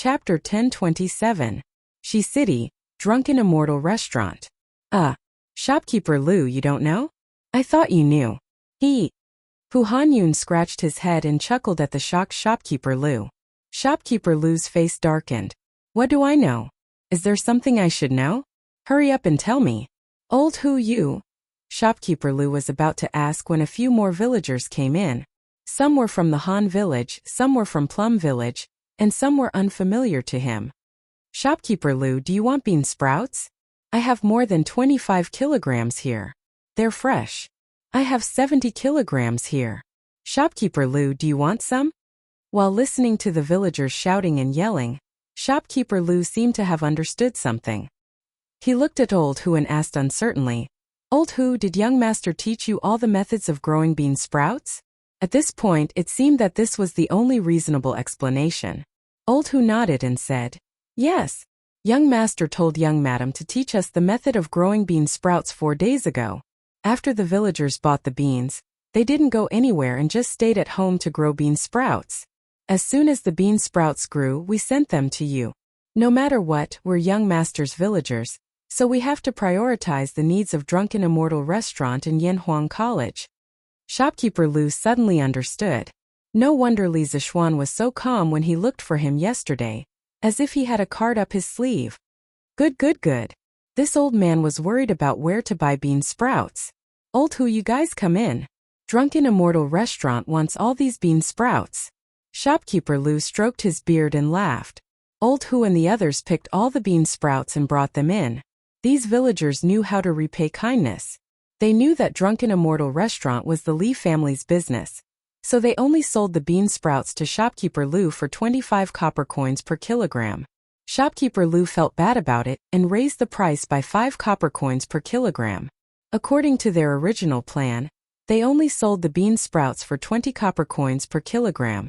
Chapter 1027. She City, Drunken Immortal Restaurant. Shopkeeper Lu, you don't know? I thought you knew. Hu Hanyun scratched his head and chuckled at the shocked Shopkeeper Lu. Shopkeeper Lu's face darkened. What do I know? Is there something I should know? Hurry up and tell me. Old Hu you? Shopkeeper Lu was about to ask when a few more villagers came in. Some were from the Han village, some were from Plum village, and some were unfamiliar to him. Shopkeeper Lu, do you want bean sprouts? I have more than 25 kilograms here. They're fresh. I have 70 kilograms here. Shopkeeper Lu, do you want some? While listening to the villagers shouting and yelling, Shopkeeper Lu seemed to have understood something. He looked at Old Hu and asked uncertainly, Old Hu, did young master teach you all the methods of growing bean sprouts? At this point, it seemed that this was the only reasonable explanation. Old Hu nodded and said, Yes. Young master told young madam to teach us the method of growing bean sprouts 4 days ago. After the villagers bought the beans, they didn't go anywhere and just stayed at home to grow bean sprouts. As soon as the bean sprouts grew, we sent them to you. No matter what, we're young master's villagers, so we have to prioritize the needs of Drunken Immortal Restaurant and Yanhuang College. Shopkeeper Lu suddenly understood. No wonder Li Zixuan was so calm when he looked for him yesterday, as if he had a card up his sleeve. Good. This old man was worried about where to buy bean sprouts. Old Hu, you guys come in. Drunken Immortal Restaurant wants all these bean sprouts. Shopkeeper Lu stroked his beard and laughed. Old Hu and the others picked all the bean sprouts and brought them in. These villagers knew how to repay kindness. They knew that Drunken Immortal Restaurant was the Li family's business, so they only sold the bean sprouts to Shopkeeper Lu for 25 copper coins per kilogram. Shopkeeper Lu felt bad about it and raised the price by 5 copper coins per kilogram. According to their original plan, they only sold the bean sprouts for 20 copper coins per kilogram.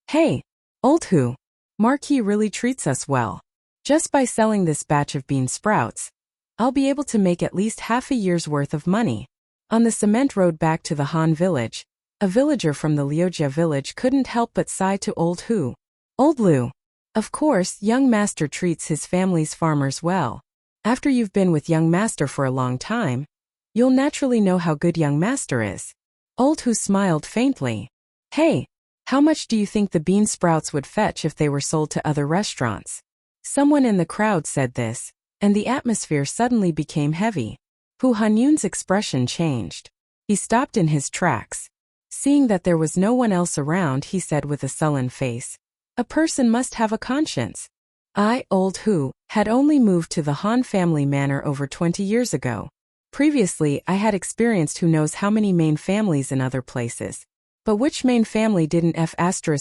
Hey, Old Hu, Marquis really treats us well. Just by selling this batch of bean sprouts, I'll be able to make at least half a year's worth of money. On the cement road back to the Han village, a villager from the Liujia village couldn't help but sigh to Old Hu. Old Lu. Of course, young master treats his family's farmers well. After you've been with young master for a long time, you'll naturally know how good young master is. Old Hu smiled faintly. Hey, how much do you think the bean sprouts would fetch if they were sold to other restaurants? Someone in the crowd said this, and the atmosphere suddenly became heavy. Hu Hanyun's expression changed. He stopped in his tracks. Seeing that there was no one else around, he said with a sullen face, A person must have a conscience. I, Old Hu, had only moved to the Han family manor over 20 years ago. Previously, I had experienced who knows how many main families in other places. But which main family didn't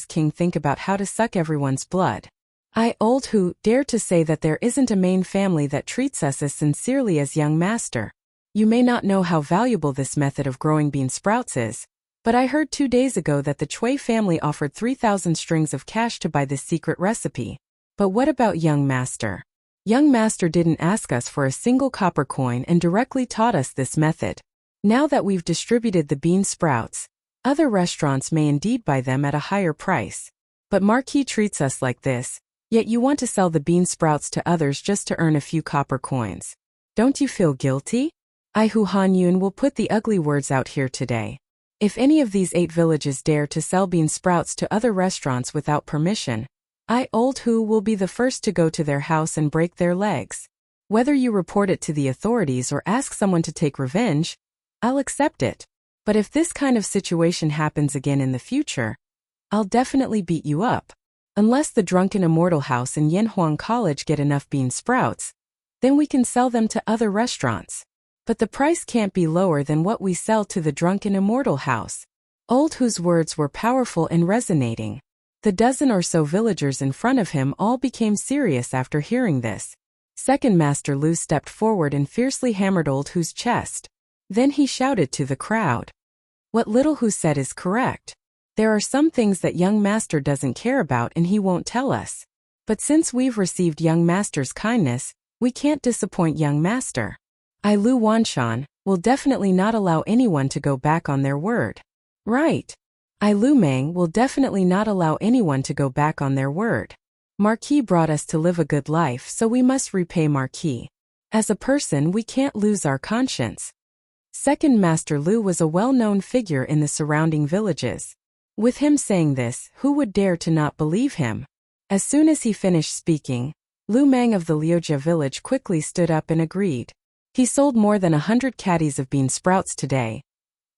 King think about how to suck everyone's blood? I, Old Hu, dare to say that there isn't a main family that treats us as sincerely as young master. You may not know how valuable this method of growing bean sprouts is, but I heard 2 days ago that the Chui family offered 3,000 strings of cash to buy this secret recipe. But what about young master? Young master didn't ask us for a single copper coin and directly taught us this method. Now that we've distributed the bean sprouts, other restaurants may indeed buy them at a higher price. But Marquis treats us like this, yet you want to sell the bean sprouts to others just to earn a few copper coins. Don't you feel guilty? I, Hu Hanyun, will put the ugly words out here today. If any of these 8 villages dare to sell bean sprouts to other restaurants without permission, I, Old Hu, will be the first to go to their house and break their legs. Whether you report it to the authorities or ask someone to take revenge, I'll accept it. But if this kind of situation happens again in the future, I'll definitely beat you up. Unless the Drunken Immortal House and Yanhuang College get enough bean sprouts, then we can sell them to other restaurants. But the price can't be lower than what we sell to the Drunken Immortal House. Old Hu's words were powerful and resonating. The dozen or so villagers in front of him all became serious after hearing this. Second Master Lu stepped forward and fiercely hammered Old Hu's chest. Then he shouted to the crowd. What little Hu said is correct. There are some things that young master doesn't care about and he won't tell us. But since we've received young master's kindness, we can't disappoint young master. I, Lu Wanshan, will definitely not allow anyone to go back on their word. Right. I, Lu Meng, will definitely not allow anyone to go back on their word. Marquis brought us to live a good life, so we must repay Marquis. As a person, we can't lose our conscience. Second Master Lu was a well-known figure in the surrounding villages. With him saying this, who would dare to not believe him? As soon as he finished speaking, Lu Mang of the Liujia village quickly stood up and agreed. He sold more than 100 caddies of bean sprouts today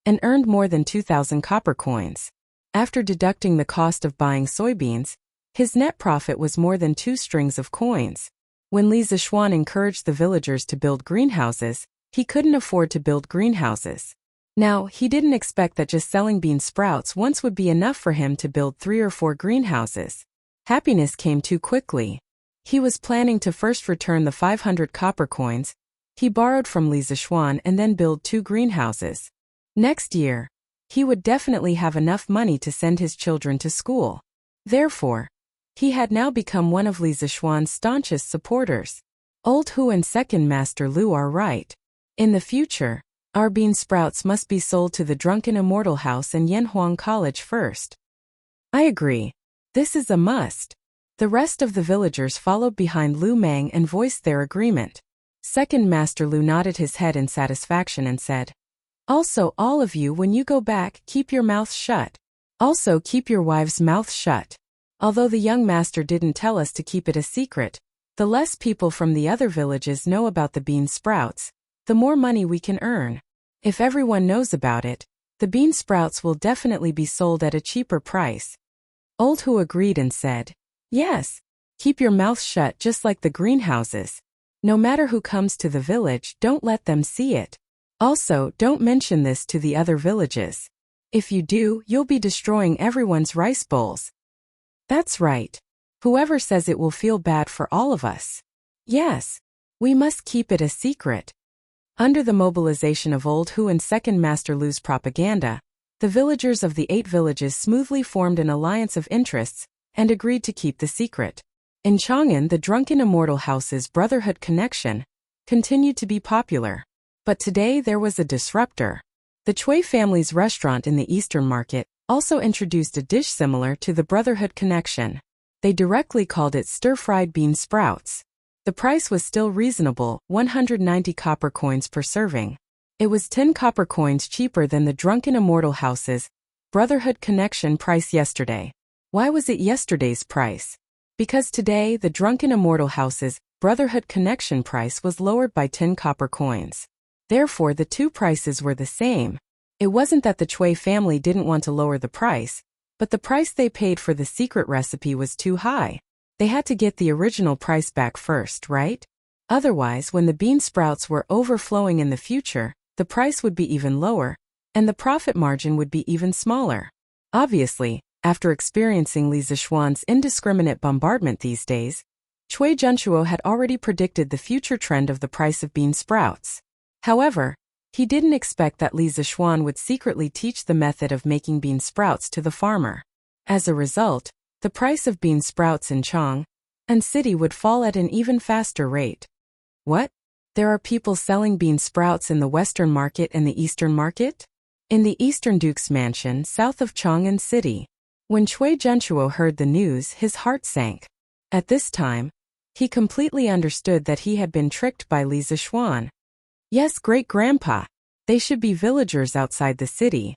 and earned more than 2,000 copper coins. After deducting the cost of buying soybeans, his net profit was more than 2 strings of coins. When Li Zishuan encouraged the villagers to build greenhouses, he couldn't afford to build greenhouses. Now, he didn't expect that just selling bean sprouts once would be enough for him to build 3 or 4 greenhouses. Happiness came too quickly. He was planning to first return the 500 copper coins he borrowed from Li Zishuan and then build 2 greenhouses. Next year, he would definitely have enough money to send his children to school. Therefore, he had now become one of Li Zishuan's staunchest supporters. Old Hu and Second Master Lu are right. In the future, our bean sprouts must be sold to the Drunken Immortal House and Yanhuang College first. I agree. This is a must. The rest of the villagers followed behind Lu Mang and voiced their agreement. Second Master Lu nodded his head in satisfaction and said, "Also, all of you, when you go back, keep your mouths shut. Also, keep your wives' mouths shut." Although the young master didn't tell us to keep it a secret, the less people from the other villages know about the bean sprouts, the more money we can earn. If everyone knows about it, the bean sprouts will definitely be sold at a cheaper price. Old Hu agreed and said, "Yes, keep your mouth shut just like the greenhouses. No matter who comes to the village, don't let them see it. Also, don't mention this to the other villages. If you do, you'll be destroying everyone's rice bowls." That's right. Whoever says it will feel bad for all of us. Yes, we must keep it a secret. Under the mobilization of Old Hu and Second Master Lu's propaganda, the villagers of the 8 villages smoothly formed an alliance of interests and agreed to keep the secret. In Chang'an, the Drunken Immortal House's brotherhood connection continued to be popular. But today there was a disruptor. The Chui family's restaurant in the Eastern Market also introduced a dish similar to the brotherhood connection. They directly called it stir-fried bean sprouts. The price was still reasonable, 190 copper coins per serving. It was 10 copper coins cheaper than the Drunken Immortal House's brotherhood connection price yesterday. Why was it yesterday's price? Because today the Drunken Immortal House's brotherhood connection price was lowered by 10 copper coins. Therefore, the 2 prices were the same. It wasn't that the Chui family didn't want to lower the price, but the price they paid for the secret recipe was too high. They had to get the original price back first, right? Otherwise, when the bean sprouts were overflowing in the future, the price would be even lower, and the profit margin would be even smaller. Obviously, after experiencing Li Zishuan's indiscriminate bombardment these days, Chui Junchuo had already predicted the future trend of the price of bean sprouts. However, he didn't expect that Li Zishuan would secretly teach the method of making bean sprouts to the farmer. As a result, the price of bean sprouts in Chang'an City would fall at an even faster rate. What? There are people selling bean sprouts in the Western Market and the Eastern Market? In the Eastern Duke's mansion south of Chang'an City. When Chui Junchuo heard the news, his heart sank. At this time, he completely understood that he had been tricked by Li Zishuan. Yes, great-grandpa. They should be villagers outside the city.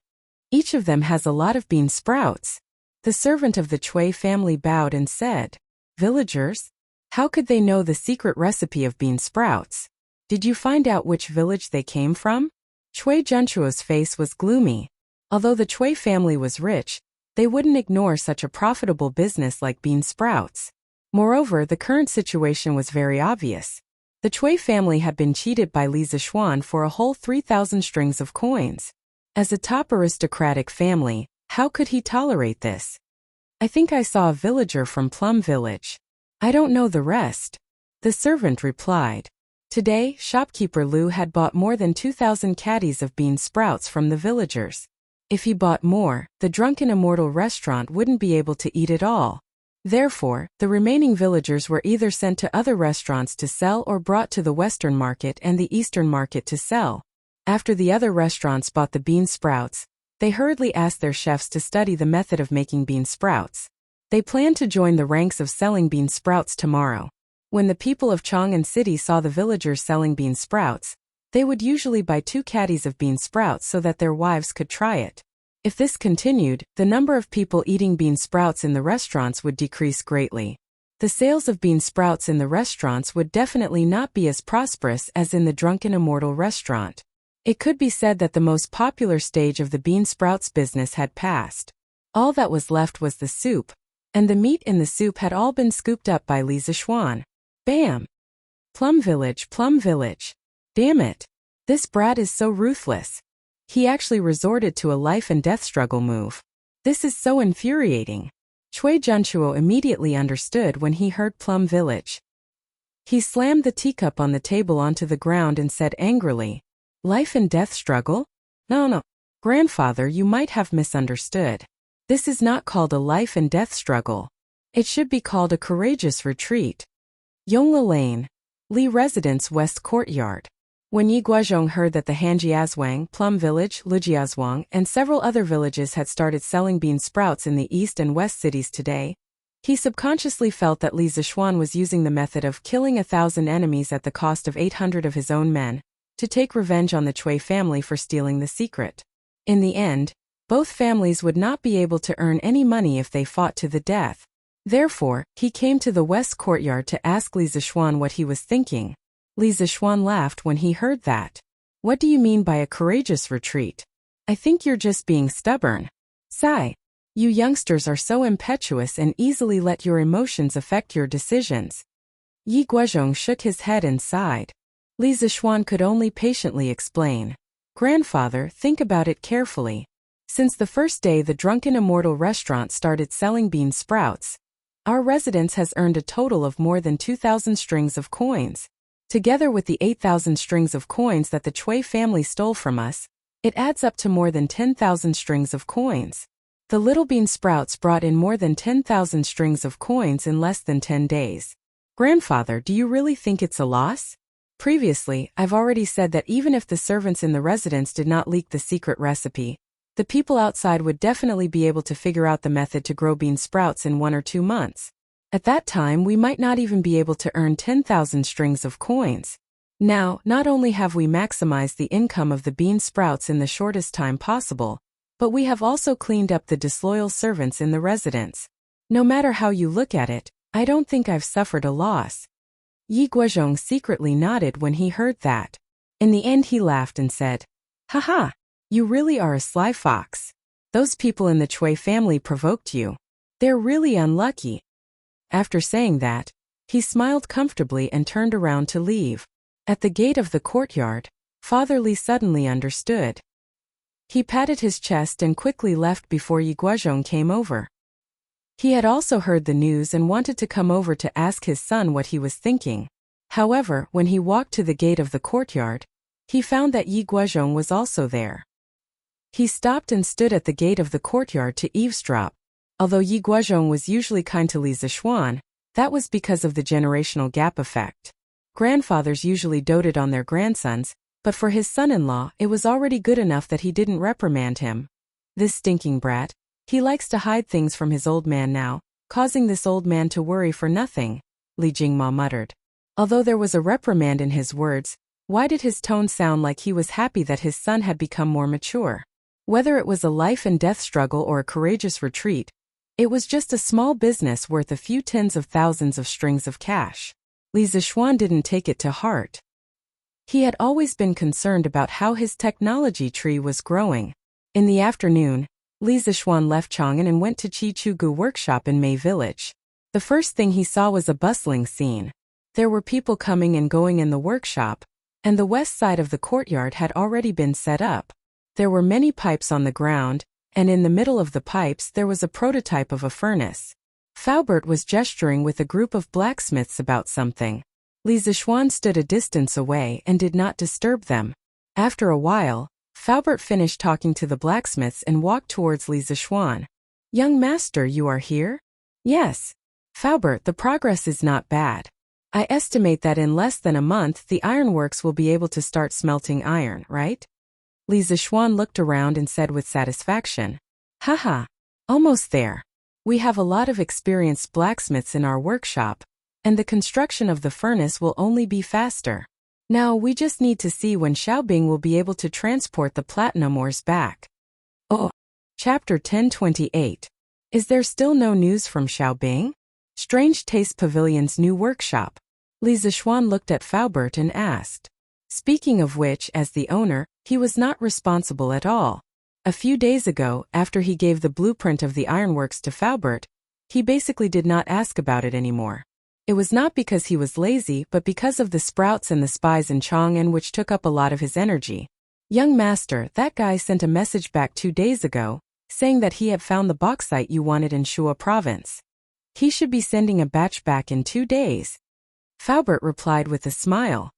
Each of them has a lot of bean sprouts. The servant of the Chui family bowed and said, "Villagers? How could they know the secret recipe of bean sprouts? Did you find out which village they came from?" Chui Junchuo's face was gloomy. Although the Chui family was rich, they wouldn't ignore such a profitable business like bean sprouts. Moreover, the current situation was very obvious. The Chui family had been cheated by Li Zishuan for a whole 3,000 strings of coins. As a top aristocratic family, how could he tolerate this? "I think I saw a villager from Plum Village. I don't know the rest," the servant replied. Today, shopkeeper Lu had bought more than 2,000 caddies of bean sprouts from the villagers. If he bought more, the Drunken Immortal restaurant wouldn't be able to eat it all. Therefore, the remaining villagers were either sent to other restaurants to sell or brought to the Western Market and the Eastern Market to sell. After the other restaurants bought the bean sprouts, they hurriedly asked their chefs to study the method of making bean sprouts. They planned to join the ranks of selling bean sprouts tomorrow. When the people of Chang'an City saw the villagers selling bean sprouts, they would usually buy 2 caddies of bean sprouts so that their wives could try it. If this continued, the number of people eating bean sprouts in the restaurants would decrease greatly. The sales of bean sprouts in the restaurants would definitely not be as prosperous as in the Drunken Immortal restaurant. It could be said that the most popular stage of the bean sprouts business had passed. All that was left was the soup, and the meat in the soup had all been scooped up by Li Zishuan. Bam! Plum Village, Plum Village. Damn it. This brat is so ruthless. He actually resorted to a life and death struggle move. This is so infuriating. Cui Junchuo immediately understood when he heard Plum Village. He slammed the teacup on the table onto the ground and said angrily, "Life and death struggle? No. Grandfather, you might have misunderstood. This is not called a life and death struggle. It should be called a courageous retreat." Yongla Lane, Li Residence West Courtyard. When Yi Guozhong heard that the Hanjiazwang, Plum Village, Lijiazwang, and several other villages had started selling bean sprouts in the east and west cities today, he subconsciously felt that Li Zishuan was using the method of killing 1,000 enemies at the cost of 800 of his own men, to take revenge on the Cui family for stealing the secret. In the end, both families would not be able to earn any money if they fought to the death. Therefore, he came to the west courtyard to ask Li Zishuan what he was thinking. Li Zishuan laughed when he heard that. "What do you mean by a courageous retreat? I think you're just being stubborn. Sigh. You youngsters are so impetuous and easily let your emotions affect your decisions." Yi Guozhong shook his head and sighed. Li Zishuan could only patiently explain. "Grandfather, think about it carefully. Since the first day the Drunken Immortal restaurant started selling bean sprouts, our residence has earned a total of more than 2,000 strings of coins. Together with the 8,000 strings of coins that the Cui family stole from us, it adds up to more than 10,000 strings of coins. The little bean sprouts brought in more than 10,000 strings of coins in less than 10 days. Grandfather, do you really think it's a loss? Previously, I've already said that even if the servants in the residence did not leak the secret recipe, the people outside would definitely be able to figure out the method to grow bean sprouts in 1 or 2 months. At that time, we might not even be able to earn 10,000 strings of coins. Now, not only have we maximized the income of the bean sprouts in the shortest time possible, but we have also cleaned up the disloyal servants in the residence. No matter how you look at it, I don't think I've suffered a loss." Yi Guozhong secretly nodded when he heard that. In the end he laughed and said, "Haha, you really are a sly fox. Those people in the Cui family provoked you. They're really unlucky." After saying that, he smiled comfortably and turned around to leave. At the gate of the courtyard, Father Li suddenly understood. He patted his chest and quickly left before Yi Guozhong came over. He had also heard the news and wanted to come over to ask his son what he was thinking. However, when he walked to the gate of the courtyard, he found that Yi Guozhong was also there. He stopped and stood at the gate of the courtyard to eavesdrop. Although Yi Guozhong was usually kind to Li Zishuan, that was because of the generational gap effect. Grandfathers usually doted on their grandsons, but for his son-in-law it was already good enough that he didn't reprimand him. This stinking brat. He likes to hide things from his old man now, causing this old man to worry for nothing, Li Jingma muttered. Although there was a reprimand in his words, why did his tone sound like he was happy that his son had become more mature? Whether it was a life and death struggle or a courageous retreat, it was just a small business worth a few tens of thousands of strings of cash. Li Zishuan didn't take it to heart. He had always been concerned about how his technology tree was growing. In the afternoon, Li Zishuan left Chang'an and went to Chi Chugu workshop in Mei Village. The first thing he saw was a bustling scene. There were people coming and going in the workshop, and the west side of the courtyard had already been set up. There were many pipes on the ground, and in the middle of the pipes there was a prototype of a furnace. Faubert was gesturing with a group of blacksmiths about something. Li Zishuan stood a distance away and did not disturb them. After a while, Faubert finished talking to the blacksmiths and walked towards Li Zishuan. "Young master, you are here?" "Yes. Faubert, the progress is not bad. I estimate that in less than a month the ironworks will be able to start smelting iron, right?" Li Zishuan looked around and said with satisfaction, "Haha, almost there. We have a lot of experienced blacksmiths in our workshop, and the construction of the furnace will only be faster. Now we just need to see when Xiaobing will be able to transport the platinum ores back. Oh. Chapter 1028. Is there still no news from Xiaobing? Strange Taste Pavilion's new workshop. Li Zixuan looked at Faubert and asked. Speaking of which, as the owner, he was not responsible at all. A few days ago, after he gave the blueprint of the ironworks to Faubert, he basically did not ask about it anymore. It was not because he was lazy but because of the sprouts and the spies in Chang'an which took up a lot of his energy. Young master, that guy sent a message back 2 days ago, saying that he had found the bauxite you wanted in Shua province. He should be sending a batch back in 2 days. Faubert replied with a smile.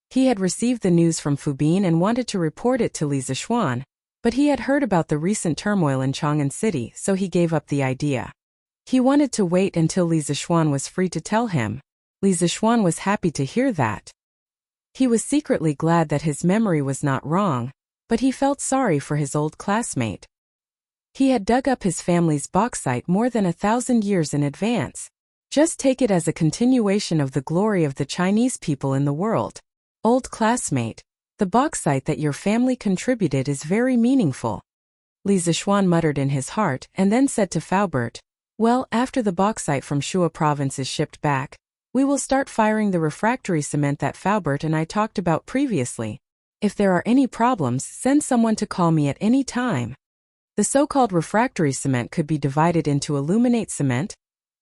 He had received the news from Fubin and wanted to report it to Li Zixuan, but he had heard about the recent turmoil in Chang'an City, so he gave up the idea. He wanted to wait until Li Zixuan was free to tell him. Li Zixuan was happy to hear that. He was secretly glad that his memory was not wrong, but he felt sorry for his old classmate. He had dug up his family's bauxite more than 1,000 years in advance. Just take it as a continuation of the glory of the Chinese people in the world. Old classmate, the bauxite that your family contributed is very meaningful. Li Zixuan muttered in his heart and then said to Faubert, well, after the bauxite from Shua province is shipped back, we will start firing the refractory cement that Faubert and I talked about previously. If there are any problems, send someone to call me at any time. The so-called refractory cement could be divided into aluminate cement,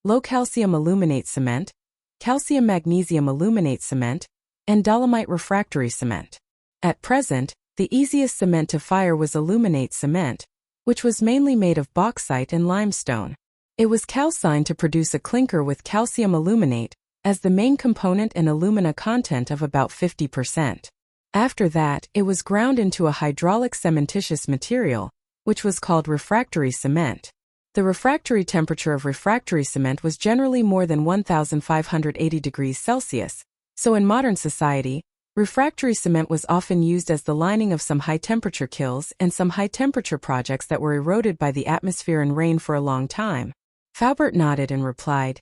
low-calcium aluminate cement, calcium-magnesium aluminate cement, and dolomite refractory cement. At present, the easiest cement to fire was aluminate cement, which was mainly made of bauxite and limestone. It was calcined to produce a clinker with calcium aluminate as the main component and alumina content of about 50%. After that, it was ground into a hydraulic cementitious material, which was called refractory cement. The refractory temperature of refractory cement was generally more than 1,580 degrees Celsius, so in modern society, refractory cement was often used as the lining of some high-temperature kilns and some high-temperature projects that were eroded by the atmosphere and rain for a long time. Faubert nodded and replied,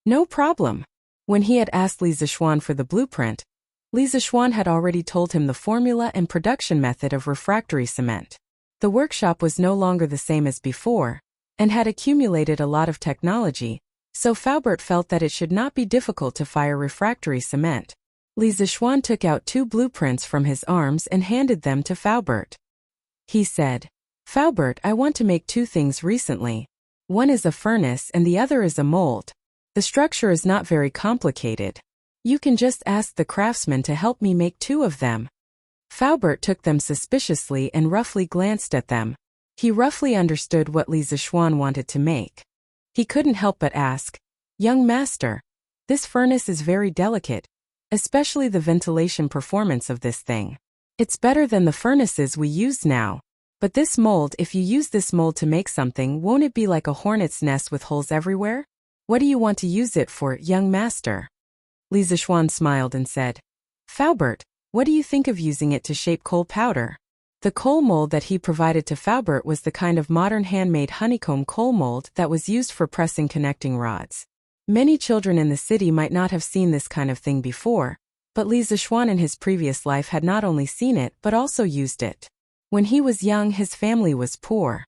no problem. When he had asked Li Zixuan for the blueprint, Li Zixuan had already told him the formula and production method of refractory cement. The workshop was no longer the same as before, and had accumulated a lot of technology, so Faubert felt that it should not be difficult to fire refractory cement. Li Zixuan took out 2 blueprints from his arms and handed them to Faubert. He said, Faubert, I want to make 2 things recently. One is a furnace and the other is a mold. The structure is not very complicated. You can just ask the craftsman to help me make 2 of them. Faubert took them suspiciously and roughly glanced at them. He roughly understood what Li Zixuan wanted to make. He couldn't help but ask, young master, this furnace is very delicate, especially the ventilation performance of this thing. It's better than the furnaces we use now. But this mold, if you use this mold to make something, won't it be like a hornet's nest with holes everywhere? What do you want to use it for, young master? Li Zixuan smiled and said, Faubert, what do you think of using it to shape coal powder? The coal mold that he provided to Faubert was the kind of modern handmade honeycomb coal mold that was used for pressing connecting rods. Many children in the city might not have seen this kind of thing before, but Li Zixuan in his previous life had not only seen it but also used it. When he was young, his family was poor.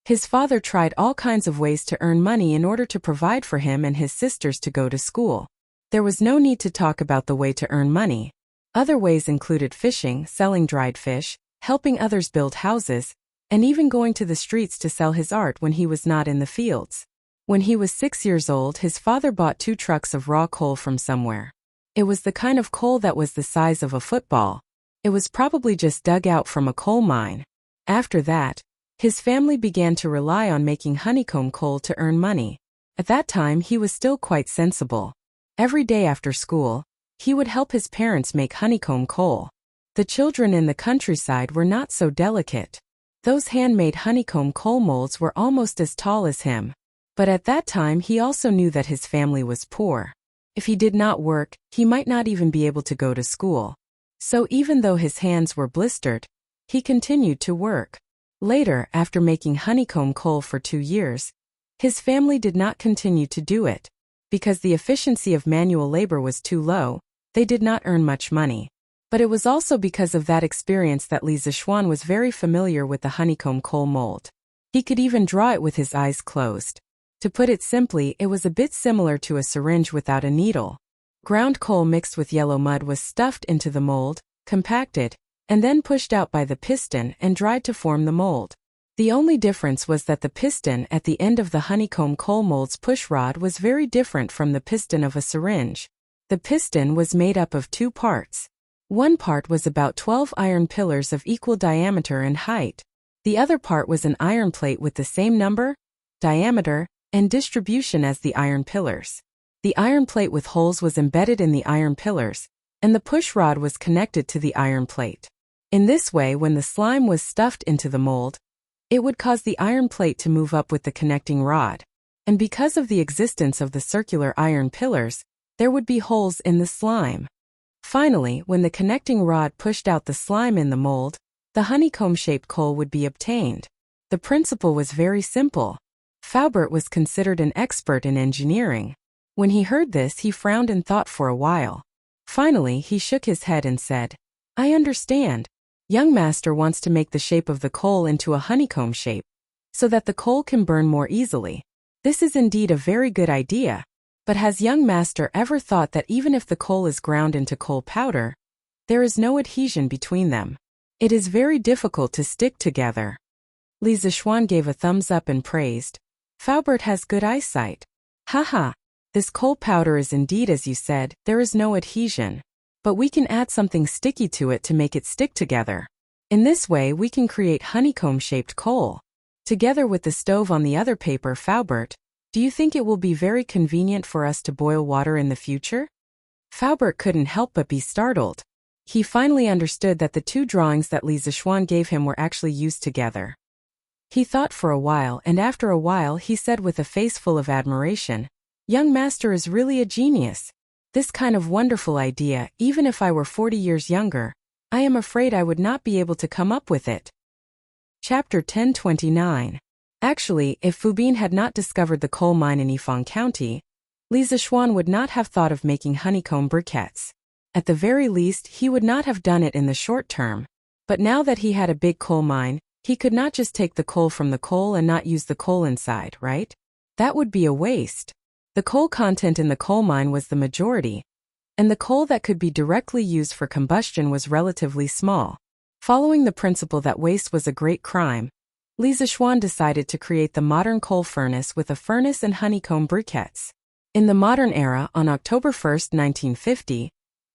His father tried all kinds of ways to earn money in order to provide for him and his sisters to go to school. There was no need to talk about the way to earn money. Other ways included fishing, selling dried fish, helping others build houses, and even going to the streets to sell his art when he was not in the fields. When he was 6 years old, his father bought 2 trucks of raw coal from somewhere. It was the kind of coal that was the size of a football. It was probably just dug out from a coal mine. After that, his family began to rely on making honeycomb coal to earn money. At that time, he was still quite sensible. Every day after school, he would help his parents make honeycomb coal. The children in the countryside were not so delicate. Those handmade honeycomb coal molds were almost as tall as him. But at that time, he also knew that his family was poor. If he did not work, he might not even be able to go to school. So even though his hands were blistered, he continued to work. Later, after making honeycomb coal for 2 years, His family did not continue to do it. Because the efficiency of manual labor was too low, they did not earn much money. But it was also because of that experience that Li Zixuan was very familiar with the honeycomb coal mold. He could even draw it with his eyes closed. To put it simply, it was a bit similar to a syringe without a needle. Ground coal mixed with yellow mud was stuffed into the mold, compacted, and then pushed out by the piston and dried to form the mold. The only difference was that the piston at the end of the honeycomb coal mold's pushrod was very different from the piston of a syringe. The piston was made up of two parts. One part was about 12 iron pillars of equal diameter and height. The other part was an iron plate with the same number, diameter, and distribution as the iron pillars. The iron plate with holes was embedded in the iron pillars, and the pushrod was connected to the iron plate. In this way, when the slime was stuffed into the mold, it would cause the iron plate to move up with the connecting rod. And because of the existence of the circular iron pillars, there would be holes in the slime. Finally, when the connecting rod pushed out the slime in the mold, the honeycomb-shaped coal would be obtained. The principle was very simple. Faubert was considered an expert in engineering. When he heard this, he frowned and thought for a while. Finally, he shook his head and said, "I understand. Young master wants to make the shape of the coal into a honeycomb shape, so that the coal can burn more easily. This is indeed a very good idea. But has young master ever thought that even if the coal is ground into coal powder, there is no adhesion between them? It is very difficult to stick together." Li Zixuan gave a thumbs up and praised, "Faubert has good eyesight. Haha, this coal powder is indeed as you said, there is no adhesion. But we can add something sticky to it to make it stick together. In this way we can create honeycomb-shaped coal. Together with the stove on the other paper, Faubert, do you think it will be very convenient for us to boil water in the future?" Faubert couldn't help but be startled. He finally understood that the two drawings that Li Zixuan gave him were actually used together. He thought for a while, and after a while he said with a face full of admiration, "Young master is really a genius. This kind of wonderful idea, even if I were 40 years younger, I am afraid I would not be able to come up with it." Chapter 1029. Actually, if Fubin had not discovered the coal mine in Yifang County, Li Zixuan would not have thought of making honeycomb briquettes. At the very least, he would not have done it in the short term. But now that he had a big coal mine, he could not just take the coal from the coal and not use the coal inside, right? That would be a waste. The coal content in the coal mine was the majority, and the coal that could be directly used for combustion was relatively small. Following the principle that waste was a great crime, Li Zixuan decided to create the modern coal furnace with a furnace and honeycomb briquettes. In the modern era, on October 1, 1950,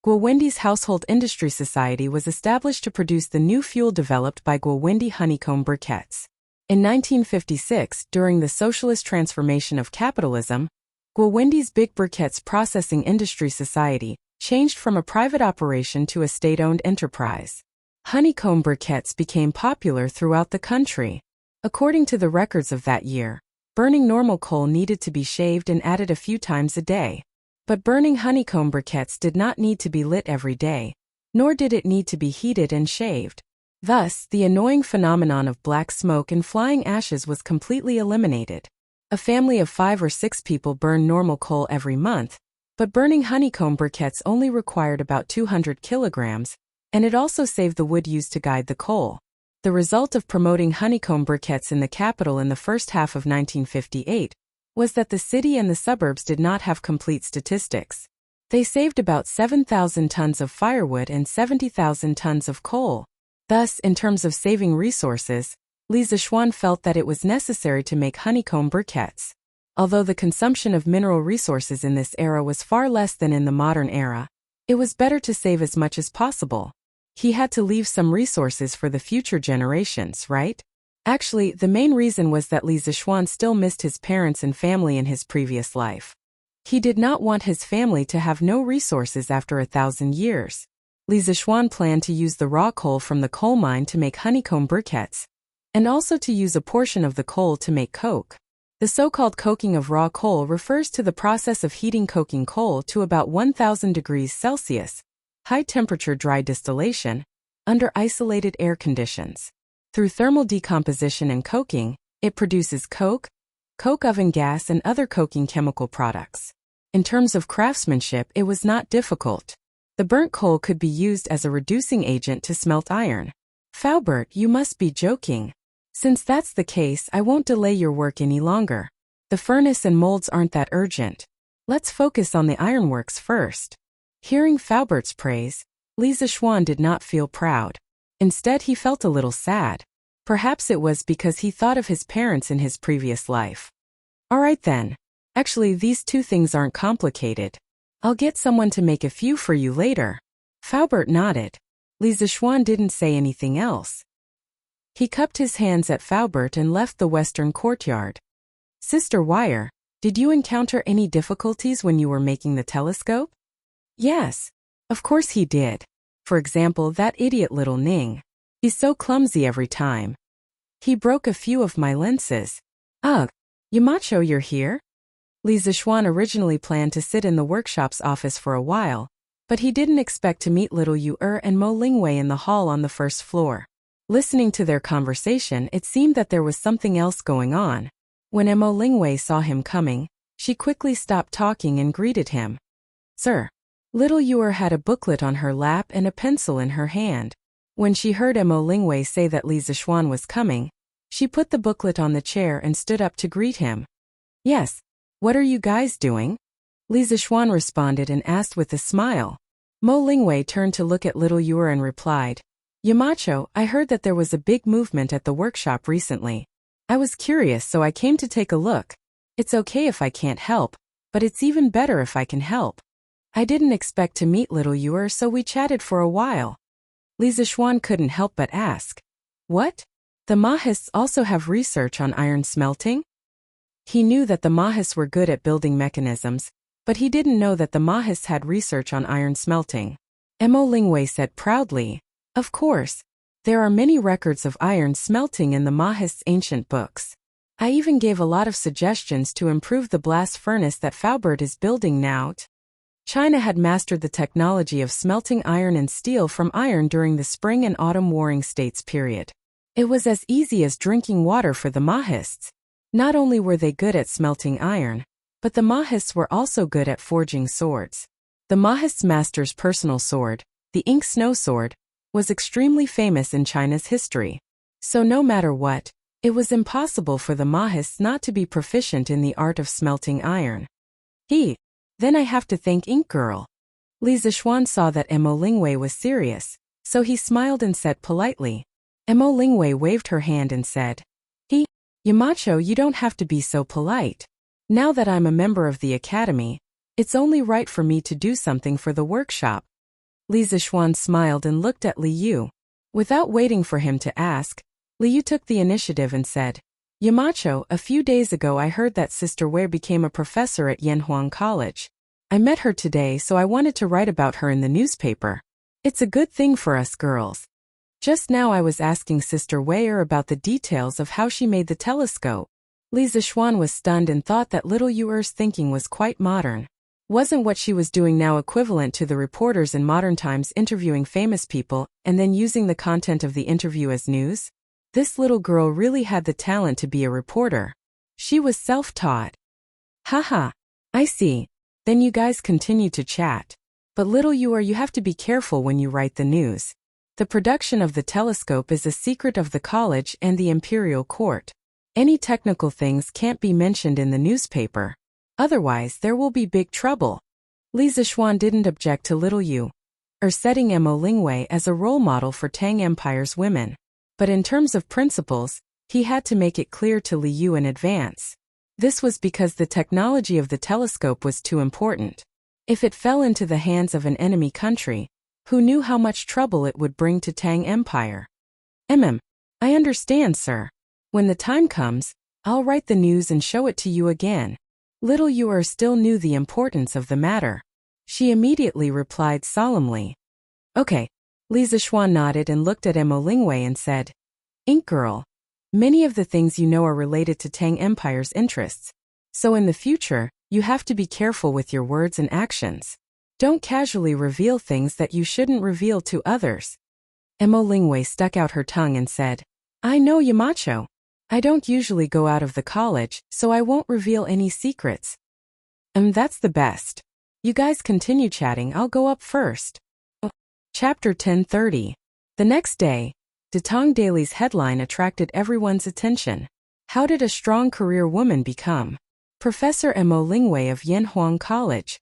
Guowendi's Household Industry Society was established to produce the new fuel developed by Guowendi honeycomb briquettes. In 1956, during the socialist transformation of capitalism, Guowendi's Big Briquettes Processing Industry Society changed from a private operation to a state-owned enterprise. Honeycomb briquettes became popular throughout the country. According to the records of that year, burning normal coal needed to be shaved and added a few times a day. But burning honeycomb briquettes did not need to be lit every day, nor did it need to be heated and shaved. Thus, the annoying phenomenon of black smoke and flying ashes was completely eliminated. A family of 5 or 6 people burned normal coal every month, but burning honeycomb briquettes only required about 200 kilograms, and it also saved the wood used to guide the coal. The result of promoting honeycomb briquettes in the capital in the first half of 1958 was that the city and the suburbs did not have complete statistics. They saved about 7,000 tons of firewood and 70,000 tons of coal. Thus, in terms of saving resources, Li Zixuan felt that it was necessary to make honeycomb briquettes. Although the consumption of mineral resources in this era was far less than in the modern era, it was better to save as much as possible. He had to leave some resources for the future generations, right? Actually, the main reason was that Li Zixuan still missed his parents and family in his previous life. He did not want his family to have no resources after 1,000 years. Li Zixuan planned to use the raw coal from the coal mine to make honeycomb briquettes, and also to use a portion of the coal to make coke. The so-called coking of raw coal refers to the process of heating coking coal to about 1,000 degrees Celsius, high-temperature dry distillation, under isolated air conditions. Through thermal decomposition and coking, it produces coke, coke oven gas and other coking chemical products. In terms of craftsmanship, it was not difficult. The burnt coal could be used as a reducing agent to smelt iron. Faubert, you must be joking. Since that's the case, I won't delay your work any longer. The furnace and molds aren't that urgent. Let's focus on the ironworks first. Hearing Faubert's praise, Li Zixuan did not feel proud. Instead, he felt a little sad. Perhaps it was because he thought of his parents in his previous life. All right then. Actually, these two things aren't complicated. I'll get someone to make a few for you later. Faubert nodded. Li Zixuan didn't say anything else. He cupped his hands at Faubert and left the western courtyard. Sister Wire, did you encounter any difficulties when you were making the telescope? Yes. Of course he did. For example, that idiot little Ning. He's so clumsy every time. He broke a few of my lenses. Ugh. Yamacho, you're here? Li Zixuan originally planned to sit in the workshop's office for a while, but he didn't expect to meet little Yu and Mo Lingwei in the hall on the first floor. Listening to their conversation, it seemed that there was something else going on. When Mo Lingwei saw him coming, she quickly stopped talking and greeted him. Sir. Little Yu had a booklet on her lap and a pencil in her hand. When she heard Mo Lingwei say that Li Zixuan was coming, she put the booklet on the chair and stood up to greet him. Yes. What are you guys doing? Li Zixuan responded and asked with a smile. Mo Lingwei turned to look at little Yu and replied, Yamacho, I heard that there was a big movement at the workshop recently. I was curious, so I came to take a look. It's okay if I can't help, but it's even better if I can help. I didn't expect to meet little Yu, so we chatted for a while. Li Zixuan couldn't help but ask, what? The Mahists also have research on iron smelting? He knew that the Mahists were good at building mechanisms, but he didn't know that the Mahists had research on iron smelting. Mo Lingwei said proudly, of course. There are many records of iron smelting in the Mahists' ancient books. I even gave a lot of suggestions to improve the blast furnace that Faubert is building now. China had mastered the technology of smelting iron and steel from iron during the Spring and Autumn Warring States period. It was as easy as drinking water for the Mahists. Not only were they good at smelting iron, but the Mahists were also good at forging swords. The Mahists' master's personal sword, the Ink Snow Sword, was extremely famous in China's history. So no matter what, it was impossible for the Mahists not to be proficient in the art of smelting iron. Then I have to thank Ink Girl. Li Zixuan saw that Mo Lingwei was serious, so he smiled and said politely. Mo Lingwei waved her hand and said, Yamacho, you don't have to be so polite. Now that I'm a member of the academy, it's only right for me to do something for the workshop. Li Zixuan smiled and looked at Li Yu. Without waiting for him to ask, Li Yu took the initiative and said, Yamacho, a few days ago I heard that Sister Wei became a professor at Yanhuang College. I met her today, so I wanted to write about her in the newspaper. It's a good thing for us girls. Just now I was asking Sister Wei about the details of how she made the telescope. Li Zixuan was stunned and thought that little Yu's thinking was quite modern. Wasn't what she was doing now equivalent to the reporters in modern times interviewing famous people and then using the content of the interview as news? This little girl really had the talent to be a reporter. She was self-taught. Haha, I see. Then you guys continue to chat. But little you have to be careful when you write the news. The production of the telescope is a secret of the college and the imperial court. Any technical things can't be mentioned in the newspaper. Otherwise, there will be big trouble. Li Zixuan didn't object to little Yu, or setting Mo Lingwei as a role model for Tang Empire's women. But in terms of principles, he had to make it clear to Li Yu in advance. This was because the technology of the telescope was too important. If it fell into the hands of an enemy country, who knew how much trouble it would bring to Tang Empire? I understand, sir. When the time comes, I'll write the news and show it to you again. Little Yu still knew the importance of the matter. She immediately replied solemnly. Okay. Li Zixuan nodded and looked at Mo Lingwei and said, Ink Girl, many of the things you know are related to Tang Empire's interests. So in the future, you have to be careful with your words and actions. Don't casually reveal things that you shouldn't reveal to others. Mo Lingwei stuck out her tongue and said, I know Yamacho. I don't usually go out of the college, so I won't reveal any secrets. That's the best. You guys continue chatting, I'll go up first. Chapter 1030. The next day, Datong Daily's headline attracted everyone's attention. How did a strong career woman become Professor Mo Lingwei of Yanhuang College?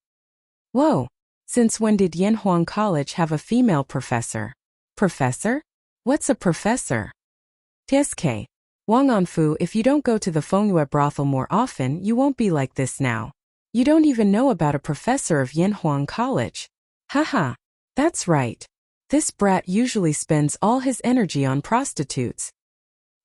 Whoa! Since when did Yanhuang College have a female professor? Professor? What's a professor? TSK. Wang Anfu, if you don't go to the Fengyue brothel more often, you won't be like this now. You don't even know about a professor of Yanhuang College. Haha. That's right. This brat usually spends all his energy on prostitutes.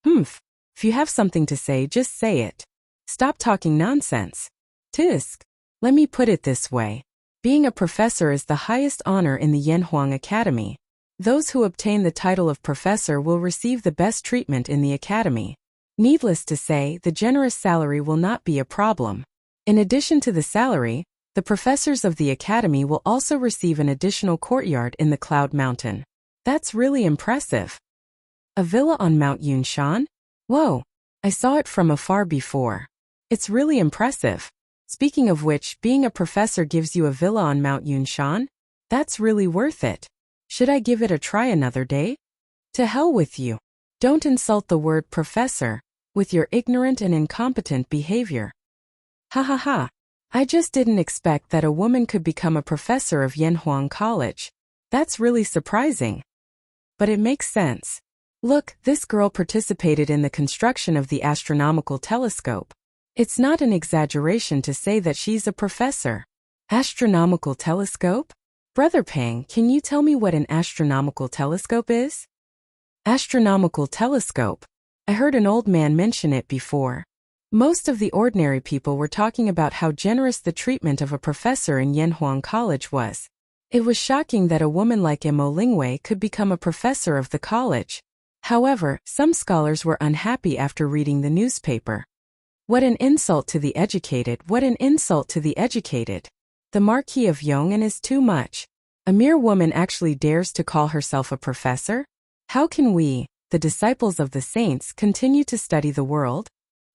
If you have something to say, just say it. Stop talking nonsense. Tisk. Let me put it this way. Being a professor is the highest honor in the Yanhuang Academy. Those who obtain the title of professor will receive the best treatment in the academy. Needless to say, the generous salary will not be a problem. In addition to the salary, the professors of the academy will also receive an additional courtyard in the Cloud Mountain. That's really impressive. A villa on Mount Yunshan? Whoa, I saw it from afar before. It's really impressive. Speaking of which, being a professor gives you a villa on Mount Yunshan? That's really worth it. Should I give it a try another day? To hell with you. Don't insult the word professor with your ignorant and incompetent behavior. Ha ha ha. I just didn't expect that a woman could become a professor of Yanhuang College. That's really surprising. But it makes sense. Look, this girl participated in the construction of the astronomical telescope. It's not an exaggeration to say that she's a professor. Astronomical telescope? Brother Pang, can you tell me what an astronomical telescope is? Astronomical telescope. I heard an old man mention it before. Most of the ordinary people were talking about how generous the treatment of a professor in Yanhuang College was. It was shocking that a woman like Mo Lingwei could become a professor of the college. However, some scholars were unhappy after reading the newspaper. What an insult to the educated, what an insult to the educated. The Marquis of Yong'an is too much. A mere woman actually dares to call herself a professor? How can we, the disciples of the saints, continue to study the world?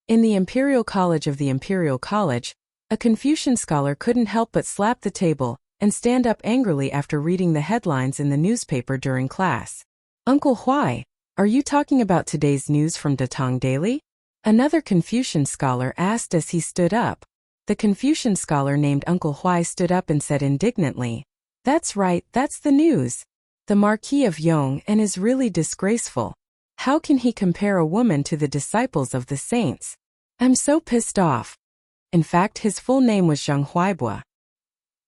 In the Imperial College of the Imperial College, a Confucian scholar couldn't help but slap the table and stand up angrily after reading the headlines in the newspaper during class. Uncle Huai, are you talking about today's news from Datong Daily? Another Confucian scholar asked as he stood up. The Confucian scholar named Uncle Huai stood up and said indignantly, "That's right, that's the news. The Marquis of Yong'an is really disgraceful. How can he compare a woman to the disciples of the saints? I'm so pissed off." In fact, his full name was Zheng Huaibua.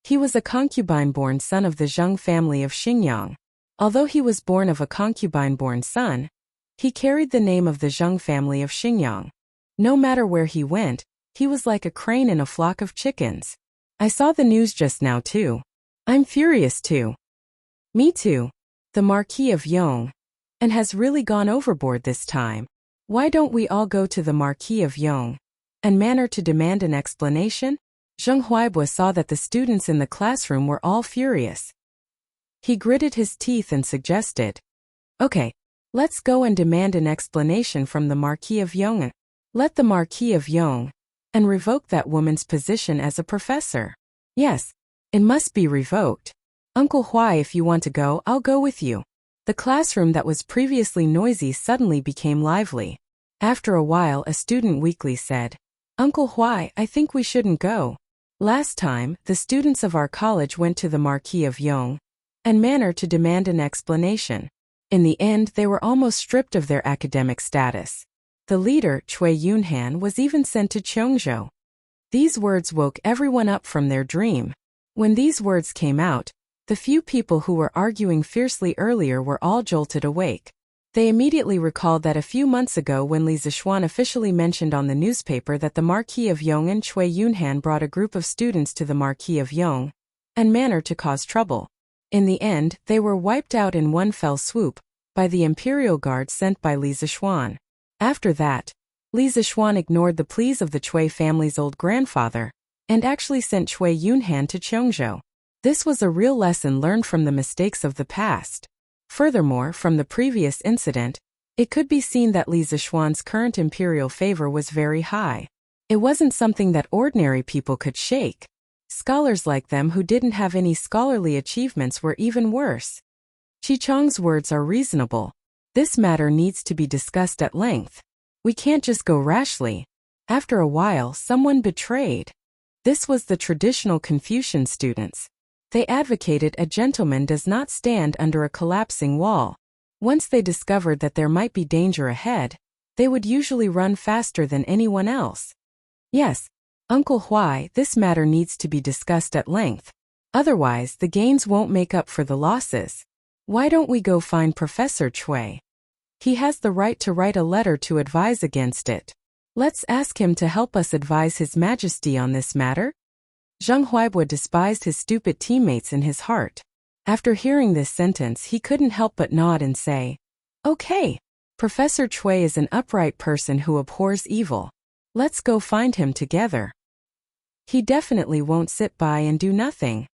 He was a concubine-born son of the Zheng family of Xingyang. Although he was born of a concubine-born son, he carried the name of the Zheng family of Xingyang. No matter where he went, he was like a crane in a flock of chickens. I saw the news just now too. I'm furious too. Me too. The Marquis of Yong'an has really gone overboard this time. Why don't we all go to the Marquis of Yong'an and manner to demand an explanation? Zheng Huaibua saw that the students in the classroom were all furious. He gritted his teeth and suggested, "Okay, let's go and demand an explanation from the Marquis of Yong'an. Let the Marquis of Yong'an and revoke that woman's position as a professor. Yes, it must be revoked. Uncle Huai, if you want to go, I'll go with you." The classroom that was previously noisy suddenly became lively. After a while, a student weakly said, "Uncle Huai, I think we shouldn't go. Last time, the students of our college went to the Marquis of Yong'an and manner to demand an explanation. In the end, they were almost stripped of their academic status. The leader, Cui Yunhan, was even sent to Cheongzhou." These words woke everyone up from their dream. When these words came out, the few people who were arguing fiercely earlier were all jolted awake. They immediately recalled that a few months ago when Li Zishuan officially mentioned on the newspaper that the Marquis of Yong'an Cui Yunhan brought a group of students to the Marquis of Yong'an and manner to cause trouble. In the end, they were wiped out in one fell swoop by the Imperial Guard sent by Li Zishuan. After that, Li Zishuan ignored the pleas of the Cui family's old grandfather and actually sent Cui Yunhan to Cheongzhou. This was a real lesson learned from the mistakes of the past. Furthermore, from the previous incident, It could be seen that Li Zixuan's current imperial favor was very high. It wasn't something that ordinary people could shake. Scholars like them who didn't have any scholarly achievements were even worse. Qi Chang's words are reasonable. This matter needs to be discussed at length. We can't just go rashly. After a while, someone betrayed. This was the traditional Confucian students. They advocated a gentleman does not stand under a collapsing wall. Once they discovered that there might be danger ahead, they would usually run faster than anyone else. Yes, Uncle Huai, this matter needs to be discussed at length. Otherwise, the gains won't make up for the losses. Why don't we go find Professor Cui? He has the right to write a letter to advise against it. Let's ask him to help us advise His Majesty on this matter. Zheng Huaibua despised his stupid teammates in his heart. After hearing this sentence, he couldn't help but nod and say, "Okay. Professor Cui is an upright person who abhors evil. Let's go find him together. He definitely won't sit by and do nothing."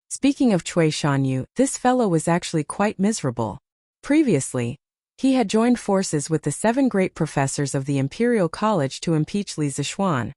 Speaking of Cui Shanyu, this fellow was actually quite miserable. Previously, he had joined forces with the 7 great professors of the Imperial College to impeach Li Zixuan.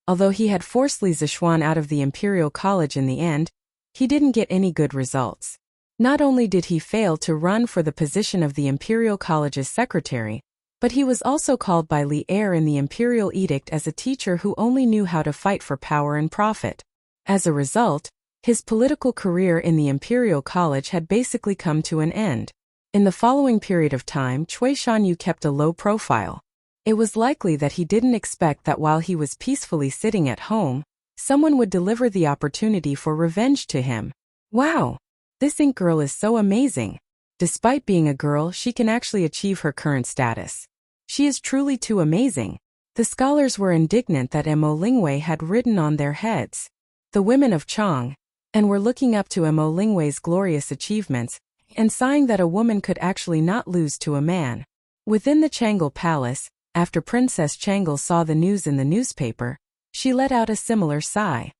Although he had forced Li Zixuan out of the Imperial College in the end, he didn't get any good results. Not only did he fail to run for the position of the Imperial College's secretary, but he was also called by Li Er in the Imperial Edict as a teacher who only knew how to fight for power and profit. As a result, his political career in the Imperial College had basically come to an end. In the following period of time, Cui Shanyu kept a low profile. It was likely that he didn't expect that while he was peacefully sitting at home, someone would deliver the opportunity for revenge to him. Wow! This ink girl is so amazing. Despite being a girl, she can actually achieve her current status. She is truly too amazing. The scholars were indignant that Mo Lingwei had ridden on their heads. The women of Chang, and were looking up to Mo Lingwei's glorious achievements, and sighing that a woman could actually not lose to a man. Within the Changle Palace, after Princess Changle saw the news in the newspaper, she let out a similar sigh.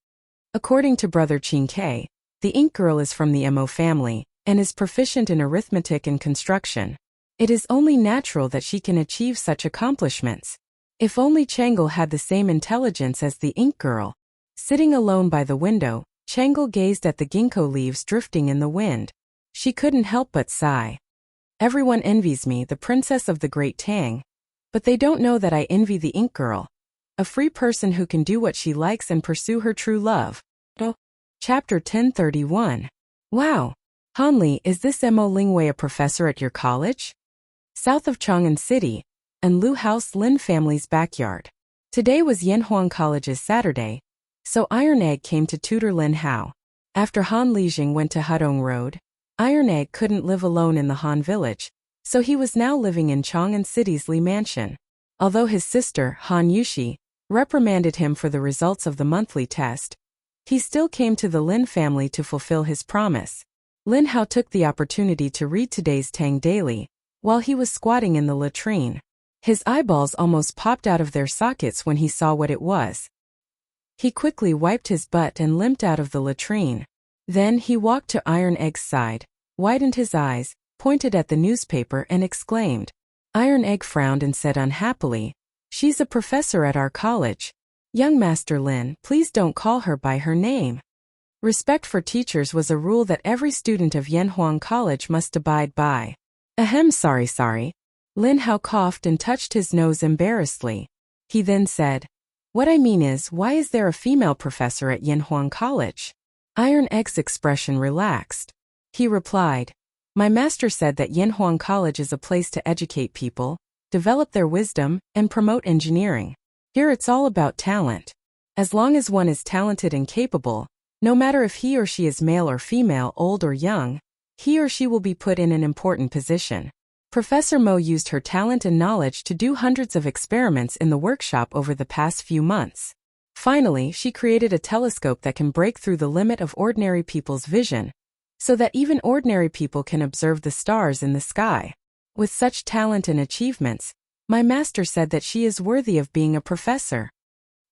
According to Brother Qin Ke, the ink girl is from the Mo family, and is proficient in arithmetic and construction. It is only natural that she can achieve such accomplishments. If only Changle had the same intelligence as the ink girl. Sitting alone by the window, Changle gazed at the ginkgo leaves drifting in the wind. She couldn't help but sigh. Everyone envies me, the princess of the Great Tang. But they don't know that I envy the ink girl. A free person who can do what she likes and pursue her true love. Chapter 1031. Wow! Hanli, is this Mo Lingwei a professor at your college? South of Chang'an City, and Lu House Lin family's backyard. Today was Yanhuang College's Saturday, so Iron Egg came to tutor Lin Hao. After Han Lijing went to Hudong Road, Iron Egg couldn't live alone in the Han village, so he was now living in Chang'an City's Li Mansion. Although his sister, Han Yushi, reprimanded him for the results of the monthly test, he still came to the Lin family to fulfill his promise. Lin Hao took the opportunity to read today's Tang Daily, while he was squatting in the latrine. His eyeballs almost popped out of their sockets when he saw what it was. He quickly wiped his butt and limped out of the latrine. Then he walked to Iron Egg's side, widened his eyes, pointed at the newspaper and exclaimed. Iron Egg frowned and said unhappily, "She's a professor at our college. Young Master Lin, please don't call her by her name." Respect for teachers was a rule that every student of Yanhuang College must abide by. Ahem, sorry. Lin Hao coughed and touched his nose embarrassedly. He then said, "What I mean is, why is there a female professor at Yanhuang College?" Iron Egg's expression relaxed. He replied, "My master said that Yanhuang College is a place to educate people, develop their wisdom, and promote engineering. Here it's all about talent. As long as one is talented and capable, no matter if he or she is male or female, old or young, he or she will be put in an important position." Professor Mo used her talent and knowledge to do hundreds of experiments in the workshop over the past few months. Finally, she created a telescope that can break through the limit of ordinary people's vision, so that even ordinary people can observe the stars in the sky. With such talent and achievements, my master said that she is worthy of being a professor.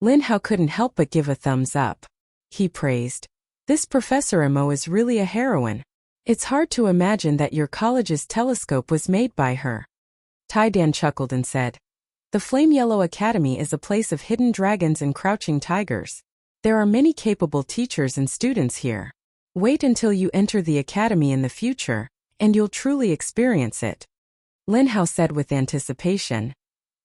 Lin Hao couldn't help but give a thumbs up. He praised, "This Professor Mo is really a heroine. It's hard to imagine that your college's telescope was made by her." Tai Dan chuckled and said, "The Flame Yellow Academy is a place of hidden dragons and crouching tigers. There are many capable teachers and students here. Wait until you enter the academy in the future, and you'll truly experience it." Lin Hao said with anticipation,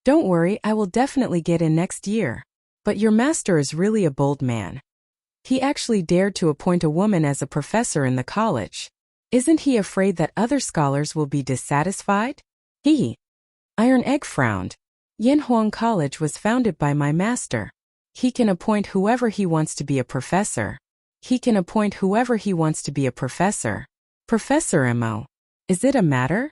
"Don't worry, I will definitely get in next year. But your master is really a bold man. He actually dared to appoint a woman as a professor in the college. Isn't he afraid that other scholars will be dissatisfied?" Iron Egg frowned. "Yanhuang College was founded by my master. He can appoint whoever he wants to be a professor. Professor Mo. Is it a matter?"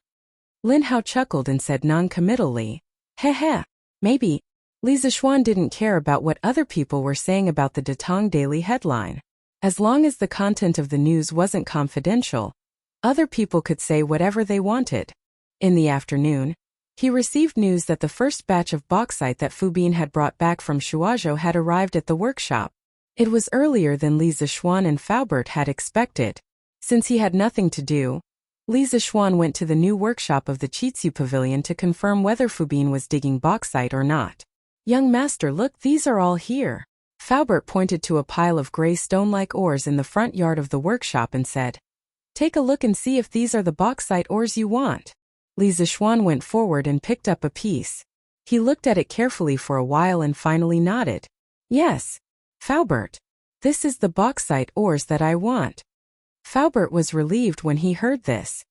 Lin Hao chuckled and said non-committally, "Heh, maybe." Li Zixuan didn't care about what other people were saying about the Datong Daily headline. As long as the content of the news wasn't confidential, other people could say whatever they wanted. In the afternoon, he received news that the first batch of bauxite that Fu Bin had brought back from Shuazhou had arrived at the workshop. It was earlier than Li Zixuan and Faubert had expected. Since he had nothing to do, Li Zixuan went to the new workshop of the Chitsu Pavilion to confirm whether Fu Bin was digging bauxite or not. "Young master, look, these are all here." Faubert pointed to a pile of gray stone-like ores in the front yard of the workshop and said, "Take a look and see if these are the bauxite ores you want." Li Zixuan went forward and picked up a piece. He looked at it carefully for a while and finally nodded. "Yes, Faubert. This is the bauxite ores that I want." Faubert was relieved when he heard this.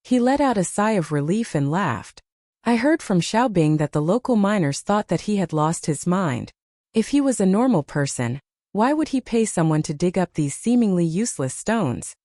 He let out a sigh of relief and laughed. "I heard from Xiaobing that the local miners thought that he had lost his mind. If he was a normal person, why would he pay someone to dig up these seemingly useless stones?"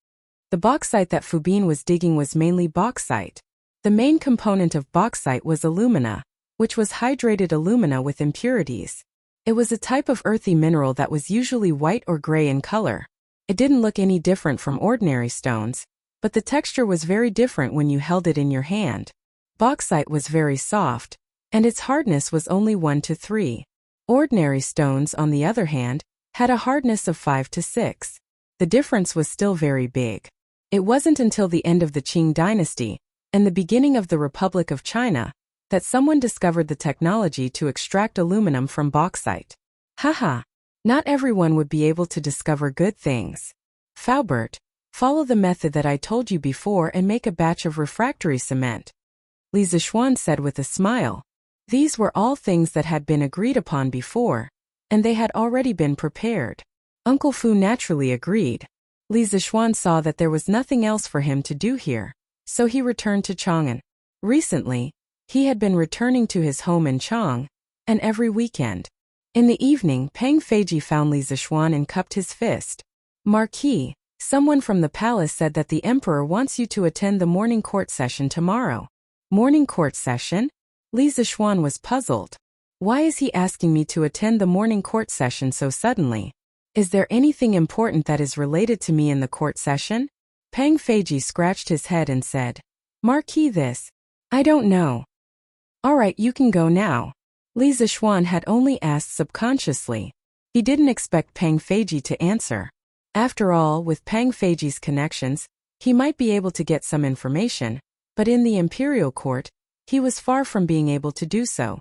The bauxite that Fu Bin was digging was mainly bauxite. The main component of bauxite was alumina, which was hydrated alumina with impurities. It was a type of earthy mineral that was usually white or gray in color. It didn't look any different from ordinary stones, but the texture was very different when you held it in your hand. Bauxite was very soft, and its hardness was only 1 to 3. Ordinary stones, on the other hand, had a hardness of 5 to 6. The difference was still very big. It wasn't until the end of the Qing dynasty and the beginning of the Republic of China that someone discovered the technology to extract aluminum from bauxite. Haha, not everyone would be able to discover good things. Faubert, follow the method that I told you before and make a batch of refractory cement. Li Zixuan said with a smile. These were all things that had been agreed upon before, and they had already been prepared. Uncle Fu naturally agreed. Li Zixuan saw that there was nothing else for him to do here, so he returned to Chang'an. Recently, he had been returning to his home in Chang, and every weekend. In the evening, Peng Feiji found Li Zixuan and cupped his fist. "Marquis, someone from the palace said that the emperor wants you to attend the morning court session tomorrow." "Morning court session?" Li Zixuan was puzzled. Why is he asking me to attend the morning court session so suddenly? Is there anything important that is related to me in the court session? Peng Feiji scratched his head and said, "Marquis, I don't know." "All right, you can go now." Li Zixuan had only asked subconsciously. He didn't expect Peng Feiji to answer. After all, with Peng Feiji's connections, he might be able to get some information. But in the imperial court, he was far from being able to do so.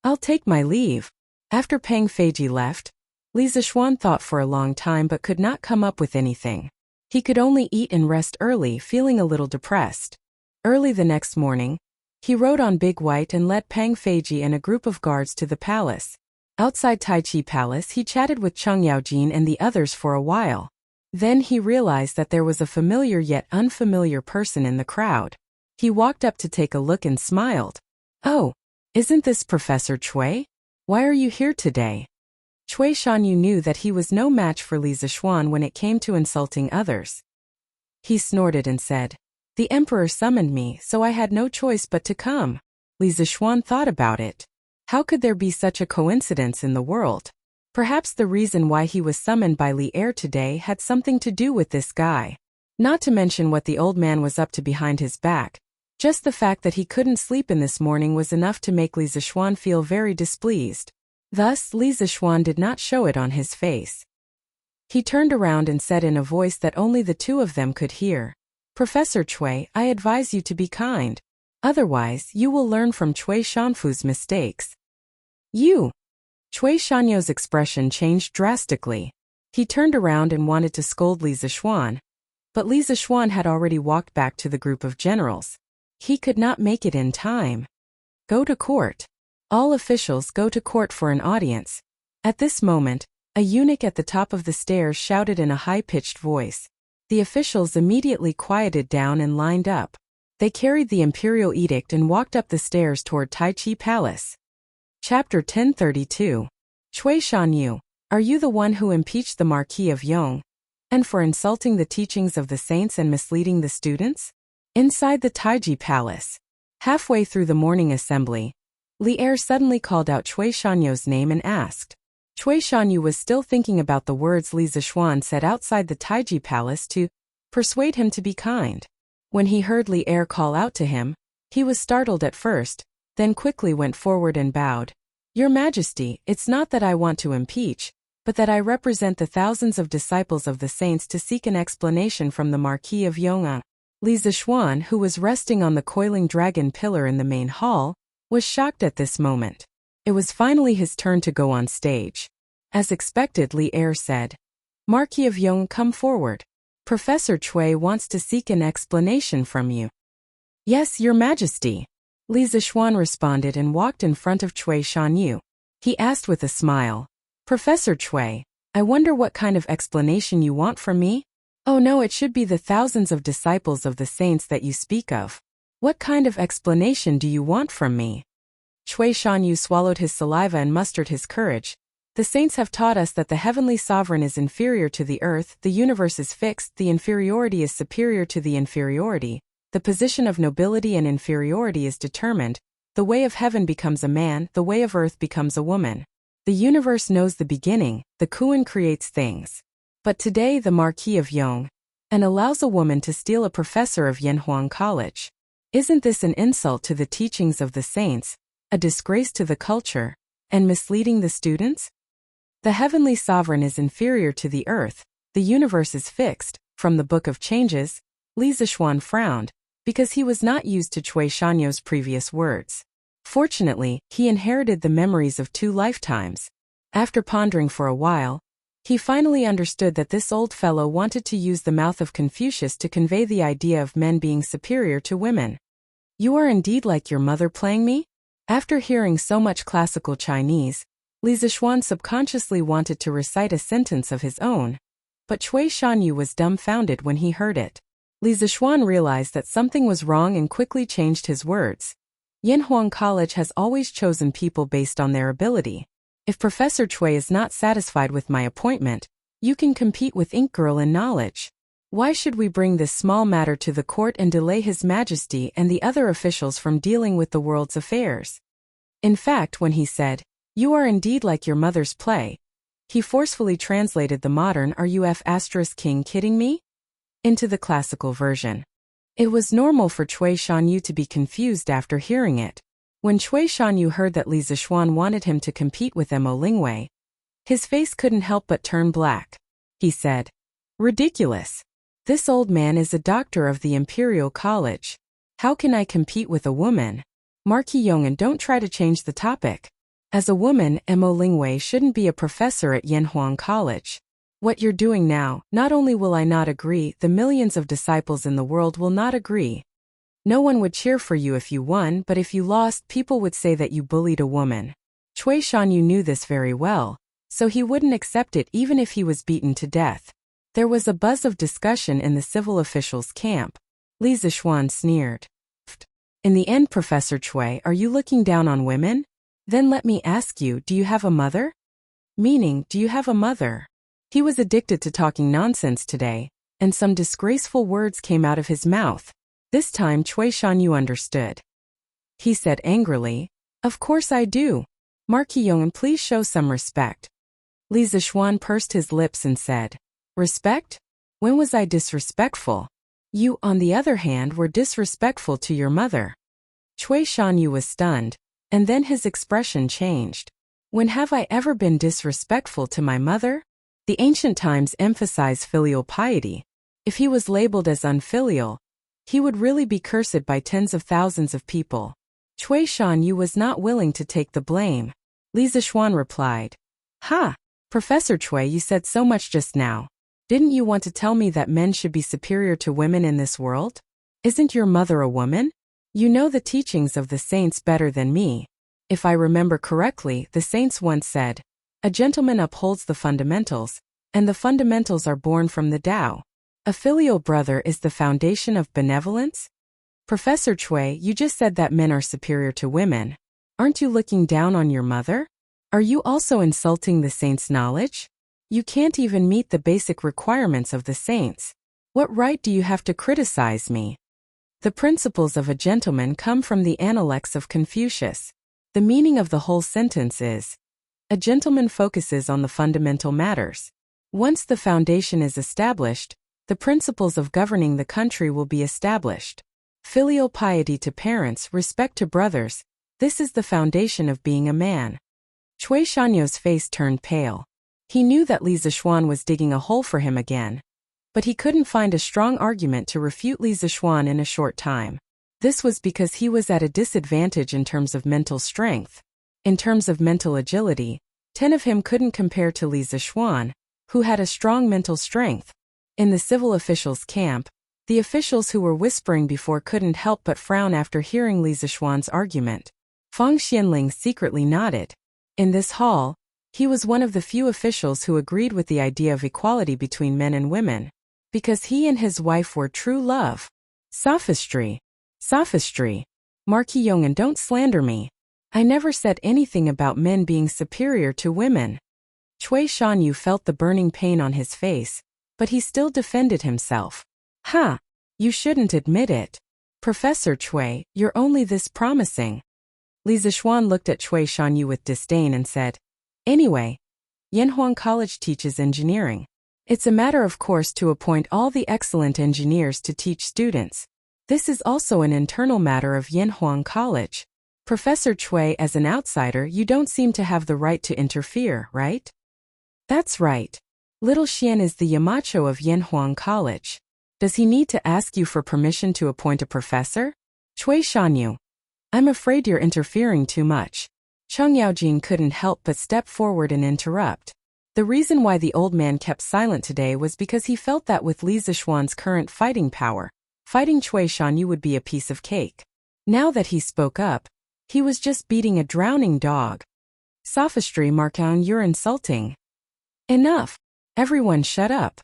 "I'll take my leave." After Peng Feiji left, Li Zixuan thought for a long time but could not come up with anything. He could only eat and rest early, feeling a little depressed. Early the next morning, he rode on Big White and led Peng Feiji and a group of guards to the palace. Outside Tai Chi Palace, he chatted with Cheng Yaojin and the others for a while. Then he realized that there was a familiar yet unfamiliar person in the crowd. He walked up to take a look and smiled. "Oh, isn't this Professor Cui? Why are you here today?" Cui Shanyu knew that he was no match for Li Zixuan when it came to insulting others. He snorted and said, "The emperor summoned me, so I had no choice but to come." Li Zixuan thought about it. How could there be such a coincidence in the world? Perhaps the reason why he was summoned by Li Er today had something to do with this guy. Not to mention what the old man was up to behind his back. Just the fact that he couldn't sleep in this morning was enough to make Li Zixuan feel very displeased. Thus, Li Zixuan did not show it on his face. He turned around and said in a voice that only the two of them could hear, "Professor Cui, I advise you to be kind. Otherwise, you will learn from Cui Shanfu's mistakes. You! Cui Shanyo's expression changed drastically. He turned around and wanted to scold Li Zixuan, but Li Zixuan had already walked back to the group of generals. He could not make it in time. Go to court. All officials go to court for an audience. At this moment, a eunuch at the top of the stairs shouted in a high-pitched voice. The officials immediately quieted down and lined up. They carried the imperial edict and walked up the stairs toward Taichi Palace. Chapter 1032. Cui Shanyu, are you the one who impeached the Marquis of Yong? And for insulting the teachings of the saints and misleading the students? Inside the Taiji Palace. Halfway through the morning assembly, Li Er suddenly called out Cui Shanyu's name and asked. Cui Shanyu was still thinking about the words Li Zixuan said outside the Taiji Palace to persuade him to be kind. When he heard Li Er call out to him, he was startled at first, then quickly went forward and bowed. Your Majesty, it's not that I want to impeach, but that I represent the thousands of disciples of the saints to seek an explanation from the Marquis of Yong'an. Li Zixuan, who was resting on the coiling dragon pillar in the main hall, was shocked at this moment. It was finally his turn to go on stage. As expected, Li Er said, Marquis of Yong, come forward. Professor Cui wants to seek an explanation from you. Yes, Your Majesty. Li Zixuan responded and walked in front of Cui Shanyu. He asked with a smile, Professor Cui, I wonder what kind of explanation you want from me? Oh no, it should be the thousands of disciples of the saints that you speak of. What kind of explanation do you want from me? Cui Shanyu swallowed his saliva and mustered his courage. The saints have taught us that the heavenly sovereign is inferior to the earth, the universe is fixed, the inferiority is superior to the inferiority, the position of nobility and inferiority is determined, the way of heaven becomes a man, the way of earth becomes a woman. The universe knows the beginning, the Kuan creates things. But today the Marquis of Yong, and allows a woman to steal a professor of Yanhuang College. Isn't this an insult to the teachings of the saints, a disgrace to the culture, and misleading the students? The heavenly sovereign is inferior to the earth, the universe is fixed. From the Book of Changes, Li Zixuan frowned, because he was not used to Cui Shanyu's previous words. Fortunately, he inherited the memories of 2 lifetimes. After pondering for a while, he finally understood that this old fellow wanted to use the mouth of Confucius to convey the idea of men being superior to women. You are indeed like your mother playing me? After hearing so much classical Chinese, Li Zixuan subconsciously wanted to recite a sentence of his own, but Cui Shanyu was dumbfounded when he heard it. Li Zixuan realized that something was wrong and quickly changed his words. Yanhuang College has always chosen people based on their ability. If Professor Cui is not satisfied with my appointment, you can compete with Ink Girl in knowledge. Why should we bring this small matter to the court and delay His Majesty and the other officials from dealing with the world's affairs? In fact, when he said, You are indeed like your mother's play, he forcefully translated the modern "Are you *king kidding me?" into the classical version. It was normal for Cui Shanyu to be confused after hearing it. When Cui Shanyu heard that Li Zixuan wanted him to compete with Mo Lingwei, his face couldn't help but turn black. He said, Ridiculous. This old man is a doctor of the Imperial College. How can I compete with a woman? Marquis Yong'an, don't try to change the topic. As a woman, Mo Lingwei shouldn't be a professor at Yanhuang College. What you're doing now, not only will I not agree, the millions of disciples in the world will not agree. No one would cheer for you if you won, but if you lost, people would say that you bullied a woman. Cui Shanyu knew this very well, so he wouldn't accept it even if he was beaten to death. There was a buzz of discussion in the civil officials' camp. Li Zixuan sneered. In the end, Professor Cui, are you looking down on women? Then let me ask you, do you have a mother? Meaning, do you have a mother? He was addicted to talking nonsense today, and some disgraceful words came out of his mouth. This time Cui Shanyu understood. He said angrily, Of course I do. Marquis Yong'an, please show some respect. Li Zixuan pursed his lips and said, Respect? When was I disrespectful? You, on the other hand, were disrespectful to your mother. Cui Shanyu was stunned, and then his expression changed. When have I ever been disrespectful to my mother? The ancient times emphasized filial piety. If he was labeled as unfilial, He would really be cursed by tens of thousands of people. Cui Shanyu was not willing to take the blame. Li Zixuan replied. Ha! Professor Cui, you said so much just now. Didn't you want to tell me that men should be superior to women in this world? Isn't your mother a woman? You know the teachings of the saints better than me. If I remember correctly, the saints once said, a gentleman upholds the fundamentals, and the fundamentals are born from the Tao. A filial brother is the foundation of benevolence? Professor Cui, you just said that men are superior to women. Aren't you looking down on your mother? Are you also insulting the saints' knowledge? You can't even meet the basic requirements of the saints. What right do you have to criticize me? The principles of a gentleman come from the Analects of Confucius. The meaning of the whole sentence is, a gentleman focuses on the fundamental matters. Once the foundation is established, the principles of governing the country will be established. Filial piety to parents, respect to brothers, this is the foundation of being a man. Cui Shanyu's face turned pale. He knew that Li Zixuan was digging a hole for him again. But he couldn't find a strong argument to refute Li Zixuan in a short time. This was because he was at a disadvantage in terms of mental strength. In terms of mental agility, 10 of him couldn't compare to Li Zixuan, who had a strong mental strength. In the civil officials' camp, the officials who were whispering before couldn't help but frown after hearing Li Zixuan's argument. Fang Xianling secretly nodded. In this hall, he was one of the few officials who agreed with the idea of equality between men and women, because he and his wife were true love. Sophistry. Sophistry. Marquis Yong'an, don't slander me. I never said anything about men being superior to women. Cui Shanyu felt the burning pain on his face, but he still defended himself. Ha! You shouldn't admit it. Professor Cui, you're only this promising. Li Zixuan looked at Cui Shanyu with disdain and said, anyway, Yanhuang College teaches engineering. It's a matter of course to appoint all the excellent engineers to teach students. This is also an internal matter of Yanhuang College. Professor Cui, as an outsider, you don't seem to have the right to interfere, right? That's right. Little Xian is the Yamacho of Yanhuang College. Does he need to ask you for permission to appoint a professor? Cui Shanyu. I'm afraid you're interfering too much. Cheng Yaojin couldn't help but step forward and interrupt. The reason why the old man kept silent today was because he felt that with Li Zixuan's current fighting power, fighting Cui Shanyu would be a piece of cake. Now that he spoke up, he was just beating a drowning dog. Sophistry, Marcon, you're insulting. Enough. Everyone shut up.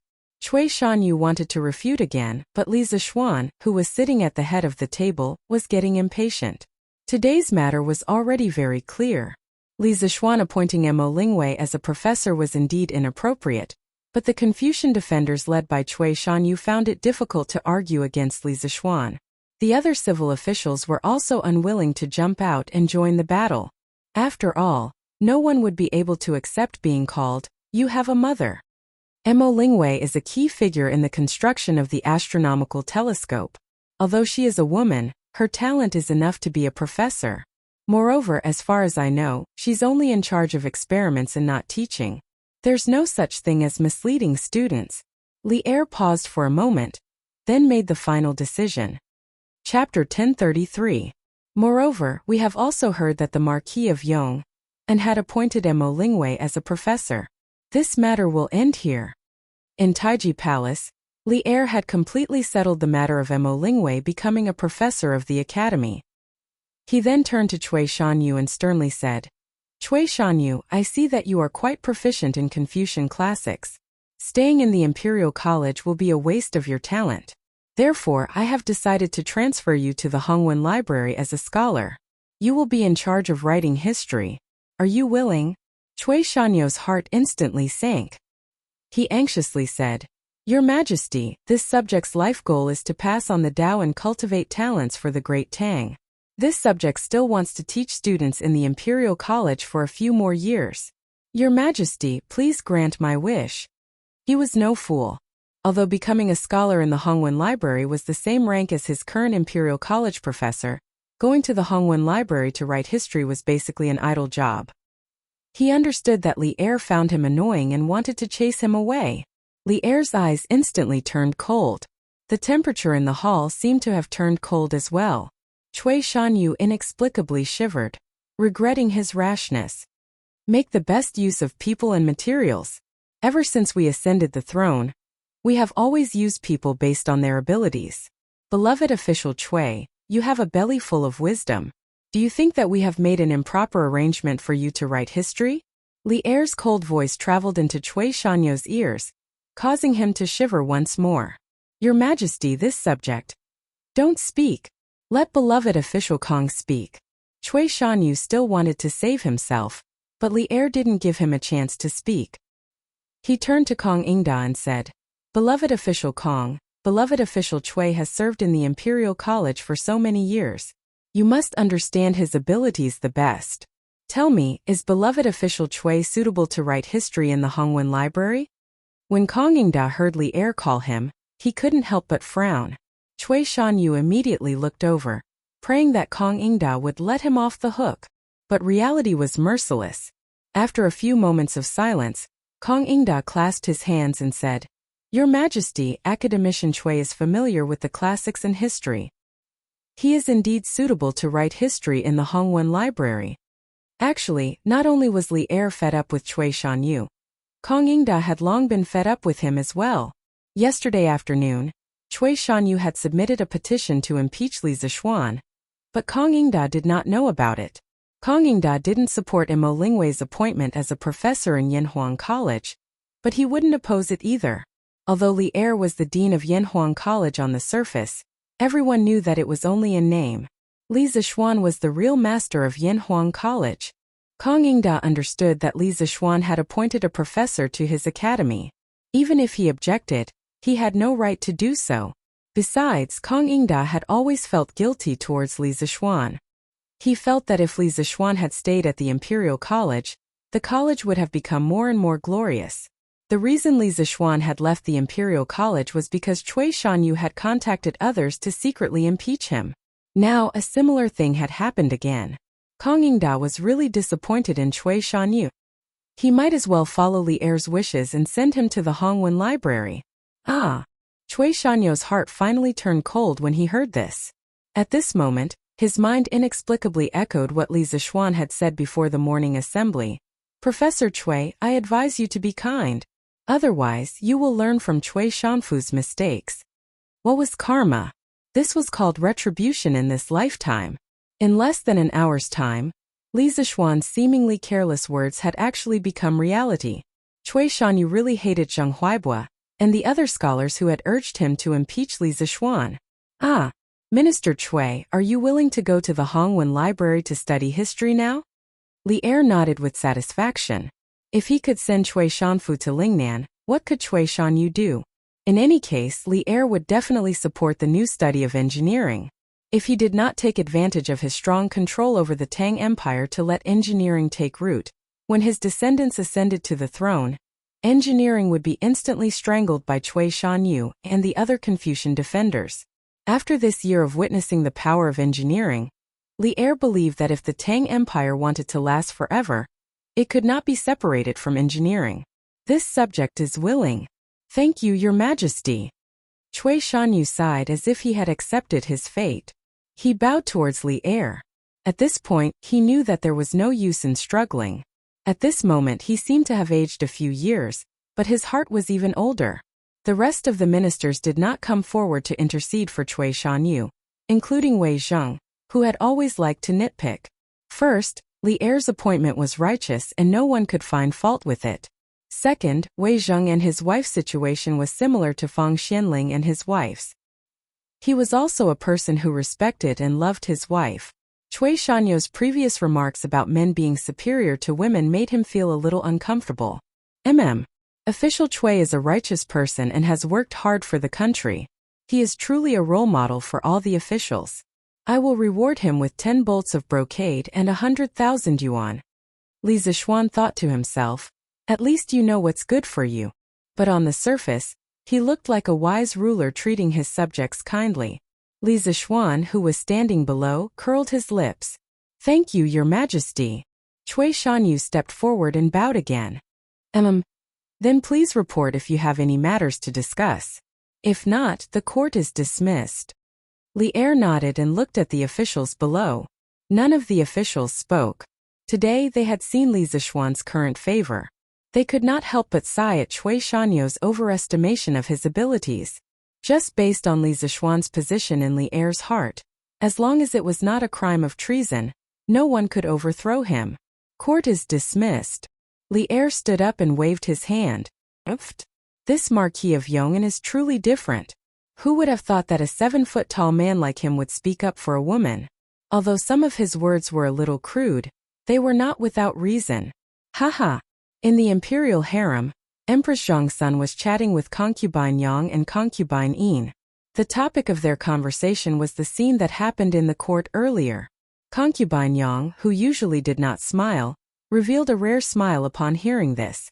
Cui Shanyu wanted to refute again, but Li Zixuan, who was sitting at the head of the table, was getting impatient. Today's matter was already very clear. Li Zixuan appointing Mo Lingwei as a professor was indeed inappropriate, but the Confucian defenders led by Cui Shanyu found it difficult to argue against Li Zixuan. The other civil officials were also unwilling to jump out and join the battle. After all, no one would be able to accept being called, "You have a mother." Mo Lingwei is a key figure in the construction of the astronomical telescope. Although she is a woman, her talent is enough to be a professor. Moreover, as far as I know, she's only in charge of experiments and not teaching. There's no such thing as misleading students. Li Er paused for a moment, then made the final decision. Chapter 1033. Moreover, we have also heard that the Marquis of Yong and had appointed Mo Lingwei as a professor. This matter will end here. In Taiji Palace, Li Er had completely settled the matter of Mo Lingwei becoming a professor of the academy. He then turned to Cui Shanyu and sternly said, Cui Shanyu, I see that you are quite proficient in Confucian classics. Staying in the Imperial College will be a waste of your talent. Therefore, I have decided to transfer you to the Hongwen Library as a scholar. You will be in charge of writing history. Are you willing? Cui Shanyu's heart instantly sank. He anxiously said, Your Majesty, this subject's life goal is to pass on the Tao and cultivate talents for the Great Tang. This subject still wants to teach students in the Imperial College for a few more years. Your Majesty, please grant my wish. He was no fool. Although becoming a scholar in the Hongwen Library was the same rank as his current Imperial College professor, going to the Hongwen Library to write history was basically an idle job. He understood that Li Er found him annoying and wanted to chase him away. Li Er's eyes instantly turned cold. The temperature in the hall seemed to have turned cold as well. Cui Shanyu inexplicably shivered, regretting his rashness. Make the best use of people and materials. Ever since we ascended the throne, we have always used people based on their abilities. Beloved official Cui, you have a belly full of wisdom. Do you think that we have made an improper arrangement for you to write history? Li Er's cold voice traveled into Cui Shanyu's ears, causing him to shiver once more. Your Majesty, this subject. Don't speak. Let beloved official Kong speak. Cui Shanyu still wanted to save himself, but Li Er didn't give him a chance to speak. He turned to Kong Ingda and said, Beloved official Kong, beloved official Cui has served in the Imperial College for so many years. You must understand his abilities the best. Tell me, is beloved official Cui suitable to write history in the Hongwen Library? When Kong Ingda heard Li Er call him, he couldn't help but frown. Cui Shanyu immediately looked over, praying that Kong Ingda would let him off the hook. But reality was merciless. After a few moments of silence, Kong Ingda clasped his hands and said, Your Majesty, Academician Cui is familiar with the classics and history. He is indeed suitable to write history in the Hongwen Library. Actually, not only was Li Er fed up with Cui Shanyu, Kong Ingda had long been fed up with him as well. Yesterday afternoon, Cui Shanyu had submitted a petition to impeach Li Zishuan, but Kong Ingda did not know about it. Kong Ingda didn't support Mo Lingwei's appointment as a professor in Yanhuang College, but he wouldn't oppose it either. Although Li Er was the dean of Yanhuang College on the surface, everyone knew that it was only in name. Li Zishuan was the real master of Yanhuang College. Kong Ingda understood that Li Zishuan had appointed a professor to his academy. Even if he objected, he had no right to do so. Besides, Kong Ingda had always felt guilty towards Li Zishuan. He felt that if Li Zishuan had stayed at the Imperial College, the college would have become more and more glorious. The reason Li Zishuan had left the Imperial College was because Cui Shanyu had contacted others to secretly impeach him. Now, a similar thing had happened again. Kong Ingda was really disappointed in Cui Shanyu. He might as well follow Li Er's wishes and send him to the Hongwen Library. Cui Shanyu's heart finally turned cold when he heard this. At this moment, his mind inexplicably echoed what Li Zishuan had said before the morning assembly. Professor Cui, I advise you to be kind. Otherwise, you will learn from Cui Shanfu's mistakes. What was karma? This was called retribution in this lifetime. In less than an hour's time, Li Zishuan's seemingly careless words had actually become reality. Cui Shanyu really hated Zheng Huaibua and the other scholars who had urged him to impeach Li Zishuan. Minister Cui, are you willing to go to the Hongwen Library to study history now? Li Er nodded with satisfaction. If he could send Cui Shanfu to Lingnan, what could Cui Shanyu do? In any case, Li Er would definitely support the new study of engineering. If he did not take advantage of his strong control over the Tang Empire to let engineering take root, when his descendants ascended to the throne, engineering would be instantly strangled by Cui Shanyu and the other Confucian defenders. After this year of witnessing the power of engineering, Li Er believed that if the Tang Empire wanted to last forever, it could not be separated from engineering. This subject is willing. Thank you, Your Majesty. Cui Shanyu sighed as if he had accepted his fate. He bowed towards Li Er. At this point, he knew that there was no use in struggling. At this moment he seemed to have aged a few years, but his heart was even older. The rest of the ministers did not come forward to intercede for Cui Shanyu, including Wei Zheng, who had always liked to nitpick. First, Li Er's appointment was righteous and no one could find fault with it. Second, Wei Zheng and his wife's situation was similar to Fang Xianling and his wife's. He was also a person who respected and loved his wife. Cui Shanyu's previous remarks about men being superior to women made him feel a little uncomfortable. Official Cui is a righteous person and has worked hard for the country. He is truly a role model for all the officials. I will reward him with 10 bolts of brocade and 100,000 yuan. Li Zishuan thought to himself, at least you know what's good for you. But on the surface, he looked like a wise ruler treating his subjects kindly. Li Zishuan, who was standing below, curled his lips. Thank you, Your Majesty. Cui Shanyu stepped forward and bowed again. Then please report if you have any matters to discuss. If not, the court is dismissed. Li Er nodded and looked at the officials below. None of the officials spoke. Today they had seen Li Zishuan's current favor. They could not help but sigh at Cui Shanyo's overestimation of his abilities. Just based on Li Zishuan's position in Li Er's heart, as long as it was not a crime of treason, no one could overthrow him. Court is dismissed. Li Er stood up and waved his hand. This Marquis of Yong'an is truly different. Who would have thought that a 7-foot-tall man like him would speak up for a woman? Although some of his words were a little crude, they were not without reason. Haha. In the imperial harem, Empress Zhongsun was chatting with concubine Yang and concubine Yin. The topic of their conversation was the scene that happened in the court earlier. Concubine Yang, who usually did not smile, revealed a rare smile upon hearing this.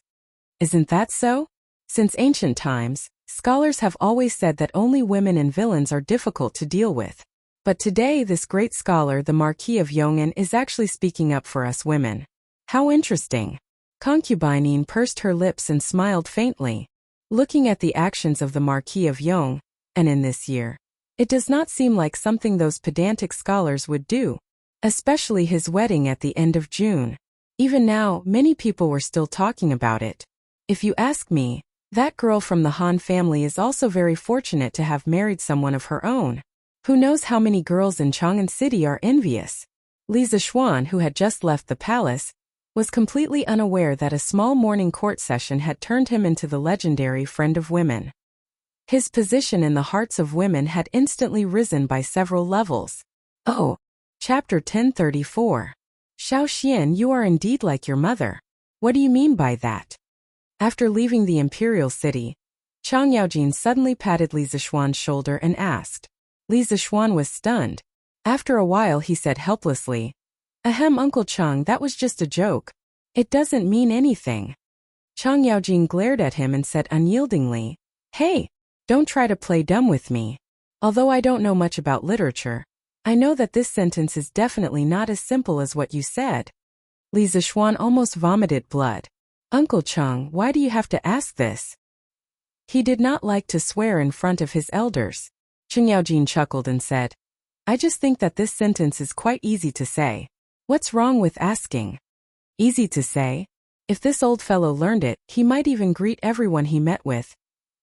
Isn't that so? Since ancient times, scholars have always said that only women and villains are difficult to deal with. But today this great scholar, the Marquis of Yong'an, is actually speaking up for us women. How interesting. Concubine Yin pursed her lips and smiled faintly. Looking at the actions of the Marquis of Yong'an, and in this year, it does not seem like something those pedantic scholars would do. Especially his wedding at the end of June. Even now, many people were still talking about it. If you ask me, that girl from the Han family is also very fortunate to have married someone of her own. Who knows how many girls in Chang'an City are envious? Li Zishuan, who had just left the palace, was completely unaware that a small morning court session had turned him into the legendary friend of women. His position in the hearts of women had instantly risen by several levels. Oh! Chapter 1034. Xiao Xian, you are indeed like your mother. What do you mean by that? After leaving the imperial city, Chang Yaojin suddenly patted Li Zishuan's shoulder and asked. Li Zishuan was stunned. After a while he said helplessly, Ahem, Uncle Chang, that was just a joke. It doesn't mean anything. Chang Yaojin glared at him and said unyieldingly, Hey, don't try to play dumb with me. Although I don't know much about literature, I know that this sentence is definitely not as simple as what you said. Li Zishuan almost vomited blood. Uncle Chang, why do you have to ask this? He did not like to swear in front of his elders. Chang Yaojin chuckled and said, I just think that this sentence is quite easy to say. What's wrong with asking? Easy to say? If this old fellow learned it, he might even greet everyone he met with.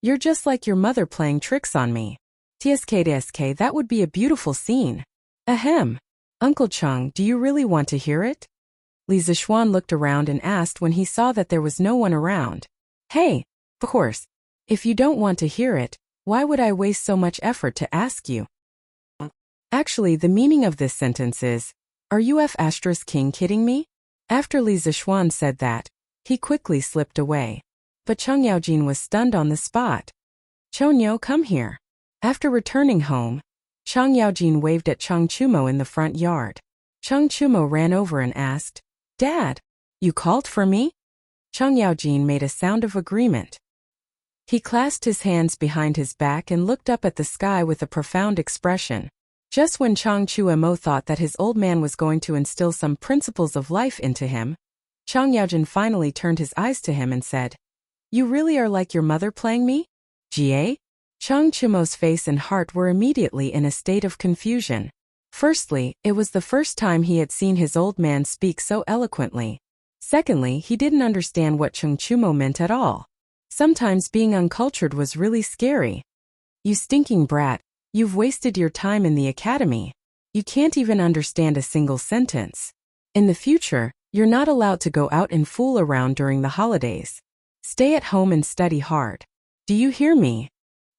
You're just like your mother playing tricks on me. TSK, that would be a beautiful scene. Ahem. Uncle Chang, do you really want to hear it? Li Zishuan looked around and asked when he saw that there was no one around. Hey, of course. If you don't want to hear it, why would I waste so much effort to ask you? Actually, the meaning of this sentence is, are you *king kidding me? After Li Zishuan said that, he quickly slipped away. But Chang Yaojin was stunned on the spot. Chonyo, come here. After returning home, Chang Yaojin waved at Chang Chumo in the front yard. Chang Chumo ran over and asked, Dad, you called for me? Chang Yaojin made a sound of agreement. He clasped his hands behind his back and looked up at the sky with a profound expression. Just when Chang Chumo thought that his old man was going to instill some principles of life into him, Chang Yaojin finally turned his eyes to him and said, You really are like your mother playing me? Jie? Chang Chumo's face and heart were immediately in a state of confusion. Firstly, it was the first time he had seen his old man speak so eloquently. Secondly, he didn't understand what Chang Chumo meant at all. Sometimes being uncultured was really scary. You stinking brat, you've wasted your time in the academy. You can't even understand a single sentence. In the future, you're not allowed to go out and fool around during the holidays. Stay at home and study hard. Do you hear me?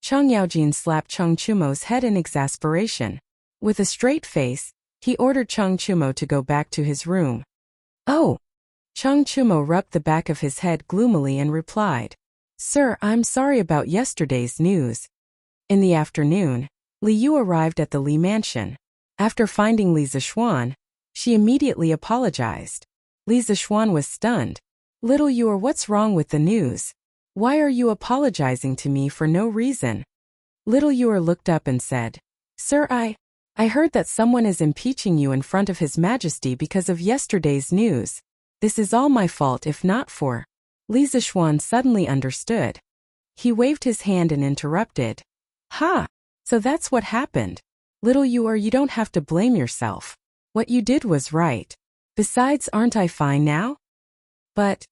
Chang Yaojin slapped Chang Chumo's head in exasperation. With a straight face, he ordered Chang Chumo to go back to his room. Oh! Chang Chumo rubbed the back of his head gloomily and replied, Sir, I'm sorry about yesterday's news. In the afternoon, Li Yu arrived at the Li mansion. After finding Li Zishuan, she immediately apologized. Li Zishuan was stunned. Little Yu, what's wrong with the news? Why are you apologizing to me for no reason? Little Yu looked up and said, Sir, I heard that someone is impeaching you in front of His Majesty because of yesterday's news. This is all my fault if not for... Li Zishuan suddenly understood. He waved his hand and interrupted. Ha! So that's what happened. Little you don't have to blame yourself. What you did was right. Besides, aren't I fine now? But.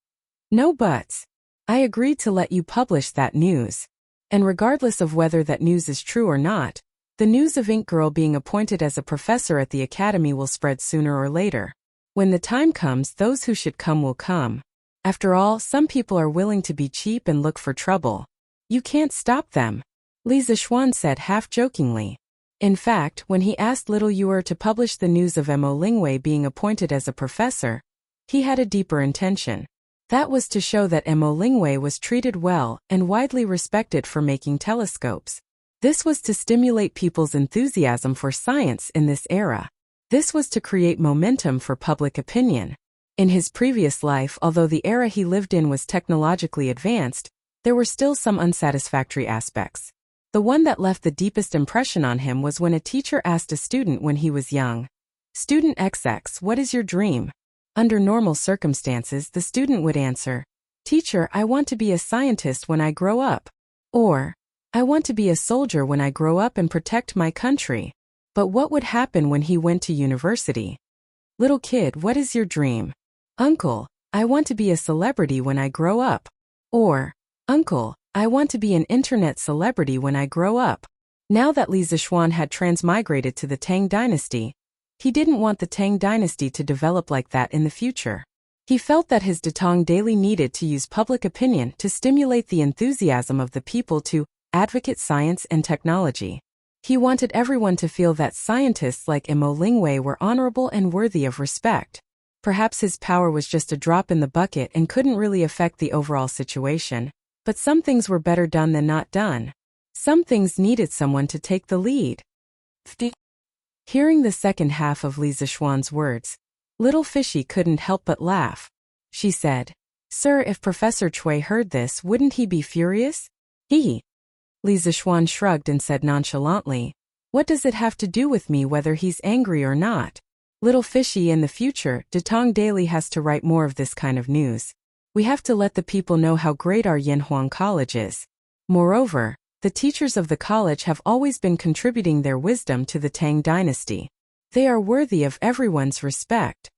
No buts. I agreed to let you publish that news. And regardless of whether that news is true or not, the news of Ink Girl being appointed as a professor at the academy will spread sooner or later. When the time comes, those who should come will come. After all, some people are willing to be cheap and look for trouble. You can't stop them, Li Zixuan said half-jokingly. In fact, when he asked Little Yuer to publish the news of Mo Lingwei being appointed as a professor, he had a deeper intention. That was to show that Mo Lingwei was treated well and widely respected for making telescopes. This was to stimulate people's enthusiasm for science in this era. This was to create momentum for public opinion. In his previous life, although the era he lived in was technologically advanced, there were still some unsatisfactory aspects. The one that left the deepest impression on him was when a teacher asked a student when he was young, "Student XX, what is your dream?" Under normal circumstances, the student would answer, "Teacher, I want to be a scientist when I grow up." Or, "I want to be a soldier when I grow up and protect my country." But what would happen when he went to university? "Little kid, what is your dream?" "Uncle, I want to be a celebrity when I grow up." Or, "Uncle, I want to be an internet celebrity when I grow up." Now that Li Zixuan had transmigrated to the Tang dynasty, he didn't want the Tang dynasty to develop like that in the future. He felt that his Datong daily needed to use public opinion to stimulate the enthusiasm of the people to advocate science and technology. He wanted everyone to feel that scientists like Mo Lingwei were honorable and worthy of respect. Perhaps his power was just a drop in the bucket and couldn't really affect the overall situation. But some things were better done than not done. Some things needed someone to take the lead. Hearing the second half of Li Zixuan's words, Little Fishy couldn't help but laugh. She said, "Sir, if Professor Cui heard this, wouldn't he be furious?" Li Zixuan shrugged and said nonchalantly, "What does it have to do with me whether he's angry or not? Little Fishy, in the future, Datong Daily has to write more of this kind of news. We have to let the people know how great our Yanhuang College is. Moreover, the teachers of the college have always been contributing their wisdom to the Tang dynasty. They are worthy of everyone's respect."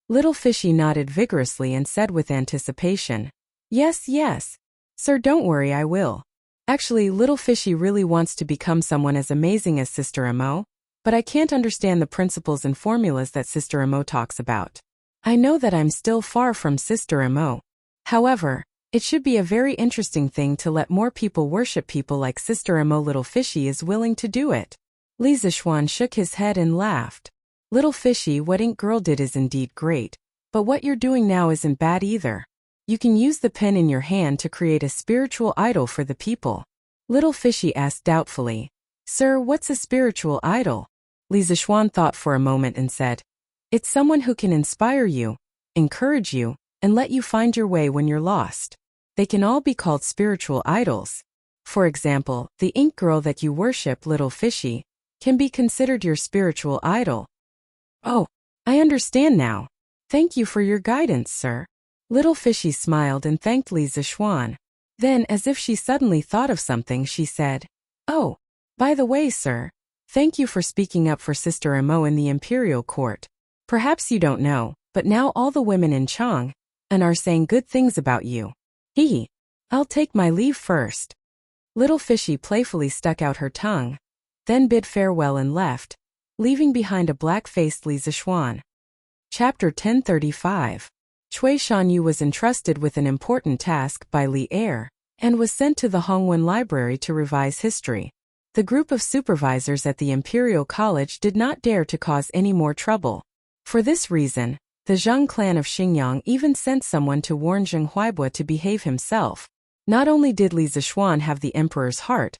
Little Fishy nodded vigorously and said with anticipation, "Yes, yes. Sir, don't worry, I will." Actually, Little Fishy really wants to become someone as amazing as Sister Mo, but I can't understand the principles and formulas that Sister Mo talks about. I know that I'm still far from Sister Mo. However, it should be a very interesting thing to let more people worship people like Sister Mo. Little Fishy is willing to do it. Li Zixuan shook his head and laughed. "Little Fishy, what Ink Girl did is indeed great, but what you're doing now isn't bad either. You can use the pen in your hand to create a spiritual idol for the people." Little Fishy asked doubtfully, "Sir, what's a spiritual idol?" Li Zixuan thought for a moment and said, "It's someone who can inspire you, encourage you, and let you find your way when you're lost. They can all be called spiritual idols. For example, the Ink Girl that you worship, Little Fishy, can be considered your spiritual idol." "Oh, I understand now. Thank you for your guidance, sir." Little Fishy smiled and thanked Li Zixuan. Then, as if she suddenly thought of something, she said, "Oh, by the way, sir, thank you for speaking up for Sister Mo in the imperial court. Perhaps you don't know, but now all the women in Chang and are saying good things about you." I'll take my leave first." Little Fishy playfully stuck out her tongue, then bid farewell and left, leaving behind a black-faced Li Zixuan. Chapter 1035. Cui Shanyu was entrusted with an important task by Li Er, and was sent to the Hongwen Library to revise history. The group of supervisors at the Imperial College did not dare to cause any more trouble. For this reason, the Zheng clan of Xingyang even sent someone to warn Zheng Huaibua to behave himself. Not only did Li Zixuan have the emperor's heart,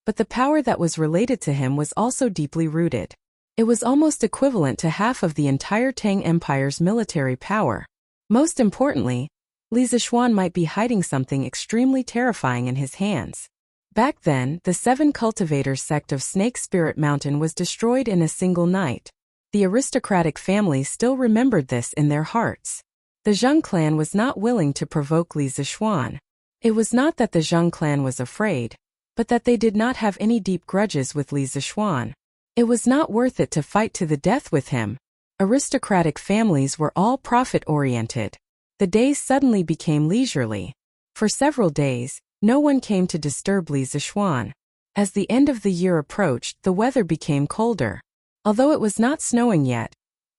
but the power that was related to him was also deeply rooted. It was almost equivalent to half of the entire Tang Empire's military power. Most importantly, Li Zixuan might be hiding something extremely terrifying in his hands. Back then, the 7 cultivators sect of Snake Spirit Mountain was destroyed in a single night. The aristocratic family still remembered this in their hearts. The Zheng clan was not willing to provoke Li Zixuan. It was not that the Zheng clan was afraid, but that they did not have any deep grudges with Li Zixuan. It was not worth it to fight to the death with him. Aristocratic families were all profit-oriented. The days suddenly became leisurely. For several days, no one came to disturb Li Zixuan. As the end of the year approached, the weather became colder. Although it was not snowing yet,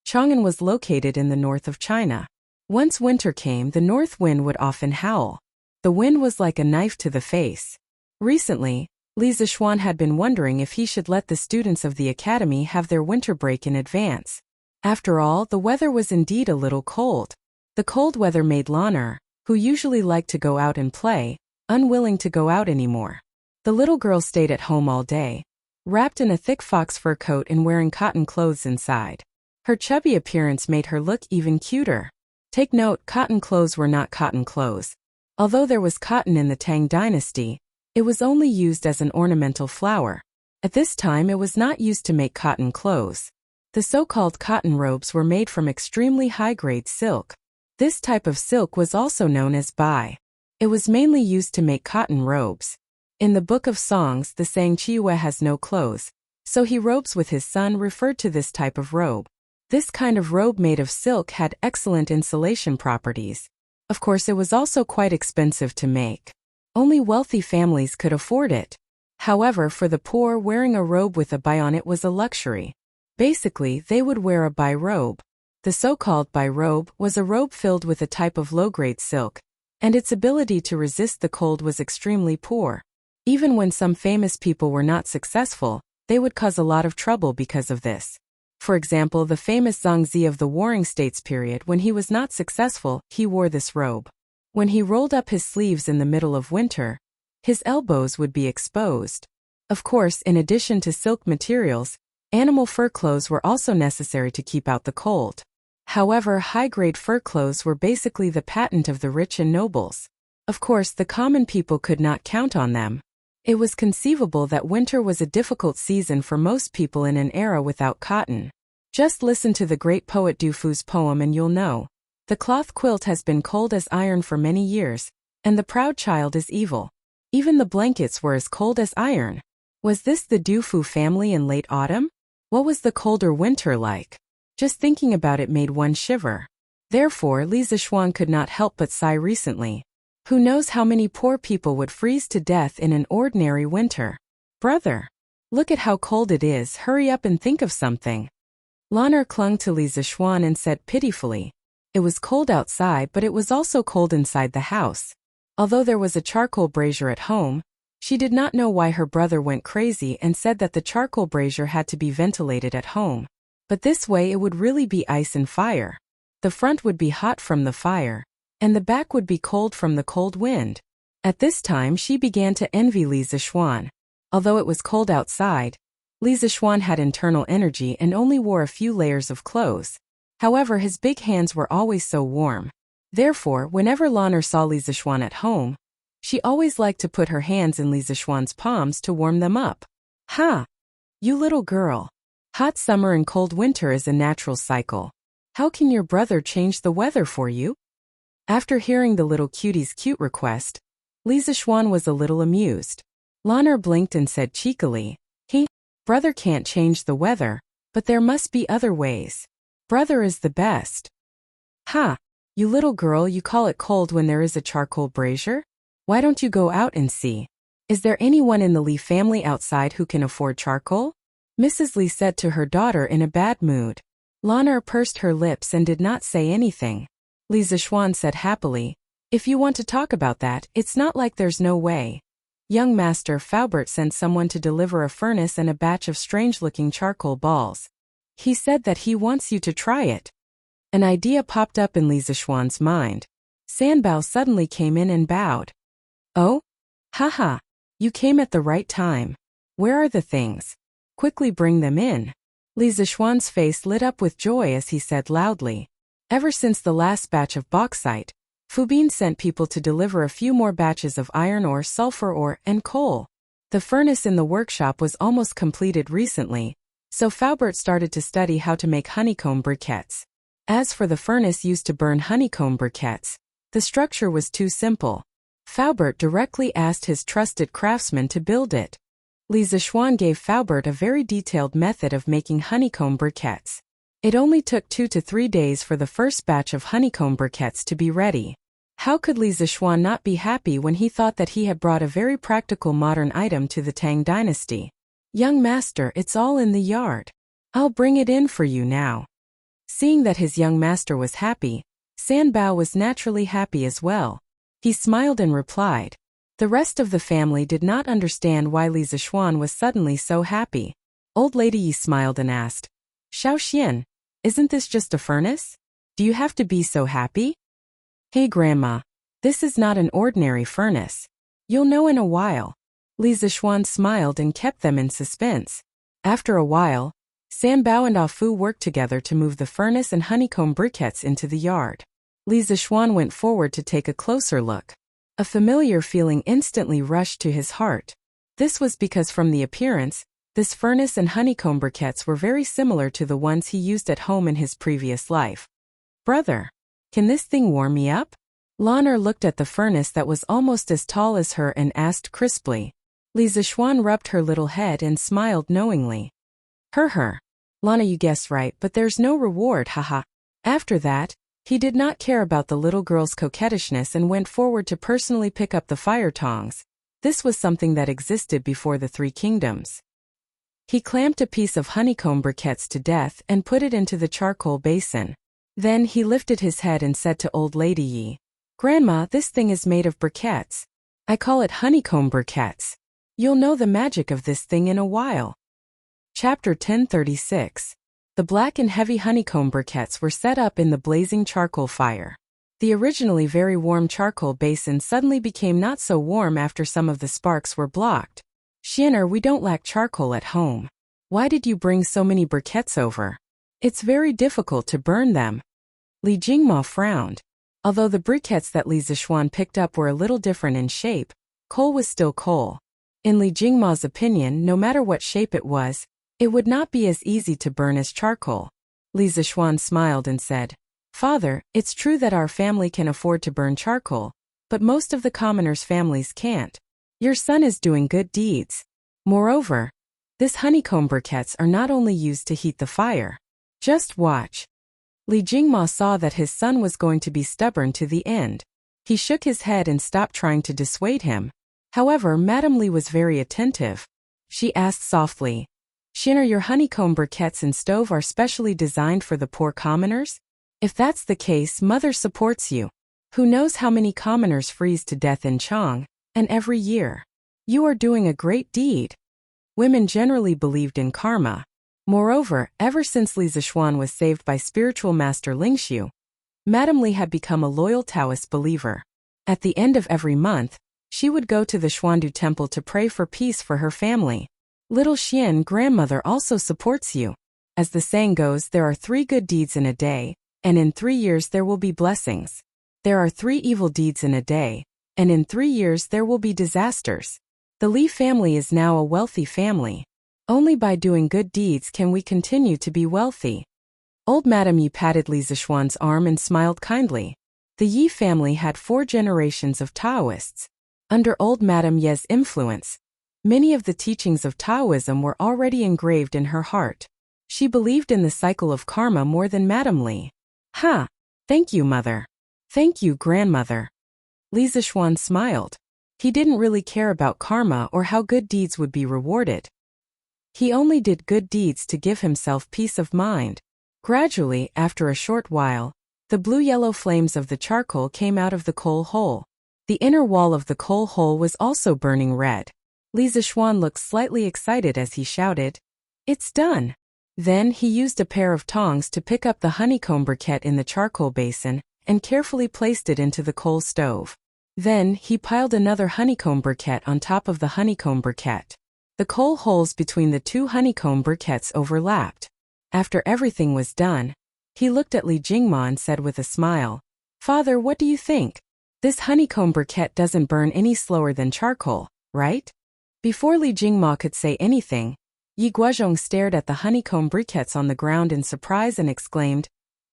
Chang'an was located in the north of China. Once winter came, the north wind would often howl. The wind was like a knife to the face. Recently, Li Zixuan had been wondering if he should let the students of the academy have their winter break in advance. After all, the weather was indeed a little cold. The cold weather made Lan'er, who usually liked to go out and play, unwilling to go out anymore. The little girl stayed at home all day, wrapped in a thick fox fur coat and wearing cotton clothes inside. Her chubby appearance made her look even cuter. Take note, cotton clothes were not cotton clothes. Although there was cotton in the Tang dynasty, it was only used as an ornamental flower. At this time it was not used to make cotton clothes. The so-called cotton robes were made from extremely high-grade silk. This type of silk was also known as bai. It was mainly used to make cotton robes. In the Book of Songs, the saying Chiwe has no clothes, so he robes with his son referred to this type of robe. This kind of robe made of silk had excellent insulation properties. Of course, it was also quite expensive to make. Only wealthy families could afford it. However, for the poor, wearing a robe with a bai on it was a luxury. Basically, they would wear a bai robe. The so-called bai robe was a robe filled with a type of low-grade silk, and its ability to resist the cold was extremely poor. Even when some famous people were not successful, they would cause a lot of trouble because of this. For example, the famous Zhangzi of the Warring States period, when he was not successful, he wore this robe. When he rolled up his sleeves in the middle of winter, his elbows would be exposed. Of course, in addition to silk materials, animal fur clothes were also necessary to keep out the cold. However, high-grade fur clothes were basically the patent of the rich and nobles. Of course, the common people could not count on them. It was conceivable that winter was a difficult season for most people in an era without cotton. Just listen to the great poet Du Fu's poem and you'll know. The cloth quilt has been cold as iron for many years, and the proud child is evil. Even the blankets were as cold as iron. Was this the Du Fu family in late autumn? What was the colder winter like? Just thinking about it made one shiver. Therefore, Li Zixuan could not help but sigh recently. Who knows how many poor people would freeze to death in an ordinary winter? Brother, look at how cold it is, hurry up and think of something. Lan'er clung to Li Zixuan and said pitifully. It was cold outside, but it was also cold inside the house. Although there was a charcoal brazier at home, she did not know why her brother went crazy and said that the charcoal brazier had to be ventilated at home. But this way it would really be ice and fire. The front would be hot from the fire, and the back would be cold from the cold wind. At this time she began to envy Li Zixuan. Although it was cold outside, Li Zixuan had internal energy and only wore a few layers of clothes. However, his big hands were always so warm. Therefore, whenever Lan'er saw Li Zixuan at home, she always liked to put her hands in Li Zixuan's palms to warm them up. Ha! You little girl. Hot summer and cold winter is a natural cycle. How can your brother change the weather for you? After hearing the little cutie's cute request, Li Zixuan was a little amused. Lan'er blinked and said cheekily, Brother can't change the weather, but there must be other ways. Brother is the best. Ha! You little girl, you call it cold when there is a charcoal brazier? Why don't you go out and see? Is there anyone in the Li family outside who can afford charcoal? Mrs. Li said to her daughter in a bad mood. Lan'er pursed her lips and did not say anything. Li Zixuan said happily, If you want to talk about that, it's not like there's no way. Young Master Faubert sent someone to deliver a furnace and a batch of strange-looking charcoal balls. He said that he wants you to try it. An idea popped up in Li Zixuan's mind. Sanbao suddenly came in and bowed. Oh? Haha. You came at the right time. Where are the things? Quickly bring them in. Li Zixuan's face lit up with joy as he said loudly. Ever since the last batch of bauxite, Fubin sent people to deliver a few more batches of iron ore, sulfur ore, and coal. The furnace in the workshop was almost completed recently, so Faubert started to study how to make honeycomb briquettes. As for the furnace used to burn honeycomb briquettes, the structure was too simple. Faubert directly asked his trusted craftsman to build it. Li Zixuan gave Faubert a very detailed method of making honeycomb briquettes. It only took 2 to 3 days for the first batch of honeycomb briquettes to be ready. How could Li Zixuan not be happy when he thought that he had brought a very practical modern item to the Tang dynasty? "Young master, it's all in the yard. I'll bring it in for you now." Seeing that his young master was happy, San Bao was naturally happy as well. He smiled and replied. The rest of the family did not understand why Li Zixuan was suddenly so happy. Old Lady Yi smiled and asked, "Xiao Xian, isn't this just a furnace? Do you have to be so happy?" "Hey Grandma, this is not an ordinary furnace. You'll know in a while." Li Zixuan smiled and kept them in suspense. After a while, San Bao and Ah Fu worked together to move the furnace and honeycomb briquettes into the yard. Li Zixuan went forward to take a closer look. A familiar feeling instantly rushed to his heart. This was because from the appearance, this furnace and honeycomb briquettes were very similar to the ones he used at home in his previous life. "Brother, can this thing warm me up?" Lan'er looked at the furnace that was almost as tall as her and asked crisply. Li Zixuan rubbed her little head and smiled knowingly. Her. "Lana, you guessed right, but there's no reward, haha." After that, he did not care about the little girl's coquettishness and went forward to personally pick up the fire tongs. This was something that existed before the Three Kingdoms. He clamped a piece of honeycomb briquettes to death and put it into the charcoal basin. Then he lifted his head and said to Old Lady Yi, "Grandma, this thing is made of briquettes. I call it honeycomb briquettes. You'll know the magic of this thing in a while." Chapter 1036. The black and heavy honeycomb briquettes were set up in the blazing charcoal fire. The originally very warm charcoal basin suddenly became not so warm after some of the sparks were blocked. "Xianer, we don't lack charcoal at home. Why did you bring so many briquettes over? It's very difficult to burn them." Li Jingma frowned. Although the briquettes that Li Zixuan picked up were a little different in shape, coal was still coal. In Li Jingma's opinion, no matter what shape it was, it would not be as easy to burn as charcoal. Li Zixuan smiled and said, "Father, it's true that our family can afford to burn charcoal, but most of the commoners' families can't. Your son is doing good deeds. Moreover, this honeycomb briquettes are not only used to heat the fire. Just watch." Li Jingma saw that his son was going to be stubborn to the end. He shook his head and stopped trying to dissuade him. However, Madame Li was very attentive. She asked softly, "Xianer, your honeycomb briquettes and stove are specially designed for the poor commoners? If that's the case, Mother supports you. Who knows how many commoners freeze to death in Chang, and every year. You are doing a great deed." Women generally believed in karma. Moreover, ever since Li Zixuan was saved by spiritual master Lingxiu, Madame Li had become a loyal Taoist believer. At the end of every month, she would go to the Xuandu temple to pray for peace for her family. "Little Xian, grandmother also supports you. As the saying goes, there are 3 good deeds in a day, and in 3 years there will be blessings. There are 3 evil deeds in a day, and in 3 years there will be disasters. The Li family is now a wealthy family. Only by doing good deeds can we continue to be wealthy." Old Madame Yi patted Li Zixuan's arm and smiled kindly. The Yi family had 4 generations of Taoists. Under old Madame Ye's influence, many of the teachings of Taoism were already engraved in her heart. She believed in the cycle of karma more than Madame Li. "Ha! Thank you, Mother. Thank you, Grandmother." Li Zixuan smiled. He didn't really care about karma or how good deeds would be rewarded. He only did good deeds to give himself peace of mind. Gradually, after a short while, the blue-yellow flames of the charcoal came out of the coal hole. The inner wall of the coal hole was also burning red. Li Zixuan looked slightly excited as he shouted, "It's done!" Then he used a pair of tongs to pick up the honeycomb briquette in the charcoal basin and carefully placed it into the coal stove. Then he piled another honeycomb briquette on top of the honeycomb briquette. The coal holes between the 2 honeycomb briquettes overlapped. After everything was done, he looked at Li Jingma and said with a smile, "Father, what do you think? This honeycomb briquette doesn't burn any slower than charcoal, right?" Before Li Jingma could say anything, Yi Guozhong stared at the honeycomb briquettes on the ground in surprise and exclaimed,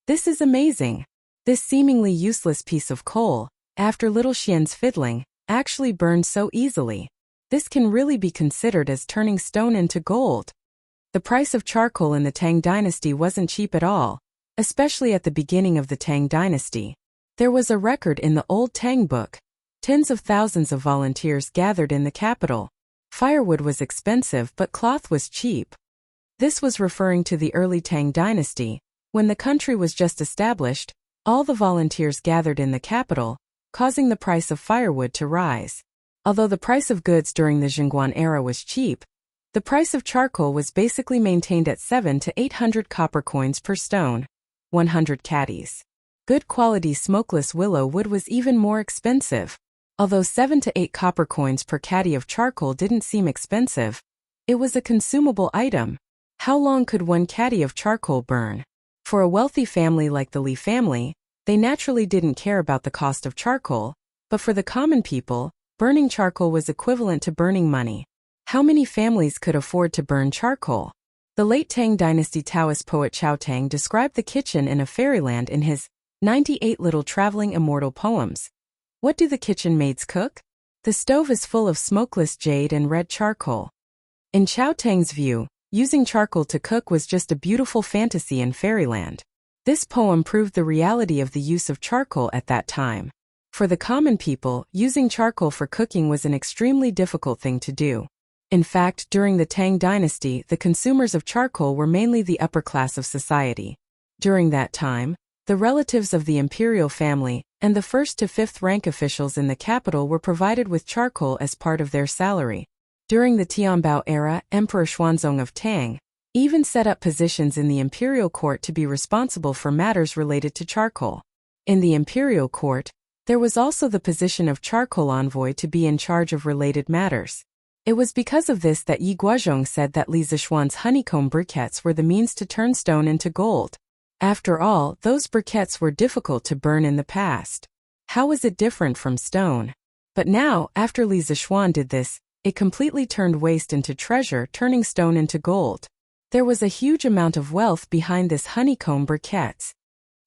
"This is amazing! This seemingly useless piece of coal, after little Xian's fiddling, actually burned so easily. This can really be considered as turning stone into gold. The price of charcoal in the Tang dynasty wasn't cheap at all, especially at the beginning of the Tang dynasty. There was a record in the old Tang book. Tens of thousands of volunteers gathered in the capital. Firewood was expensive but cloth was cheap. This was referring to the early Tang dynasty. When the country was just established, all the volunteers gathered in the capital, causing the price of firewood to rise. Although the price of goods during the Jingguan era was cheap, the price of charcoal was basically maintained at 700 to 800 copper coins per stone, 100 caddies. Good quality smokeless willow wood was even more expensive. Although 7 to 8 copper coins per caddy of charcoal didn't seem expensive, it was a consumable item. How long could one caddy of charcoal burn? For a wealthy family like the Li family, they naturally didn't care about the cost of charcoal, but for the common people, burning charcoal was equivalent to burning money. How many families could afford to burn charcoal? The late Tang dynasty Taoist poet Chao Tang described the kitchen in a fairyland in his 98 Little Traveling Immortal Poems. What do the kitchen maids cook? The stove is full of smokeless jade and red charcoal. In Chao Tang's view, using charcoal to cook was just a beautiful fantasy in fairyland. This poem proved the reality of the use of charcoal at that time. For the common people, using charcoal for cooking was an extremely difficult thing to do. In fact, during the Tang dynasty, the consumers of charcoal were mainly the upper class of society. During that time, the relatives of the imperial family and the first to fifth rank officials in the capital were provided with charcoal as part of their salary. During the Tianbao era, Emperor Xuanzong of Tang even set up positions in the imperial court to be responsible for matters related to charcoal. In the imperial court, there was also the position of charcoal envoy to be in charge of related matters. It was because of this that Yi Guozhong said that Li Zishuan's honeycomb briquettes were the means to turn stone into gold. After all, those briquettes were difficult to burn in the past. How was it different from stone? But now, after Li Zishuan did this, it completely turned waste into treasure, turning stone into gold. There was a huge amount of wealth behind this honeycomb briquettes.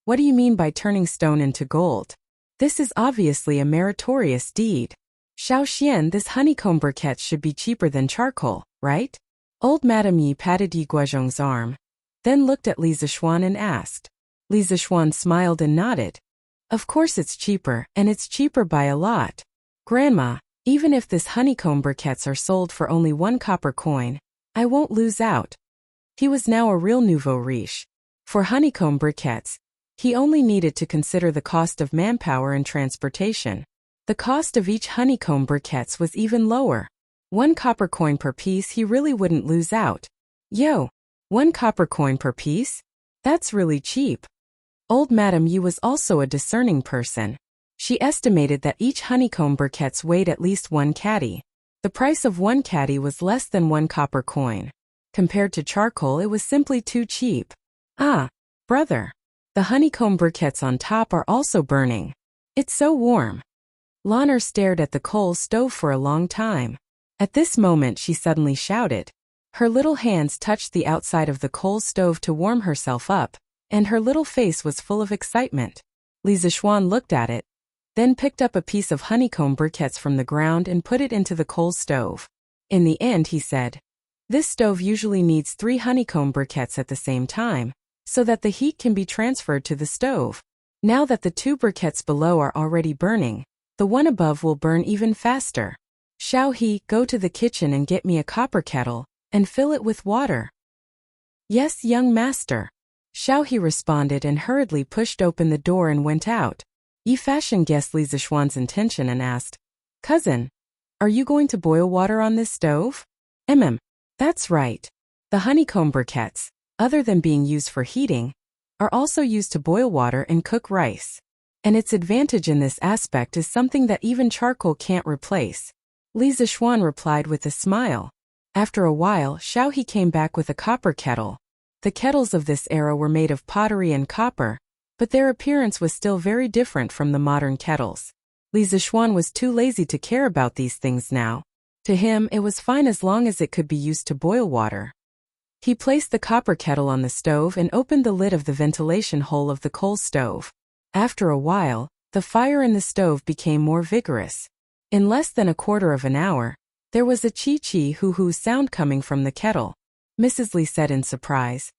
What do you mean by turning stone into gold? This is obviously a meritorious deed. Xiao Xian, this honeycomb briquettes should be cheaper than charcoal, right? Old Madame Yi patted Yi Guozhong's arm, then looked at Li Zishuan and asked. Li Zishuan smiled and nodded. Of course it's cheaper, and it's cheaper by a lot. Grandma, even if this honeycomb briquettes are sold for only 1 copper coin, I won't lose out. He was now a real nouveau riche. For honeycomb briquettes, he only needed to consider the cost of manpower and transportation. The cost of each honeycomb briquettes was even lower. 1 copper coin per piece, he really wouldn't lose out. Yo, 1 copper coin per piece? That's really cheap. Old Madame Yi was also a discerning person. She estimated that each honeycomb briquettes weighed at least 1 caddy. The price of 1 caddy was less than 1 copper coin. Compared to charcoal, it was simply too cheap. Ah, brother. The honeycomb briquettes on top are also burning. It's so warm. Lan'er stared at the coal stove for a long time. At this moment she suddenly shouted. Her little hands touched the outside of the coal stove to warm herself up, and her little face was full of excitement. Li Zishuan looked at it, then picked up a piece of honeycomb briquettes from the ground and put it into the coal stove. In the end, he said, this stove usually needs 3 honeycomb briquettes at the same time, so that the heat can be transferred to the stove. Now that the 2 briquettes below are already burning, the one above will burn even faster. Xiao He, go to the kitchen and get me a copper kettle, and fill it with water. Yes, young master. Xiao He responded and hurriedly pushed open the door and went out. Yi Fashion guessed Li Zishuan's intention and asked, Cousin, are you going to boil water on this stove? That's right. The honeycomb briquettes, other than being used for heating, are also used to boil water and cook rice. And its advantage in this aspect is something that even charcoal can't replace. Li Zishuan replied with a smile. After a while, Xiao He came back with a copper kettle. The kettles of this era were made of pottery and copper, but their appearance was still very different from the modern kettles. Li Zishuan was too lazy to care about these things now. To him, it was fine as long as it could be used to boil water. He placed the copper kettle on the stove and opened the lid of the ventilation hole of the coal stove. After a while, the fire in the stove became more vigorous. In less than a quarter of an hour, there was a chee-chee-hoo-hoo sound coming from the kettle. Mrs. Li said in surprise.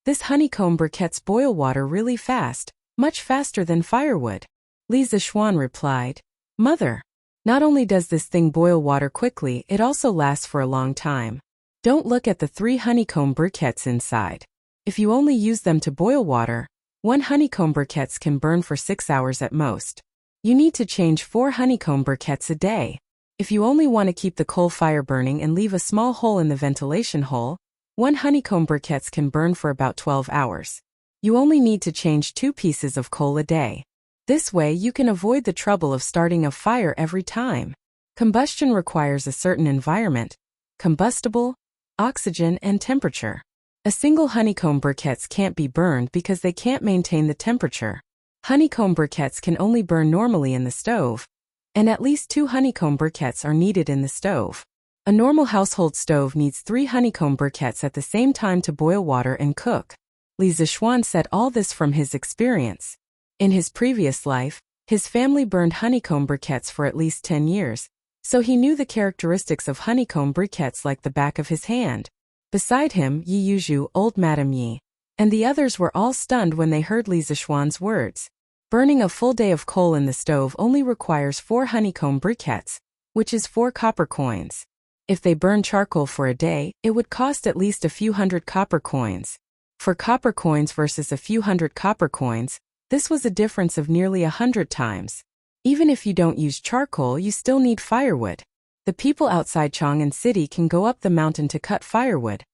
This honeycomb briquettes boil water really fast, much faster than firewood. Li Zishuan replied. Mother, not only does this thing boil water quickly, it also lasts for a long time. Don't look at the 3 honeycomb briquettes inside. If you only use them to boil water, 1 honeycomb briquettes can burn for 6 hours at most. You need to change 4 honeycomb briquettes a day. If you only want to keep the coal fire burning and leave a small hole in the ventilation hole, 1 honeycomb briquettes can burn for about 12 hours. You only need to change 2 pieces of coal a day. This way you can avoid the trouble of starting a fire every time. Combustion requires a certain environment, combustible, oxygen and temperature. A single honeycomb briquettes can't be burned because they can't maintain the temperature. Honeycomb briquettes can only burn normally in the stove, and at least 2 honeycomb briquettes are needed in the stove. A normal household stove needs 3 honeycomb briquettes at the same time to boil water and cook. Li Zishuan said all this from his experience. In his previous life, his family burned honeycomb briquettes for at least 10 years, so he knew the characteristics of honeycomb briquettes like the back of his hand. Beside him, Yi Yuzhu, old Madame Yi, and the others were all stunned when they heard Li Zishuan's words. Burning a full day of coal in the stove only requires 4 honeycomb briquettes, which is 4 copper coins. If they burn charcoal for a day, it would cost at least a few hundred copper coins. For copper coins versus a few hundred copper coins, this was a difference of nearly 100 times. Even if you don't use charcoal, you still need firewood. The people outside Chang'an City can go up the mountain to cut firewood,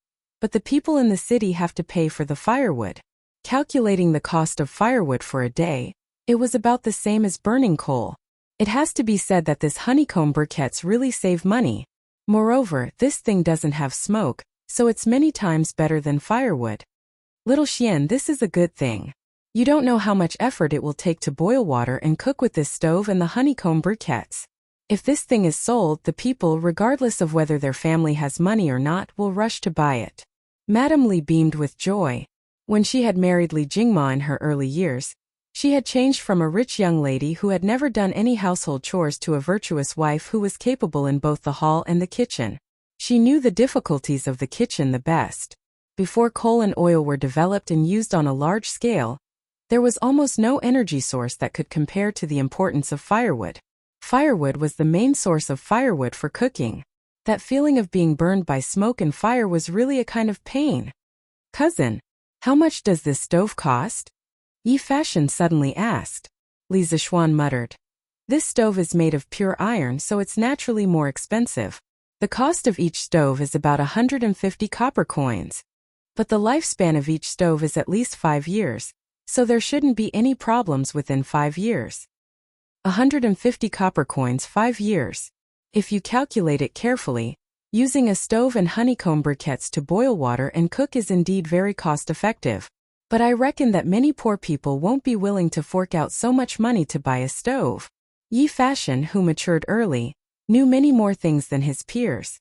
but the people in the city have to pay for the firewood. Calculating the cost of firewood for a day, it was about the same as burning coal. It has to be said that this honeycomb briquettes really save money. Moreover, this thing doesn't have smoke, so it's many times better than firewood. Little Xian, this is a good thing. You don't know how much effort it will take to boil water and cook with this stove and the honeycomb briquettes. If this thing is sold, the people, regardless of whether their family has money or not, will rush to buy it. Madame Li beamed with joy. When she had married Li Jingma in her early years, she had changed from a rich young lady who had never done any household chores to a virtuous wife who was capable in both the hall and the kitchen. She knew the difficulties of the kitchen the best. Before coal and oil were developed and used on a large scale, there was almost no energy source that could compare to the importance of firewood. Firewood was the main source of firewood for cooking. That feeling of being burned by smoke and fire was really a kind of pain. Cousin, how much does this stove cost? Yi Fashion suddenly asked. Li Zishuan muttered. This stove is made of pure iron, so it's naturally more expensive. The cost of each stove is about 150 copper coins. But the lifespan of each stove is at least 5 years. So there shouldn't be any problems within 5 years. 150 copper coins 5 years. If you calculate it carefully, using a stove and honeycomb briquettes to boil water and cook is indeed very cost-effective. But I reckon that many poor people won't be willing to fork out so much money to buy a stove. Yi Fashion, who matured early, knew many more things than his peers.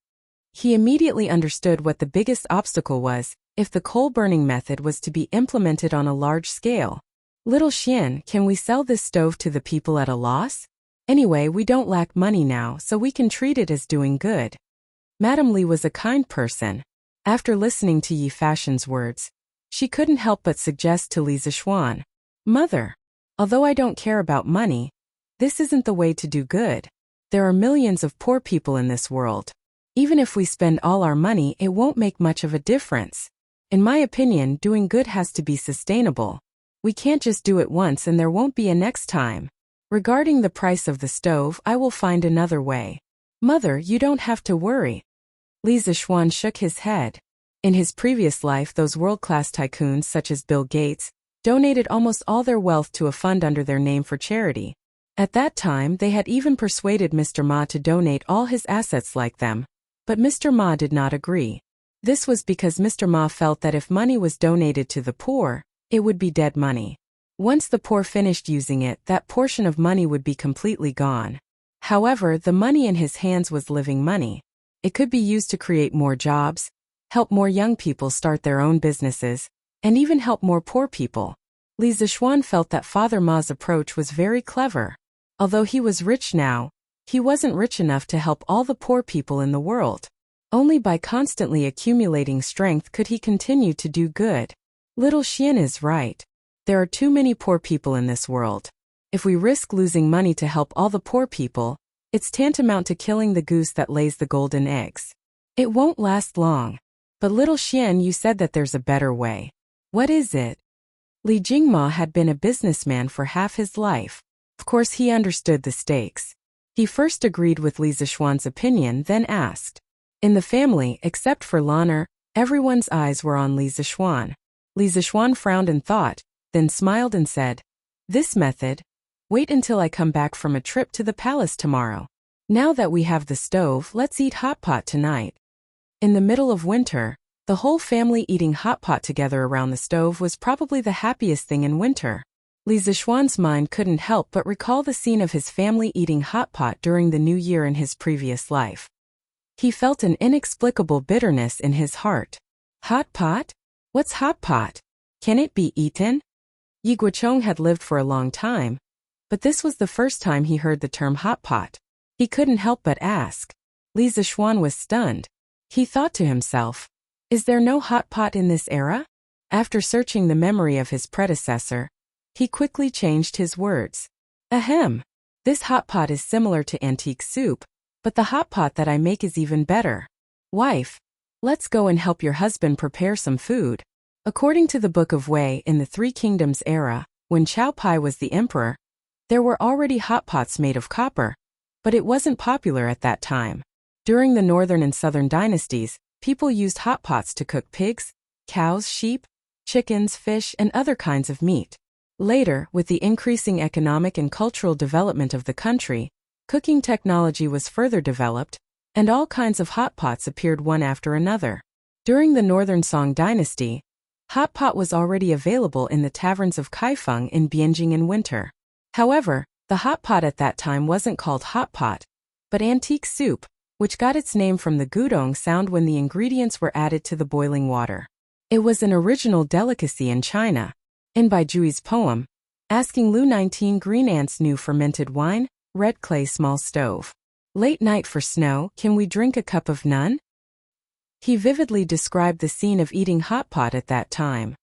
He immediately understood what the biggest obstacle was, if the coal-burning method was to be implemented on a large scale. Little Xian, can we sell this stove to the people at a loss? Anyway, we don't lack money now, so we can treat it as doing good. Madame Li was a kind person. After listening to Yi Fashion's words, she couldn't help but suggest to Li Zishuan, Mother, although I don't care about money, this isn't the way to do good. There are millions of poor people in this world. Even if we spend all our money, it won't make much of a difference. In my opinion, doing good has to be sustainable. We can't just do it once and there won't be a next time. Regarding the price of the stove, I will find another way. Mother, you don't have to worry. Li Zishuan shook his head. In his previous life, those world-class tycoons such as Bill Gates donated almost all their wealth to a fund under their name for charity. At that time, they had even persuaded Mr. Ma to donate all his assets like them. But Mr. Ma did not agree. This was because Mr. Ma felt that if money was donated to the poor, it would be dead money. Once the poor finished using it, that portion of money would be completely gone. However, the money in his hands was living money. It could be used to create more jobs, help more young people start their own businesses, and even help more poor people. Li Zishuan felt that Father Ma's approach was very clever. Although he was rich now, He wasn't rich enough to help all the poor people in the world. Only by constantly accumulating strength could he continue to do good. Little Xian is right. There are too many poor people in this world. If we risk losing money to help all the poor people, it's tantamount to killing the goose that lays the golden eggs. It won't last long. But little Xian, you said that there's a better way. What is it? Li Jingma had been a businessman for half his life. Of course he understood the stakes. He first agreed with Li Zishuan's opinion, then asked. In the family, except for Lan'er, everyone's eyes were on Li Zishuan. Li Zishuan frowned and thought, then smiled and said, "This method. Wait until I come back from a trip to the palace tomorrow. Now that we have the stove, let's eat hot pot tonight." In the middle of winter, the whole family eating hot pot together around the stove was probably the happiest thing in winter. Li Zishuan's mind couldn't help but recall the scene of his family eating hot pot during the new year in his previous life. He felt an inexplicable bitterness in his heart. Hot pot? What's hot pot? Can it be eaten? Yi Guochong had lived for a long time, but this was the first time he heard the term hot pot. He couldn't help but ask. Li Zishuan was stunned. He thought to himself, is there no hot pot in this era? After searching the memory of his predecessor, he quickly changed his words. Ahem. This hot pot is similar to antique soup, but the hot pot that I make is even better. Wife, let's go and help your husband prepare some food. According to the Book of Wei, in the Three Kingdoms era, when Chao Pai was the emperor, there were already hot pots made of copper, but it wasn't popular at that time. During the northern and southern dynasties, people used hot pots to cook pigs, cows, sheep, chickens, fish, and other kinds of meat. Later, with the increasing economic and cultural development of the country, cooking technology was further developed, and all kinds of hot pots appeared one after another. During the Northern Song dynasty, hot pot was already available in the taverns of Kaifeng in Bianjing in winter. However, the hot pot at that time wasn't called hot pot, but antique soup, which got its name from the gudong sound when the ingredients were added to the boiling water. It was an original delicacy in China. In Bai Jui's poem, asking Lu 19 green ants new fermented wine, red clay small stove. Late night for snow, can we drink a cup of none? He vividly described the scene of eating hot pot at that time.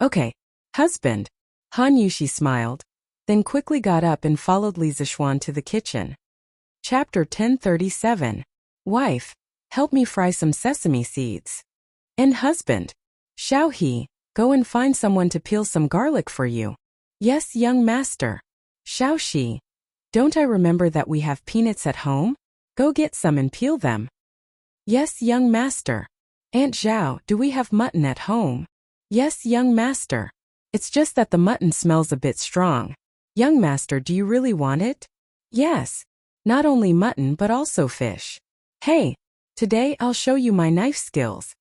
Okay, husband. Han Yushi smiled, then quickly got up and followed Li Zishuan to the kitchen. Chapter 1037. Wife, help me fry some sesame seeds. And husband. Xiao He, go and find someone to peel some garlic for you. Yes, young master. Xiao Shi, don't I remember that we have peanuts at home? Go get some and peel them. Yes, young master. Aunt Zhao, do we have mutton at home? Yes, young master. It's just that the mutton smells a bit strong. Young master, do you really want it? Yes. Not only mutton but also fish. Hey, today I'll show you my knife skills.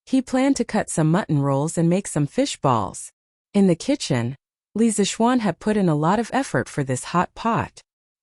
He planned to cut some mutton rolls and make some fish balls. In the kitchen, Li Zishuan had put in a lot of effort for this hot pot.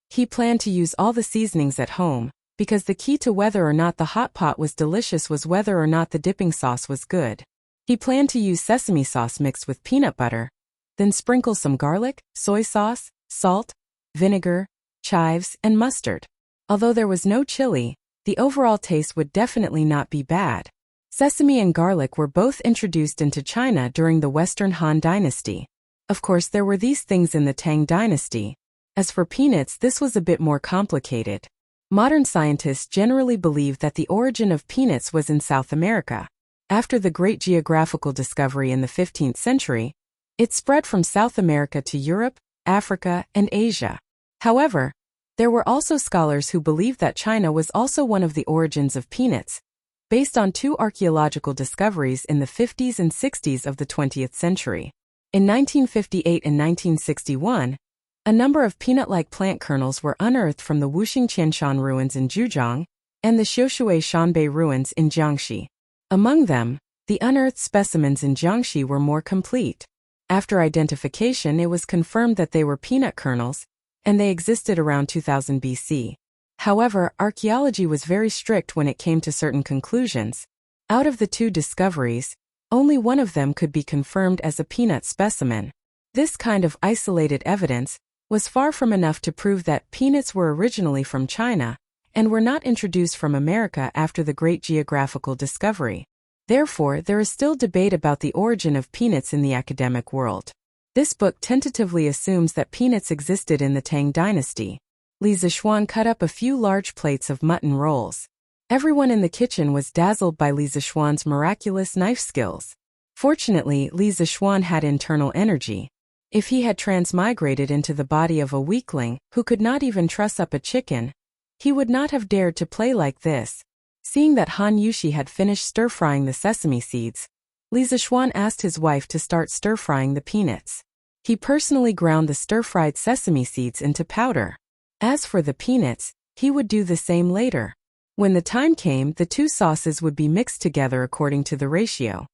He planned to use all the seasonings at home, because the key to whether or not the hot pot was delicious was whether or not the dipping sauce was good. He planned to use sesame sauce mixed with peanut butter, then sprinkle some garlic, soy sauce, salt, vinegar, chives, and mustard. Although there was no chili, the overall taste would definitely not be bad. Sesame and garlic were both introduced into China during the Western Han Dynasty. Of course, there were these things in the Tang Dynasty. As for peanuts, this was a bit more complicated. Modern scientists generally believe that the origin of peanuts was in South America. After the great geographical discovery in the 15th century, it spread from South America to Europe, Africa, and Asia. However, there were also scholars who believed that China was also one of the origins of peanuts, based on two archaeological discoveries in the 50s and 60s of the 20th century. In 1958 and 1961, a number of peanut-like plant kernels were unearthed from the Wuxing Qianshan ruins in Zhejiang and the Xiushui Shanbei ruins in Jiangxi. Among them, the unearthed specimens in Jiangxi were more complete. After identification, it was confirmed that they were peanut kernels, and they existed around 2000 BC. However, archaeology was very strict when it came to certain conclusions. Out of the two discoveries, only one of them could be confirmed as a peanut specimen. This kind of isolated evidence was far from enough to prove that peanuts were originally from China and were not introduced from America after the great geographical discovery. Therefore, there is still debate about the origin of peanuts in the academic world. This book tentatively assumes that peanuts existed in the Tang dynasty. Li Zixuan cut up a few large plates of mutton rolls. Everyone in the kitchen was dazzled by Li Zixuan's miraculous knife skills. Fortunately, Li Zixuan had internal energy. If he had transmigrated into the body of a weakling who could not even truss up a chicken, he would not have dared to play like this. Seeing that Han Yushi had finished stir-frying the sesame seeds, Li Zixuan asked his wife to start stir-frying the peanuts. He personally ground the stir-fried sesame seeds into powder. As for the peanuts, he would do the same later. When the time came, the two sauces would be mixed together according to the ratio.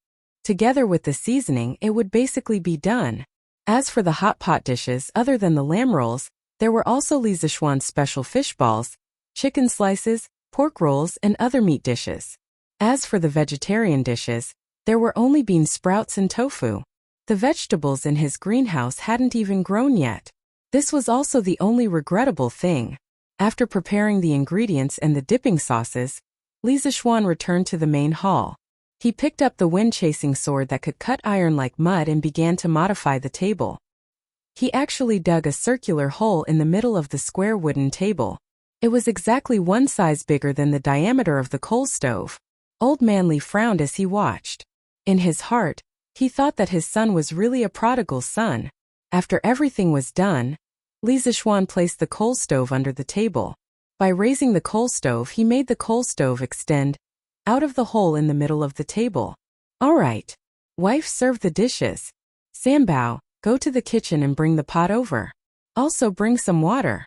Together with the seasoning, it would basically be done. As for the hot pot dishes other than the lamb rolls, there were also Li Zixuan's special fish balls, chicken slices, pork rolls, and other meat dishes. As for the vegetarian dishes, there were only bean sprouts and tofu. The vegetables in his greenhouse hadn't even grown yet. This was also the only regrettable thing. After preparing the ingredients and the dipping sauces, Li Zixuan returned to the main hall. He picked up the wind-chasing sword that could cut iron like mud and began to modify the table. He actually dug a circular hole in the middle of the square wooden table. It was exactly one size bigger than the diameter of the coal stove. Old Man Li frowned as he watched. In his heart, he thought that his son was really a prodigal son. After everything was done, Li Zixuan placed the coal stove under the table. By raising the coal stove, he made the coal stove extend out of the hole in the middle of the table. All right. Wife, serve the dishes. Sambao, go to the kitchen and bring the pot over. Also bring some water.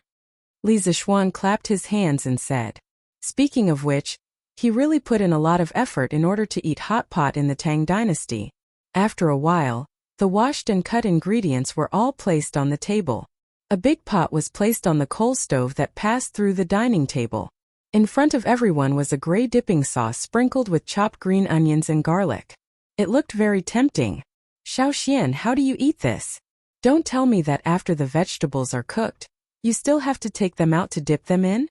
Li Zixuan clapped his hands and said. Speaking of which, he really put in a lot of effort in order to eat hot pot in the Tang dynasty. After a while, the washed and cut ingredients were all placed on the table. A big pot was placed on the coal stove that passed through the dining table. In front of everyone was a gray dipping sauce sprinkled with chopped green onions and garlic. It looked very tempting. Xiaoxian, how do you eat this? Don't tell me that after the vegetables are cooked, you still have to take them out to dip them in?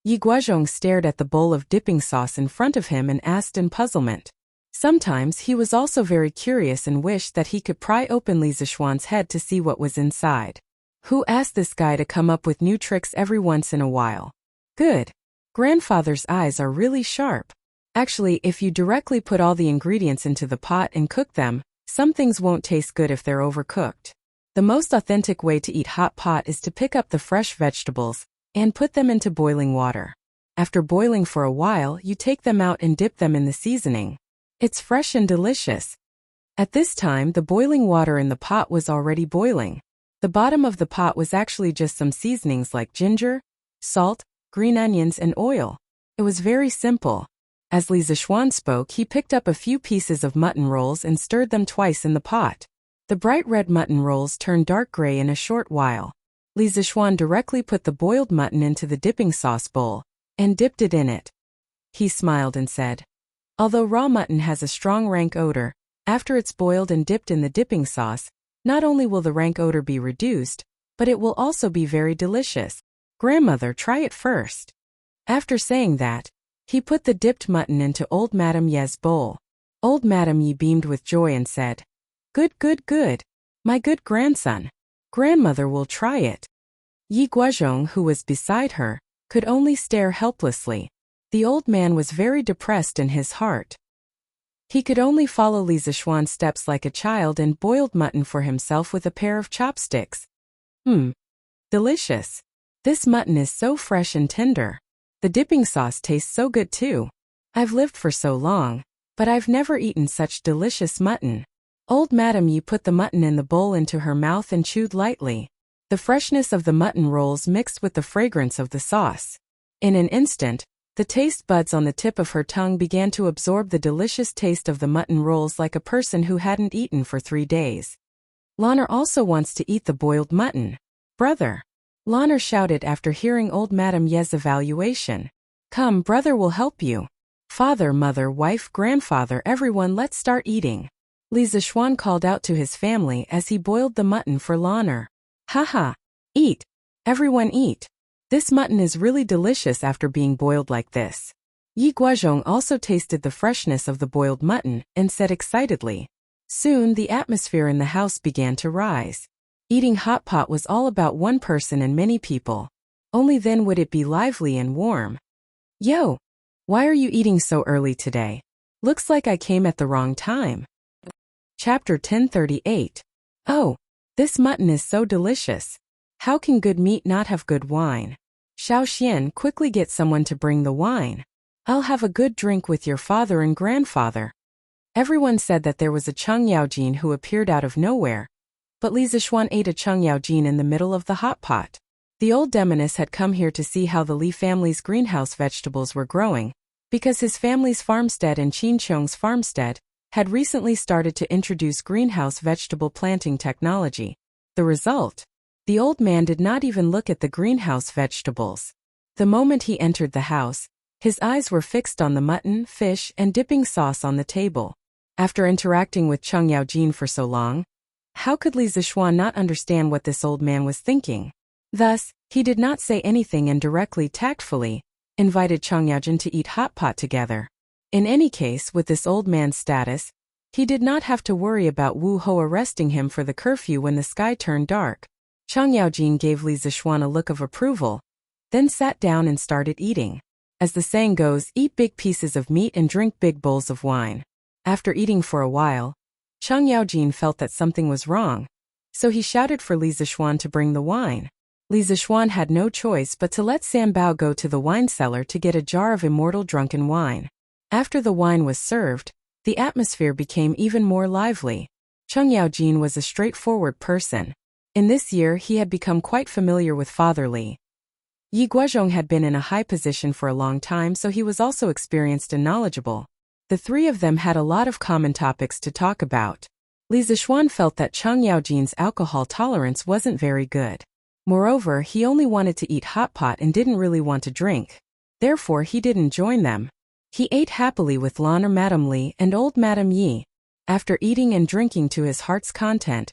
Yi Guozhong stared at the bowl of dipping sauce in front of him and asked in puzzlement. Sometimes he was also very curious and wished that he could pry open Li Zixuan's head to see what was inside. Who asked this guy to come up with new tricks every once in a while? Good. Grandfather's eyes are really sharp. Actually, if you directly put all the ingredients into the pot and cook them, some things won't taste good if they're overcooked. The most authentic way to eat hot pot is to pick up the fresh vegetables and put them into boiling water. After boiling for a while, you take them out and dip them in the seasoning. It's fresh and delicious. At this time, the boiling water in the pot was already boiling. The bottom of the pot was actually just some seasonings like ginger, salt, green onions, and oil. It was very simple. As Li Zixuan spoke, he picked up a few pieces of mutton rolls and stirred them twice in the pot. The bright red mutton rolls turned dark gray in a short while. Li Zixuan directly put the boiled mutton into the dipping sauce bowl and dipped it in it. He smiled and said, although raw mutton has a strong rank odor, after it's boiled and dipped in the dipping sauce, not only will the rank odor be reduced, but it will also be very delicious. Grandmother, try it first. After saying that, he put the dipped mutton into old Madame Ye's bowl. Old Madame Ye beamed with joy and said, good, good, good. My good grandson. Grandmother will try it. Yi Guozhong, who was beside her, could only stare helplessly. The old man was very depressed in his heart. He could only follow Li Zixuan's steps like a child and boiled mutton for himself with a pair of chopsticks. Delicious. This mutton is so fresh and tender. The dipping sauce tastes so good too. I've lived for so long, but I've never eaten such delicious mutton. Old Madame Yi put the mutton in the bowl into her mouth and chewed lightly. The freshness of the mutton rolls mixed with the fragrance of the sauce. In an instant, the taste buds on the tip of her tongue began to absorb the delicious taste of the mutton rolls like a person who hadn't eaten for 3 days. Lanner also wants to eat the boiled mutton. Brother. Lanner shouted after hearing old Madame Ye's evaluation. Come, brother will help you. Father, mother, wife, grandfather, everyone, let's start eating. Li Zixuan called out to his family as he boiled the mutton for Lanner. Haha. Eat. Everyone eat. This mutton is really delicious after being boiled like this. Yi Guozhong also tasted the freshness of the boiled mutton and said excitedly. Soon the atmosphere in the house began to rise. Eating hot pot was all about one person and many people. Only then would it be lively and warm. Yo! Why are you eating so early today? Looks like I came at the wrong time. Chapter 1038. Oh! This mutton is so delicious. How can good meat not have good wine? Xiao Xian, quickly get someone to bring the wine. I'll have a good drink with your father and grandfather. Everyone said that there was a Cheng Yaojin who appeared out of nowhere, but Li Zishuan ate a Cheng Yaojin in the middle of the hot pot. The old demoness had come here to see how the Li family's greenhouse vegetables were growing, because his family's farmstead and Qin Chong's farmstead had recently started to introduce greenhouse vegetable planting technology. The result? The old man did not even look at the greenhouse vegetables. The moment he entered the house, his eyes were fixed on the mutton, fish, and dipping sauce on the table. After interacting with Cheng Yaojin for so long, how could Li Zishuan not understand what this old man was thinking? Thus, he did not say anything and directly, tactfully, invited Cheng Yaojin to eat hot pot together. In any case, with this old man's status, he did not have to worry about Wu Ho arresting him for the curfew when the sky turned dark. Cheng Yaojin gave Li Zishuan a look of approval, then sat down and started eating. As the saying goes, eat big pieces of meat and drink big bowls of wine. After eating for a while, Cheng Yaojin felt that something was wrong, so he shouted for Li Zishuan to bring the wine. Li Zishuan had no choice but to let Sam Bao go to the wine cellar to get a jar of immortal drunken wine. After the wine was served, the atmosphere became even more lively. Cheng Yaojin was a straightforward person. In this year he had become quite familiar with Father Li. Yi Guozhong had been in a high position for a long time, so he was also experienced and knowledgeable. The three of them had a lot of common topics to talk about. Li Zishuan felt that Cheng Yaojin's alcohol tolerance wasn't very good. Moreover, he only wanted to eat hot pot and didn't really want to drink. Therefore he didn't join them. He ate happily with Lan Madame Li and old Madame Yi. After eating and drinking to his heart's content,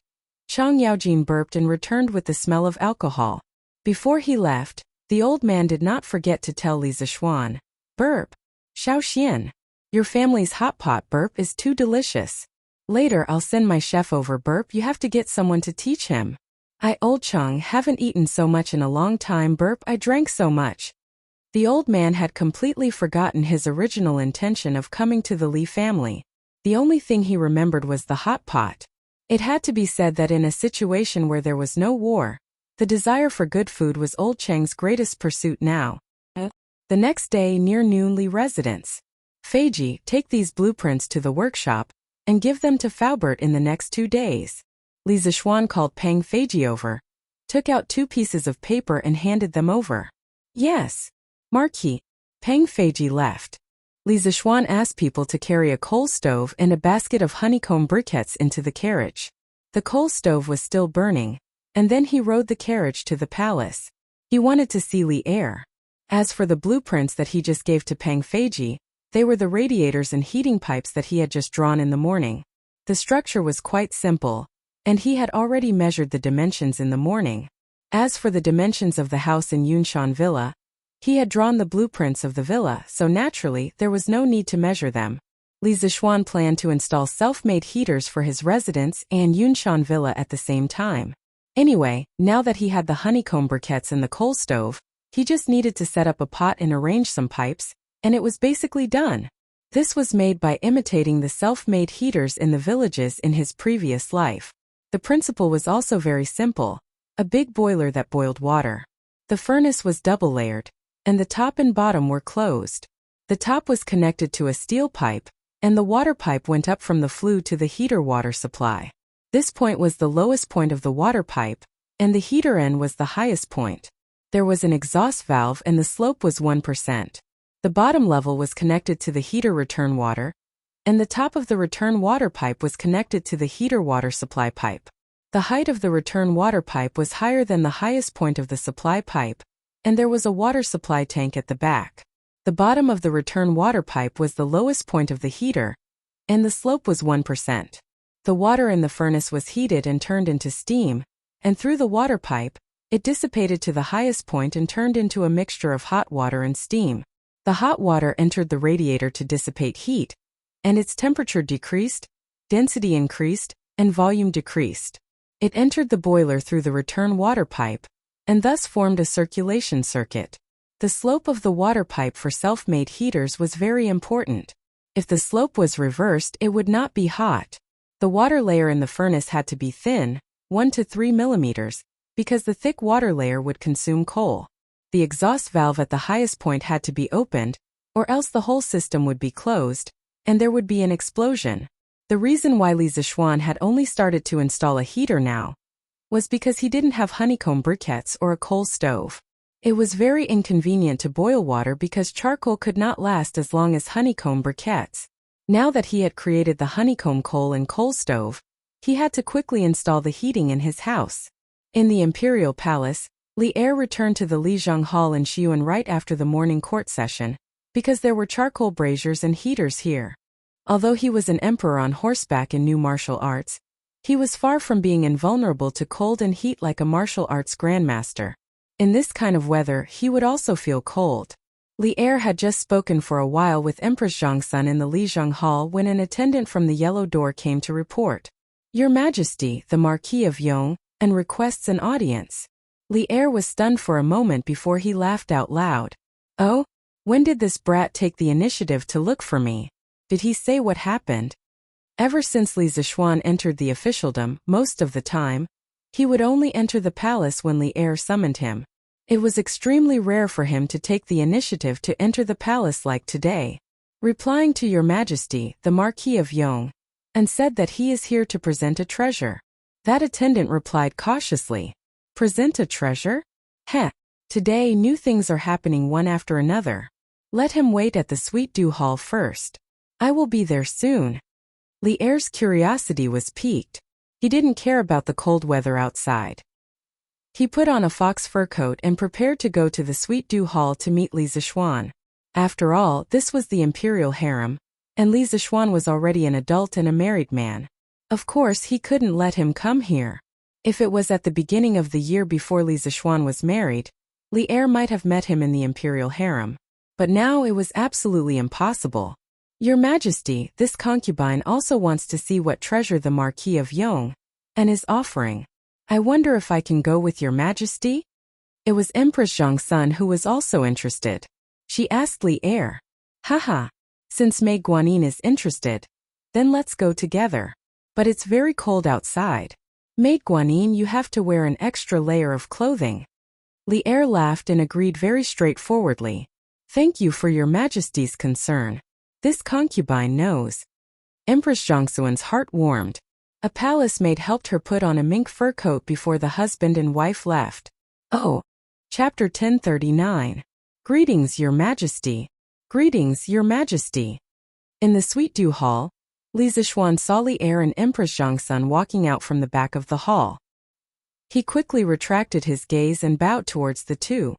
Cheng Yaojin burped and returned with the smell of alcohol. Before he left, the old man did not forget to tell Li Zishuan, "Burp. Xiao Xian. Your family's hot pot burp is too delicious. Later I'll send my chef over. Burp, you have to get someone to teach him. I old Cheng haven't eaten so much in a long time. Burp, I drank so much." The old man had completely forgotten his original intention of coming to the Li family. The only thing he remembered was the hot pot. It had to be said that in a situation where there was no war, the desire for good food was old Cheng's greatest pursuit now. The next day, near noon, Li residence. Feiji, take these blueprints to the workshop and give them to Faubert in the next 2 days. Li Zishuan called Peng Feiji over, took out 2 pieces of paper and handed them over. Yes. Marquis. Peng Feiji left. Li Zishuan asked people to carry a coal stove and a basket of honeycomb briquettes into the carriage. The coal stove was still burning, and then he rode the carriage to the palace. He wanted to see Li Air. As for the blueprints that he just gave to Peng Feiji, they were the radiators and heating pipes that he had just drawn in the morning. The structure was quite simple, and he had already measured the dimensions in the morning. As for the dimensions of the house in Yunshan Villa, he had drawn the blueprints of the villa, so naturally there was no need to measure them. Li Zishuan planned to install self-made heaters for his residence and Yunshan Villa at the same time. Anyway, now that he had the honeycomb briquettes and the coal stove, he just needed to set up a pot and arrange some pipes, and it was basically done. This was made by imitating the self-made heaters in the villages in his previous life. The principle was also very simple: a big boiler that boiled water. The furnace was double-layered, and the top and bottom were closed. The top was connected to a steel pipe, and the water pipe went up from the flue to the heater water supply. This point was the lowest point of the water pipe, and the heater end was the highest point. There was an exhaust valve and the slope was 1%. The bottom level was connected to the heater return water, and the top of the return water pipe was connected to the heater water supply pipe. The height of the return water pipe was higher than the highest point of the supply pipe, and there was a water supply tank at the back. The bottom of the return water pipe was the lowest point of the heater, and the slope was 1%. The water in the furnace was heated and turned into steam, and through the water pipe, It dissipated to the highest point and turned into a mixture of hot water and steam. The hot water entered the radiator to dissipate heat, and its temperature decreased, density increased, and volume decreased. It entered the boiler through the return water pipe, and thus formed a circulation circuit. The slope of the water pipe for self-made heaters was very important. If the slope was reversed, it would not be hot. The water layer in the furnace had to be thin, 1 to 3 millimeters, because the thick water layer would consume coal. The exhaust valve at the highest point had to be opened, or else the whole system would be closed, and there would be an explosion. The reason why Li Zixuan had only started to install a heater now was because he didn't have honeycomb briquettes or a coal stove. It was very inconvenient to boil water because charcoal could not last as long as honeycomb briquettes. Now that he had created the honeycomb coal and coal stove, he had to quickly install the heating in his house. In the imperial palace, Li Er returned to the Lijiang Hall in Xi'an right after the morning court session, because there were charcoal braziers and heaters here. Although he was an emperor on horseback in new martial arts, he was far from being invulnerable to cold and heat like a martial arts grandmaster. In this kind of weather, he would also feel cold. Li Er had just spoken for a while with Empress Zhongsun in the Lijiang Hall when an attendant from the yellow door came to report, "Your Majesty, the Marquis of Yong, and requests an audience." Li Er was stunned for a moment before he laughed out loud. "Oh? When did this brat take the initiative to look for me? Did he say what happened?" Ever since Li Zixuan entered the officialdom, most of the time, he would only enter the palace when Li Er summoned him. It was extremely rare for him to take the initiative to enter the palace like today. Replying to Your Majesty, the Marquis of Yong, and said that he is here to present a treasure. That attendant replied cautiously, "Present a treasure? Heh, today new things are happening one after another. Let him wait at the Sweet Dew Hall first. I will be there soon." Li Er's curiosity was piqued. He didn't care about the cold weather outside. He put on a fox fur coat and prepared to go to the Sweet Dew Hall to meet Li Zixuan. After all, this was the imperial harem, and Li Zixuan was already an adult and a married man. Of course, he couldn't let him come here. If it was at the beginning of the year before Li Zixuan was married, Li Er might have met him in the imperial harem. But now it was absolutely impossible. "Your Majesty, this concubine also wants to see what treasure the Marquis of Yong and is offering. I wonder if I can go with Your Majesty?" It was Empress Zhongsun who was also interested. She asked Li Er, "Haha, since Mei Guanyin is interested, then let's go together. But it's very cold outside. Mei Guanyin, you have to wear an extra layer of clothing." Li Er laughed and agreed very straightforwardly. "Thank you for Your Majesty's concern. This concubine knows." Empress Zhongsun's heart warmed. A palace maid helped her put on a mink fur coat before the husband and wife left. Oh. Chapter 1039. Greetings, Your Majesty. Greetings, Your Majesty. In the Sweet Dew Hall, Li Zixuan saw Li Er and Empress Zhongsun walking out from the back of the hall. He quickly retracted his gaze and bowed towards the two.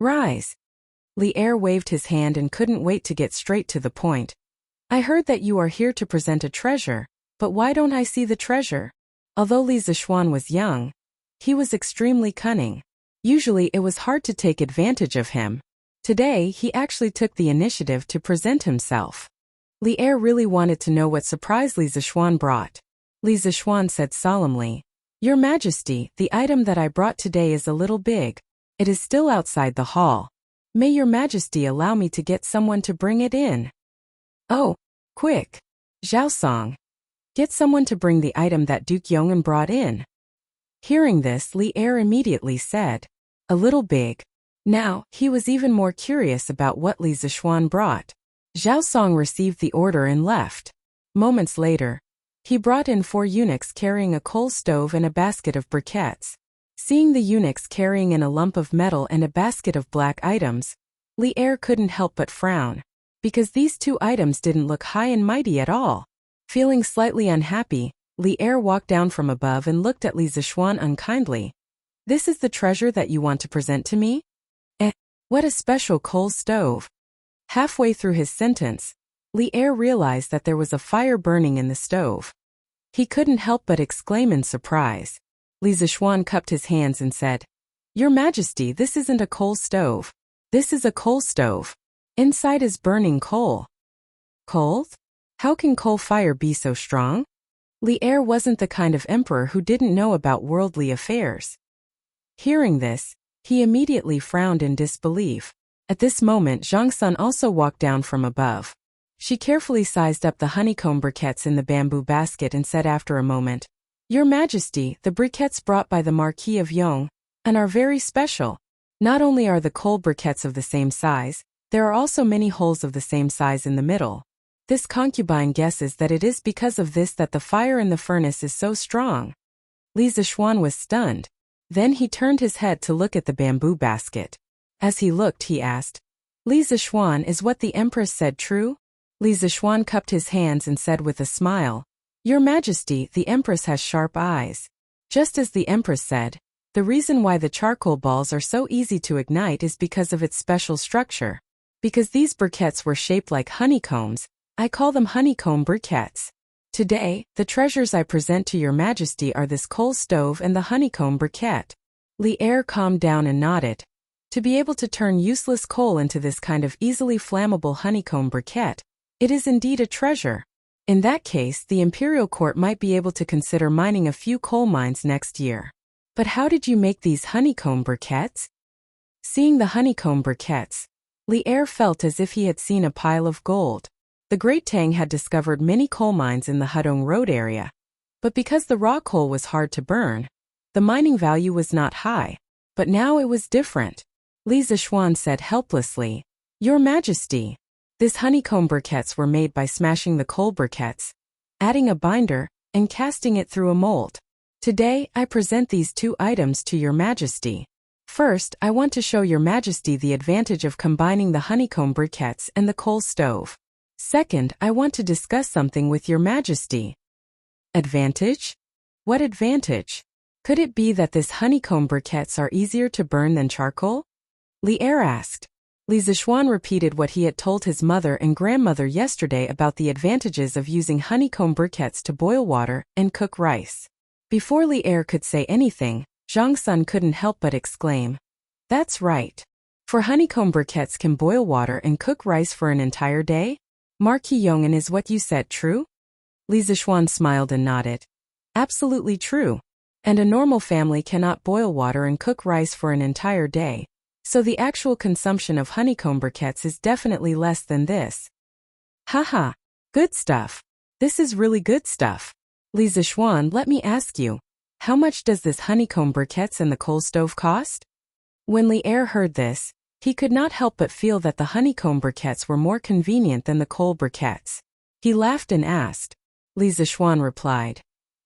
Rise." Li Er waved his hand and couldn't wait to get straight to the point. "I heard that you are here to present a treasure, but why don't I see the treasure?" Although Li Zixuan was young, he was extremely cunning. Usually it was hard to take advantage of him. Today he actually took the initiative to present himself. Li Er really wanted to know what surprise Li Zixuan brought. Li Zixuan said solemnly, "Your Majesty, the item that I brought today is a little big. It is still outside the hall. May Your Majesty allow me to get someone to bring it in?" "Oh, quick. Zhao Song. Get someone to bring the item that Duke Yong'an brought in." Hearing this, Li Er immediately said, "A little big." Now, he was even more curious about what Li Zixuan brought. Zhao Song received the order and left. Moments later, he brought in 4 eunuchs carrying a coal stove and a basket of briquettes. Seeing the eunuchs carrying in a lump of metal and a basket of black items, Li Er couldn't help but frown, because these 2 items didn't look high and mighty at all. Feeling slightly unhappy, Li Er walked down from above and looked at Li Zixuan unkindly. "This is the treasure that you want to present to me? What a special coal stove." Halfway through his sentence, Li Er realized that there was a fire burning in the stove. He couldn't help but exclaim in surprise. Li Zishuan cupped his hands and said, "Your Majesty, this isn't a coal stove. This is a coal stove. Inside is burning coal." Coal? How can coal fire be so strong? Li Er wasn't the kind of emperor who didn't know about worldly affairs. Hearing this, he immediately frowned in disbelief. At this moment, Zhang Sun also walked down from above. She carefully sized up the honeycomb briquettes in the bamboo basket and said after a moment, "Your Majesty, the briquettes brought by the Marquis of Yong and are very special. Not only are the coal briquettes of the same size, there are also many holes of the same size in the middle. This concubine guesses that it is because of this that the fire in the furnace is so strong." Li Zishuan was stunned. Then he turned his head to look at the bamboo basket. As he looked, he asked, "Li Zishuan, is what the Empress said true?" Li Zishuan cupped his hands and said with a smile, "Your Majesty, the Empress has sharp eyes. Just as the Empress said, the reason why the charcoal balls are so easy to ignite is because of its special structure. Because these briquettes were shaped like honeycombs, I call them honeycomb briquettes. Today, the treasures I present to your Majesty are this coal stove and the honeycomb briquette." Li Er calmed down and nodded. To be able to turn useless coal into this kind of easily flammable honeycomb briquette, it is indeed a treasure. In that case, the imperial court might be able to consider mining a few coal mines next year. But how did you make these honeycomb briquettes? Seeing the honeycomb briquettes, Li Er felt as if he had seen a pile of gold. The Great Tang had discovered many coal mines in the Hudong Road area. But because the raw coal was hard to burn, the mining value was not high. But now it was different. Li Zishuan said helplessly, "Your Majesty, these honeycomb briquettes were made by smashing the coal briquettes, adding a binder, and casting it through a mold. Today, I present these two items to your Majesty. First, I want to show your Majesty the advantage of combining the honeycomb briquettes and the coal stove. Second, I want to discuss something with your Majesty." Advantage? What advantage? Could it be that this honeycomb briquettes are easier to burn than charcoal? Li Er asked. Li Zishuan repeated what he had told his mother and grandmother yesterday about the advantages of using honeycomb briquettes to boil water and cook rice. Before Li Er could say anything, Zhang Sun couldn't help but exclaim, "That's right. For honeycomb briquettes can boil water and cook rice for an entire day? Marquis Yong'an, is what you said true?" Li Zishuan smiled and nodded. "Absolutely true. And a normal family cannot boil water and cook rice for an entire day. So the actual consumption of honeycomb briquettes is definitely less than this." "Haha, good stuff. This is really good stuff. Li Zishuan, let me ask you, how much does this honeycomb briquettes and the coal stove cost?" When Li Er heard this, he could not help but feel that the honeycomb briquettes were more convenient than the coal briquettes. He laughed and asked. Li Zishuan replied,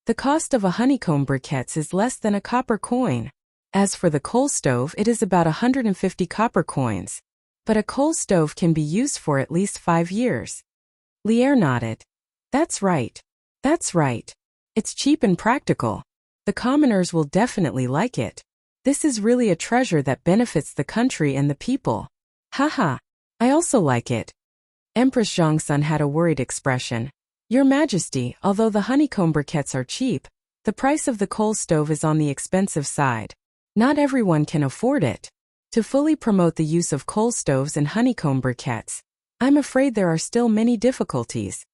"The cost of a honeycomb briquettes is less than a copper coin. As for the coal stove, it is about 150 copper coins. But a coal stove can be used for at least 5 years. Li Er nodded. "That's right. That's right. It's cheap and practical. The commoners will definitely like it. This is really a treasure that benefits the country and the people. Haha, I also like it." Empress Zhongsun had a worried expression. "Your Majesty, although the honeycomb briquettes are cheap, the price of the coal stove is on the expensive side. Not everyone can afford it. To fully promote the use of coal stoves and honeycomb briquettes, I'm afraid there are still many difficulties."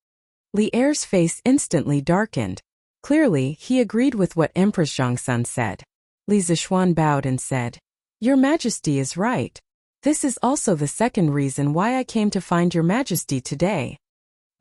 Li Er's face instantly darkened. Clearly, he agreed with what Empress Zhongsun said. Li Zishuan bowed and said, "Your Majesty is right. This is also the second reason why I came to find your Majesty today."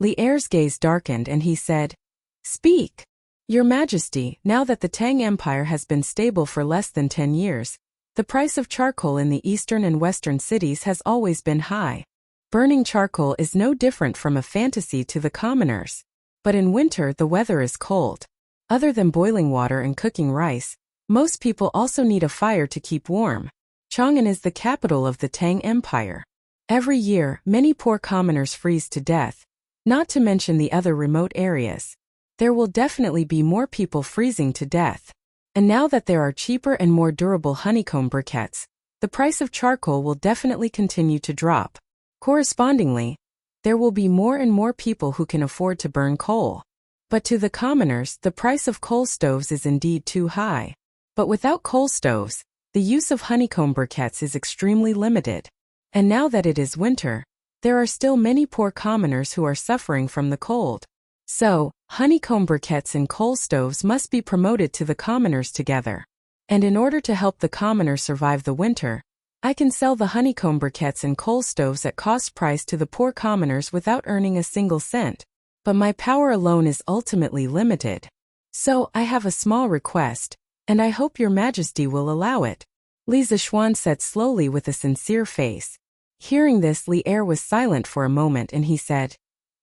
Li Er's gaze darkened and he said, "Speak. Your Majesty, now that the Tang Empire has been stable for less than 10 years, the price of charcoal in the eastern and western cities has always been high. Burning charcoal is no different from a fantasy to the commoners. But in winter the weather is cold. Other than boiling water and cooking rice, most people also need a fire to keep warm. Chang'an is the capital of the Tang Empire. Every year, many poor commoners freeze to death, not to mention the other remote areas. There will definitely be more people freezing to death. And now that there are cheaper and more durable honeycomb briquettes, the price of charcoal will definitely continue to drop. Correspondingly, there will be more and more people who can afford to burn coal. But to the commoners, the price of coal stoves is indeed too high. But without coal stoves, the use of honeycomb briquettes is extremely limited. And now that it is winter, there are still many poor commoners who are suffering from the cold. So, honeycomb briquettes and coal stoves must be promoted to the commoners together. And in order to help the commoner survive the winter, I can sell the honeycomb briquettes and coal stoves at cost price to the poor commoners without earning a single cent. But my power alone is ultimately limited. So, I have a small request, and I hope your majesty will allow it. Li Zishuan said slowly with a sincere face. Hearing this, Li Er was silent for a moment and he said,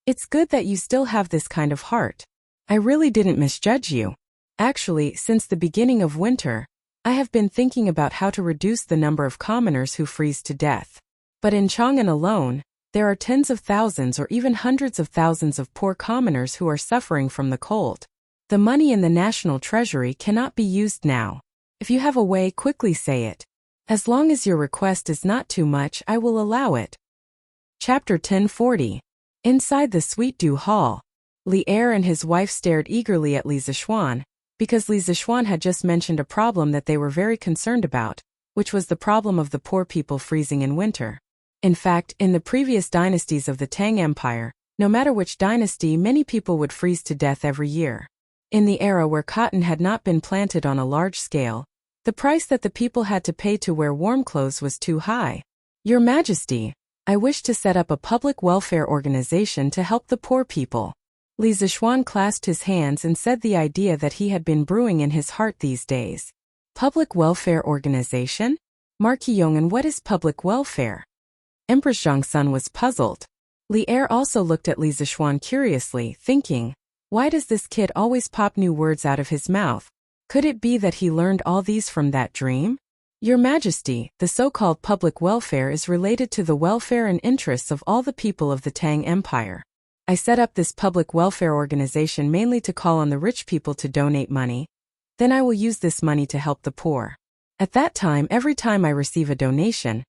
"It's good that you still have this kind of heart. I really didn't misjudge you. Actually, since the beginning of winter, I have been thinking about how to reduce the number of commoners who freeze to death. But in Chang'an alone, there are tens of thousands or even hundreds of thousands of poor commoners who are suffering from the cold. The money in the national treasury cannot be used now. If you have a way, quickly say it. As long as your request is not too much, I will allow it." Chapter 1040. Inside the Sweet Dew Hall, Li Er and his wife stared eagerly at Li Zishuan, because Li Zishuan had just mentioned a problem that they were very concerned about, which was the problem of the poor people freezing in winter. In fact, in the previous dynasties of the Tang Empire, no matter which dynasty, many people would freeze to death every year. In the era where cotton had not been planted on a large scale, the price that the people had to pay to wear warm clothes was too high. "Your Majesty, I wish to set up a public welfare organization to help the poor people." Li Zishuan clasped his hands and said the idea that he had been brewing in his heart these days. Public welfare organization? Marquis Yong'an, what is public welfare? Empress Zhongsun was puzzled. Li Er also looked at Li Zishuan curiously, thinking, why does this kid always pop new words out of his mouth? Could it be that he learned all these from that dream? "Your Majesty, the so-called public welfare is related to the welfare and interests of all the people of the Tang Empire. I set up this public welfare organization mainly to call on the rich people to donate money. Then I will use this money to help the poor. At that time, every time I receive a donation,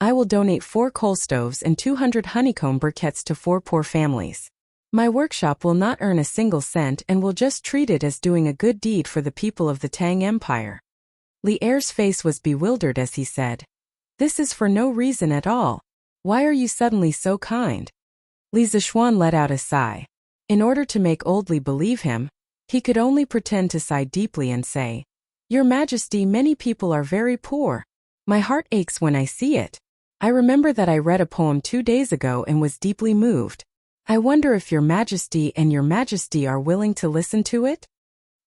I will donate 4 coal stoves and 200 honeycomb briquettes to 4 poor families. My workshop will not earn a single cent and will just treat it as doing a good deed for the people of the Tang Empire." Li Er's face was bewildered as he said, "This is for no reason at all. Why are you suddenly so kind?" Li Zishuan let out a sigh. In order to make old Li believe him, he could only pretend to sigh deeply and say, "Your Majesty, many people are very poor. My heart aches when I see it. I remember that I read a poem 2 days ago and was deeply moved. I wonder if your Majesty and your Majesty are willing to listen to it?"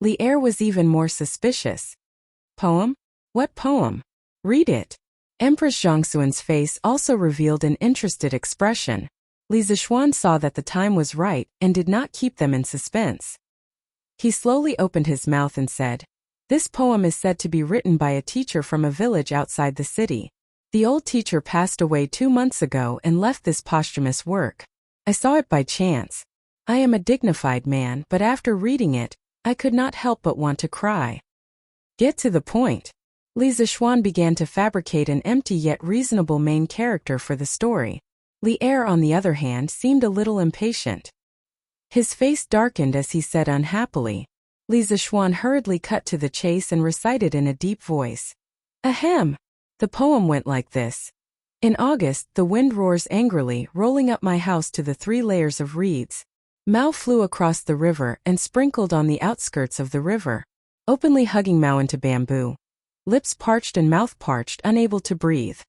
Li Er was even more suspicious. "Poem? What poem? Read it." Empress Zhongxuan's face also revealed an interested expression. Li Zishuan saw that the time was right and did not keep them in suspense. He slowly opened his mouth and said, "This poem is said to be written by a teacher from a village outside the city. The old teacher passed away 2 months ago and left this posthumous work. I saw it by chance. I am a dignified man, but after reading it, I could not help but want to cry." "Get to the point." Li Zishuan began to fabricate an empty yet reasonable main character for the story. Li Er, on the other hand, seemed a little impatient. His face darkened as he said unhappily. Li Zishuan hurriedly cut to the chase and recited in a deep voice. "Ahem! The poem went like this. In August, the wind roars angrily, rolling up my house to the 3 layers of reeds. Mao flew across the river and sprinkled on the outskirts of the river, openly hugging Mao into bamboo. Lips parched and mouth parched, unable to breathe.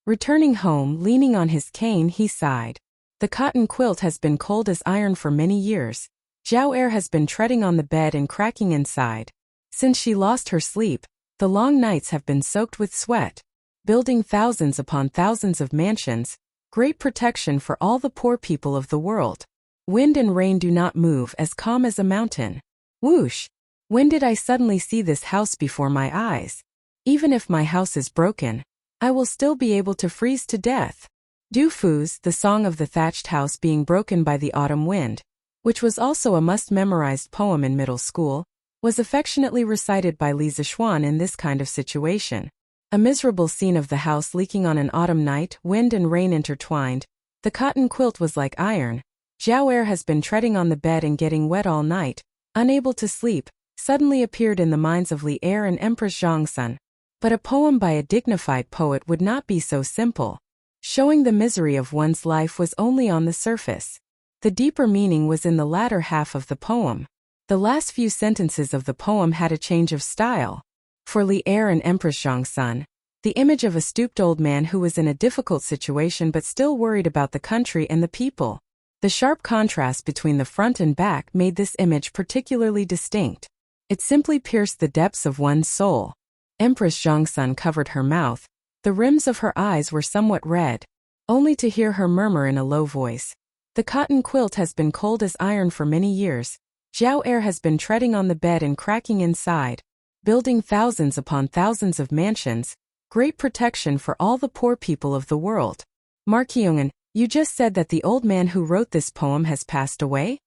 Returning home, leaning on his cane, he sighed. The cotton quilt has been cold as iron for many years. Zhao Er has been treading on the bed and cracking inside. Since she lost her sleep, the long nights have been soaked with sweat. Building thousands upon thousands of mansions, great protection for all the poor people of the world. Wind and rain do not move, as calm as a mountain. Whoosh! When did I suddenly see this house before my eyes? Even if my house is broken, I will still be able to freeze to death." Du Fu's The Song of the Thatched House Being Broken by the Autumn Wind, which was also a must-memorized poem in middle school, was affectionately recited by Li Zishuan in this kind of situation. A miserable scene of the house leaking on an autumn night, wind and rain intertwined. The cotton quilt was like iron. Zhao Er has been treading on the bed and getting wet all night, unable to sleep, suddenly appeared in the minds of Li Er and Empress Zhongsun. But a poem by a dignified poet would not be so simple. Showing the misery of one's life was only on the surface. The deeper meaning was in the latter half of the poem. The last few sentences of the poem had a change of style. For Li Er and Empress Zhongsun, the image of a stooped old man who was in a difficult situation but still worried about the country and the people. The sharp contrast between the front and back made this image particularly distinct. It simply pierced the depths of one's soul. Empress Zhongsun covered her mouth. The rims of her eyes were somewhat red, only to hear her murmur in a low voice. The cotton quilt has been cold as iron for many years. Zhao Er has been treading on the bed and cracking inside, building thousands upon thousands of mansions, great protection for all the poor people of the world. Markyongan, you just said that the old man who wrote this poem has passed away?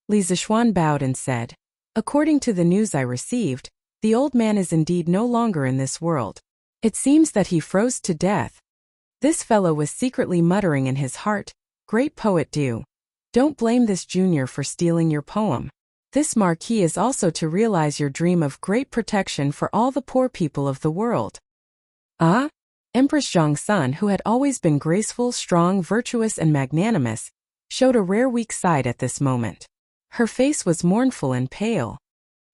Li Zishuan bowed and said, according to the news I received, the old man is indeed no longer in this world. It seems that he froze to death. This fellow was secretly muttering in his heart, great poet Du. Don't blame this junior for stealing your poem. This marquee is also to realize your dream of great protection for all the poor people of the world. Ah? Empress Zhongsun, who had always been graceful, strong, virtuous and magnanimous, showed a rare weak side at this moment. Her face was mournful and pale.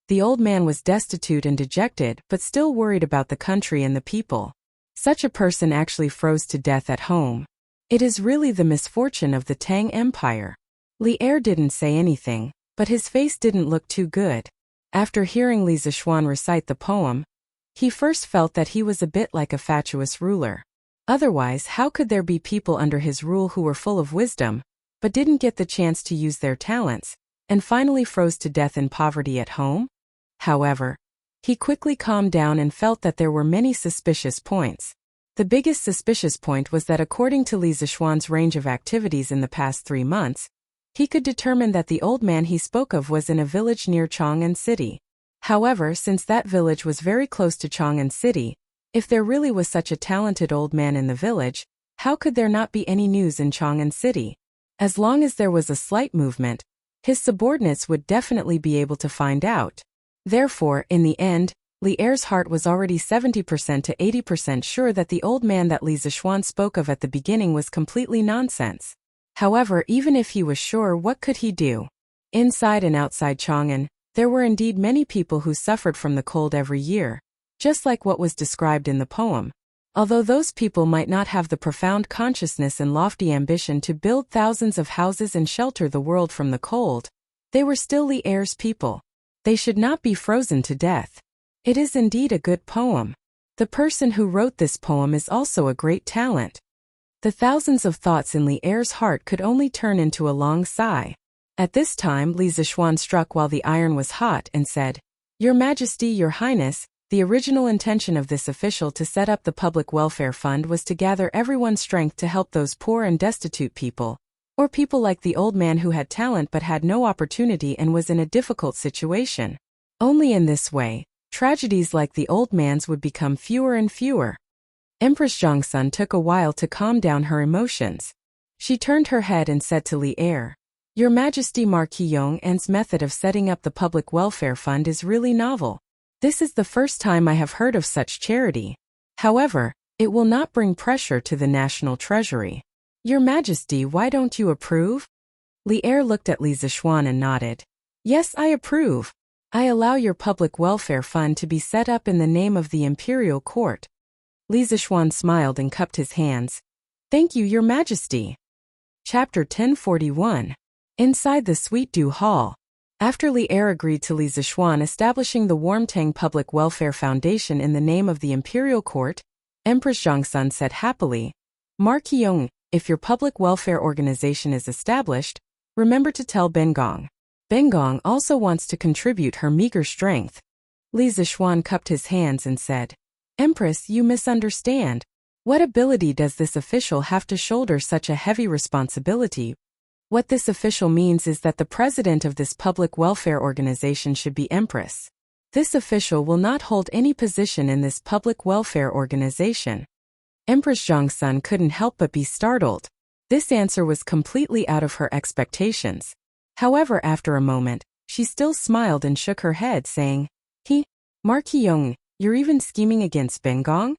The old man was destitute and dejected but still worried about the country and the people. Such a person actually froze to death at home. It is really the misfortune of the Tang Empire. Li Er didn't say anything, but his face didn't look too good. After hearing Li Zishuan recite the poem, he first felt that he was a bit like a fatuous ruler. Otherwise, how could there be people under his rule who were full of wisdom, but didn't get the chance to use their talents, and finally froze to death in poverty at home? However, he quickly calmed down and felt that there were many suspicious points. The biggest suspicious point was that according to Li Zishuan's range of activities in the past 3 months, he could determine that the old man he spoke of was in a village near Chang'an City. However, since that village was very close to Chang'an City, if there really was such a talented old man in the village, how could there not be any news in Chang'an City? As long as there was a slight movement, his subordinates would definitely be able to find out. Therefore, in the end, Li Er's heart was already 70% to 80% sure that the old man that Li Zishuan spoke of at the beginning was completely nonsense. However, even if he was sure, what could he do? Inside and outside Chang'an, there were indeed many people who suffered from the cold every year, just like what was described in the poem. Although those people might not have the profound consciousness and lofty ambition to build thousands of houses and shelter the world from the cold, they were still Li Er's people. They should not be frozen to death. It is indeed a good poem. The person who wrote this poem is also a great talent. The thousands of thoughts in Li Er's heart could only turn into a long sigh. At this time, Li Zishuan struck while the iron was hot and said, Your Majesty, Your Highness, the original intention of this official to set up the Public Welfare Fund was to gather everyone's strength to help those poor and destitute people, or people like the old man who had talent but had no opportunity and was in a difficult situation. Only in this way, tragedies like the old man's would become fewer and fewer. Empress Zhongsun took a while to calm down her emotions. She turned her head and said to Li Er, Your Majesty, Marquis Yong'an's method of setting up the Public Welfare Fund is really novel. This is the first time I have heard of such charity. However, it will not bring pressure to the national treasury. Your Majesty, why don't you approve? Li Er looked at Li Zishuan and nodded. Yes, I approve. I allow your Public Welfare Fund to be set up in the name of the Imperial Court. Li Zishuan smiled and cupped his hands. Thank you, Your Majesty. Chapter 1041. Inside the Sweet Dew Hall. After Li Er agreed to Li Zishuan establishing the Warmtang Public Welfare Foundation in the name of the Imperial Court, Empress Zhongsun said happily, Marquis Yong, if your public welfare organization is established, remember to tell Bengong. Bengong also wants to contribute her meager strength. Li Zishuan cupped his hands and said, Empress, you misunderstand. What ability does this official have to shoulder such a heavy responsibility? What this official means is that the president of this public welfare organization should be Empress. This official will not hold any position in this public welfare organization. Empress Zhongsun couldn't help but be startled. This answer was completely out of her expectations. However, after a moment, She still smiled and shook her head, saying, Marquis Yong, you're even scheming against Bengong?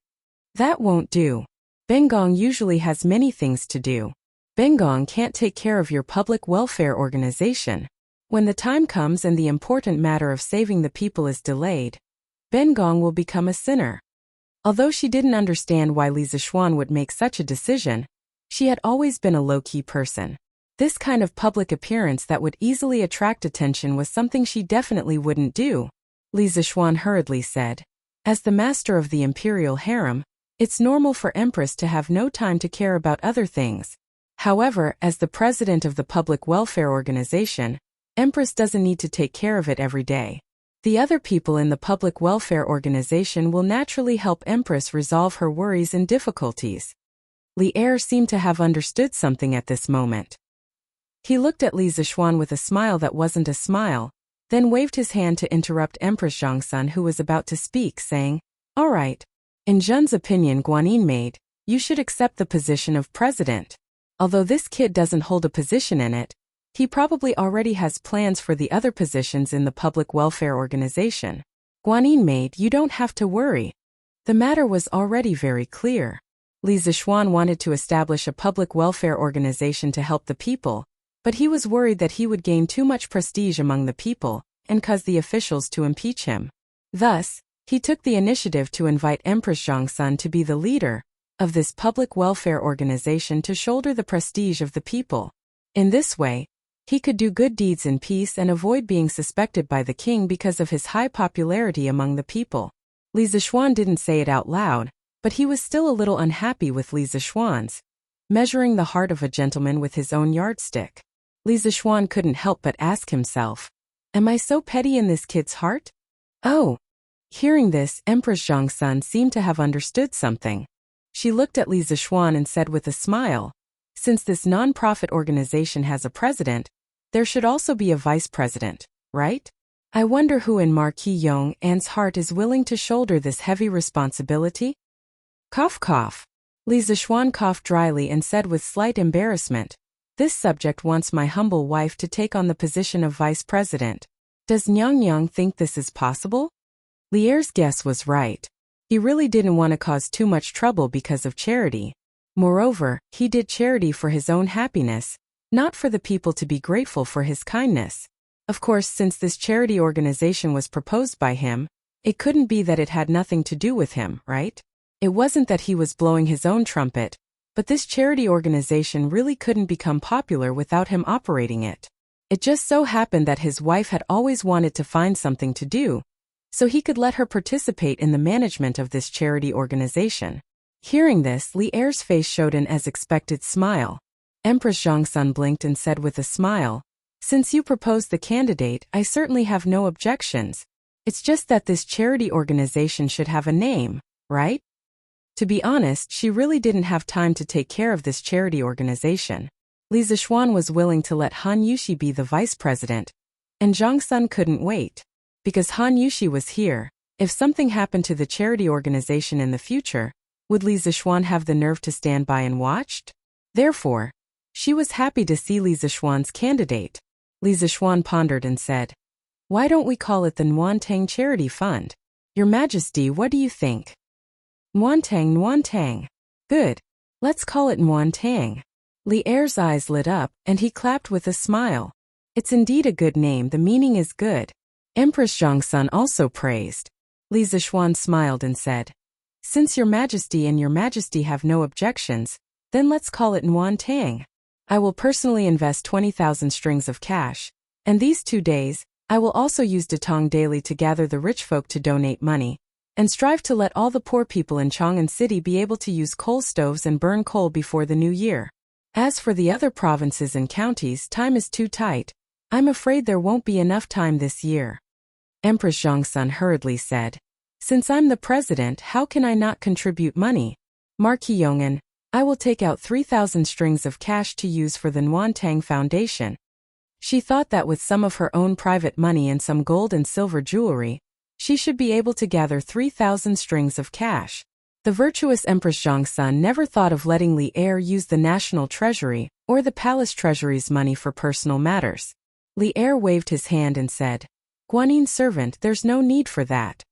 That won't do. Bengong usually has many things to do. Bengong can't take care of your public welfare organization. When the time comes and the important matter of saving the people is delayed, Bengong will become a sinner. Although she didn't understand why Li Zixuan would make such a decision, she had always been a low-key person. This kind of public appearance that would easily attract attention was something she definitely wouldn't do. Li Zixuan hurriedly said, as the master of the imperial harem, it's normal for Empress to have no time to care about other things. However, as the president of the public welfare organization, Empress doesn't need to take care of it every day. The other people in the public welfare organization will naturally help Empress resolve her worries and difficulties. Li Er seemed to have understood something at this moment. He looked at Li Zixuan with a smile that wasn't a smile, then waved his hand to interrupt Empress Zhongsun, who was about to speak, saying, All right. In Zhen's opinion, Guanyin maid, you should accept the position of president. Although this kid doesn't hold a position in it, he probably already has plans for the other positions in the public welfare organization. Guanyin maid, you don't have to worry. The matter was already very clear. Li Zixuan wanted to establish a public welfare organization to help the people, but he was worried that he would gain too much prestige among the people and cause the officials to impeach him. Thus, he took the initiative to invite Empress Zhongsun to be the leader of this public welfare organization to shoulder the prestige of the people. In this way, he could do good deeds in peace and avoid being suspected by the king because of his high popularity among the people. Li Zixuan didn't say it out loud, but he was still a little unhappy with Li Zixuan's measuring the heart of a gentleman with his own yardstick. Li Zixuan couldn't help but ask himself, am I so petty in this kid's heart? Oh. Hearing this, Empress Zhongsun seemed to have understood something. She looked at Li Zixuan and said with a smile, since this non-profit organization has a president, there should also be a vice president, right? I wonder who in Marquis Yong An's heart is willing to shoulder this heavy responsibility? Cough cough. Li Zixuan coughed dryly and said with slight embarrassment, this subject wants my humble wife to take on the position of vice president. Does Nyang Yang think this is possible? Li Er's guess was right. He really didn't want to cause too much trouble because of charity. Moreover, he did charity for his own happiness, not for the people to be grateful for his kindness. Of course, since this charity organization was proposed by him, it couldn't be that it had nothing to do with him, right? It wasn't that he was blowing his own trumpet, but this charity organization really couldn't become popular without him operating it. It just so happened that his wife had always wanted to find something to do, so he could let her participate in the management of this charity organization. Hearing this, Li Er's face showed an as expected smile. Empress Zhongsun blinked and said with a smile, since you proposed the candidate, I certainly have no objections. It's just that this charity organization should have a name, right? To be honest, she really didn't have time to take care of this charity organization. Li Zixuan was willing to let Han Yushi be the vice president, and Zhongsun couldn't wait. Because Han Yushi was here, if something happened to the charity organization in the future, would Li Zixuan have the nerve to stand by and watch? Therefore, she was happy to see Li Zixuan's candidate. Li Zixuan pondered and said, why don't we call it the Nwantang Charity Fund? Your Majesty, what do you think? Nwantang. Good. Let's call it Nwantang. Li Er's eyes lit up, and he clapped with a smile. It's indeed a good name, the meaning is good. Empress Zhongsun also praised. Li Zixuan smiled and said, since Your Majesty and Your Majesty have no objections, then let's call it Nwantang. I will personally invest 20,000 strings of cash, and these 2 days, I will also use Datong daily to gather the rich folk to donate money, and strive to let all the poor people in Chang'an City be able to use coal stoves and burn coal before the new year. As for the other provinces and counties, time is too tight. I'm afraid there won't be enough time this year. Empress Zhongsun hurriedly said, since I'm the president, how can I not contribute money? Marquis Yong'an, I will take out 3,000 strings of cash to use for the Nwantang Foundation. She thought that with some of her own private money and some gold and silver jewelry, she should be able to gather 3,000 strings of cash. The virtuous Empress Zhongsun never thought of letting Li Er use the national treasury or the palace treasury's money for personal matters. Li Er waved his hand and said, Guanyin servant, there's no need for that.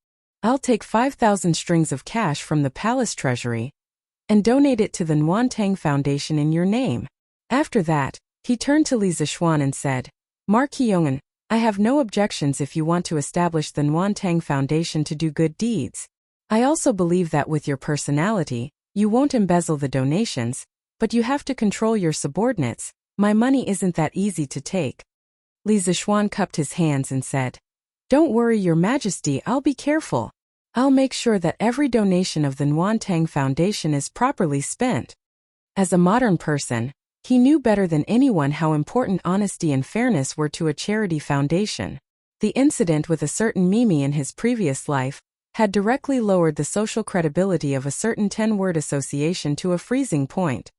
I'll take 5,000 strings of cash from the palace treasury and donate it to the Nguyen Foundation in your name. After that, he turned to Li Zishuan and said, Marquis Yong'an, I have no objections if you want to establish the Nguyen Foundation to do good deeds. I also believe that with your personality, you won't embezzle the donations, but you have to control your subordinates. My money isn't that easy to take. Li Zishuan cupped his hands and said, Don't worry, Your Majesty, I'll be careful. I'll make sure that every donation of the Nguyen Foundation is properly spent. As a modern person, he knew better than anyone how important honesty and fairness were to a charity foundation. The incident with a certain Mimi in his previous life had directly lowered the social credibility of a certain 10-word association to a freezing point.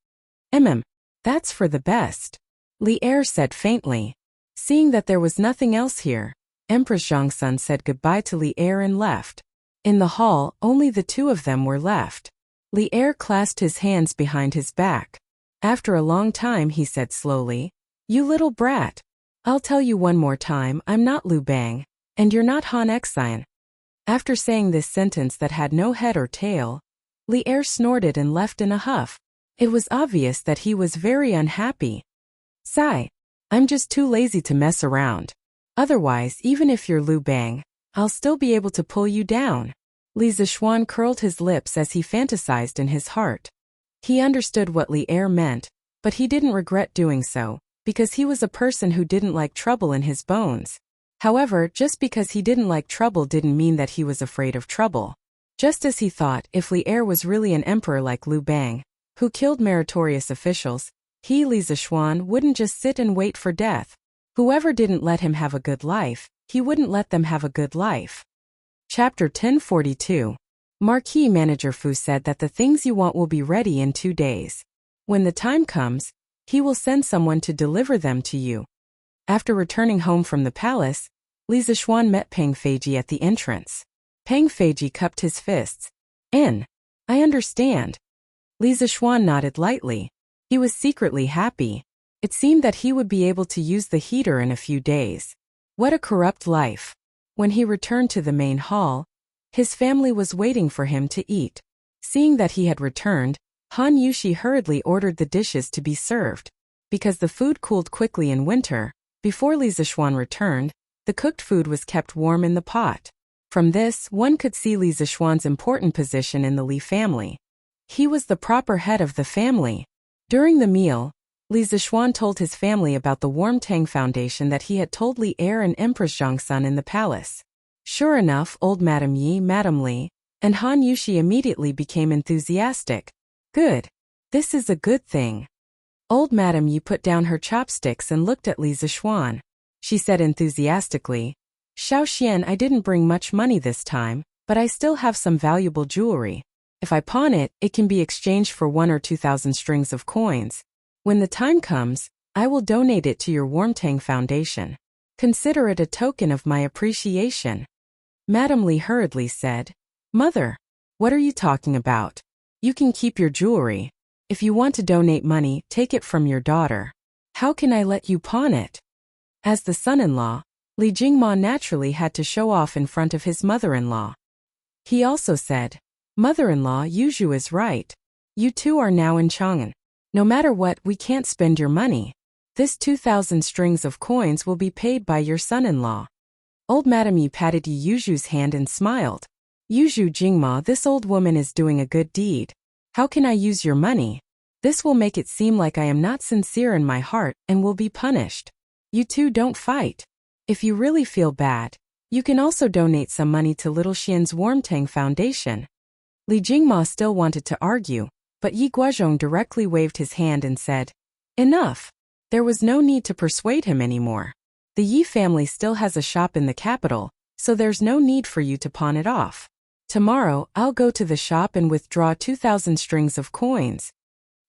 That's for the best. Li Er said faintly. Seeing that there was nothing else here, Empress Zhongsun said goodbye to Li Er and left. In the hall, only the two of them were left. Li Er clasped his hands behind his back. After a long time he said slowly, You little brat. I'll tell you one more time, I'm not Liu Bang, and you're not Han Xian. After saying this sentence that had no head or tail, Li Er snorted and left in a huff. It was obvious that he was very unhappy. Sigh. I'm just too lazy to mess around. Otherwise, even if you're Liu Bang, I'll still be able to pull you down. Li Zishuan curled his lips as he fantasized in his heart. He understood what Li Er meant, but he didn't regret doing so, because he was a person who didn't like trouble in his bones. However, just because he didn't like trouble didn't mean that he was afraid of trouble. Just as he thought, if Li Er was really an emperor like Liu Bang, who killed meritorious officials, he, Li Zishuan, wouldn't just sit and wait for death. Whoever didn't let him have a good life, he wouldn't let them have a good life. Chapter 1042. Marquis Manager Fu said that the things you want will be ready in 2 days. When the time comes, he will send someone to deliver them to you. After returning home from the palace, Li Zishuan met Peng Feiji at the entrance. Peng Feiji cupped his fists. I understand. Li Zishuan nodded lightly. He was secretly happy. It seemed that he would be able to use the heater in a few days. What a corrupt life. When he returned to the main hall, his family was waiting for him to eat. Seeing that he had returned, Han Yushi hurriedly ordered the dishes to be served. Because the food cooled quickly in winter, before Li Zishuan returned, the cooked food was kept warm in the pot. From this, one could see Li Zishuan's important position in the Li family. He was the proper head of the family. During the meal, Li Zishuan told his family about the Warmtang Foundation that he had told Li Er and Empress Zhongsun in the palace. Sure enough, old Madame Yi, Madame Li, and Han Yushi immediately became enthusiastic. Good. This is a good thing. Old Madame Yi put down her chopsticks and looked at Li Zishuan. She said enthusiastically, Xiao Xian, I didn't bring much money this time, but I still have some valuable jewelry. If I pawn it, it can be exchanged for 1,000 or 2,000 strings of coins. When the time comes, I will donate it to your Warmtang Foundation. Consider it a token of my appreciation. Madame Li hurriedly said, Mother, what are you talking about? You can keep your jewelry. If you want to donate money, take it from your daughter. How can I let you pawn it? As the son-in-law, Li Jingma naturally had to show off in front of his mother-in-law. He also said, Mother-in-law, Yuzhu is right. You two are now in Chang'an. No matter what, we can't spend your money. This 2,000 strings of coins will be paid by your son-in-law. Old Madame Yi patted Yuzhu's hand and smiled. Yuzhu Jingma, this old woman is doing a good deed. How can I use your money? This will make it seem like I am not sincere in my heart and will be punished. You two don't fight. If you really feel bad, you can also donate some money to Little Xian's Warmtang Foundation. Li Jingma still wanted to argue, but Yi Guozhong directly waved his hand and said, Enough. There was no need to persuade him anymore. The Yi family still has a shop in the capital, so there's no need for you to pawn it off. Tomorrow, I'll go to the shop and withdraw 2,000 strings of coins.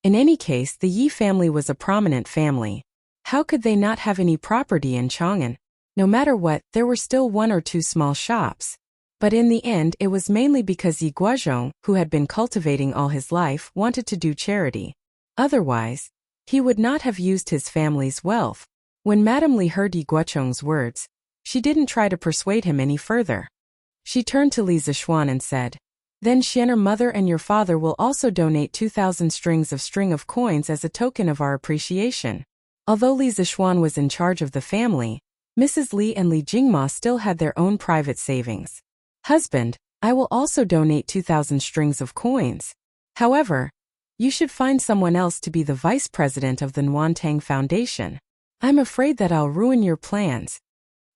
In any case, the Yi family was a prominent family. How could they not have any property in Chang'an? No matter what, there were still 1 or 2 small shops. But in the end, it was mainly because Yi Guozhong, who had been cultivating all his life, wanted to do charity. Otherwise, he would not have used his family's wealth. When Madame Li heard Yi Guocheng's words, she didn't try to persuade him any further. She turned to Li Zishuan and said, "Then Xian'er mother and your father will also donate 2,000 string of coins as a token of our appreciation." Although Li Zishuan was in charge of the family, Mrs. Li and Li Jingma still had their own private savings. "Husband, I will also donate 2,000 strings of coins. However, you should find someone else to be the vice president of the Nuantang Foundation. I'm afraid that I'll ruin your plans."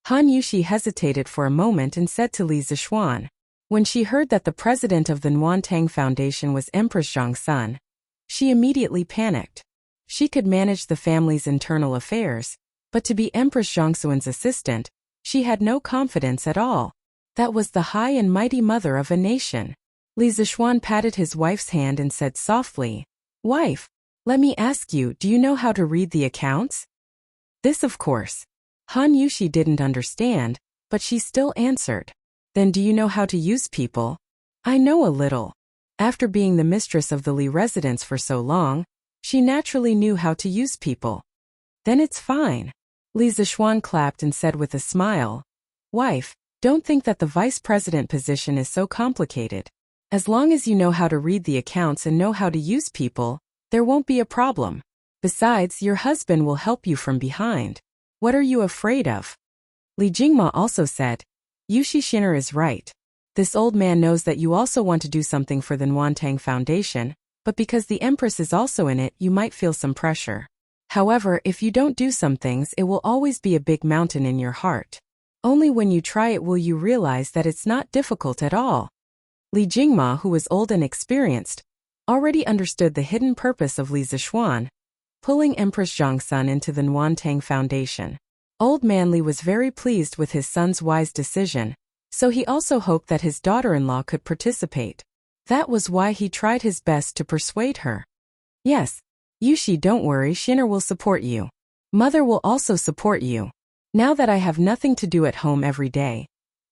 Han Yushi hesitated for a moment and said to Li Zishuan. When she heard that the president of the Nuantang Foundation was Empress Zhang's son, she immediately panicked. She could manage the family's internal affairs, but to be Empress Zhangsuan's assistant, she had no confidence at all. That was the high and mighty mother of a nation. Li Zishuan patted his wife's hand and said softly, "Wife, let me ask you, do you know how to read the accounts?" This, of course, Han Yushi didn't understand, but she still answered. "Then do you know how to use people?" "I know a little." After being the mistress of the Li residence for so long, she naturally knew how to use people. "Then it's fine." Li Zishuan clapped and said with a smile, "Wife, don't think that the vice president position is so complicated. As long as you know how to read the accounts and know how to use people, there won't be a problem. Besides, your husband will help you from behind. What are you afraid of?" Li Jingma also said, "Yushi Xian'er is right. This old man knows that you also want to do something for the Nuantang Foundation, but because the Empress is also in it, you might feel some pressure. However, if you don't do some things, it will always be a big mountain in your heart. Only when you try it will you realize that it's not difficult at all." Li Jingma, who was old and experienced, already understood the hidden purpose of Li Zishuan, pulling Empress Zhang's son into the Nuantang Foundation. Old man Li was very pleased with his son's wise decision, so he also hoped that his daughter-in-law could participate. That was why he tried his best to persuade her. "Yes, Yushi, don't worry, Xian'er will support you. Mother will also support you. Now that I have nothing to do at home every day,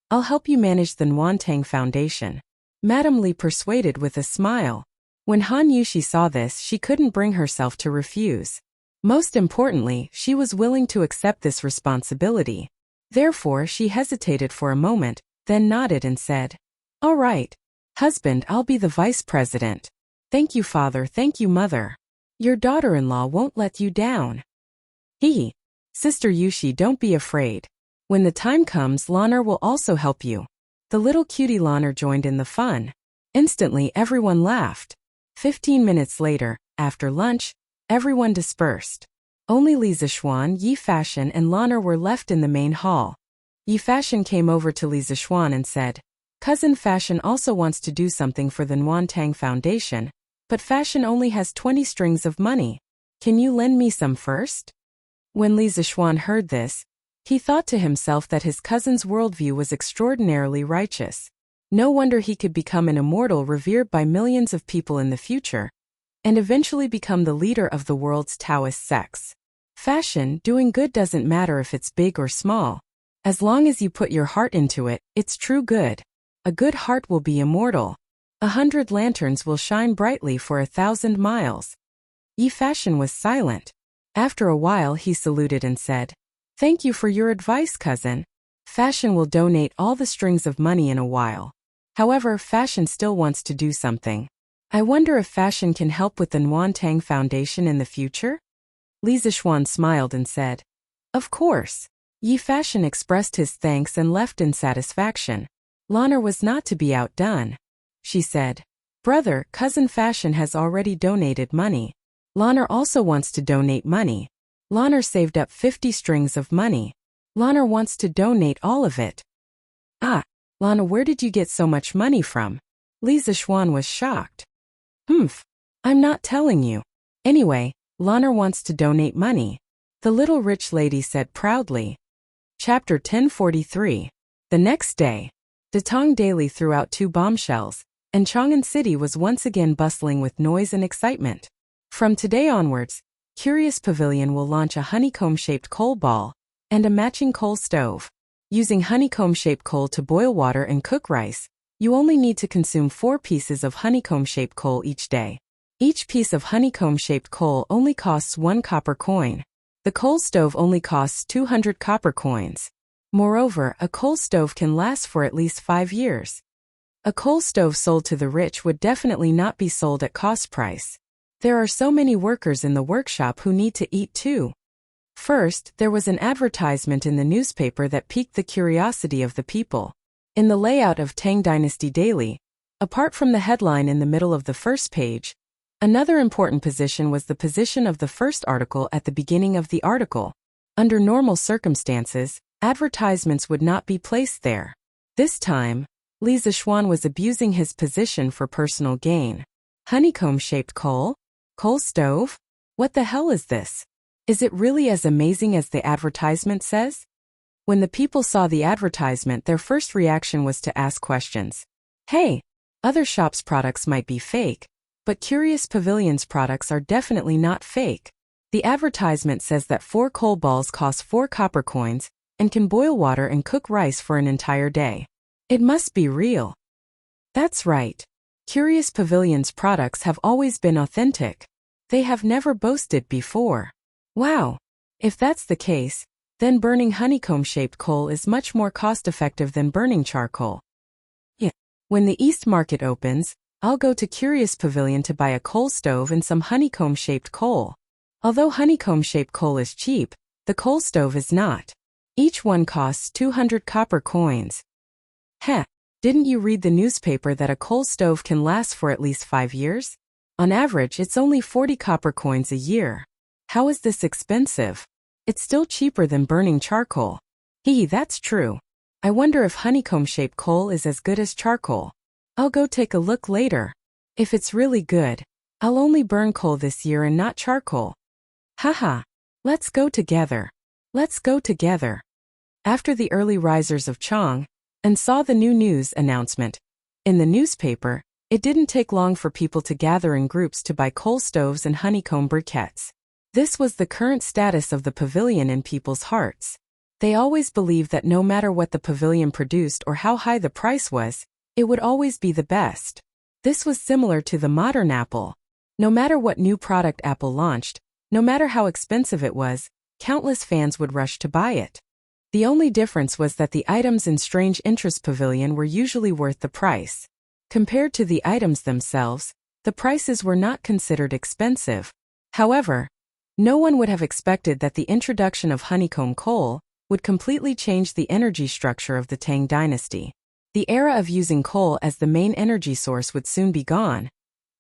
I'll help you manage the Nuantang Foundation," Madame Li persuaded with a smile. When Han Yushi saw this, she couldn't bring herself to refuse. Most importantly, she was willing to accept this responsibility. Therefore, she hesitated for a moment, then nodded and said, "All right, husband, I'll be the vice president. Thank you, father, thank you, mother. Your daughter-in-law won't let you down." "Hee. Sister Yushi, don't be afraid. When the time comes, Lan'er will also help you." The little cutie Lan'er joined in the fun. Instantly, everyone laughed. 15 minutes later, after lunch, everyone dispersed. Only Li Zishuan, Yi Fashion, and Lan'er were left in the main hall. Yi Fashion came over to Li Zishuan and said, "Cousin Fashion also wants to do something for the Nuantang Foundation, but Fashion only has 20 strings of money. Can you lend me some first?" When Li Zishuan heard this, he thought to himself that his cousin's worldview was extraordinarily righteous. No wonder he could become an immortal revered by millions of people in the future, and eventually become the leader of the world's Taoist sects. Fashion, doing good doesn't matter if it's big or small. As long as you put your heart into it, it's true good. A good heart will be immortal. 100 lanterns will shine brightly for 1,000 miles. Yi Fashion was silent. After a while he saluted and said, "Thank you for your advice, cousin. Fashion will donate all the strings of money in a while. However, Fashion still wants to do something. I wonder if Fashion can help with the Nuantang Foundation in the future?" Li Zishuan smiled and said, "Of course." Yi Fashion expressed his thanks and left in satisfaction. Lan'er was not to be outdone. She said, "Brother, cousin Fashion has already donated money. Lan'er also wants to donate money. Lan'er saved up 50 strings of money. Lan'er wants to donate all of it." "Ah, Lana, where did you get so much money from?" Li Zishuan was shocked. I'm not telling you. Anyway, Lan'er wants to donate money," the little rich lady said proudly. Chapter 1043. The next day, Datong Daily threw out 2 bombshells, and Chang'an City was once again bustling with noise and excitement. From today onwards, Curious Pavilion will launch a honeycomb-shaped coal ball and a matching coal stove. Using honeycomb-shaped coal to boil water and cook rice, you only need to consume 4 pieces of honeycomb-shaped coal each day. Each piece of honeycomb-shaped coal only costs 1 copper coin. The The coal stove only costs 200 copper coins. Moreover, a coal stove can last for at least 5 years. A coal stove sold to the rich would definitely not be sold at cost price. There are so many workers in the workshop who need to eat too. First, there was an advertisement in the newspaper that piqued the curiosity of the people. In the layout of Tang Dynasty Daily, apart from the headline in the middle of the first page, another important position was the position of the first article at the beginning of the article. Under normal circumstances, advertisements would not be placed there. This time, Li Zixuan was abusing his position for personal gain. Honeycomb-shaped coal? Coal stove? What the hell is this? Is it really as amazing as the advertisement says? When the people saw the advertisement, their first reaction was to ask questions. Hey, other shops' products might be fake, but Curious Pavilion's products are definitely not fake. The advertisement says that 4 coal balls cost 4 copper coins and can boil water and cook rice for an entire day. It must be real. That's right. Curious Pavilion's products have always been authentic. They have never boasted before. Wow. If that's the case, then burning honeycomb-shaped coal is much more cost-effective than burning charcoal. Yeah. When the East Market opens, I'll go to Curious Pavilion to buy a coal stove and some honeycomb-shaped coal. Although honeycomb-shaped coal is cheap, the coal stove is not. Each one costs 200 copper coins. Heh, didn't you read the newspaper that a coal stove can last for at least 5 years? On average, it's only 40 copper coins a year. How is this expensive? It's still cheaper than burning charcoal. That's true. I wonder if honeycomb-shaped coal is as good as charcoal. I'll go take a look later. If it's really good, I'll only burn coal this year and not charcoal. Haha. Let's go together. Let's go together. After the early risers of Chang and saw the new news announcement in the newspaper, it didn't take long for people to gather in groups to buy coal stoves and honeycomb briquettes. This was the current status of the pavilion in people's hearts. They always believed that no matter what the pavilion produced or how high the price was, it would always be the best. This was similar to the modern Apple. No matter what new product Apple launched, no matter how expensive it was, countless fans would rush to buy it. The only difference was that the items in Strange Interest Pavilion were usually worth the price. Compared to the items themselves, the prices were not considered expensive. However, no one would have expected that the introduction of honeycomb coal would completely change the energy structure of the Tang dynasty. The era of using coal as the main energy source would soon be gone,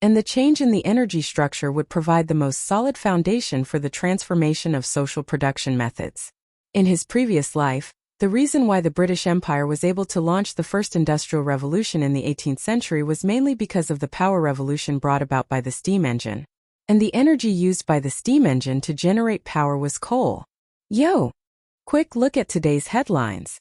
and the change in the energy structure would provide the most solid foundation for the transformation of social production methods. In his previous life, the reason why the British Empire was able to launch the first industrial revolution in the 18th century was mainly because of the power revolution brought about by the steam engine. And the energy used by the steam engine to generate power was coal. Yo! Quick look at today's headlines.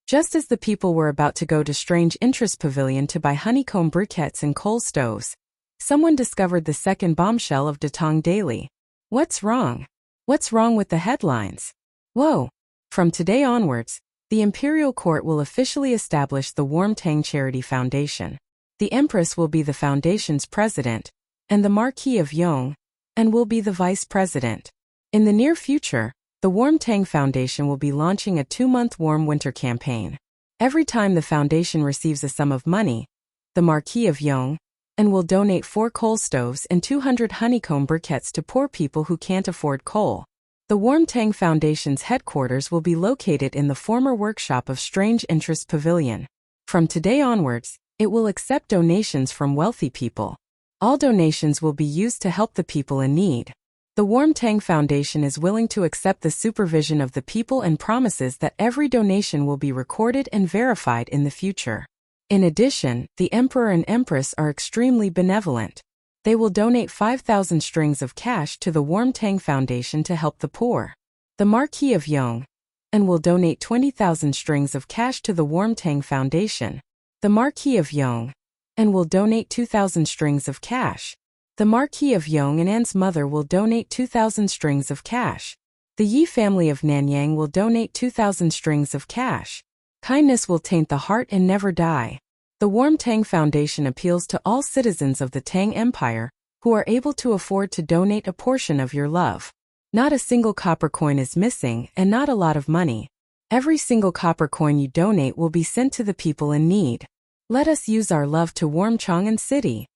Just as the people were about to go to Strange Interest Pavilion to buy honeycomb briquettes and coal stoves, someone discovered the second bombshell of Datong Daily. What's wrong? What's wrong with the headlines? Whoa! From today onwards, the Imperial Court will officially establish the Warm Tang Charity Foundation. The Empress will be the foundation's president, and the Marquis of Yong, and will be the vice president. In the near future, the Warm Tang Foundation will be launching a 2-month warm winter campaign. Every time the foundation receives a sum of money, the Marquis of Yong, and will donate 4 coal stoves and 200 honeycomb briquettes to poor people who can't afford coal. The Warm Tang Foundation's headquarters will be located in the former workshop of Strange Interest Pavilion. From today onwards, it will accept donations from wealthy people. All donations will be used to help the people in need. The Warm Tang Foundation is willing to accept the supervision of the people and promises that every donation will be recorded and verified in the future. In addition, the Emperor and Empress are extremely benevolent. They will donate 5,000 strings of cash to the Warm Tang Foundation to help the poor. The Marquis of Yong, and will donate 20,000 strings of cash to the Warm Tang Foundation. The Marquis of Yong, and will donate 2,000 strings of cash. The Marquis of Yong and Anne's mother will donate 2,000 strings of cash. The Yi family of Nanyang will donate 2,000 strings of cash. Kindness will taint the heart and never die. The Warm Tang Foundation appeals to all citizens of the Tang Empire who are able to afford to donate a portion of your love. Not a single copper coin is missing, and not a lot of money. Every single copper coin you donate will be sent to the people in need. Let us use our love to warm Chang'an City.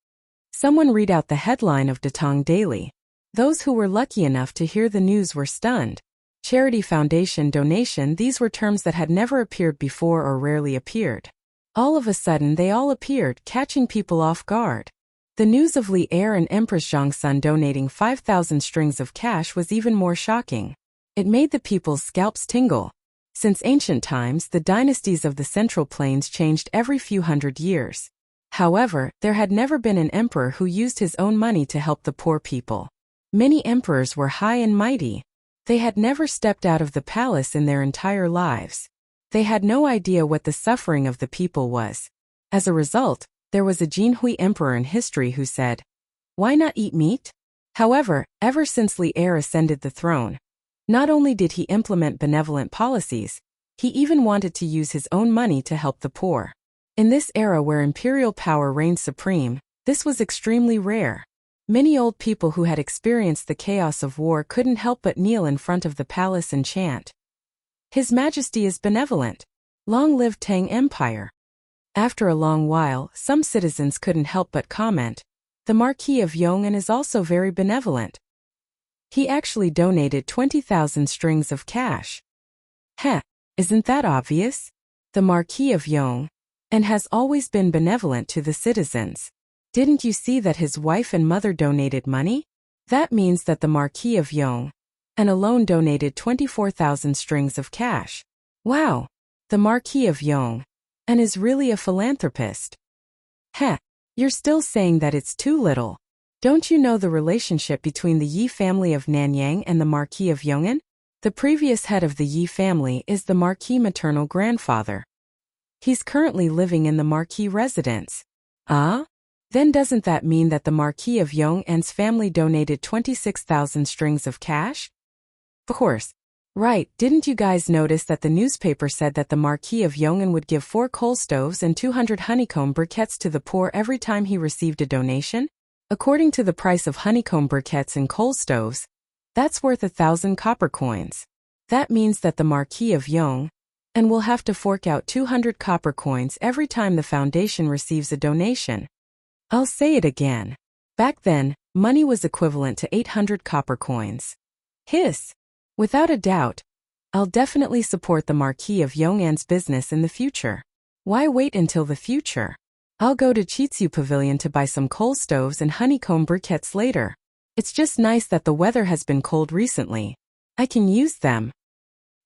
Someone read out the headline of Datong Daily. Those who were lucky enough to hear the news were stunned. Charity, foundation, donation, these were terms that had never appeared before or rarely appeared. All of a sudden they all appeared, catching people off guard. The news of Li Heir and Empress Zhongsun donating 5,000 strings of cash was even more shocking. It made the people's scalps tingle. Since ancient times, the dynasties of the Central Plains changed every few hundred years. However, there had never been an emperor who used his own money to help the poor people. Many emperors were high and mighty. They had never stepped out of the palace in their entire lives. They had no idea what the suffering of the people was. As a result, there was a Jinhui emperor in history who said, "Why not eat meat?" However, ever since Li Heir ascended the throne, not only did he implement benevolent policies, he even wanted to use his own money to help the poor. In this era where imperial power reigned supreme, this was extremely rare. Many old people who had experienced the chaos of war couldn't help but kneel in front of the palace and chant, "His Majesty is benevolent. Long live Tang Empire." After a long while, some citizens couldn't help but comment, "The Marquis of Yong'an is also very benevolent. He actually donated 20,000 strings of cash." Heh, isn't that obvious? The Marquis of Yong'an has always been benevolent to the citizens. Didn't you see that his wife and mother donated money? That means that the Marquis of Yong'an alone donated 24,000 strings of cash. Wow! The Marquis of Yong'an is really a philanthropist. Heh, you're still saying that it's too little. Don't you know the relationship between the Yi family of Nanyang and the Marquis of Yong'an? The previous head of the Yi family is the Marquis maternal grandfather. He's currently living in the Marquis residence. Ah? Then doesn't that mean that the Marquis of Yong'an's family donated 26,000 strings of cash? Of course. Right, didn't you guys notice that the newspaper said that the Marquis of Yong'an would give 4 coal stoves and 200 honeycomb briquettes to the poor every time he received a donation? According to the price of honeycomb briquettes and coal stoves, that's worth 1,000 copper coins. That means that the Marquis of Yong'an will have to fork out 200 copper coins every time the foundation receives a donation. I'll say it again. Back then, money was equivalent to 800 copper coins. Hiss! Without a doubt, I'll definitely support the Marquis of Yong'an's business in the future. Why wait until the future? I'll go to Chitsu Pavilion to buy some coal stoves and honeycomb briquettes later. It's just nice that the weather has been cold recently. I can use them.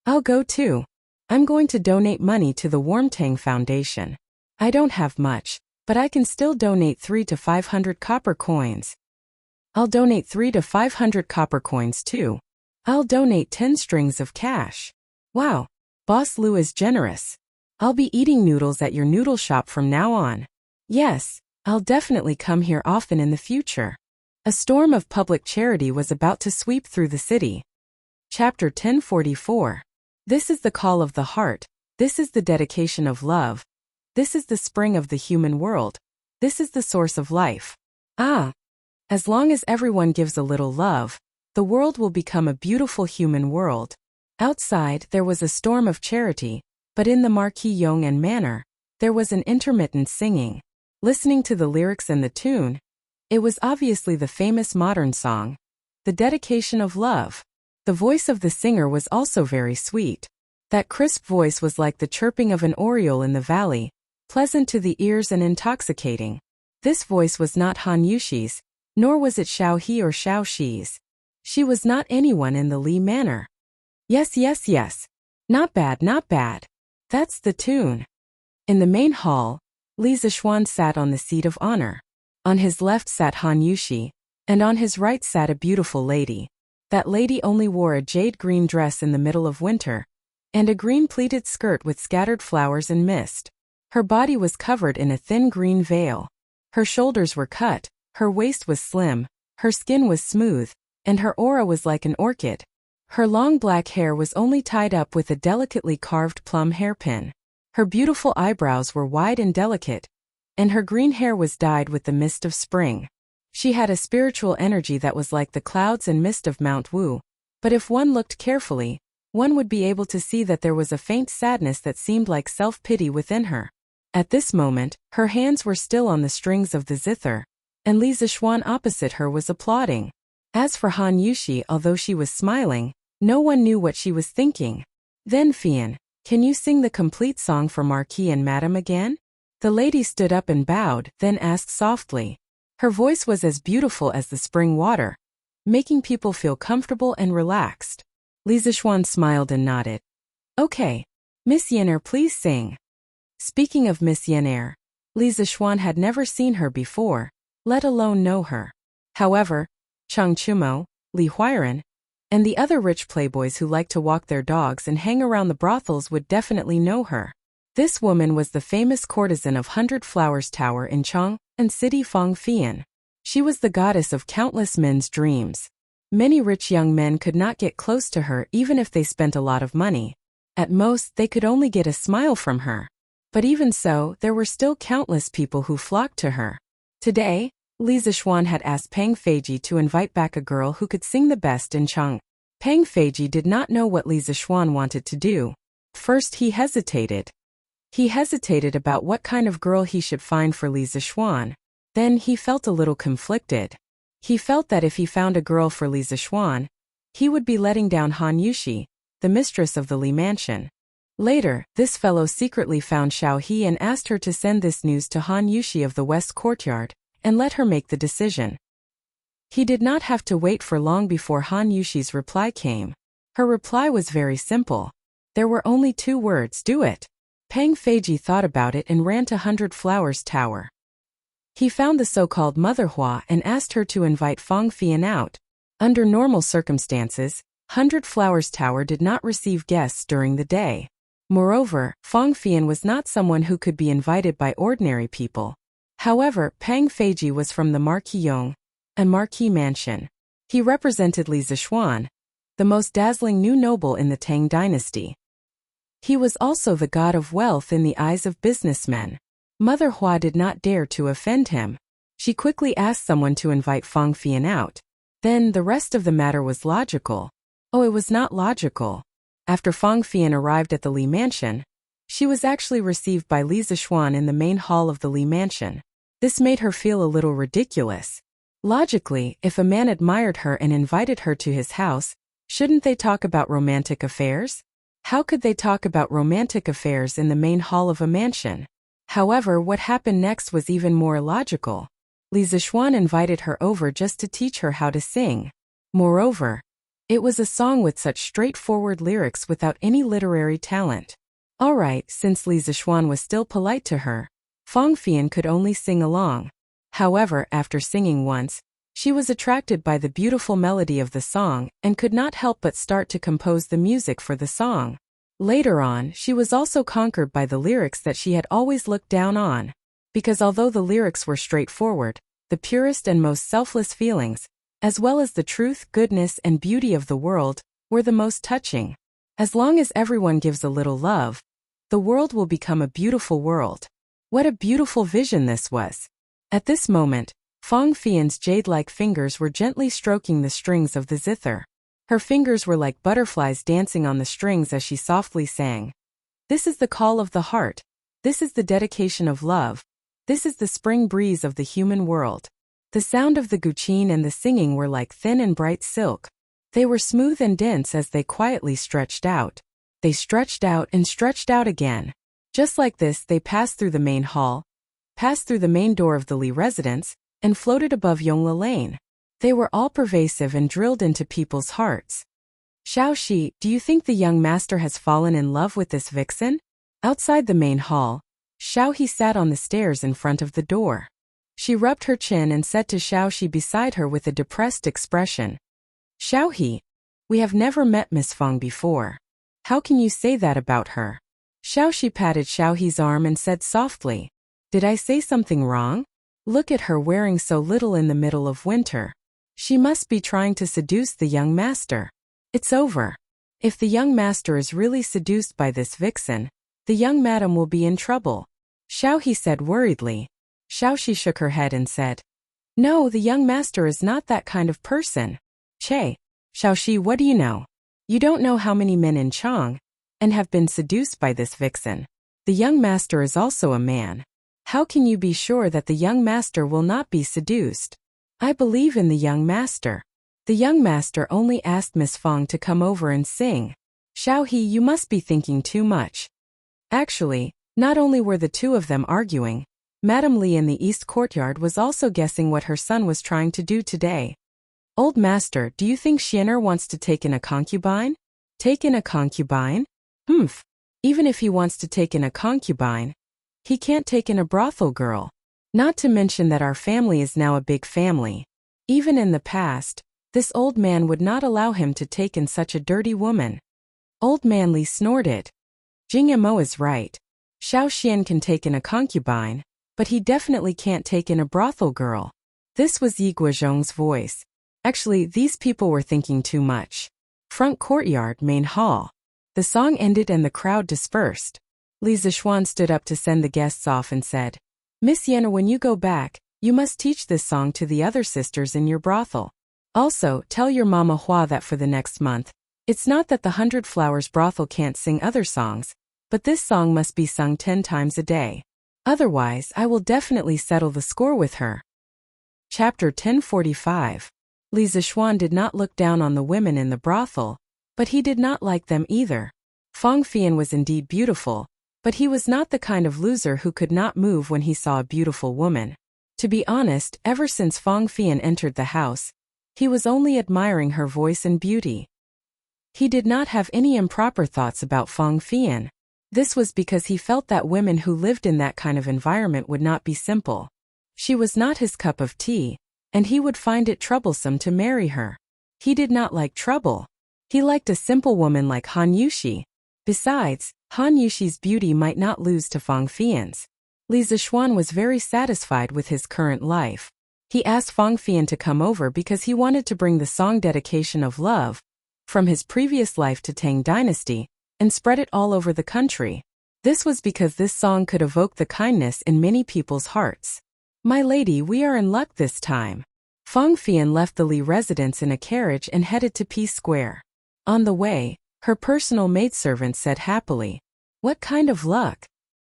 I'll go too. I'm going to donate money to the Warmtang Foundation. I don't have much, but I can still donate 3 to 500 copper coins. I'll donate 3 to 500 copper coins too. I'll donate 10 strings of cash. Wow, Boss Lu is generous. I'll be eating noodles at your noodle shop from now on. Yes, I'll definitely come here often in the future. A storm of public charity was about to sweep through the city. Chapter 1044. This is the call of the heart. This is the dedication of love. This is the spring of the human world. This is the source of life. Ah! As long as everyone gives a little love, the world will become a beautiful human world. Outside, there was a storm of charity, but in the Marquis Yong'an manor, there was an intermittent singing. Listening to the lyrics and the tune, it was obviously the famous modern song, The Dedication of Love. The voice of the singer was also very sweet. That crisp voice was like the chirping of an oriole in the valley, pleasant to the ears and intoxicating. This voice was not Han Yushi's, nor was it Xiao He or Xiao Shi's. She was not anyone in the Li manor. Yes, yes, yes. Not bad, not bad. That's the tune. In the main hall, Li Zixuan sat on the seat of honor. On his left sat Han Yushi, and on his right sat a beautiful lady. That lady only wore a jade green dress in the middle of winter, and a green pleated skirt with scattered flowers and mist. Her body was covered in a thin green veil. Her shoulders were cut, her waist was slim, her skin was smooth, and her aura was like an orchid. Her long black hair was only tied up with a delicately carved plum hairpin. Her beautiful eyebrows were wide and delicate, and her green hair was dyed with the mist of spring. She had a spiritual energy that was like the clouds and mist of Mount Wu, But if one looked carefully, one would be able to see that there was a faint sadness that seemed like self-pity within her. At this moment, her hands were still on the strings of the zither, and Li Zixuan opposite her was applauding. As for Han Yushi, although she was smiling, no one knew what she was thinking. Then Fian, can you sing the complete song for Marquis and Madame again? The lady stood up and bowed, then asked softly. Her voice was as beautiful as the spring water, making people feel comfortable and relaxed. Li Zixuan smiled and nodded. Okay. Miss Yener, please sing. Speaking of Miss Yener, Li Zixuan had never seen her before, let alone know her. However, Chang Chumo, Li Huiran, and the other rich playboys who liked to walk their dogs and hang around the brothels would definitely know her. This woman was the famous courtesan of 100 Flowers Tower in Chang and City Fang Fian. She was the goddess of countless men's dreams. Many rich young men could not get close to her even if they spent a lot of money. At most, they could only get a smile from her. But even so, there were still countless people who flocked to her. Today, Li Zixuan had asked Pang Feiji to invite back a girl who could sing the best in Chang. Pang Feiji did not know what Li Zixuan wanted to do. First he hesitated. He hesitated about what kind of girl he should find for Li Zixuan. Then he felt a little conflicted. He felt that if he found a girl for Li Zixuan, he would be letting down Han Yushi, the mistress of the Li mansion. Later, this fellow secretly found Xiao He and asked her to send this news to Han Yushi of the West Courtyard, and let her make the decision. He did not have to wait for long before Han Yushi's reply came. Her reply was very simple. There were only 2 words, do it. Pang Feiji thought about it and ran to 100 Flowers Tower. He found the so-called Mother Hua and asked her to invite Fang Fian out. Under normal circumstances, 100 Flowers Tower did not receive guests during the day. Moreover, Fang Fian was not someone who could be invited by ordinary people. However, Pang Feiji was from the Marquis Yong, a Marquis mansion. He represented Li Zixuan, the most dazzling new noble in the Tang dynasty. He was also the god of wealth in the eyes of businessmen. Mother Hua did not dare to offend him. She quickly asked someone to invite Fang Fian out. Then the rest of the matter was logical. Oh, it was not logical. After Fang Fian arrived at the Li mansion, she was actually received by Li Zixuan in the main hall of the Li mansion. This made her feel a little ridiculous. Logically, if a man admired her and invited her to his house, shouldn't they talk about romantic affairs? How could they talk about romantic affairs in the main hall of a mansion? However, what happened next was even more illogical. Li Zixuan invited her over just to teach her how to sing. Moreover, it was a song with such straightforward lyrics without any literary talent. Alright, since Li Zixuan was still polite to her, Fang Fian could only sing along. However, after singing once, she was attracted by the beautiful melody of the song and could not help but start to compose the music for the song. Later on, she was also conquered by the lyrics that she had always looked down on. Because although the lyrics were straightforward, the purest and most selfless feelings, as well as the truth, goodness, and beauty of the world, were the most touching. As long as everyone gives a little love, the world will become a beautiful world. What a beautiful vision this was. At this moment, Fang Fian's jade-like fingers were gently stroking the strings of the zither. Her fingers were like butterflies dancing on the strings as she softly sang. This is the call of the heart. This is the dedication of love. This is the spring breeze of the human world. The sound of the guqin and the singing were like thin and bright silk. They were smooth and dense as they quietly stretched out. They stretched out and stretched out again. Just like this, they passed through the main hall, passed through the main door of the Li residence, and floated above Yongla Lane. They were all pervasive and drilled into people's hearts. Xiao Shi, do you think the young master has fallen in love with this vixen? Outside the main hall, Xiao He sat on the stairs in front of the door. She rubbed her chin and said to Xiao Shi beside her with a depressed expression, Xiao He, we have never met Miss Fang before. How can you say that about her? Xiao Shi patted Xiao He's arm and said softly, did I say something wrong? Look at her wearing so little in the middle of winter. She must be trying to seduce the young master. It's over. If the young master is really seduced by this vixen, the young madam will be in trouble. Xiao He said worriedly. Xiao Shi shook her head and said, no, the young master is not that kind of person. Che, Xiaoxi, what do you know? You don't know how many men in Chang and have been seduced by this vixen. The young master is also a man. How can you be sure that the young master will not be seduced? I believe in the young master. The young master only asked Miss Fang to come over and sing. Xiaohe, you must be thinking too much. Actually, not only were the two of them arguing, Madame Li in the east courtyard was also guessing what her son was trying to do today. Old master, do you think Xianer wants to take in a concubine? Take in a concubine? Even if he wants to take in a concubine, he can't take in a brothel girl. Not to mention that our family is now a big family. Even in the past, this old man would not allow him to take in such a dirty woman. Old man Li snorted. Jing Mo is right. Xiao Xian can take in a concubine, but he definitely can't take in a brothel girl. This was Yi Guozhong's voice. Actually, these people were thinking too much. Front courtyard, main hall. The song ended and the crowd dispersed. Li Zixuan stood up to send the guests off and said, Miss Yana, when you go back, you must teach this song to the other sisters in your brothel. Also, tell your Mama Hua that for the next month, it's not that the 100 Flowers brothel can't sing other songs, but this song must be sung 10 times a day. Otherwise, I will definitely settle the score with her. Chapter 1045. Li Zixuan did not look down on the women in the brothel, but he did not like them either. Fang Fian was indeed beautiful, but he was not the kind of loser who could not move when he saw a beautiful woman. To be honest, ever since Fang Fian entered the house, he was only admiring her voice and beauty. He did not have any improper thoughts about Fang Fian. This was because he felt that women who lived in that kind of environment would not be simple. She was not his cup of tea, and he would find it troublesome to marry her. He did not like trouble. He liked a simple woman like Han Yuxi. Besides, Han Yuxi's beauty might not lose to Fang Fian's. Li Zixuan was very satisfied with his current life. He asked Fang Fian to come over because he wanted to bring the song Dedication of Love from his previous life to Tang Dynasty and spread it all over the country. This was because this song could evoke the kindness in many people's hearts. My lady, we are in luck this time. Fang Fian left the Li residence in a carriage and headed to Peace Square. On the way, her personal maidservant said happily, What kind of luck?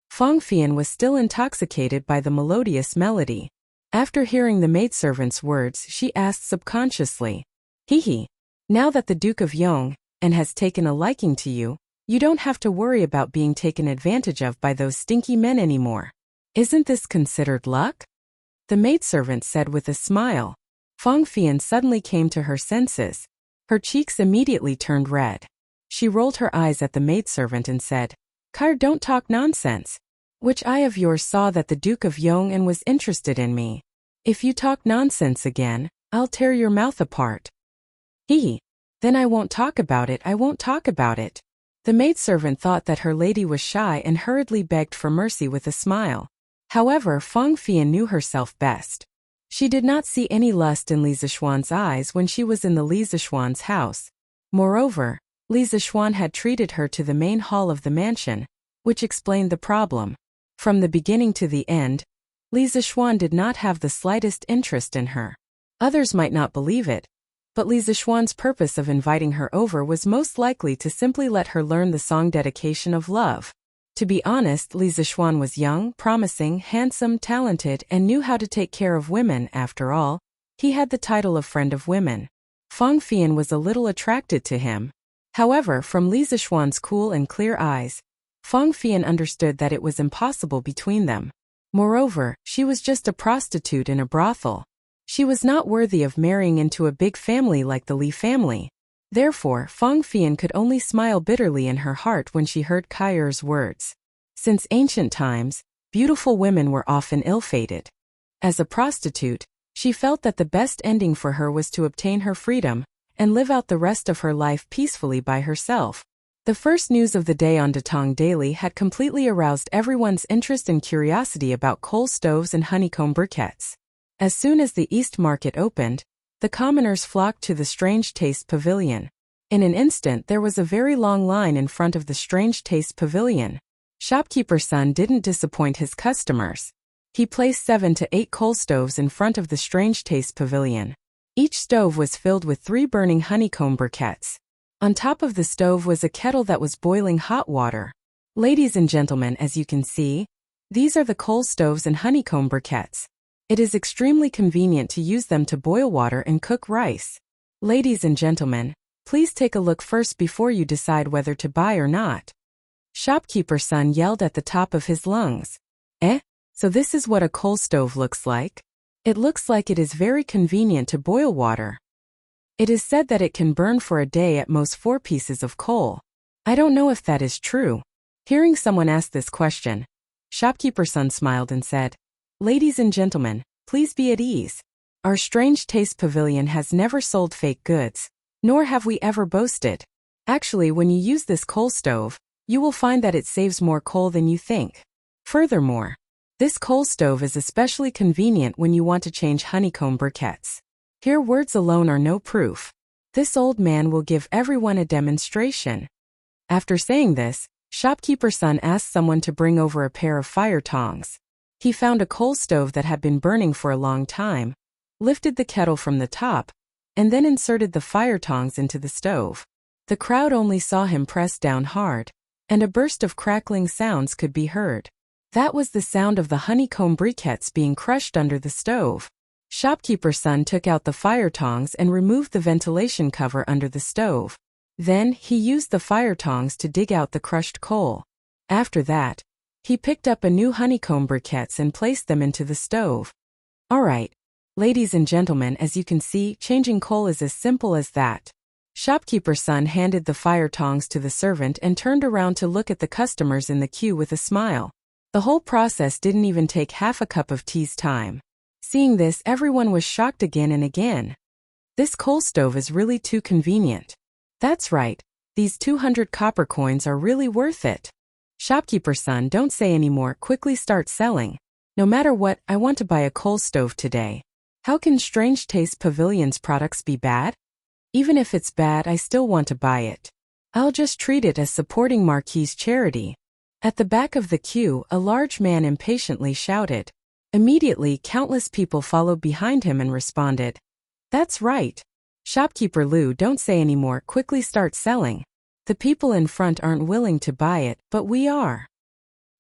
Fang Fian was still intoxicated by the melodious melody. After hearing the maidservant's words, she asked subconsciously, Hee, now that the Duke of Yong and has taken a liking to you, you don't have to worry about being taken advantage of by those stinky men anymore. Isn't this considered luck? The maidservant said with a smile. Fang Fian suddenly came to her senses. Her cheeks immediately turned red. She rolled her eyes at the maidservant and said, Car, don't talk nonsense. Which eye of yours saw that the Duke of Yong and was interested in me? If you talk nonsense again, I'll tear your mouth apart. Then I won't talk about it, I won't talk about it. The maidservant thought that her lady was shy and hurriedly begged for mercy with a smile. However, Fang Fian knew herself best. She did not see any lust in Li Zixuan's eyes when she was in the Li Zixuan's house. Moreover, Li Zixuan had treated her to the main hall of the mansion, which explained the problem. From the beginning to the end, Li Zixuan did not have the slightest interest in her. Others might not believe it, but Li Zixuan's purpose of inviting her over was most likely to simply let her learn the song Dedication of Love. To be honest, Li Zixuan was young, promising, handsome, talented, and knew how to take care of women. After all, he had the title of Friend of Women. Fang Fian was a little attracted to him. However, from Li Zixuan's cool and clear eyes, Fang Fian understood that it was impossible between them. Moreover, she was just a prostitute in a brothel. She was not worthy of marrying into a big family like the Li family. Therefore, Fang Fian could only smile bitterly in her heart when she heard Kair's words. Since ancient times, beautiful women were often ill-fated. As a prostitute, she felt that the best ending for her was to obtain her freedom and live out the rest of her life peacefully by herself. The first news of the day on Datong Daily had completely aroused everyone's interest and curiosity about coal stoves and honeycomb briquettes. As soon as the East Market opened, the commoners flocked to the Strange Taste Pavilion. In an instant there was a very long line in front of the Strange Taste Pavilion. Shopkeeper's son didn't disappoint his customers. He placed 7 to 8 coal stoves in front of the Strange Taste Pavilion. Each stove was filled with 3 burning honeycomb briquettes. On top of the stove was a kettle that was boiling hot water. Ladies and gentlemen, as you can see, these are the coal stoves and honeycomb briquettes. It is extremely convenient to use them to boil water and cook rice. Ladies and gentlemen, please take a look first before you decide whether to buy or not. Shopkeeper's son yelled at the top of his lungs. So this is what a coal stove looks like? It looks like it is very convenient to boil water. It is said that it can burn for a day at most 4 pieces of coal. I don't know if that is true. Hearing someone ask this question, Shopkeeper's son smiled and said, "Ladies and gentlemen, please be at ease. Our Strange Taste Pavilion has never sold fake goods, nor have we ever boasted. Actually, when you use this coal stove, you will find that it saves more coal than you think. Furthermore, this coal stove is especially convenient when you want to change honeycomb briquettes. Here words alone are no proof. This old man will give everyone a demonstration." After saying this, Shopkeeper's son asked someone to bring over a pair of fire tongs. He found a coal stove that had been burning for a long time, lifted the kettle from the top, and then inserted the fire tongs into the stove. The crowd only saw him press down hard, and a burst of crackling sounds could be heard. That was the sound of the honeycomb briquettes being crushed under the stove. Shopkeeper's son took out the fire tongs and removed the ventilation cover under the stove. Then, he used the fire tongs to dig out the crushed coal. After that, he picked up a new honeycomb briquettes and placed them into the stove. Alright, ladies and gentlemen, as you can see, changing coal is as simple as that. Shopkeeper's son handed the fire tongs to the servant and turned around to look at the customers in the queue with a smile. The whole process didn't even take half a cup of tea's time. Seeing this, everyone was shocked again and again. This coal stove is really too convenient. That's right, these 200 copper coins are really worth it. Shopkeeper's son, don't say anymore, quickly start selling. No matter what, I want to buy a coal stove today. How can Strange Taste Pavilion's products be bad? Even if it's bad, I still want to buy it. I'll just treat it as supporting Marquis's charity. At the back of the queue, a large man impatiently shouted. Immediately, countless people followed behind him and responded. That's right. Shopkeeper Lou, don't say anymore, quickly start selling. The people in front aren't willing to buy it, but we are.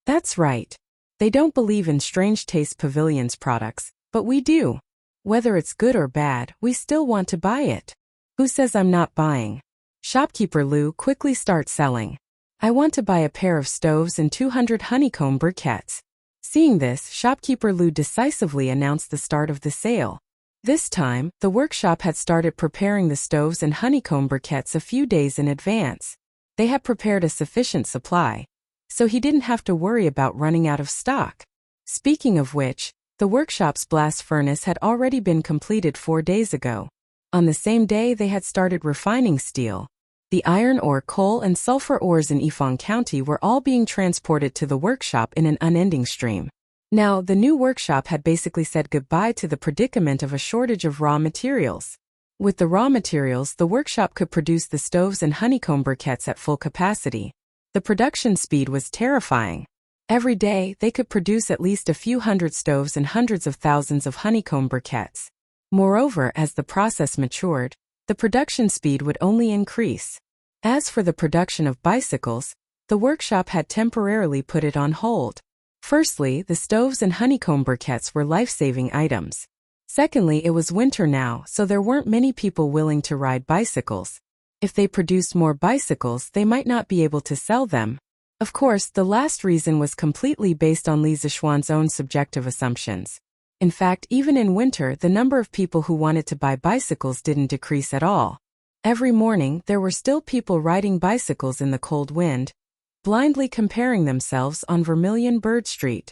That's right. They don't believe in Strange Taste Pavilion's products, but we do. Whether it's good or bad, we still want to buy it. Who says I'm not buying? Shopkeeper Lou, quickly start selling. I want to buy a pair of stoves and 200 honeycomb briquettes. Seeing this, Shopkeeper Lou decisively announced the start of the sale. This time, the workshop had started preparing the stoves and honeycomb briquettes a few days in advance. They had prepared a sufficient supply, so he didn't have to worry about running out of stock. Speaking of which, the workshop's blast furnace had already been completed 4 days ago. On the same day, they had started refining steel. The iron ore, coal, and sulfur ores in Yifeng County were all being transported to the workshop in an unending stream. Now, the new workshop had basically said goodbye to the predicament of a shortage of raw materials. With the raw materials, the workshop could produce the stoves and honeycomb briquettes at full capacity. The production speed was terrifying. Every day, they could produce at least a few hundred stoves and hundreds of thousands of honeycomb briquettes. Moreover, as the process matured, the production speed would only increase. As for the production of bicycles, the workshop had temporarily put it on hold. Firstly, the stoves and honeycomb briquettes were life-saving items. Secondly, it was winter now, so there weren't many people willing to ride bicycles. If they produced more bicycles, they might not be able to sell them. Of course, the last reason was completely based on Li Zishuan's own subjective assumptions. In fact, even in winter, the number of people who wanted to buy bicycles didn't decrease at all. Every morning, there were still people riding bicycles in the cold wind, blindly comparing themselves on Vermilion Bird Street.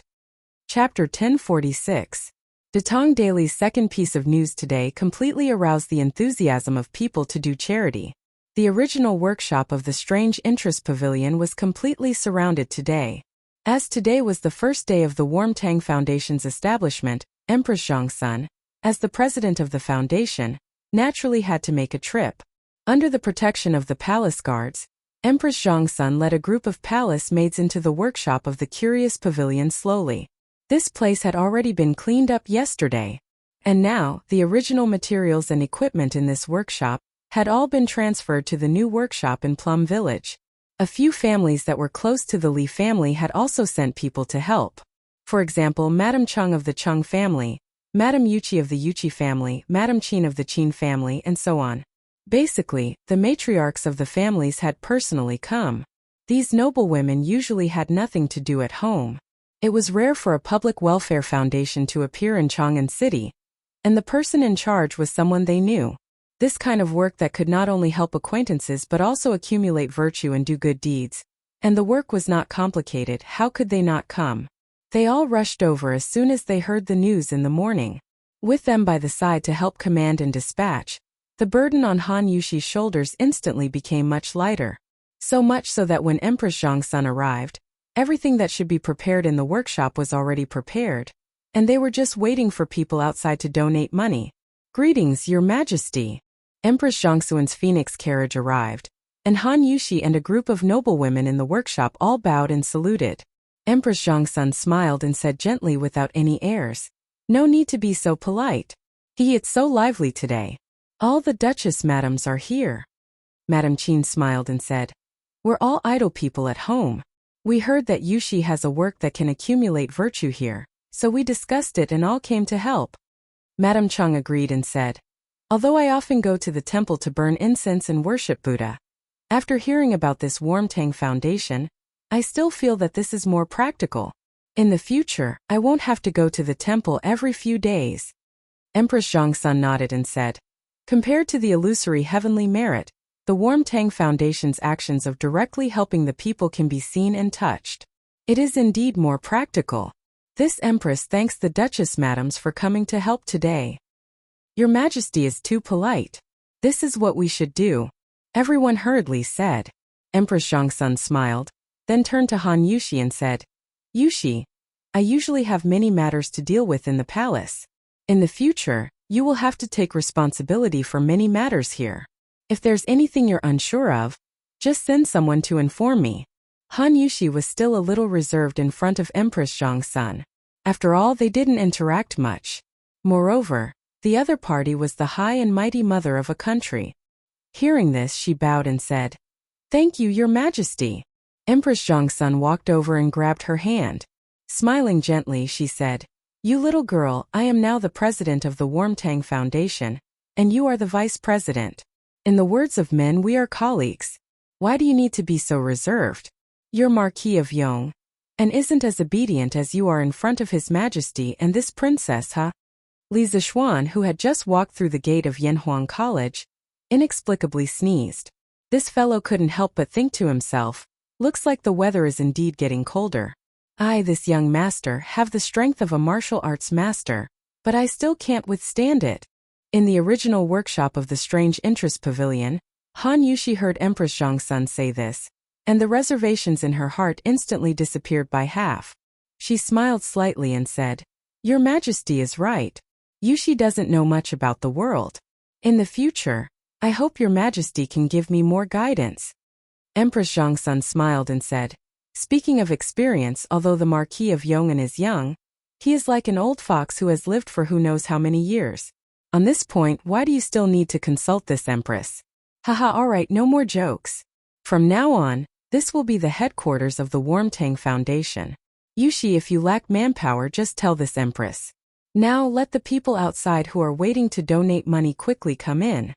Chapter 1046. Datong Daily's second piece of news today completely aroused the enthusiasm of people to do charity. The original workshop of the Strange Interest Pavilion was completely surrounded today. As today was the first day of the Warmtang Foundation's establishment, Empress Zhongsun, as the president of the foundation, naturally had to make a trip. Under the protection of the palace guards, Empress Zhongsun led a group of palace maids into the workshop of the curious pavilion slowly. This place had already been cleaned up yesterday. And now, the original materials and equipment in this workshop had all been transferred to the new workshop in Plum Village. A few families that were close to the Li family had also sent people to help. For example, Madame Chung of the Chung family, Madame Yuchi of the Yuchi family, Madame Qin of the Qin family, and so on. Basically, the matriarchs of the families had personally come. These noble women usually had nothing to do at home. It was rare for a public welfare foundation to appear in Chang'an City, and the person in charge was someone they knew. This kind of work that could not only help acquaintances but also accumulate virtue and do good deeds. And the work was not complicated, how could they not come? They all rushed over as soon as they heard the news in the morning. With them by the side to help command and dispatch, the burden on Han Yushi's shoulders instantly became much lighter. So much so that when Empress Zhongsun arrived, everything that should be prepared in the workshop was already prepared, and they were just waiting for people outside to donate money. "Greetings, Your Majesty." Empress Zhongsun's phoenix carriage arrived, and Han Yushi and a group of noblewomen in the workshop all bowed and saluted. Empress Zhongsun smiled and said gently without any airs, "No need to be so polite. It's so lively today. All the Duchess madams are here." Madame Qin smiled and said, "We're all idle people at home. We heard that Yushi has a work that can accumulate virtue here, so we discussed it and all came to help." Madame Chung agreed and said, "Although I often go to the temple to burn incense and worship Buddha, after hearing about this Warmtang Foundation, I still feel that this is more practical. In the future, I won't have to go to the temple every few days." Empress Zhongsun nodded and said, "Compared to the illusory heavenly merit, the Warmtang Foundation's actions of directly helping the people can be seen and touched. It is indeed more practical. This Empress thanks the Duchess madams for coming to help today. Your Majesty is too polite. This is what we should do," everyone hurriedly said. Empress Zhongsun smiled, then turned to Han Yushi and said, "Yushi, I usually have many matters to deal with in the palace. In the future, you will have to take responsibility for many matters here. If there's anything you're unsure of, just send someone to inform me." Han Yushi was still a little reserved in front of Empress Zhongsun. After all, they didn't interact much. Moreover, the other party was the high and mighty mother of a country. Hearing this, she bowed and said, "Thank you, Your Majesty." Empress Zhongsun walked over and grabbed her hand. Smiling gently, she said, "You little girl, I am now the president of the Warmtang Foundation, and you are the vice president. In the words of men, we are colleagues. Why do you need to be so reserved? You're Marquis of Yong, and isn't as obedient as you are in front of His Majesty and this princess, huh?" Li Zixuan, who had just walked through the gate of Yanhuang College, inexplicably sneezed. This fellow couldn't help but think to himself, "Looks like the weather is indeed getting colder. I, this young master, have the strength of a martial arts master, but I still can't withstand it." In the original workshop of the Strange Interest Pavilion, Han Yushi heard Empress Zhongsun say this, and the reservations in her heart instantly disappeared by half. She smiled slightly and said, "Your Majesty is right. Yushi doesn't know much about the world. In the future, I hope Your Majesty can give me more guidance." Empress Zhongsun smiled and said, "Speaking of experience, although the Marquis of Yong'an is young, he is like an old fox who has lived for who knows how many years. On this point, why do you still need to consult this Empress? Haha, alright, no more jokes. From now on, this will be the headquarters of the Warmtang Foundation. Yushi, if you lack manpower, just tell this Empress. Now let the people outside who are waiting to donate money quickly come in."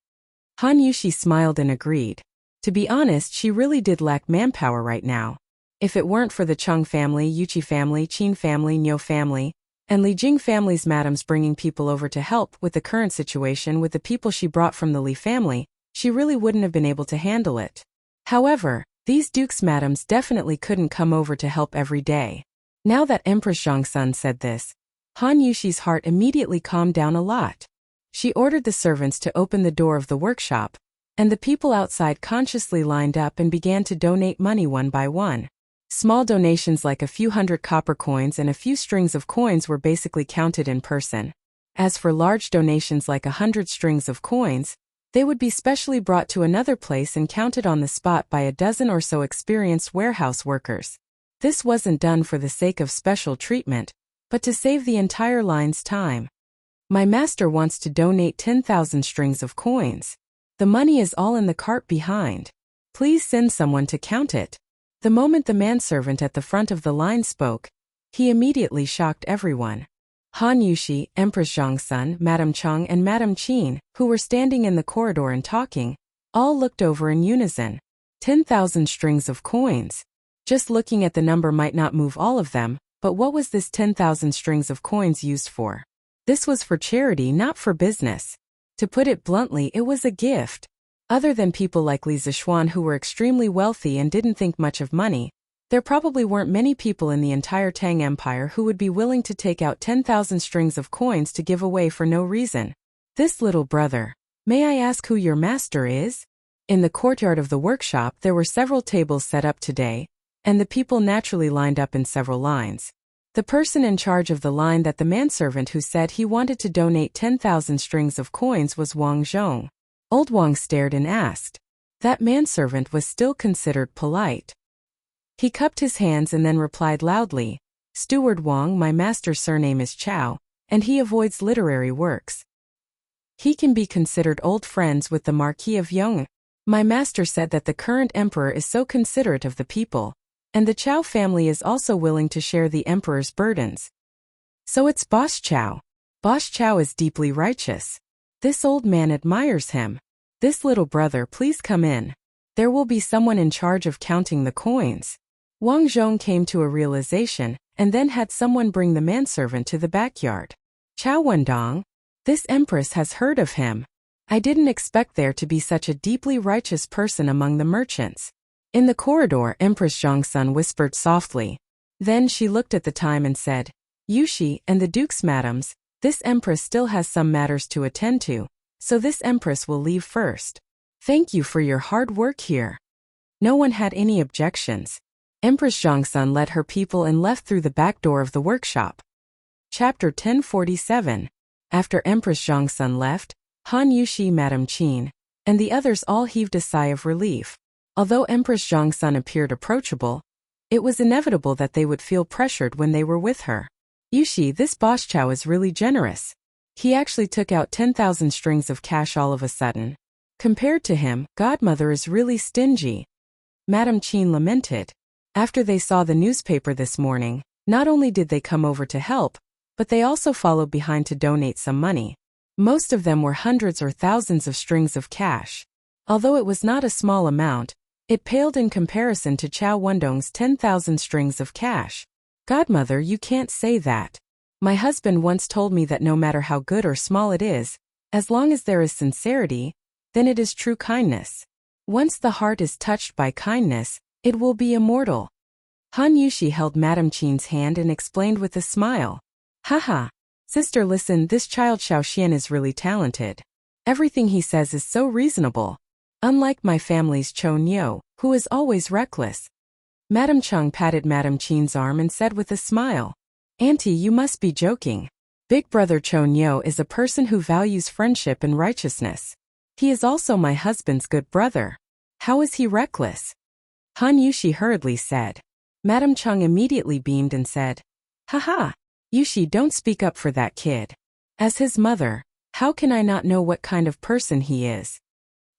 Han Yushi smiled and agreed. To be honest, she really did lack manpower right now. If it weren't for the Chung family, Yuchi family, Qin family, Niu family, and Li Jing family's madams bringing people over to help with the current situation with the people she brought from the Li family, she really wouldn't have been able to handle it. However, these dukes' madams definitely couldn't come over to help every day. Now that Empress Zhongsun said this, Han Yushi's heart immediately calmed down a lot. She ordered the servants to open the door of the workshop, and the people outside consciously lined up and began to donate money one by one. Small donations like a few hundred copper coins and a few strings of coins were basically counted in person. As for large donations like 100 strings of coins, they would be specially brought to another place and counted on the spot by a dozen or so experienced warehouse workers. This wasn't done for the sake of special treatment, but to save the entire line's time. My master wants to donate 10,000 strings of coins. The money is all in the cart behind. Please send someone to count it. The moment the manservant at the front of the line spoke, he immediately shocked everyone. Han Yushi, Empress Zhongsun, Madame Cheng and Madame Qin, who were standing in the corridor and talking, all looked over in unison. 10,000 strings of coins. Just looking at the number might not move all of them, but what was this 10,000 strings of coins used for? This was for charity, not for business. To put it bluntly, it was a gift. Other than people like Li Zixuan who were extremely wealthy and didn't think much of money, there probably weren't many people in the entire Tang Empire who would be willing to take out 10,000 strings of coins to give away for no reason. This little brother, may I ask who your master is? In the courtyard of the workshop there were several tables set up today, and the people naturally lined up in several lines. The person in charge of the line that the manservant who said he wanted to donate 10,000 strings of coins was Wang Zhong. Old Wang stared and asked. That manservant was still considered polite. He cupped his hands and then replied loudly, Steward Wang, my master's surname is Chow, and he avoids literary works. He can be considered old friends with the Marquis of Yong. My master said that the current emperor is so considerate of the people, and the Chow family is also willing to share the emperor's burdens. So it's Boss Chow. Boss Chow is deeply righteous. This old man admires him. This little brother, please come in. There will be someone in charge of counting the coins. Wang Zhong came to a realization, and then had someone bring the manservant to the backyard. Chow Wendong, this empress has heard of him. I didn't expect there to be such a deeply righteous person among the merchants. In the corridor, Empress Zhongsun whispered softly. Then she looked at the time and said, Yushi and the duke's madams, this empress still has some matters to attend to, so this empress will leave first. Thank you for your hard work here. No one had any objections. Empress Zhongsun led her people and left through the back door of the workshop. Chapter 1047. After Empress Zhongsun left, Han Yushi, Madame Qin, and the others all heaved a sigh of relief. Although Empress Zhongsun appeared approachable, it was inevitable that they would feel pressured when they were with her. Yushi, this Boss Chow is really generous. He actually took out 10,000 strings of cash all of a sudden. Compared to him, Godmother is really stingy. Madame Qin lamented. After they saw the newspaper this morning, not only did they come over to help, but they also followed behind to donate some money. Most of them were hundreds or thousands of strings of cash. Although it was not a small amount, it paled in comparison to Chow Wendong's 10,000 strings of cash. Godmother, you can't say that. My husband once told me that no matter how good or small it is, as long as there is sincerity, then it is true kindness. Once the heart is touched by kindness, it will be immortal. Han Yushi held Madame Qin's hand and explained with a smile. Haha. Sister, listen, this child Xiaoxian is really talented. Everything he says is so reasonable. Unlike my family's Chou Niu, who is always reckless. Madame Cheng patted Madame Qin's arm and said with a smile. Auntie, you must be joking. Big brother Chou Niu is a person who values friendship and righteousness. He is also my husband's good brother. How is he reckless? Han Yushi hurriedly said. Madame Cheng immediately beamed and said, Haha, Yushi, don't speak up for that kid. As his mother, how can I not know what kind of person he is?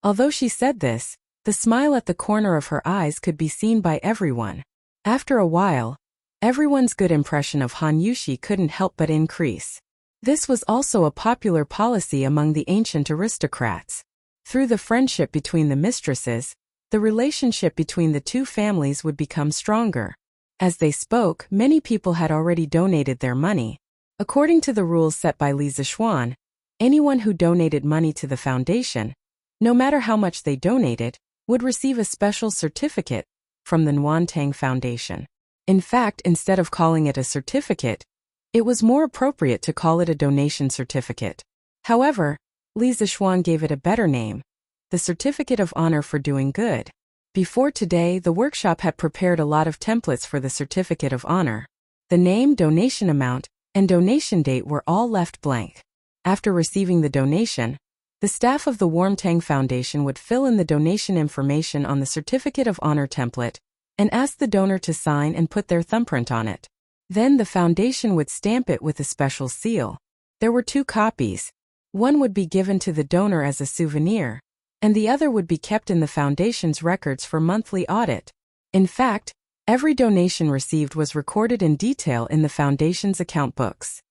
Although she said this, the smile at the corner of her eyes could be seen by everyone. After a while, everyone's good impression of Han Yushi couldn't help but increase. This was also a popular policy among the ancient aristocrats. Through the friendship between the mistresses, the relationship between the two families would become stronger. As they spoke, many people had already donated their money. According to the rules set by Li Zixuan, anyone who donated money to the foundation, no matter how much they donated, would receive a special certificate from the Nuantang Foundation. In fact, instead of calling it a certificate, it was more appropriate to call it a donation certificate. However, Li Zixuan gave it a better name, the Certificate of Honor for Doing Good. Before today, the workshop had prepared a lot of templates for the Certificate of Honor. The name, donation amount, and donation date were all left blank. After receiving the donation, the staff of the Warmtang Foundation would fill in the donation information on the Certificate of Honor template and ask the donor to sign and put their thumbprint on it. Then the foundation would stamp it with a special seal. There were 2 copies. One would be given to the donor as a souvenir, and the other would be kept in the foundation's records for monthly audit. In fact, every donation received was recorded in detail in the foundation's account books.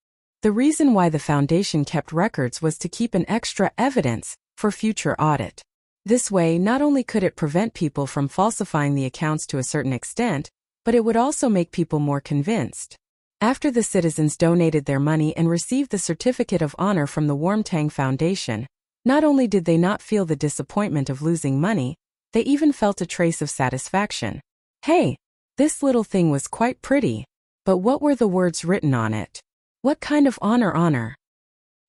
The reason why the foundation kept records was to keep an extra evidence for future audit. This way, not only could it prevent people from falsifying the accounts to a certain extent, but it would also make people more convinced. After the citizens donated their money and received the Certificate of Honor from the Warmtang Foundation, not only did they not feel the disappointment of losing money, they even felt a trace of satisfaction. Hey, this little thing was quite pretty, but what were the words written on it? What kind of honor?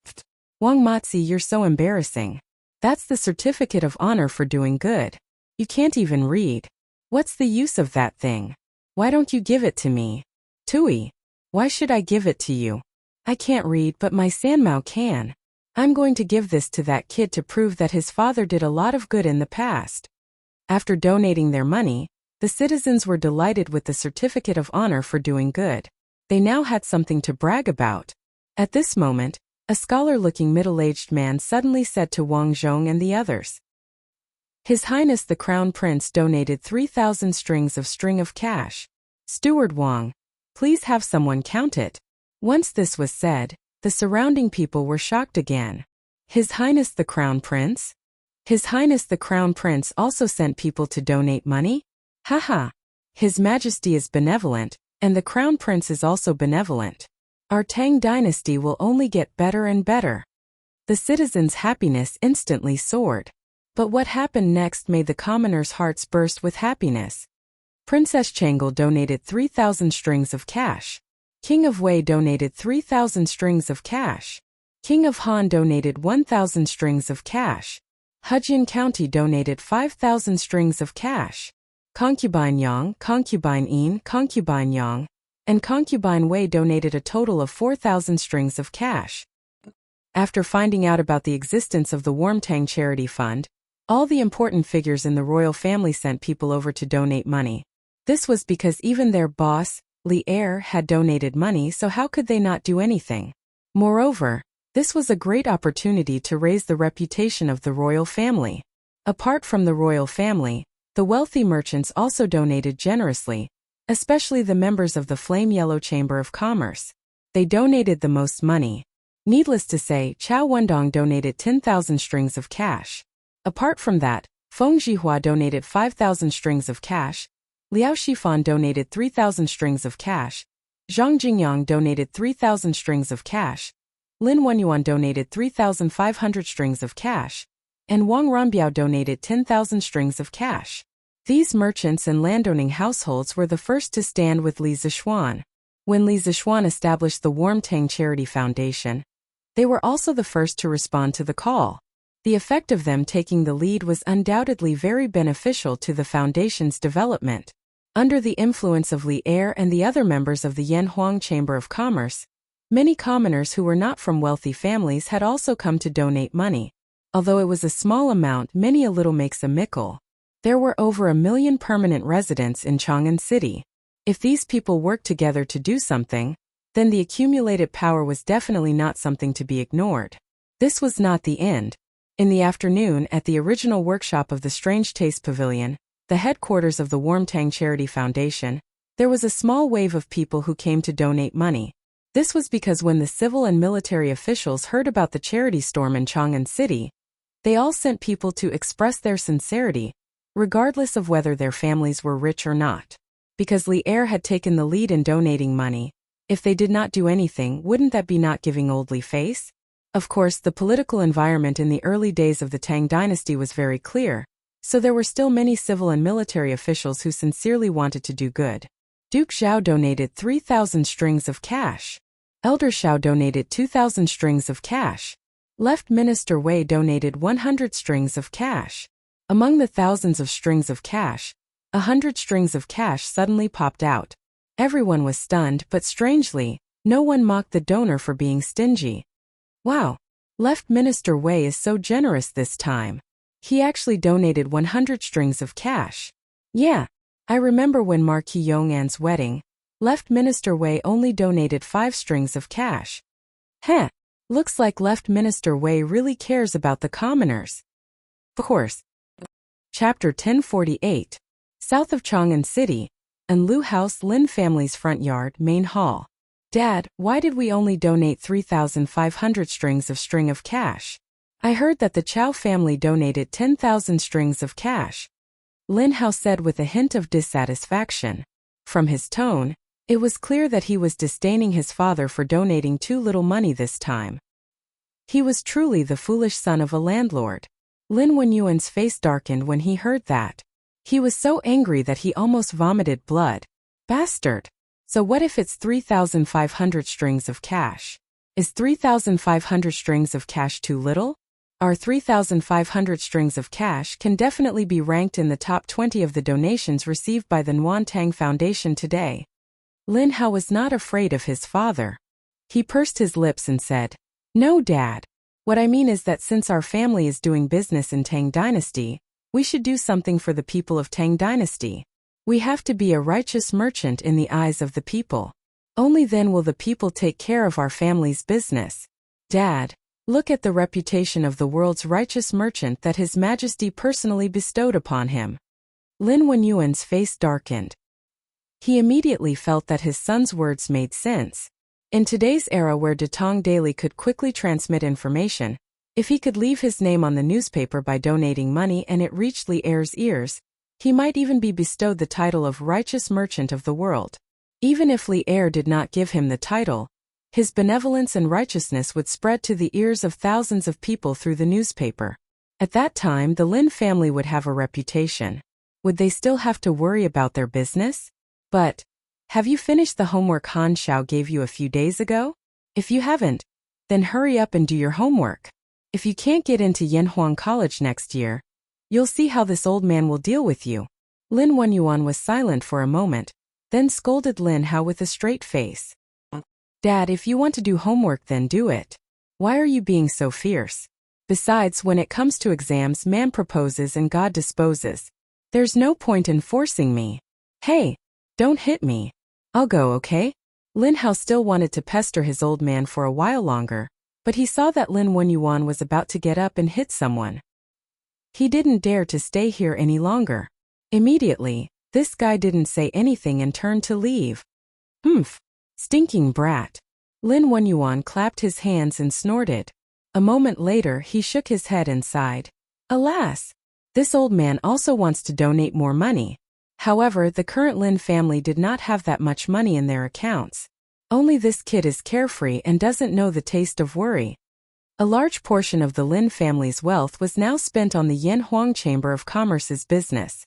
Pfft. Wang Matzi, you're so embarrassing. That's the Certificate of Honor for doing good. You can't even read. What's the use of that thing? Why don't you give it to me? Tui, why should I give it to you? I can't read, but my Sanmao can. I'm going to give this to that kid to prove that his father did a lot of good in the past. After donating their money, the citizens were delighted with the Certificate of Honor for doing good. They now had something to brag about. At this moment, a scholar-looking middle-aged man suddenly said to Wang Zhong and the others, His Highness the Crown Prince donated 3,000 strings of cash. Steward Wang, please have someone count it. Once this was said, the surrounding people were shocked again. His Highness the Crown Prince? His Highness the Crown Prince also sent people to donate money? Haha. His Majesty is benevolent, and the Crown Prince is also benevolent. Our Tang dynasty will only get better and better. The citizens' happiness instantly soared. But what happened next made the commoners' hearts burst with happiness. Princess Changel donated 3,000 strings of cash. King of Wei donated 3,000 strings of cash. King of Han donated 1,000 strings of cash. Hejian County donated 5,000 strings of cash. Concubine Yang, Concubine Yin, Concubine Yang, and Concubine Wei donated a total of 4,000 strings of cash. After finding out about the existence of the Warmtang Charity Fund, all the important figures in the royal family sent people over to donate money. This was because even their boss, Li Er, had donated money, so how could they not do anything? Moreover, this was a great opportunity to raise the reputation of the royal family. Apart from the royal family, the wealthy merchants also donated generously, especially the members of the Flame Yellow Chamber of Commerce. They donated the most money. Needless to say, Chao Wendong donated 10,000 strings of cash. Apart from that, Feng Jihua donated 5,000 strings of cash, Liao Shifan donated 3,000 strings of cash, Zhang Jingyang donated 3,000 strings of cash, Lin Wenyuan donated 3,500 strings of cash, and Wang Ranbiao donated 10,000 strings of cash. These merchants and landowning households were the first to stand with Li Zishuan. When Li Zishuan established the Warmtang Charity Foundation, they were also the first to respond to the call. The effect of them taking the lead was undoubtedly very beneficial to the foundation's development. Under the influence of Li Er and the other members of the Yanhuang Chamber of Commerce, many commoners who were not from wealthy families had also come to donate money. Although it was a small amount, many a little makes a mickle. There were over 1 million permanent residents in Chang'an City. If these people worked together to do something, then the accumulated power was definitely not something to be ignored. This was not the end. In the afternoon, at the original workshop of the Strange Taste Pavilion, the headquarters of the Warmtang Charity Foundation, there was a small wave of people who came to donate money. This was because when the civil and military officials heard about the charity storm in Chang'an City, they all sent people to express their sincerity, regardless of whether their families were rich or not. Because Li Er had taken the lead in donating money, if they did not do anything, wouldn't that be not giving old Li face? Of course, the political environment in the early days of the Tang dynasty was very clear, so there were still many civil and military officials who sincerely wanted to do good. Duke Zhao donated 3,000 strings of cash. Elder Xiao donated 2,000 strings of cash. Left Minister Wei donated 100 strings of cash. Among the thousands of strings of cash, 100 strings of cash suddenly popped out. Everyone was stunned, but strangely, no one mocked the donor for being stingy. Wow, Left Minister Wei is so generous this time. He actually donated 100 strings of cash. Yeah, I remember when Marquis Yong'an's wedding, Left Minister Wei only donated 5 strings of cash. Heh, Looks like Left Minister Wei really cares about the commoners. Of course. Chapter 1048. South of Chang'an City, and Lu House Lin family's front yard, main hall. Dad, why did we only donate 3,500 strings of cash? I heard that the Chow family donated 10,000 strings of cash. Lin Hao said with a hint of dissatisfaction. From his tone, it was clear that he was disdaining his father for donating too little money this time. He was truly the foolish son of a landlord. Lin Wenyuan's face darkened when he heard that. He was so angry that he almost vomited blood. Bastard! So what if it's 3,500 strings of cash? Is 3,500 strings of cash too little? Our 3,500 strings of cash can definitely be ranked in the top 20 of the donations received by the Nguyen Foundation today. Lin Hao was not afraid of his father. He pursed his lips and said, "No, Dad. What I mean is that since our family is doing business in Tang Dynasty, we should do something for the people of Tang Dynasty. We have to be a righteous merchant in the eyes of the people. Only then will the people take care of our family's business. Dad, look at the reputation of the world's righteous merchant that His Majesty personally bestowed upon him." Lin Wenyuan's face darkened. He immediately felt that his son's words made sense. In today's era where Datong Daily could quickly transmit information, if he could leave his name on the newspaper by donating money and it reached Li Er's ears, he might even be bestowed the title of Righteous Merchant of the World. Even if Li Er did not give him the title, his benevolence and righteousness would spread to the ears of thousands of people through the newspaper. At that time, the Lin family would have a reputation. Would they still have to worry about their business? But, have you finished the homework Han Xiao gave you a few days ago? If you haven't, then hurry up and do your homework. If you can't get into Yanhuang College next year, you'll see how this old man will deal with you. Lin Wenyuan was silent for a moment, then scolded Lin Hao with a straight face. Dad, if you want to do homework then do it. Why are you being so fierce? Besides, when it comes to exams, man proposes and God disposes. There's no point in forcing me. Hey, don't hit me. I'll go, okay? Lin Hao still wanted to pester his old man for a while longer, but he saw that Lin Wenyuan was about to get up and hit someone. He didn't dare to stay here any longer. Immediately, this guy didn't say anything and turned to leave. Humph! Stinking brat. Lin Wenyuan clapped his hands and snorted. A moment later he shook his head and sighed. Alas! This old man also wants to donate more money. However, the current Lin family did not have that much money in their accounts. Only this kid is carefree and doesn't know the taste of worry. A large portion of the Lin family's wealth was now spent on the Yanhuang Chamber of Commerce's business.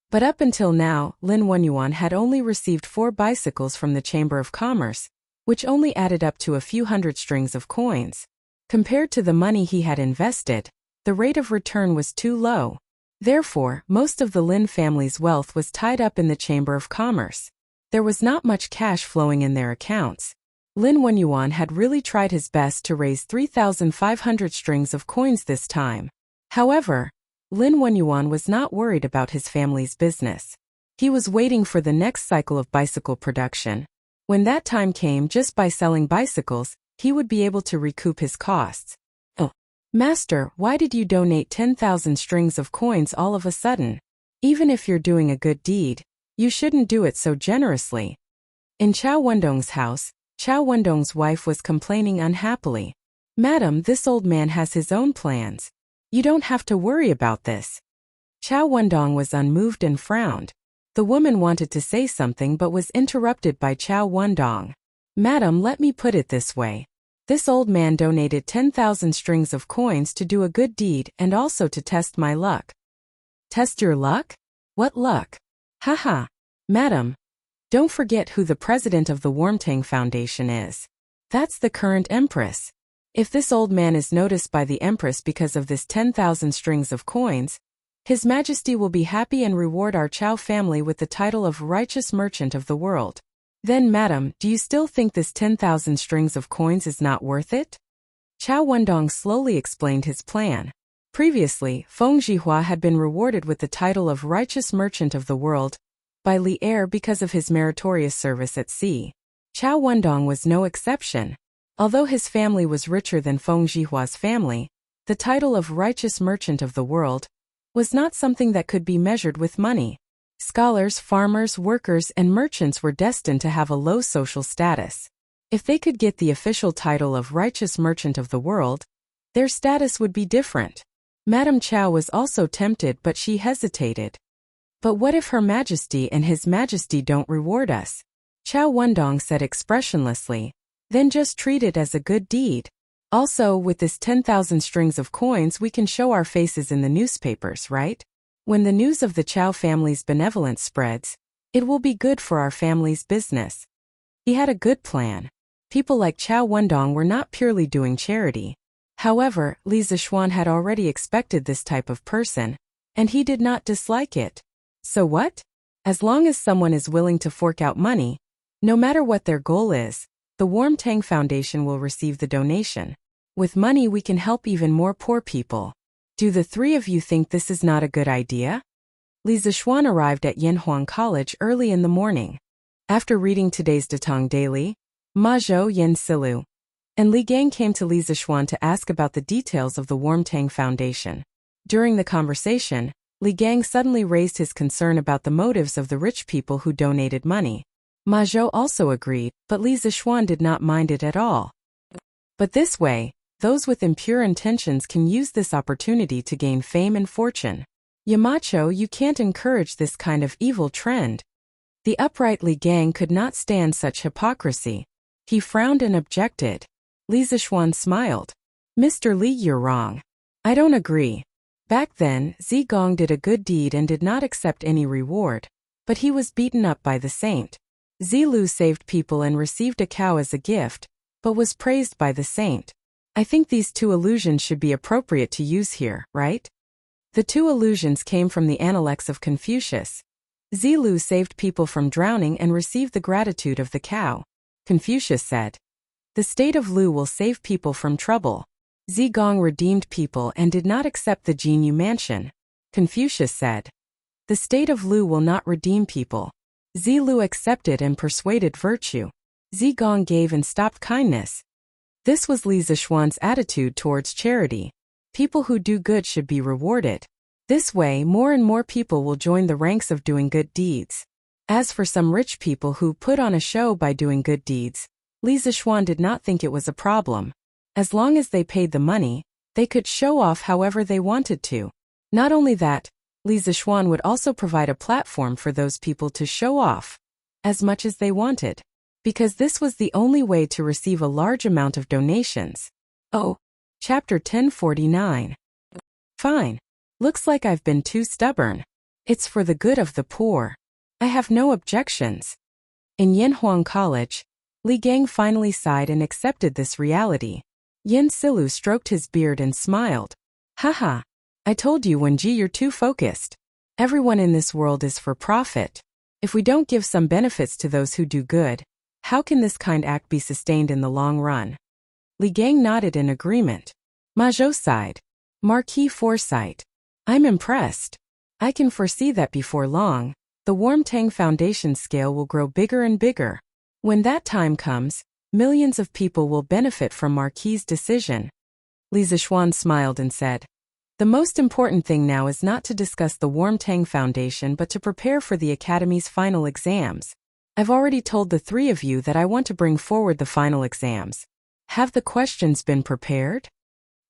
But up until now, Lin Wenyuan had only received 4 bicycles from the Chamber of Commerce, which only added up to a few hundred strings of coins. Compared to the money he had invested, the rate of return was too low. Therefore, most of the Lin family's wealth was tied up in the Chamber of Commerce. There was not much cash flowing in their accounts. Lin Wenyuan had really tried his best to raise 3,500 strings of coins this time. However, Lin Wenyuan was not worried about his family's business. He was waiting for the next cycle of bicycle production. When that time came, just by selling bicycles, he would be able to recoup his costs. Oh, Master, why did you donate 10,000 strings of coins all of a sudden? Even if you're doing a good deed, you shouldn't do it so generously. In Chow Wendong's house, Chow Wendong's wife was complaining unhappily. Madam, this old man has his own plans. You don't have to worry about this. Chow Wendong was unmoved and frowned. The woman wanted to say something but was interrupted by Chow Wendong. Madam, let me put it this way. This old man donated 10,000 strings of coins to do a good deed and also to test my luck. Test your luck? What luck? Haha. Madam, don't forget who the president of the Warmtang Foundation is. That's the current empress. If this old man is noticed by the empress because of this 10,000 strings of coins, His Majesty will be happy and reward our Chow family with the title of Righteous Merchant of the World. Then, madam, do you still think this 10,000 strings of coins is not worth it? Chow Wendong slowly explained his plan. Previously, Feng Zhihua had been rewarded with the title of Righteous Merchant of the World by Li Er because of his meritorious service at sea. Chow Wendong was no exception. Although his family was richer than Feng Jihua's family, the title of righteous merchant of the world was not something that could be measured with money. Scholars, farmers, workers, and merchants were destined to have a low social status. If they could get the official title of righteous merchant of the world, their status would be different. Madame Chow was also tempted, but she hesitated. But what if Her Majesty and His Majesty don't reward us? Chow Wendong said expressionlessly. Then just treat it as a good deed. Also, with this 10,000 strings of coins we can show our faces in the newspapers, right? When the news of the Chow family's benevolence spreads, it will be good for our family's business. He had a good plan. People like Chow Wendong were not purely doing charity. However, Li Zixuan had already expected this type of person, and he did not dislike it. So what? As long as someone is willing to fork out money, no matter what their goal is, the Warm Tang Foundation will receive the donation. With money we can help even more poor people. Do the three of you think this is not a good idea? Li Zixuan arrived at Yanhuang College early in the morning. After reading today's Datang Daily, Ma Zhou, Yen Silu, and Li Gang came to Li Zixuan to ask about the details of the Warm Tang Foundation. During the conversation, Li Gang suddenly raised his concern about the motives of the rich people who donated money. Ma Zhou also agreed, but Li Zixuan did not mind it at all. But this way, those with impure intentions can use this opportunity to gain fame and fortune. Yamacho, you can't encourage this kind of evil trend. The upright Li Gang could not stand such hypocrisy. He frowned and objected. Li Zixuan smiled. Mr. Li, you're wrong. I don't agree. Back then, Zigong did a good deed and did not accept any reward. But he was beaten up by the saint. Zilu saved people and received a cow as a gift, but was praised by the saint. I think these two allusions should be appropriate to use here, right? The two allusions came from the Analects of Confucius. Zilu saved people from drowning and received the gratitude of the cow. Confucius said, "The state of Lu will save people from trouble." Zigong redeemed people and did not accept the Jinyu mansion. Confucius said, "The state of Lu will not redeem people." Zilu accepted and persuaded virtue. Zigong gave and stopped kindness. This was Li Zixuan's attitude towards charity. People who do good should be rewarded. This way, more and more people will join the ranks of doing good deeds. As for some rich people who put on a show by doing good deeds, Li Zixuan did not think it was a problem. As long as they paid the money, they could show off however they wanted to. Not only that, Li Zixuan would also provide a platform for those people to show off as much as they wanted, because this was the only way to receive a large amount of donations. Oh, Chapter 1049. Fine. Looks like I've been too stubborn. It's for the good of the poor. I have no objections. In Yanhuang College, Li Gang finally sighed and accepted this reality. Yen Silu stroked his beard and smiled. Haha. I told you, Wenji, you're too focused. Everyone in this world is for profit. If we don't give some benefits to those who do good, how can this kind act be sustained in the long run? Li Gang nodded in agreement. Ma Zhou sighed. Marquis foresight. I'm impressed. I can foresee that before long, the Warm Tang Foundation scale will grow bigger and bigger. When that time comes, millions of people will benefit from Marquis' decision. Li Zixuan smiled and said, "The most important thing now is not to discuss the Warm Tang Foundation but to prepare for the Academy's final exams. I've already told the three of you that I want to bring forward the final exams. Have the questions been prepared?"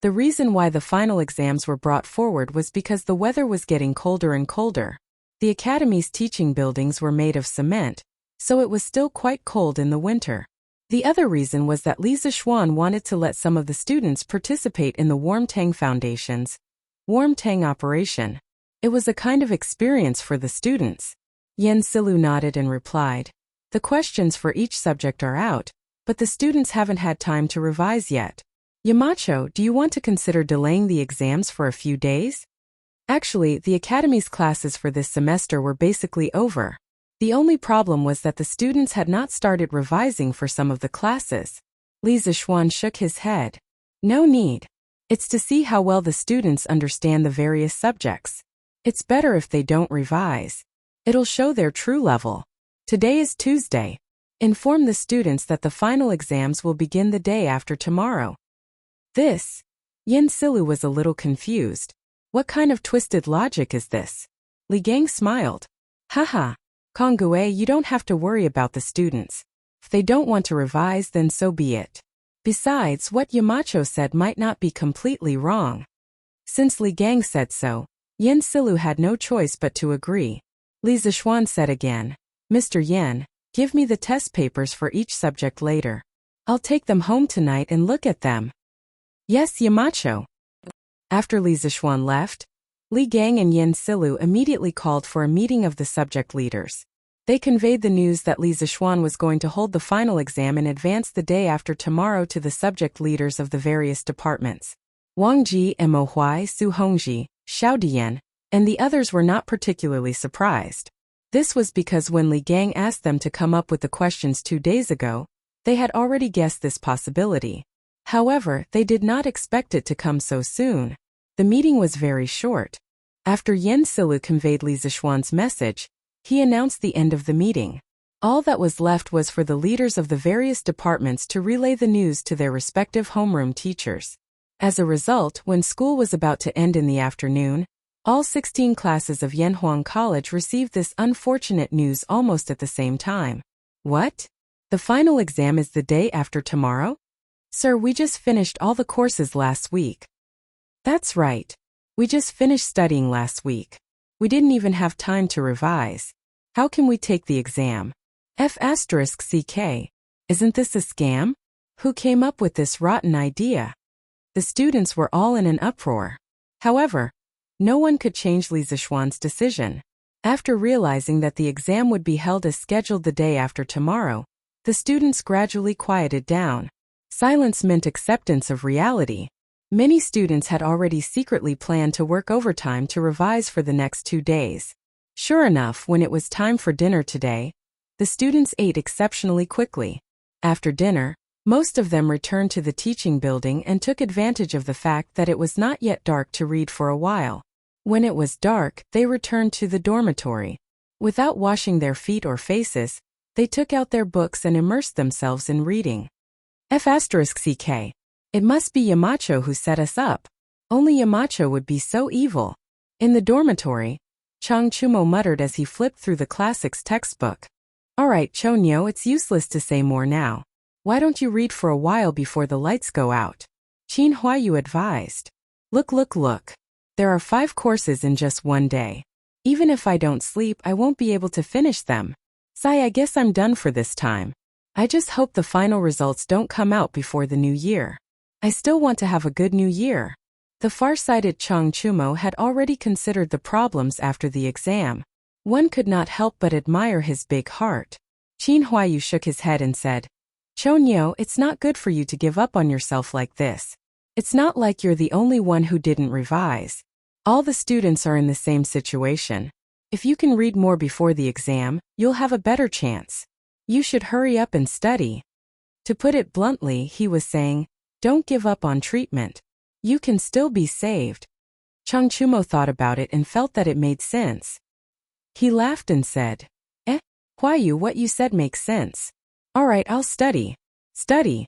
The reason why the final exams were brought forward was because the weather was getting colder and colder. The Academy's teaching buildings were made of cement, so it was still quite cold in the winter. The other reason was that Li Zixuan wanted to let some of the students participate in the Warm Tang Foundation's Warm Tang operation. It was a kind of experience for the students. Yen Silu nodded and replied, "The questions for each subject are out, but the students haven't had time to revise yet. Yamacho, do you want to consider delaying the exams for a few days?" Actually, the Academy's classes for this semester were basically over. The only problem was that the students had not started revising for some of the classes. Li Zixuan shook his head. No need. It's to see how well the students understand the various subjects. It's better if they don't revise. It'll show their true level. Today is Tuesday. Inform the students that the final exams will begin the day after tomorrow. This? Yen Silu was a little confused. What kind of twisted logic is this? Li Gang smiled. Haha. Konggue, you don't have to worry about the students. If they don't want to revise, then so be it. Besides, what Yamacho said might not be completely wrong. Since Li Gang said so, Yen Silu had no choice but to agree. Li Zishuan said again, Mr. Yen, give me the test papers for each subject later. I'll take them home tonight and look at them. Yes, Yamacho. After Li Zishuan left, Li Gang and Yen Silu immediately called for a meeting of the subject leaders. They conveyed the news that Li Zishuan was going to hold the final exam in advance the day after tomorrow to the subject leaders of the various departments. Wang Ji, Mo Huai, Su Hongji, Xiao Dian, and the others were not particularly surprised. This was because when Li Gang asked them to come up with the questions 2 days ago, they had already guessed this possibility. However, they did not expect it to come so soon. The meeting was very short. After Yen Silu conveyed Li Zishuan's message, he announced the end of the meeting. All that was left was for the leaders of the various departments to relay the news to their respective homeroom teachers. As a result, when school was about to end in the afternoon, all 16 classes of Yanhuang College received this unfortunate news almost at the same time. What? The final exam is the day after tomorrow? Sir, we just finished all the courses last week. That's right. We just finished studying last week. We didn't even have time to revise. How can we take the exam? F***CK. Isn't this a scam? Who came up with this rotten idea? The students were all in an uproar. However, no one could change Li Zishuan's decision. After realizing that the exam would be held as scheduled the day after tomorrow, the students gradually quieted down. Silence meant acceptance of reality. Many students had already secretly planned to work overtime to revise for the next 2 days. Sure enough, when it was time for dinner today, the students ate exceptionally quickly. After dinner, most of them returned to the teaching building and took advantage of the fact that it was not yet dark to read for a while. When it was dark, they returned to the dormitory. Without washing their feet or faces, they took out their books and immersed themselves in reading. F***CK. It must be Yamacho who set us up. Only Yamacho would be so evil. In the dormitory, Chang Chumo muttered as he flipped through the classics textbook. Alright, Chonyo, it's useless to say more now. Why don't you read for a while before the lights go out? Qin Huayu advised. Look. There are 5 courses in just 1 day. Even if I don't sleep, I won't be able to finish them. Sai, I guess I'm done for this time. I just hope the final results don't come out before the new year. I still want to have a good new year. The far-sighted Chang Chumo had already considered the problems after the exam. One could not help but admire his big heart. Qin Huayu shook his head and said, Chonyo, it's not good for you to give up on yourself like this. It's not like you're the only one who didn't revise. All the students are in the same situation. If you can read more before the exam, you'll have a better chance. You should hurry up and study. To put it bluntly, he was saying, don't give up on treatment. You can still be saved. Chang Chumo thought about it and felt that it made sense. He laughed and said, Huayu, what you said makes sense. Alright, I'll study. Study?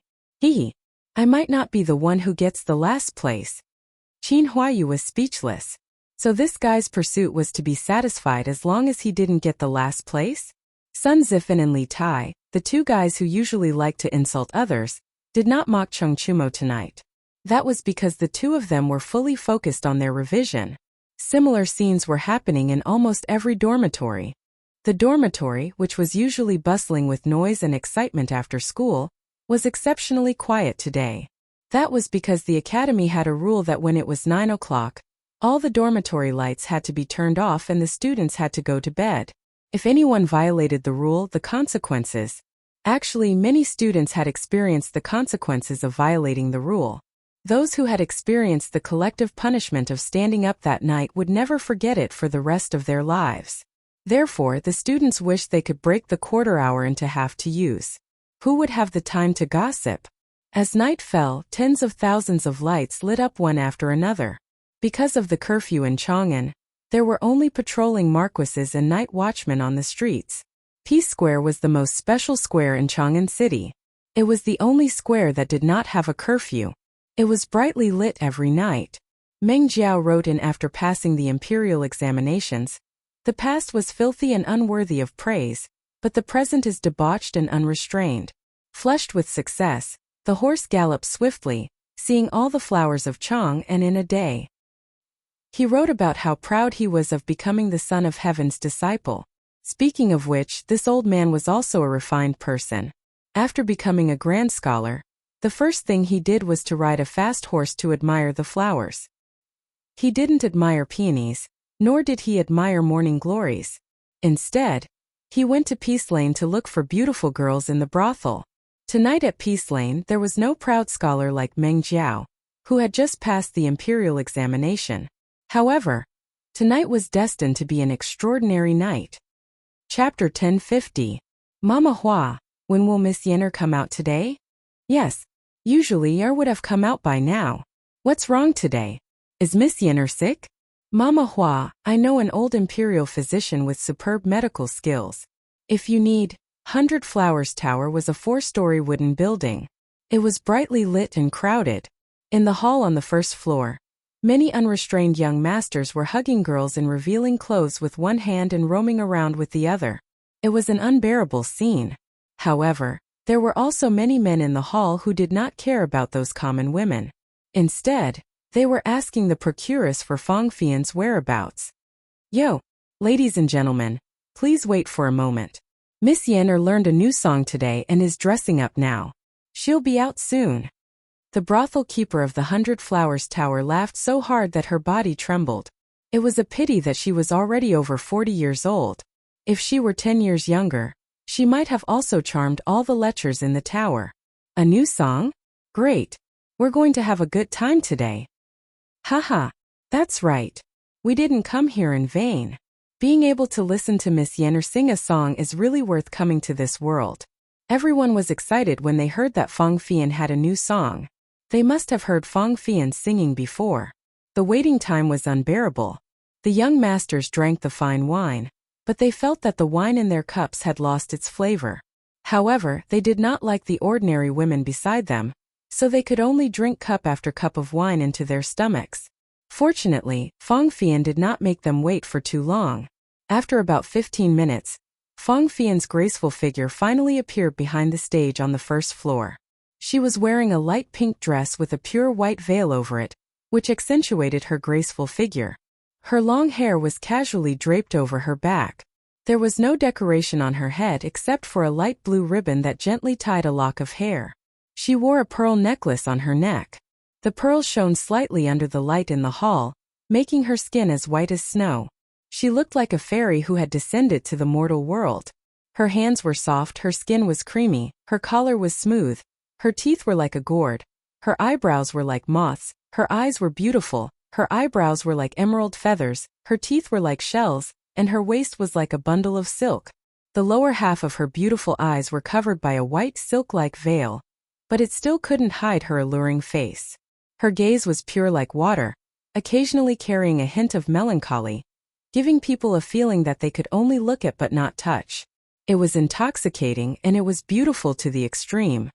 I might not be the one who gets the last place. Qin Huayu was speechless. So this guy's pursuit was to be satisfied as long as he didn't get the last place? Sun Zifan and Li Tai, the 2 guys who usually like to insult others, did not mock Chang Chumo tonight. That was because the 2 of them were fully focused on their revision. Similar scenes were happening in almost every dormitory. The dormitory, which was usually bustling with noise and excitement after school, was exceptionally quiet today. That was because the academy had a rule that when it was 9 o'clock, all the dormitory lights had to be turned off and the students had to go to bed. If anyone violated the rule, the consequences. Actually, many students had experienced the consequences of violating the rule. Those who had experienced the collective punishment of standing up that night would never forget it for the rest of their lives. Therefore, the students wished they could break the quarter hour into half to use. Who would have the time to gossip? As night fell, tens of thousands of lights lit up one after another. Because of the curfew in Chang'an, there were only patrolling marquises and night watchmen on the streets. Peace Square was the most special square in Chang'an City. It was the only square that did not have a curfew. It was brightly lit every night. Meng Jiao wrote in after passing the imperial examinations. The past was filthy and unworthy of praise, but the present is debauched and unrestrained. Flushed with success, the horse galloped swiftly, seeing all the flowers of Chang and in a day. He wrote about how proud he was of becoming the son of heaven's disciple. Speaking of which, this old man was also a refined person. After becoming a grand scholar, the first thing he did was to ride a fast horse to admire the flowers. He didn't admire peonies, nor did he admire morning glories. Instead, he went to Peace Lane to look for beautiful girls in the brothel. Tonight at Peace Lane there was no proud scholar like Meng Jiao, who had just passed the imperial examination. However, tonight was destined to be an extraordinary night. Chapter 1050. Mama Hua, when will Miss Yenner come out today? Yes, usually Yer would have come out by now. What's wrong today? Is Miss Yenner sick? Mama Hua, I know an old imperial physician with superb medical skills. If you need, 100 Flowers Tower was a 4-story wooden building. It was brightly lit and crowded. In the hall on the first floor, many unrestrained young masters were hugging girls in revealing clothes with one hand and roaming around with the other. It was an unbearable scene. However, there were also many men in the hall who did not care about those common women. Instead, they were asking the procuress for Fang Fian's whereabouts. Yo, ladies and gentlemen, please wait for a moment. Miss Yenner learned a new song today and is dressing up now. She'll be out soon. The brothel keeper of the 100 Flowers Tower laughed so hard that her body trembled. It was a pity that she was already over 40 years old. If she were 10 years younger, she might have also charmed all the lechers in the tower. A new song? Great. We're going to have a good time today. Haha, that's right. We didn't come here in vain. Being able to listen to Miss Yenner sing a song is really worth coming to this world. Everyone was excited when they heard that Fang Fian had a new song. They must have heard Fang Fian singing before. The waiting time was unbearable. The young masters drank the fine wine, but they felt that the wine in their cups had lost its flavor. However, they did not like the ordinary women beside them, so they could only drink cup after cup of wine into their stomachs. Fortunately, Fang Fian did not make them wait for too long. After about 15 minutes, Fang Fian's graceful figure finally appeared behind the stage on the first floor. She was wearing a light pink dress with a pure white veil over it, which accentuated her graceful figure. Her long hair was casually draped over her back. There was no decoration on her head except for a light blue ribbon that gently tied a lock of hair. She wore a pearl necklace on her neck. The pearls shone slightly under the light in the hall, making her skin as white as snow. She looked like a fairy who had descended to the mortal world. Her hands were soft, her skin was creamy, her collar was smooth, her teeth were like a gourd, her eyebrows were like moths, her eyes were beautiful, her eyebrows were like emerald feathers, her teeth were like shells, and her waist was like a bundle of silk. The lower half of her beautiful eyes were covered by a white silk-like veil, but it still couldn't hide her alluring face. Her gaze was pure like water, occasionally carrying a hint of melancholy, giving people a feeling that they could only look at but not touch. It was intoxicating and it was beautiful to the extreme.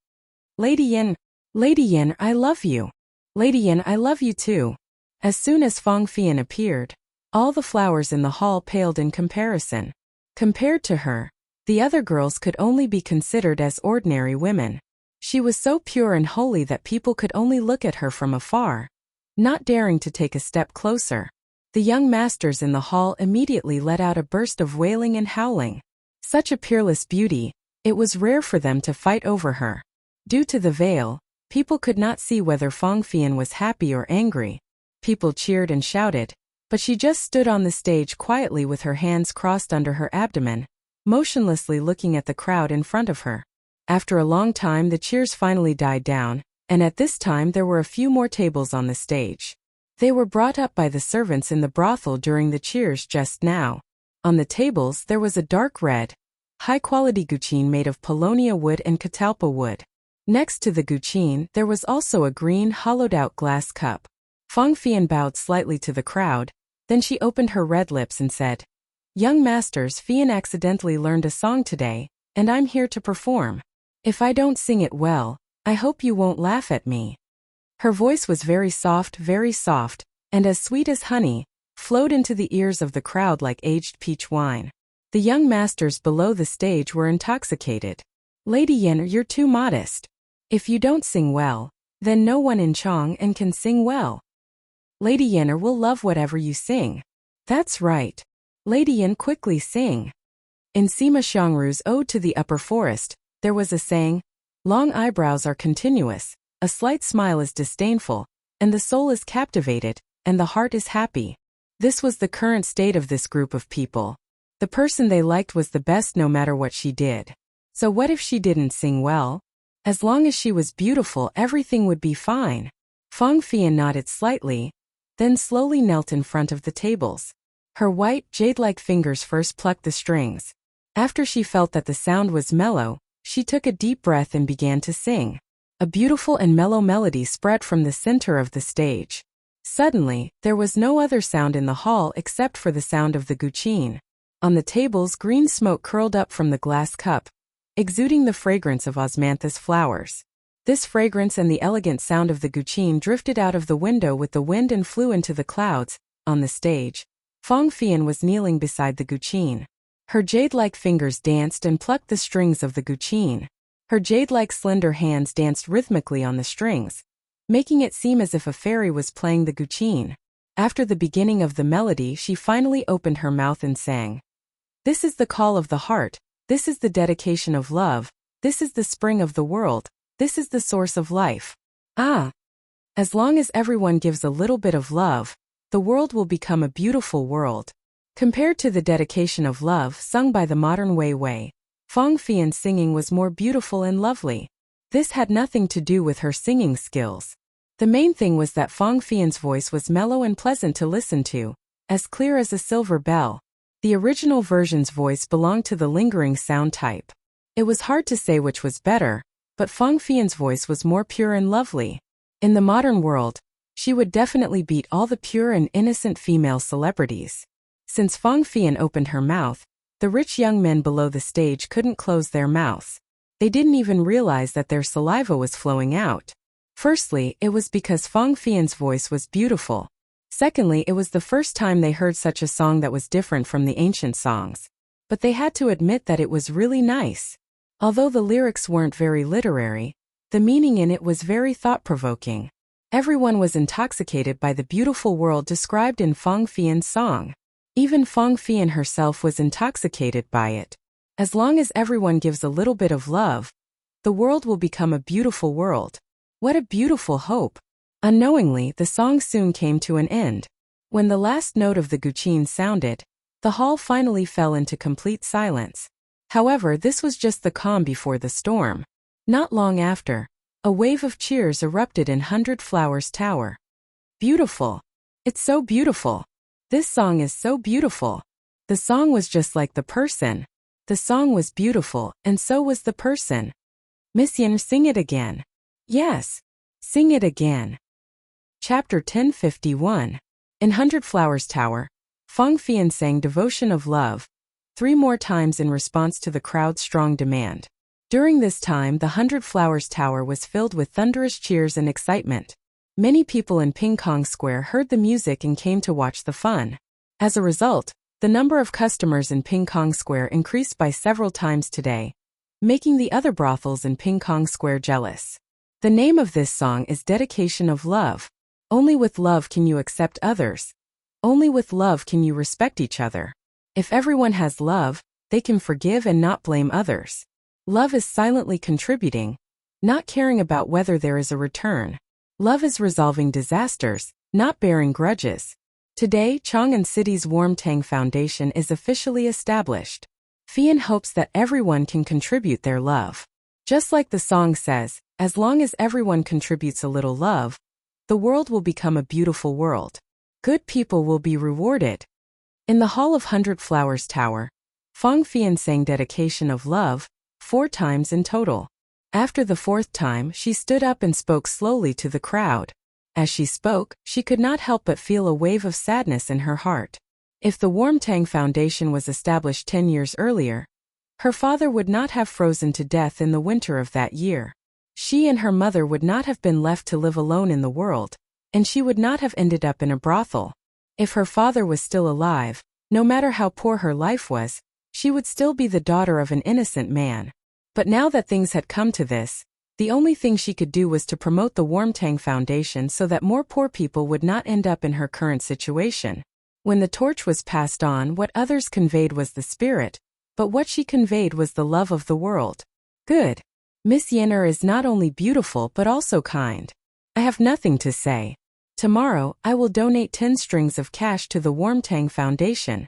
Lady Yin, I love you. Lady Yin, I love you too. As soon as Fang Fian appeared, all the flowers in the hall paled in comparison. Compared to her, the other girls could only be considered as ordinary women. She was so pure and holy that people could only look at her from afar, not daring to take a step closer. The young masters in the hall immediately let out a burst of wailing and howling. Such a peerless beauty, it was rare for them to fight over her. Due to the veil, people could not see whether Fang Fian was happy or angry. People cheered and shouted, but she just stood on the stage quietly with her hands crossed under her abdomen, motionlessly looking at the crowd in front of her. After a long time the cheers finally died down, and at this time there were a few more tables on the stage. They were brought up by the servants in the brothel during the cheers just now. On the tables there was a dark red, high-quality guqin made of paulownia wood and catalpa wood. Next to the guqin there was also a green hollowed-out glass cup. Fang Fian bowed slightly to the crowd, then she opened her red lips and said, Young masters, Fian accidentally learned a song today, and I'm here to perform. If I don't sing it well, I hope you won't laugh at me. Her voice was very soft, and as sweet as honey, flowed into the ears of the crowd like aged peach wine. The young masters below the stage were intoxicated. Lady Yen, you're too modest. If you don't sing well, then no one in Chang'an can sing well. Lady Yen will love whatever you sing. That's right. Lady Yen, quickly sing. In Sima Xiangru's Ode to the Upper Forest, there was a saying, long eyebrows are continuous, a slight smile is disdainful, and the soul is captivated, and the heart is happy. This was the current state of this group of people. The person they liked was the best no matter what she did. So what if she didn't sing well? As long as she was beautiful, everything would be fine. Fang Fian nodded slightly, then slowly knelt in front of the tables. Her white, jade-like fingers first plucked the strings. After she felt that the sound was mellow, she took a deep breath and began to sing. A beautiful and mellow melody spread from the center of the stage. Suddenly, there was no other sound in the hall except for the sound of the guqin. On the tables, green smoke curled up from the glass cup, exuding the fragrance of osmanthus flowers. This fragrance and the elegant sound of the guqin drifted out of the window with the wind and flew into the clouds. On the stage, Fang Fian was kneeling beside the guqin. Her jade-like fingers danced and plucked the strings of the guqin. Her jade-like slender hands danced rhythmically on the strings, making it seem as if a fairy was playing the guqin. After the beginning of the melody, she finally opened her mouth and sang. This is the call of the heart, this is the dedication of love, this is the spring of the world, this is the source of life. Ah! As long as everyone gives a little bit of love, the world will become a beautiful world. Compared to the dedication of love sung by the modern Wei Wei, Fang Fian's singing was more beautiful and lovely. This had nothing to do with her singing skills. The main thing was that Fang Fian's voice was mellow and pleasant to listen to, as clear as a silver bell. The original version's voice belonged to the lingering sound type. It was hard to say which was better, but Fang Fian's voice was more pure and lovely. In the modern world, she would definitely beat all the pure and innocent female celebrities. Since Fang Fian opened her mouth, the rich young men below the stage couldn't close their mouths. They didn't even realize that their saliva was flowing out. Firstly, it was because Fang Fian's voice was beautiful. Secondly, it was the first time they heard such a song that was different from the ancient songs. But they had to admit that it was really nice. Although the lyrics weren't very literary, the meaning in it was very thought-provoking. Everyone was intoxicated by the beautiful world described in Fang Fian's song. Even Fang Fian herself was intoxicated by it. As long as everyone gives a little bit of love, the world will become a beautiful world. What a beautiful hope! Unknowingly, the song soon came to an end. When the last note of the guqin sounded, the hall finally fell into complete silence. However, this was just the calm before the storm. Not long after, a wave of cheers erupted in 100 Flowers Tower. Beautiful! It's so beautiful! This song is so beautiful. The song was just like the person. The song was beautiful, and so was the person. Miss Yin, sing it again. Yes. Sing it again. Chapter 1051. In 100 Flowers Tower, Fang Fian sang Devotion of Love 3 more times in response to the crowd's strong demand. During this time, the 100 Flowers Tower was filled with thunderous cheers and excitement. Many people in Ping Kong Square heard the music and came to watch the fun. As a result, the number of customers in Ping Kong Square increased by several times today, making the other brothels in Ping Kong Square jealous. The name of this song is Dedication of Love. Only with love can you accept others. Only with love can you respect each other. If everyone has love, they can forgive and not blame others. Love is silently contributing, not caring about whether there is a return. Love is resolving disasters, not bearing grudges. Today, Chang'an City's Warm Tang Foundation is officially established. Fian hopes that everyone can contribute their love. Just like the song says, as long as everyone contributes a little love, the world will become a beautiful world. Good people will be rewarded. In the Hall of 100 Flowers Tower, Fang Fian sang Dedication of Love 4 times in total. After the 4th time, she stood up and spoke slowly to the crowd. As she spoke, she could not help but feel a wave of sadness in her heart. If the Warmtang Foundation was established 10 years earlier, her father would not have frozen to death in the winter of that year. She and her mother would not have been left to live alone in the world, and she would not have ended up in a brothel. If her father was still alive, no matter how poor her life was, she would still be the daughter of an innocent man. But now that things had come to this, the only thing she could do was to promote the Warmtang Foundation so that more poor people would not end up in her current situation. When the torch was passed on, what others conveyed was the spirit, but what she conveyed was the love of the world. Good. Miss Yenner is not only beautiful but also kind. I have nothing to say. Tomorrow, I will donate 10 strings of cash to the Warmtang Foundation.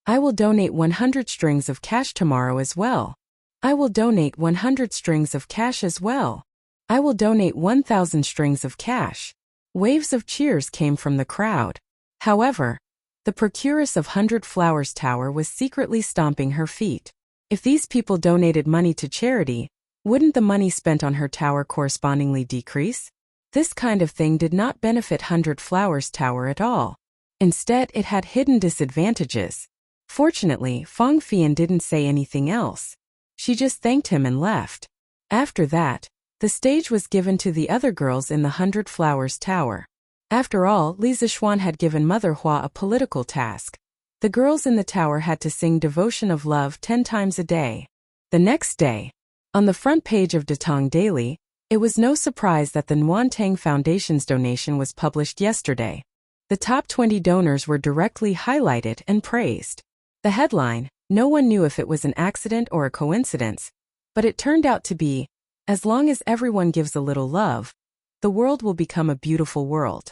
I will donate 100 strings of cash tomorrow as well. I will donate 100 strings of cash as well. I will donate 1,000 strings of cash. Waves of cheers came from the crowd. However, the procuress of 100 Flowers Tower was secretly stomping her feet. If these people donated money to charity, wouldn't the money spent on her tower correspondingly decrease? This kind of thing did not benefit 100 Flowers Tower at all. Instead, it had hidden disadvantages. Fortunately, Fong Fian didn't say anything else. She just thanked him and left. After that, the stage was given to the other girls in the 100 Flowers Tower. After all, Li Zixuan had given Mother Hua a political task. The girls in the tower had to sing Devotion of Love 10 times a day. The next day, on the front page of Datong Daily, it was no surprise that the Nguyen Foundation's donation was published yesterday. The top 20 donors were directly highlighted and praised. The headline, no one knew if it was an accident or a coincidence, but it turned out to be, as long as everyone gives a little love, the world will become a beautiful world.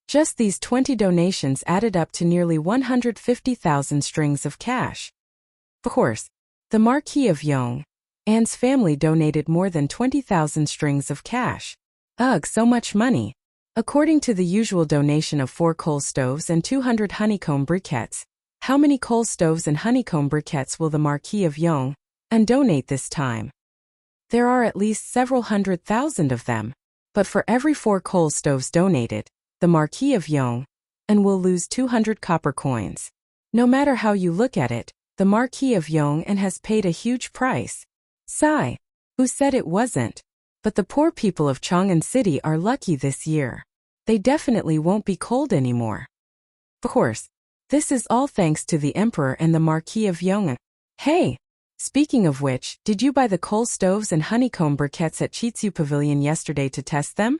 Just these 20 donations added up to nearly 150,000 strings of cash. Of course, the Marquis of Yong, Anne's family donated more than 20,000 strings of cash. Ugh, so much money. According to the usual donation of 4 coal stoves and 200 honeycomb briquettes, how many coal stoves and honeycomb briquettes will the Marquis of Yong and donate this time? There are at least several 100,000 of them, but for every 4 coal stoves donated, the Marquis of Yong and will lose 200 copper coins. No matter how you look at it, the Marquis of Yong and has paid a huge price. Sigh. Who said it wasn't? But the poor people of Chang'an City are lucky this year. They definitely won't be cold anymore. Of course, this is all thanks to the Emperor and the Marquis of Yong. Hey! Speaking of which, did you buy the coal stoves and honeycomb briquettes at Chitsu Pavilion yesterday to test them?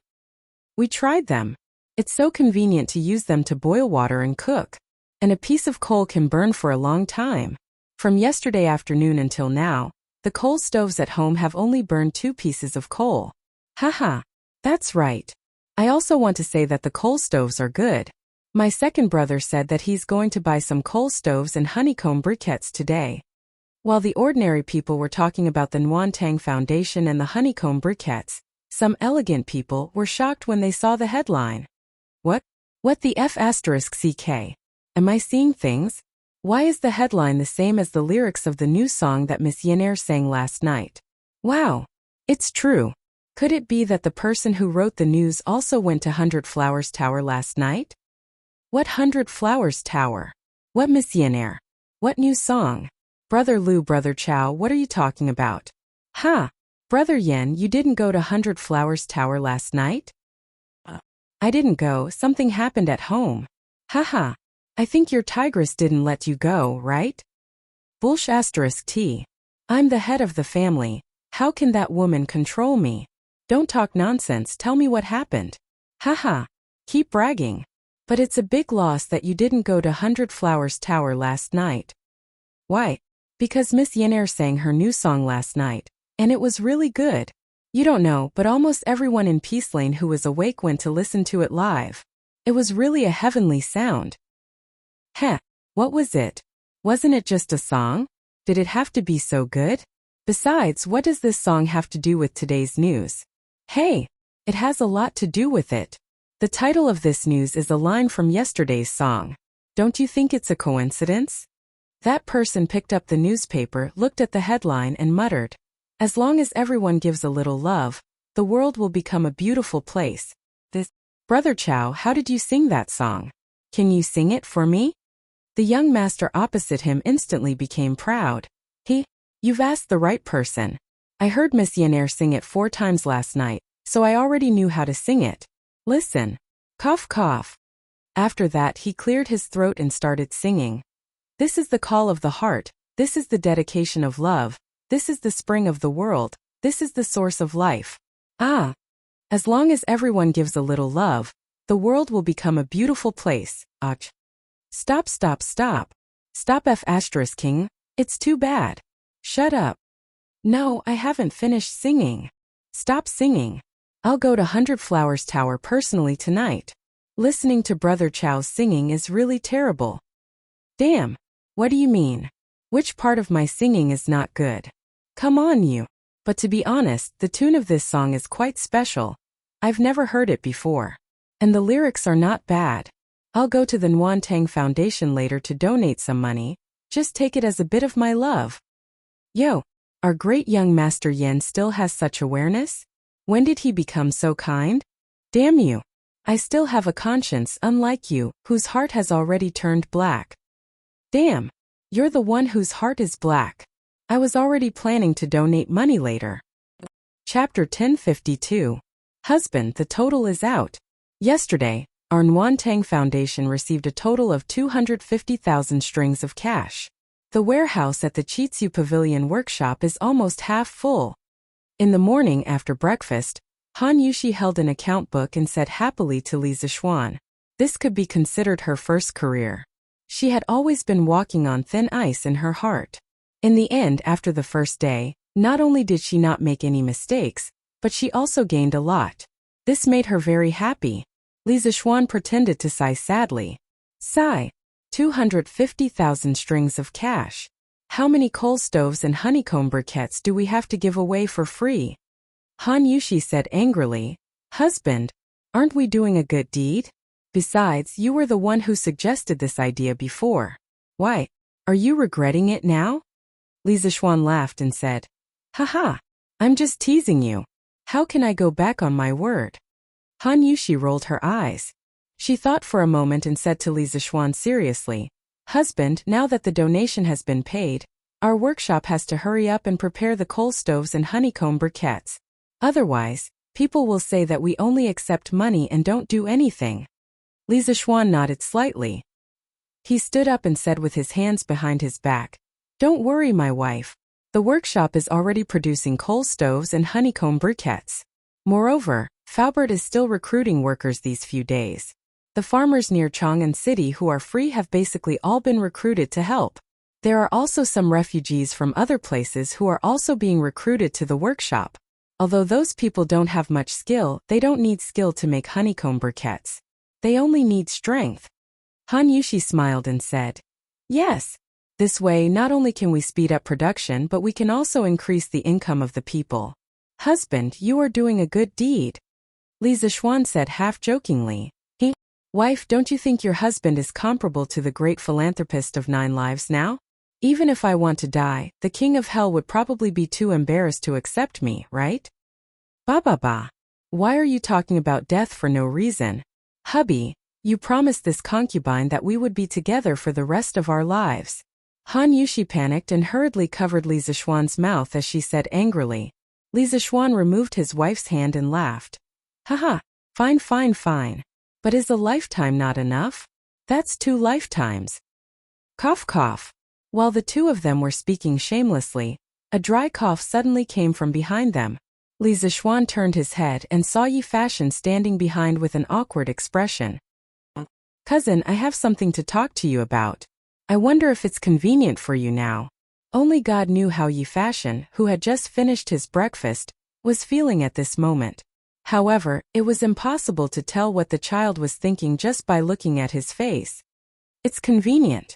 We tried them. It's so convenient to use them to boil water and cook. And a piece of coal can burn for a long time. From yesterday afternoon until now, the coal stoves at home have only burned 2 pieces of coal. Haha, that's right. I also want to say that the coal stoves are good. My second brother said that he's going to buy some coal stoves and honeycomb briquettes today. While the ordinary people were talking about the Nguyen Foundation and the honeycomb briquettes, some elegant people were shocked when they saw the headline. What the F***CK? Am I seeing things? Why is the headline the same as the lyrics of the new song that Miss Yenner sang last night? Wow! It's true. Could it be that the person who wrote the news also went to 100 Flowers Tower last night? What 100 Flowers Tower? What Miss Yenner? What new song? Brother Lu, Brother Chow, what are you talking about? Brother Yen, you didn't go to 100 Flowers Tower last night? I didn't go, something happened at home. I think your tigress didn't let you go, right? *T. I'm the head of the family. How can that woman control me? Don't talk nonsense, tell me what happened. Keep bragging. But it's a big loss that you didn't go to 100 Flowers Tower last night. Why? Because Miss Yenner sang her new song last night, and it was really good. You don't know, but almost everyone in Peace Lane who was awake went to listen to it live. It was really a heavenly sound. What was it? Wasn't it just a song? Did it have to be so good? Besides, what does this song have to do with today's news? Hey, it has a lot to do with it. The title of this news is a line from yesterday's song. Don't you think it's a coincidence? That person picked up the newspaper, looked at the headline and muttered, as long as everyone gives a little love, the world will become a beautiful place. Brother Chow, how did you sing that song? Can you sing it for me? The young master opposite him instantly became proud. You've asked the right person. I heard Missionnaire sing it 4 times last night, so I already knew how to sing it. Listen. Cough cough. After that he cleared his throat and started singing. This is the call of the heart, this is the dedication of love, this is the spring of the world, this is the source of life. Ah! As long as everyone gives a little love, the world will become a beautiful place. Ach. Stop stop stop. Stop King. It's too bad. Shut up. No, I haven't finished singing. Stop singing. I'll go to 100 Flowers Tower personally tonight. Listening to Brother Chow's singing is really terrible. Damn. What do you mean? Which part of my singing is not good? Come on you. But to be honest, the tune of this song is quite special. I've never heard it before. And the lyrics are not bad. I'll go to the Nguyen Tang Foundation later to donate some money. Just take it as a bit of my love. Yo, our great young Master Yen still has such awareness? When did he become so kind? Damn you. I still have a conscience unlike you, whose heart has already turned black. Damn. You're the one whose heart is black. I was already planning to donate money later. Chapter 1052. Husband, the total is out. Yesterday, our Nguyen Tang Foundation received a total of 250,000 strings of cash. The warehouse at the Chitsu Pavilion workshop is almost half full. In the morning after breakfast, Han Yushi held an account book and said happily to Li Zixuan. This could be considered her first career. She had always been walking on thin ice in her heart. In the end, after the first day, not only did she not make any mistakes, but she also gained a lot. This made her very happy. Li Zixuan pretended to sigh sadly. Sigh. 250,000 strings of cash. How many coal stoves and honeycomb briquettes do we have to give away for free? Han Yushi said angrily. Husband, aren't we doing a good deed? Besides, you were the one who suggested this idea before. Why, are you regretting it now? Li Zixuan laughed and said, Haha, I'm just teasing you. How can I go back on my word? Han Yushi rolled her eyes. She thought for a moment and said to Li Zixuan seriously, Husband, now that the donation has been paid, our workshop has to hurry up and prepare the coal stoves and honeycomb briquettes. Otherwise, people will say that we only accept money and don't do anything. Li Zixuan nodded slightly. He stood up and said with his hands behind his back, Don't worry, my wife. The workshop is already producing coal stoves and honeycomb briquettes. Moreover, Faubert is still recruiting workers these few days. The farmers near Chang'an City who are free have basically all been recruited to help. There are also some refugees from other places who are also being recruited to the workshop. Although those people don't have much skill, they don't need skill to make honeycomb briquettes. They only need strength. Han Yushi smiled and said, Yes. This way not only can we speed up production but we can also increase the income of the people. Husband, you are doing a good deed. Li Zixuan said half-jokingly. Wife, don't you think your husband is comparable to the great philanthropist of 9 lives now? Even if I want to die, the king of hell would probably be too embarrassed to accept me, right? Ba. Why are you talking about death for no reason? Hubby, you promised this concubine that we would be together for the rest of our lives. Han Yushi panicked and hurriedly covered Li Zixuan's mouth as she said angrily. Li Zixuan removed his wife's hand and laughed. Haha, fine. But is a lifetime not enough? That's 2 lifetimes. Cough cough. While the two of them were speaking shamelessly, a dry cough suddenly came from behind them. Li Zixuan turned his head and saw Yi Fashion standing behind with an awkward expression. Cousin, I have something to talk to you about. I wonder if it's convenient for you now. Only God knew how Yi Fashion, who had just finished his breakfast, was feeling at this moment. However, it was impossible to tell what the child was thinking just by looking at his face. It's convenient.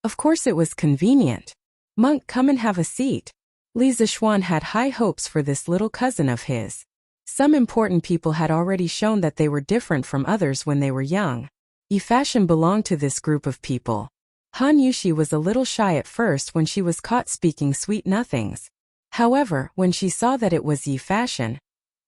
Of course it was convenient. Monk, come and have a seat. Li Zixuan had high hopes for this little cousin of his. Some important people had already shown that they were different from others when they were young. Yi Fashion belonged to this group of people. Han Yushi was a little shy at first when she was caught speaking sweet nothings. However, when she saw that it was Yi Fashion,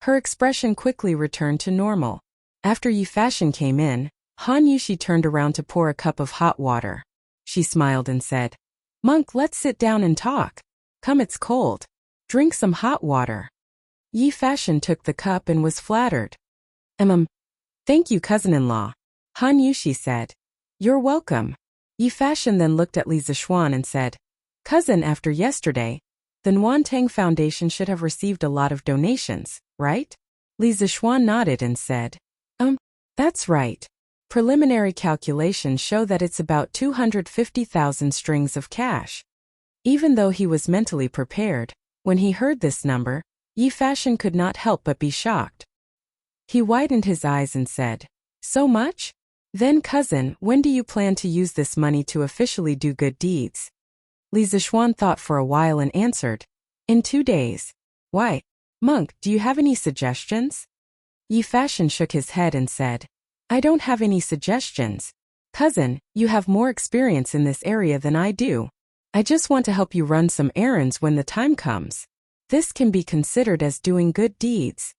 her expression quickly returned to normal. After Yi Fashion came in, Han Yushi turned around to pour a cup of hot water. she smiled and said. Monk, let's sit down and talk. Come, it's cold. Drink some hot water. Yi Fashion took the cup and was flattered. Thank you, cousin-in-law. Han Yu, she said. You're welcome. Yi Fashion then looked at Li Zixuan and said, Cousin, after yesterday, the Nuantang Foundation should have received a lot of donations, right? Li Zixuan nodded and said, that's right. Preliminary calculations show that it's about 250,000 strings of cash. Even though he was mentally prepared, when he heard this number, Yi Fashion could not help but be shocked. He widened his eyes and said, So much? Then, cousin, when do you plan to use this money to officially do good deeds? Li Zixuan thought for a while and answered, In 2 days. Why? Monk, do you have any suggestions? Yi Fashion shook his head and said, I don't have any suggestions. Cousin, you have more experience in this area than I do. I just want to help you run some errands when the time comes. This can be considered as doing good deeds.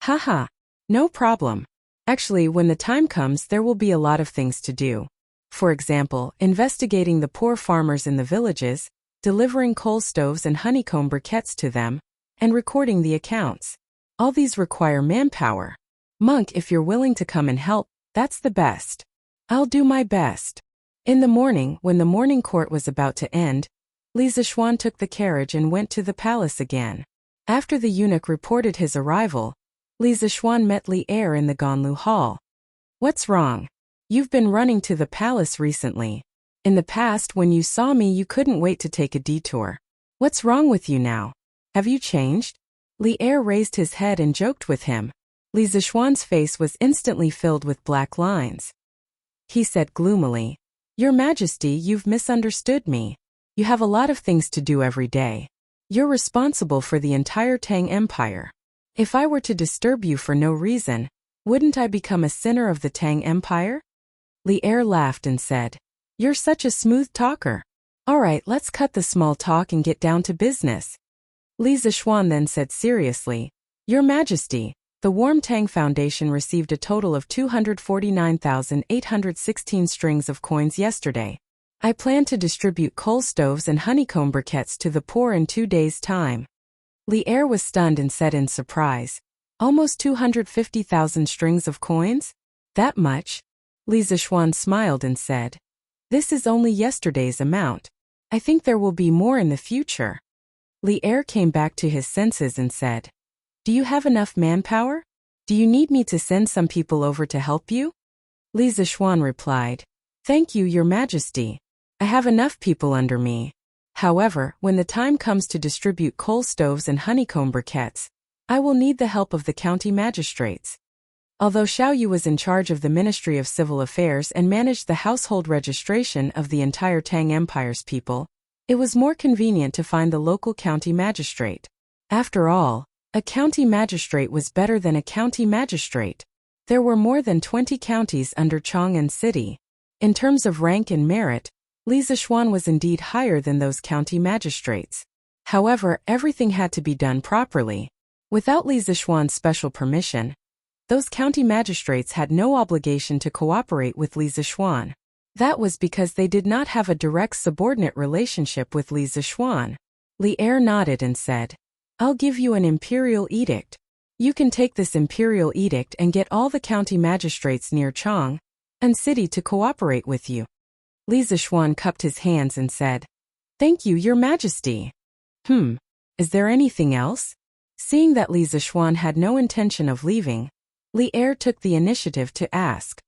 Haha, no problem. Actually, when the time comes, there will be a lot of things to do. For example, investigating the poor farmers in the villages, delivering coal stoves and honeycomb briquettes to them, and recording the accounts. All these require manpower. Monk, if you're willing to come and help, that's the best. I'll do my best. In the morning, when the morning court was about to end, Li Zixuan took the carriage and went to the palace again. After the eunuch reported his arrival, Li Zixuan met Li Er in the Ganlu Hall. What's wrong? You've been running to the palace recently. In the past, when you saw me, you couldn't wait to take a detour. What's wrong with you now? Have you changed? Li Er raised his head and joked with him. Li Zixuan's face was instantly filled with black lines. He said gloomily, Your Majesty, you've misunderstood me. You have a lot of things to do every day. You're responsible for the entire Tang Empire. If I were to disturb you for no reason, wouldn't I become a sinner of the Tang Empire? Li Er laughed and said, You're such a smooth talker. All right, let's cut the small talk and get down to business. Li Zixuan then said seriously, Your Majesty, the Warm Tang Foundation received a total of 249,816 strings of coins yesterday. I plan to distribute coal stoves and honeycomb briquettes to the poor in 2 days' time. Li Er was stunned and said in surprise, Almost 250,000 strings of coins? That much? Li Zixuan smiled and said, This is only yesterday's amount. I think there will be more in the future. Li Er came back to his senses and said, Do you have enough manpower? Do you need me to send some people over to help you? Li Zixuan replied, Thank you, Your Majesty. I have enough people under me. However, when the time comes to distribute coal stoves and honeycomb briquettes, I will need the help of the county magistrates. Although Xiao Yu was in charge of the Ministry of Civil Affairs and managed the household registration of the entire Tang Empire's people, it was more convenient to find the local county magistrate. After all, a county magistrate was better than a county magistrate. There were more than 20 counties under Chang'an City. In terms of rank and merit, Li Zixuan was indeed higher than those county magistrates. However, everything had to be done properly. Without Li Zixuan's special permission, those county magistrates had no obligation to cooperate with Li Zixuan. That was because they did not have a direct subordinate relationship with Li Zixuan. Li Er nodded and said, I'll give you an imperial edict. You can take this imperial edict and get all the county magistrates near Chang'an City to cooperate with you. Li Zixuan cupped his hands and said, Thank you, Your Majesty. Is there anything else? Seeing that Li Zixuan had no intention of leaving, Li Er took the initiative to ask.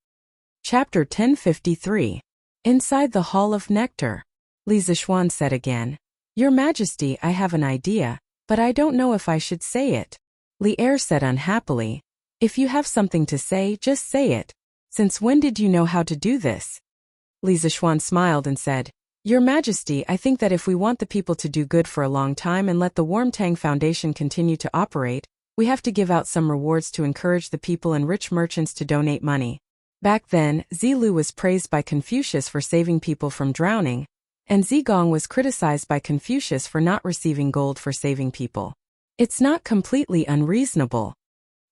Chapter 1053. Inside the Hall of Nectar. Li Zixuan said again, Your Majesty, I have an idea, but I don't know if I should say it. Li Er said unhappily, If you have something to say, just say it. Since when did you know how to do this? Li Zixuan smiled and said, Your Majesty, I think that if we want the people to do good for a long time and let the Warm Tang Foundation continue to operate, we have to give out some rewards to encourage the people and rich merchants to donate money. Back then, Zilu was praised by Confucius for saving people from drowning, and Zigong was criticized by Confucius for not receiving gold for saving people. It's not completely unreasonable.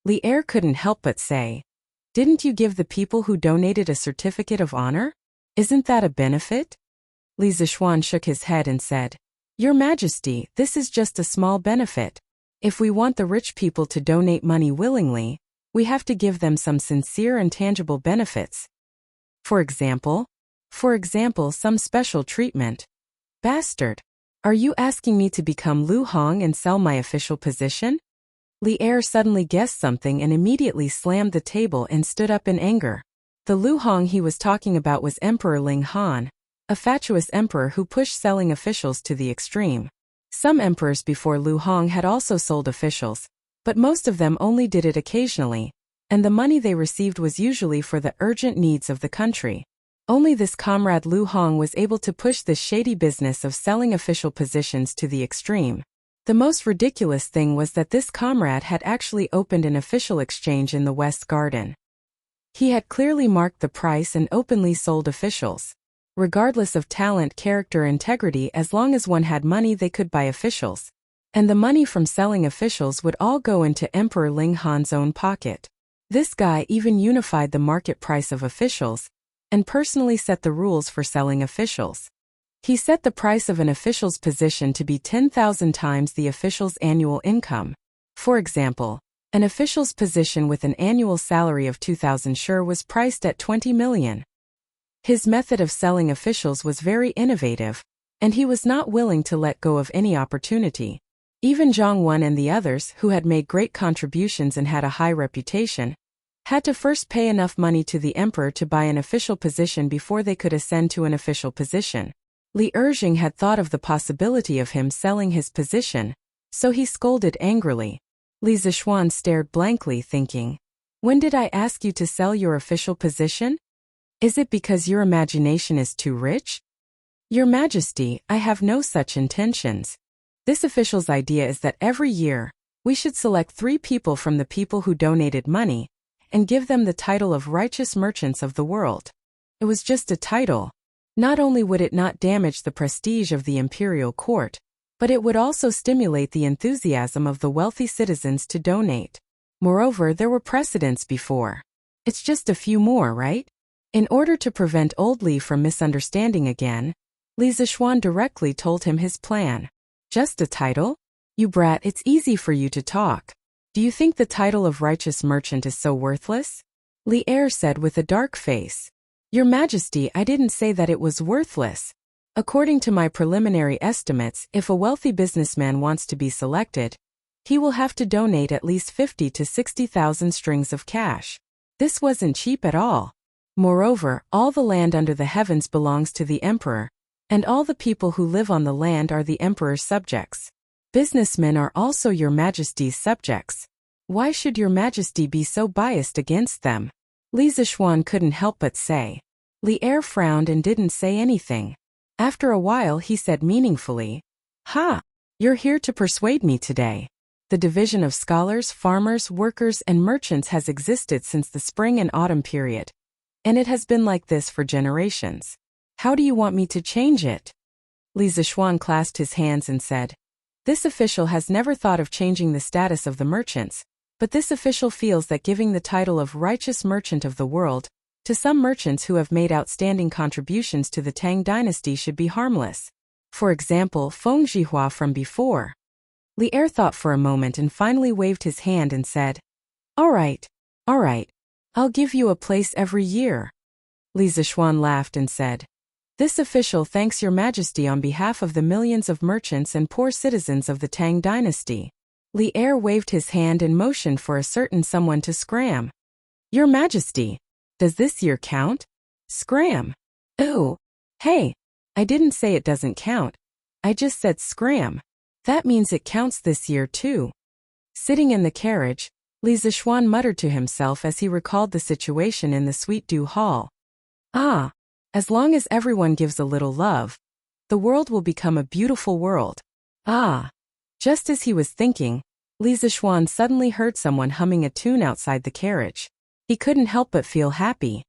Li Er couldn't help but say, Didn't you give the people who donated a certificate of honor? Isn't that a benefit? Li Zishuan shook his head and said, Your Majesty, this is just a small benefit. If we want the rich people to donate money willingly, we have to give them some sincere and tangible benefits. For example, some special treatment. Bastard. Are you asking me to become Lu Hong and sell my official position? Li Er suddenly guessed something and immediately slammed the table and stood up in anger. The Lu Hong he was talking about was Emperor Ling Han, a fatuous emperor who pushed selling officials to the extreme. Some emperors before Lu Hong had also sold officials, but most of them only did it occasionally, and the money they received was usually for the urgent needs of the country. Only this comrade Lu Hong was able to push this shady business of selling official positions to the extreme. The most ridiculous thing was that this comrade had actually opened an official exchange in the West Garden. He had clearly marked the price and openly sold officials. Regardless of talent, character, integrity, as long as one had money they could buy officials. And the money from selling officials would all go into Emperor Ling Han's own pocket. This guy even unified the market price of officials, and personally set the rules for selling officials. He set the price of an official's position to be 10,000 times the official's annual income. For example, an official's position with an annual salary of 2,000 sure was priced at 20 million. His method of selling officials was very innovative, and he was not willing to let go of any opportunity. Even Zhang Wen and the others, who had made great contributions and had a high reputation, had to first pay enough money to the emperor to buy an official position before they could ascend to an official position. Li Erjing had thought of the possibility of him selling his position, so he scolded angrily. Li Zishuan stared blankly, thinking, When did I ask you to sell your official position? Is it because your imagination is too rich? Your Majesty, I have no such intentions. This official's idea is that every year, we should select 3 people from the people who donated money, and give them the title of righteous merchants of the world. It was just a title. Not only would it not damage the prestige of the imperial court, but it would also stimulate the enthusiasm of the wealthy citizens to donate. Moreover, there were precedents before. It's just a few more, right? In order to prevent old Li from misunderstanding again, Li Zishuan directly told him his plan. Just a title? You brat, it's easy for you to talk. Do you think the title of righteous merchant is so worthless? Li Er said with a dark face. Your Majesty, I didn't say that it was worthless. According to my preliminary estimates, if a wealthy businessman wants to be selected, he will have to donate at least 50 to 60,000 strings of cash. This wasn't cheap at all. Moreover, all the land under the heavens belongs to the emperor, and all the people who live on the land are the emperor's subjects. Businessmen are also your Majesty's subjects. Why should your Majesty be so biased against them? Li Zishuan couldn't help but say. Li Er frowned and didn't say anything. After a while he said meaningfully, Ha! You're here to persuade me today. The division of scholars, farmers, workers, and merchants has existed since the spring and autumn period. And it has been like this for generations. How do you want me to change it? Li Zishuan clasped his hands and said, This official has never thought of changing the status of the merchants, but this official feels that giving the title of righteous merchant of the world to some merchants who have made outstanding contributions to the Tang dynasty should be harmless. For example, Feng Zhihua from before. Li Er thought for a moment and finally waved his hand and said, All right. I'll give you a place every year. Li Zishuan laughed and said, This official thanks your Majesty on behalf of the millions of merchants and poor citizens of the Tang dynasty. Li Er waved his hand and motioned for a certain someone to scram. Your Majesty, does this year count? Scram. Ooh. Hey, I didn't say it doesn't count. I just said scram. That means it counts this year too. Sitting in the carriage, Li Zishuan muttered to himself as he recalled the situation in the Sweet Dew Hall. Ah, as long as everyone gives a little love, the world will become a beautiful world. Ah. Just as he was thinking, Li Zishuan suddenly heard someone humming a tune outside the carriage. He couldn't help but feel happy.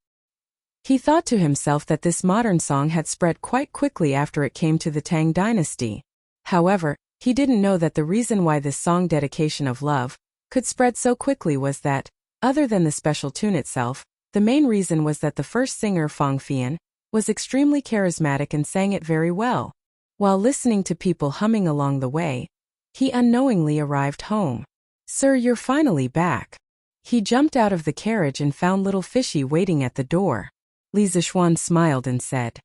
He thought to himself that this modern song had spread quite quickly after it came to the Tang dynasty. However, he didn't know that the reason why this song dedication of love could spread so quickly was that, other than the special tune itself, the main reason was that the first singer Fang Fian was extremely charismatic and sang it very well. While listening to people humming along the way, he unknowingly arrived home. "Sir, you're finally back." He jumped out of the carriage and found little Fishy waiting at the door. Li Zixuan smiled and said,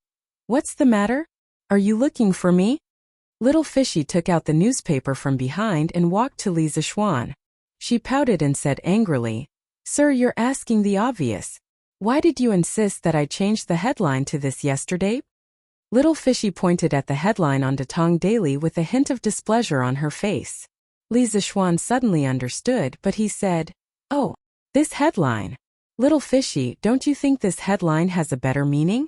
"What's the matter? Are you looking for me?" Little Fishy took out the newspaper from behind and walked to Li Zixuan. She pouted and said angrily, "Sir, you're asking the obvious. Why did you insist that I change the headline to this yesterday?" Little Fishy pointed at the headline on Datong Daily with a hint of displeasure on her face. Li Zixuan suddenly understood, but he said, "Oh, this headline. Little Fishy, don't you think this headline has a better meaning?"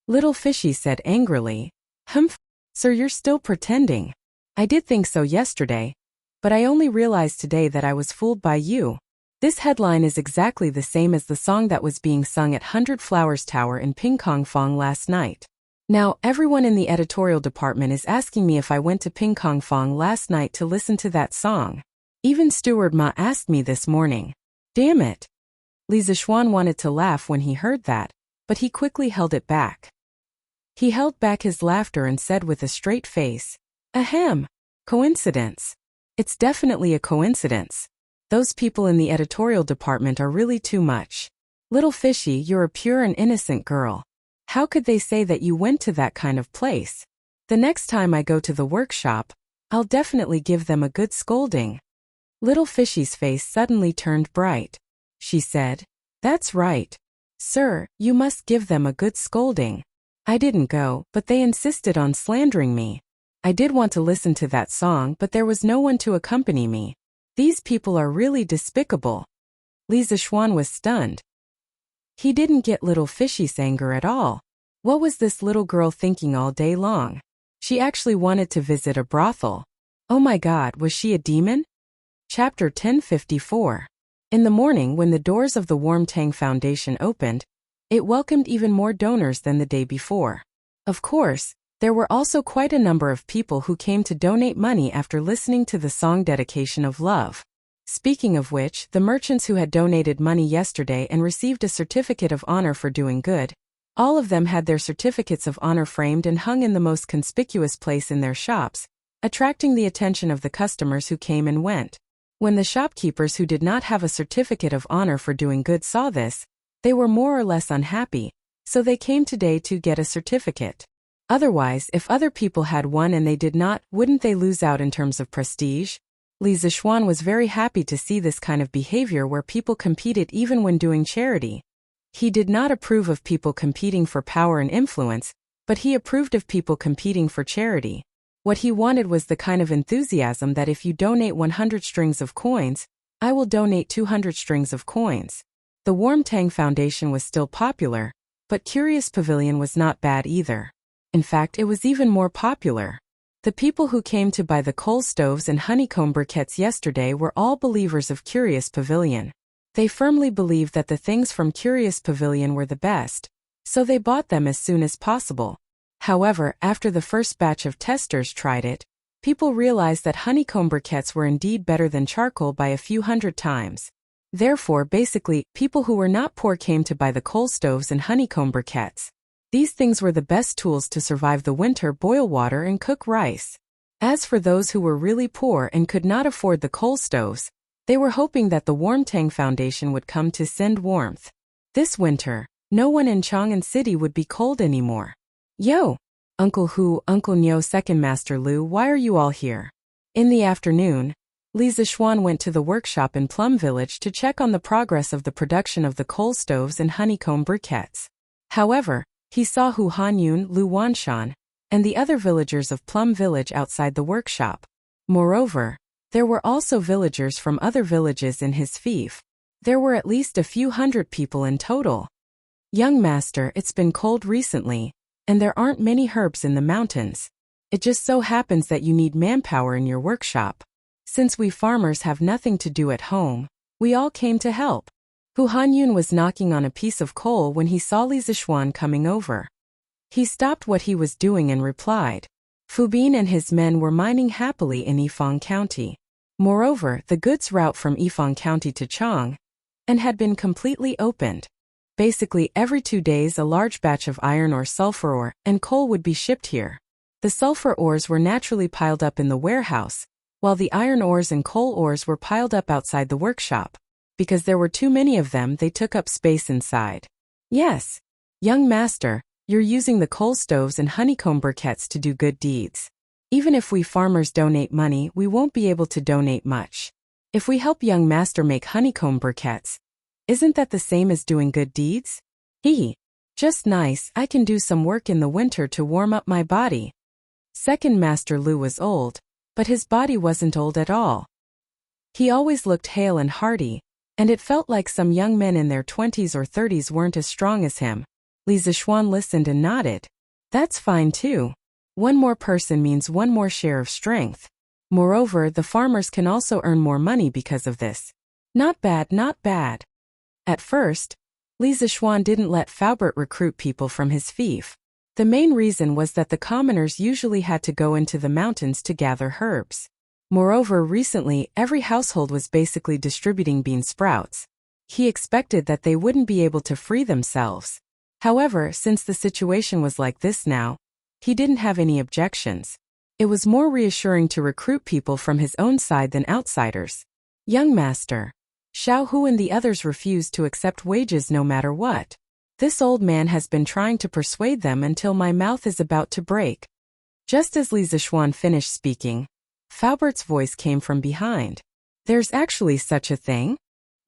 Little Fishy said angrily, "Humph, sir, you're still pretending. I did think so yesterday, but I only realized today that I was fooled by you. This headline is exactly the same as the song that was being sung at 100 Flowers Tower in Pingkongfong last night. Now, everyone in the editorial department is asking me if I went to Pingkongfong last night to listen to that song. Even Steward Ma asked me this morning. Damn it." Li Zixuan wanted to laugh when he heard that, but he quickly held it back. He held back his laughter and said with a straight face, "Ahem. Coincidence. It's definitely a coincidence. Those people in the editorial department are really too much. Little Fishy, you're a pure and innocent girl. How could they say that you went to that kind of place? The next time I go to the workshop, I'll definitely give them a good scolding." Little Fishy's face suddenly turned bright. She said, "That's right. Sir, you must give them a good scolding. I didn't go, but they insisted on slandering me. I did want to listen to that song, but there was no one to accompany me. These people are really despicable." Li Zixuan was stunned. He didn't get Little Fishy's anger at all. What was this little girl thinking all day long? She actually wanted to visit a brothel. Oh my God, was she a demon? Chapter 1054. In the morning, when the doors of the Warm Tang Foundation opened, it welcomed even more donors than the day before. Of course, there were also quite a number of people who came to donate money after listening to the song Dedication of Love. Speaking of which, the merchants who had donated money yesterday and received a certificate of honor for doing good, all of them had their certificates of honor framed and hung in the most conspicuous place in their shops, attracting the attention of the customers who came and went. When the shopkeepers who did not have a certificate of honor for doing good saw this, they were more or less unhappy, so they came today to get a certificate. Otherwise, if other people had one and they did not, wouldn't they lose out in terms of prestige? Li Zixuan was very happy to see this kind of behavior where people competed even when doing charity. He did not approve of people competing for power and influence, but he approved of people competing for charity. What he wanted was the kind of enthusiasm that if you donate 100 strings of coins, I will donate 200 strings of coins. The Warm Tang Foundation was still popular, but Curious Pavilion was not bad either. In fact, it was even more popular. The people who came to buy the coal stoves and honeycomb briquettes yesterday were all believers of Curious Pavilion. They firmly believed that the things from Curious Pavilion were the best, so they bought them as soon as possible. However, after the first batch of testers tried it, people realized that honeycomb briquettes were indeed better than charcoal by a few hundred times. Therefore, basically, people who were not poor came to buy the coal stoves and honeycomb briquettes. These things were the best tools to survive the winter, boil water and cook rice. As for those who were really poor and could not afford the coal stoves, they were hoping that the Warm Tang Foundation would come to send warmth. This winter, no one in Chang'an City would be cold anymore. Yo! Uncle Hu, Uncle Nyo, Second Master Lu, why are you all here? In the afternoon, Li Zixuan went to the workshop in Plum Village to check on the progress of the production of the coal stoves and honeycomb briquettes. However, he saw Hu Hanyun, Lu Wanshan, and the other villagers of Plum Village outside the workshop. Moreover, there were also villagers from other villages in his fief. There were at least a few hundred people in total. Young master, it's been cold recently, and there aren't many herbs in the mountains. It just so happens that you need manpower in your workshop. Since we farmers have nothing to do at home, we all came to help. Hu Hanyun was knocking on a piece of coal when he saw Li Zixuan coming over. He stopped what he was doing and replied. Fu Bin and his men were mining happily in Yifang County. Moreover, the goods route from Yifang County to Chang and had been completely opened. Basically, every 2 days a large batch of iron or sulfur ore and coal would be shipped here. The sulfur ores were naturally piled up in the warehouse, while the iron ores and coal ores were piled up outside the workshop. Because there were too many of them, they took up space inside. Yes, young master, you're using the coal stoves and honeycomb briquettes to do good deeds. Even if we farmers donate money, we won't be able to donate much. If we help young master make honeycomb briquettes, isn't that the same as doing good deeds? Just nice, I can do some work in the winter to warm up my body. Second Master Lu was old, but his body wasn't old at all. He always looked hale and hearty, and it felt like some young men in their 20s or 30s weren't as strong as him. Li Zishuan listened and nodded. That's fine too. One more person means one more share of strength. Moreover, the farmers can also earn more money because of this. Not bad, not bad. At first, Li Zishuan didn't let Faubert recruit people from his fief. The main reason was that the commoners usually had to go into the mountains to gather herbs. Moreover, recently, every household was basically distributing bean sprouts. He expected that they wouldn't be able to free themselves. However, since the situation was like this now, he didn't have any objections. It was more reassuring to recruit people from his own side than outsiders. Young master, Xiao Hu and the others refused to accept wages no matter what. This old man has been trying to persuade them until my mouth is about to break. Just as Li Zishuan finished speaking, Faubert's voice came from behind. There's actually such a thing?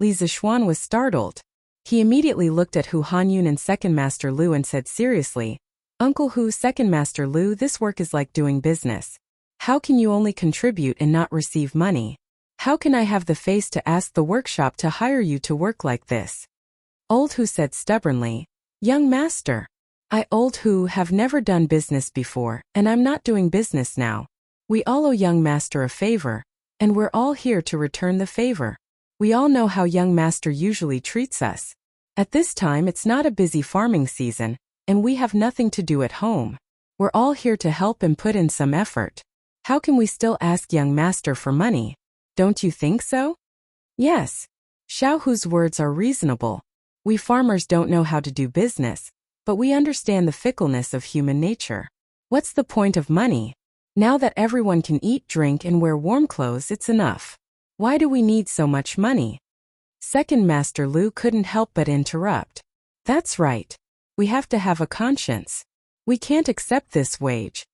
Li Zishuan was startled. He immediately looked at Hu Hanyun and Second Master Lu and said seriously, Uncle Hu, Second Master Lu, this work is like doing business. How can you only contribute and not receive money? How can I have the face to ask the workshop to hire you to work like this? Old Hu said stubbornly, Young master, I, Old Hu, have never done business before, and I'm not doing business now. We all owe young master a favor, and we're all here to return the favor. We all know how young master usually treats us. At this time it's not a busy farming season, and we have nothing to do at home. We're all here to help and put in some effort. How can we still ask young master for money? Don't you think so? Yes. Xiao Hu's words are reasonable. We farmers don't know how to do business, but we understand the fickleness of human nature. What's the point of money? Now that everyone can eat, drink, and wear warm clothes, it's enough. Why do we need so much money? Second Master Lu couldn't help but interrupt. That's right. We have to have a conscience. We can't accept this wage.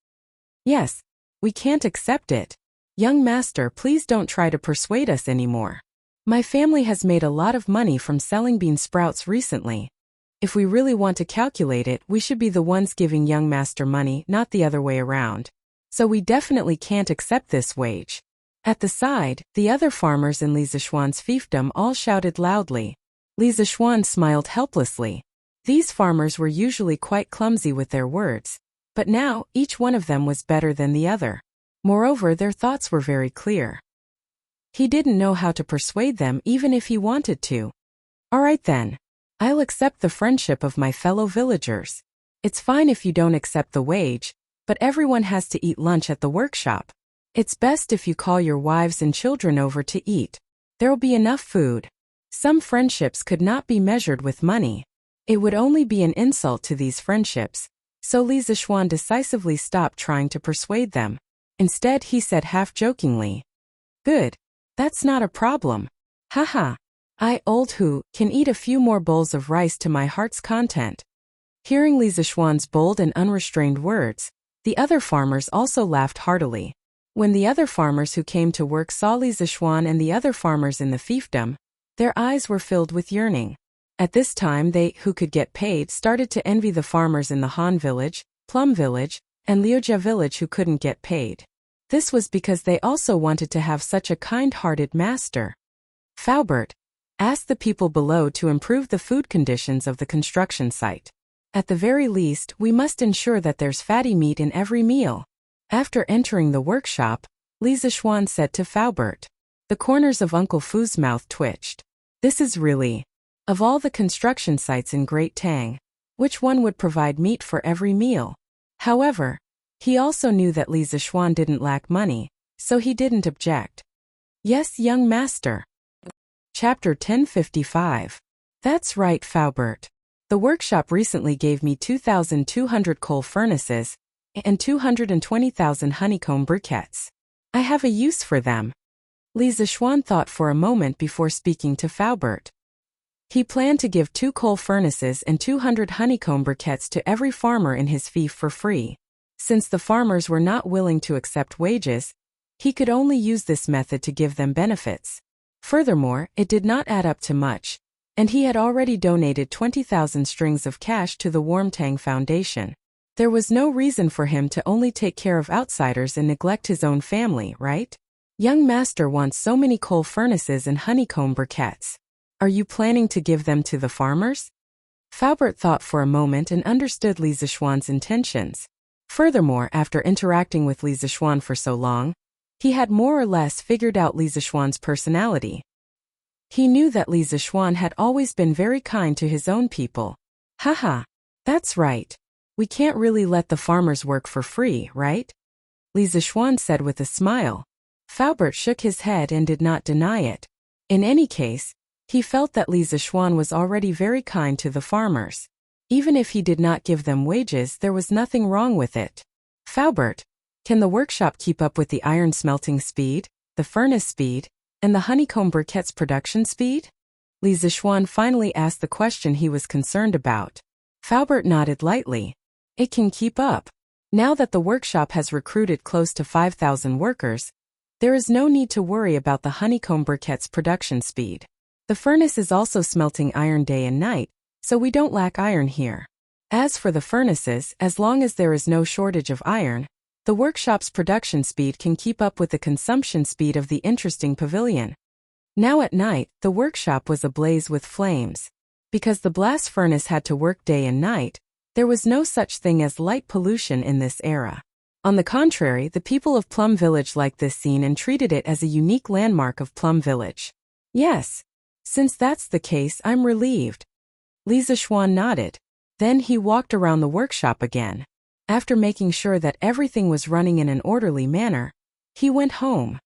Yes, we can't accept it. Young master, please don't try to persuade us anymore. My family has made a lot of money from selling bean sprouts recently. If we really want to calculate it, we should be the ones giving young master money, not the other way around. So we definitely can't accept this wage. At the side, the other farmers in Li Zishuan's fiefdom all shouted loudly. Li Zishuan smiled helplessly. These farmers were usually quite clumsy with their words, but now each one of them was better than the other. Moreover, their thoughts were very clear. He didn't know how to persuade them even if he wanted to. All right then. I'll accept the friendship of my fellow villagers. It's fine if you don't accept the wage, but everyone has to eat lunch at the workshop. It's best if you call your wives and children over to eat. There'll be enough food. Some friendships could not be measured with money. It would only be an insult to these friendships, so Li Zishuan decisively stopped trying to persuade them. Instead, he said half-jokingly, Good. That's not a problem. Haha. I, Old Hu, can eat a few more bowls of rice to my heart's content. Hearing Li Zishuan's bold and unrestrained words, the other farmers also laughed heartily. When the other farmers who came to work saw Li Zishuan and the other farmers in the fiefdom, their eyes were filled with yearning. At this time they, who could get paid, started to envy the farmers in the Han village, Plum village, and Liujia village who couldn't get paid. This was because they also wanted to have such a kind-hearted master. Faubert, ask the people below to improve the food conditions of the construction site. At the very least, we must ensure that there's fatty meat in every meal. After entering the workshop, Li Zishuan said to Faubert. The corners of Uncle Fu's mouth twitched. This is really, of all the construction sites in Great Tang, which one would provide meat for every meal? However, he also knew that Li Zishuan didn't lack money, so he didn't object. Yes, young master. Chapter 1055. That's right, Faubert. The workshop recently gave me 2,200 coal furnaces and 220,000 honeycomb briquettes. I have a use for them. Li Zishuan thought for a moment before speaking to Faubert. He planned to give 2 coal furnaces and 200 honeycomb briquettes to every farmer in his fief for free. Since the farmers were not willing to accept wages, he could only use this method to give them benefits. Furthermore, it did not add up to much, and he had already donated 20,000 strings of cash to the Warmtang Foundation. There was no reason for him to only take care of outsiders and neglect his own family, right? Young master wants so many coal furnaces and honeycomb briquettes. Are you planning to give them to the farmers? Faubert thought for a moment and understood Li Zishuan's intentions. Furthermore, after interacting with Li Zishuan for so long, he had more or less figured out Li Zishuan's personality. He knew that Li Zishuan had always been very kind to his own people. Haha, that's right. We can't really let the farmers work for free, right? Li Zishuan said with a smile. Faubert shook his head and did not deny it. In any case, he felt that Li Zishuan was already very kind to the farmers. Even if he did not give them wages, there was nothing wrong with it. Faubert, can the workshop keep up with the iron smelting speed, the furnace speed, and the honeycomb briquettes production speed? Li Zishuan finally asked the question he was concerned about. Faubert nodded lightly. It can keep up. Now that the workshop has recruited close to 5,000 workers, there is no need to worry about the honeycomb briquettes production speed. The furnace is also smelting iron day and night, so we don't lack iron here. As for the furnaces, as long as there is no shortage of iron, the workshop's production speed can keep up with the consumption speed of the interesting pavilion. Now at night, the workshop was ablaze with flames. Because the blast furnace had to work day and night, there was no such thing as light pollution in this era. On the contrary, the people of Plum Village liked this scene and treated it as a unique landmark of Plum Village. Yes. Since that's the case, I'm relieved. Li Zishuan nodded. Then he walked around the workshop again. After making sure that everything was running in an orderly manner, he went home.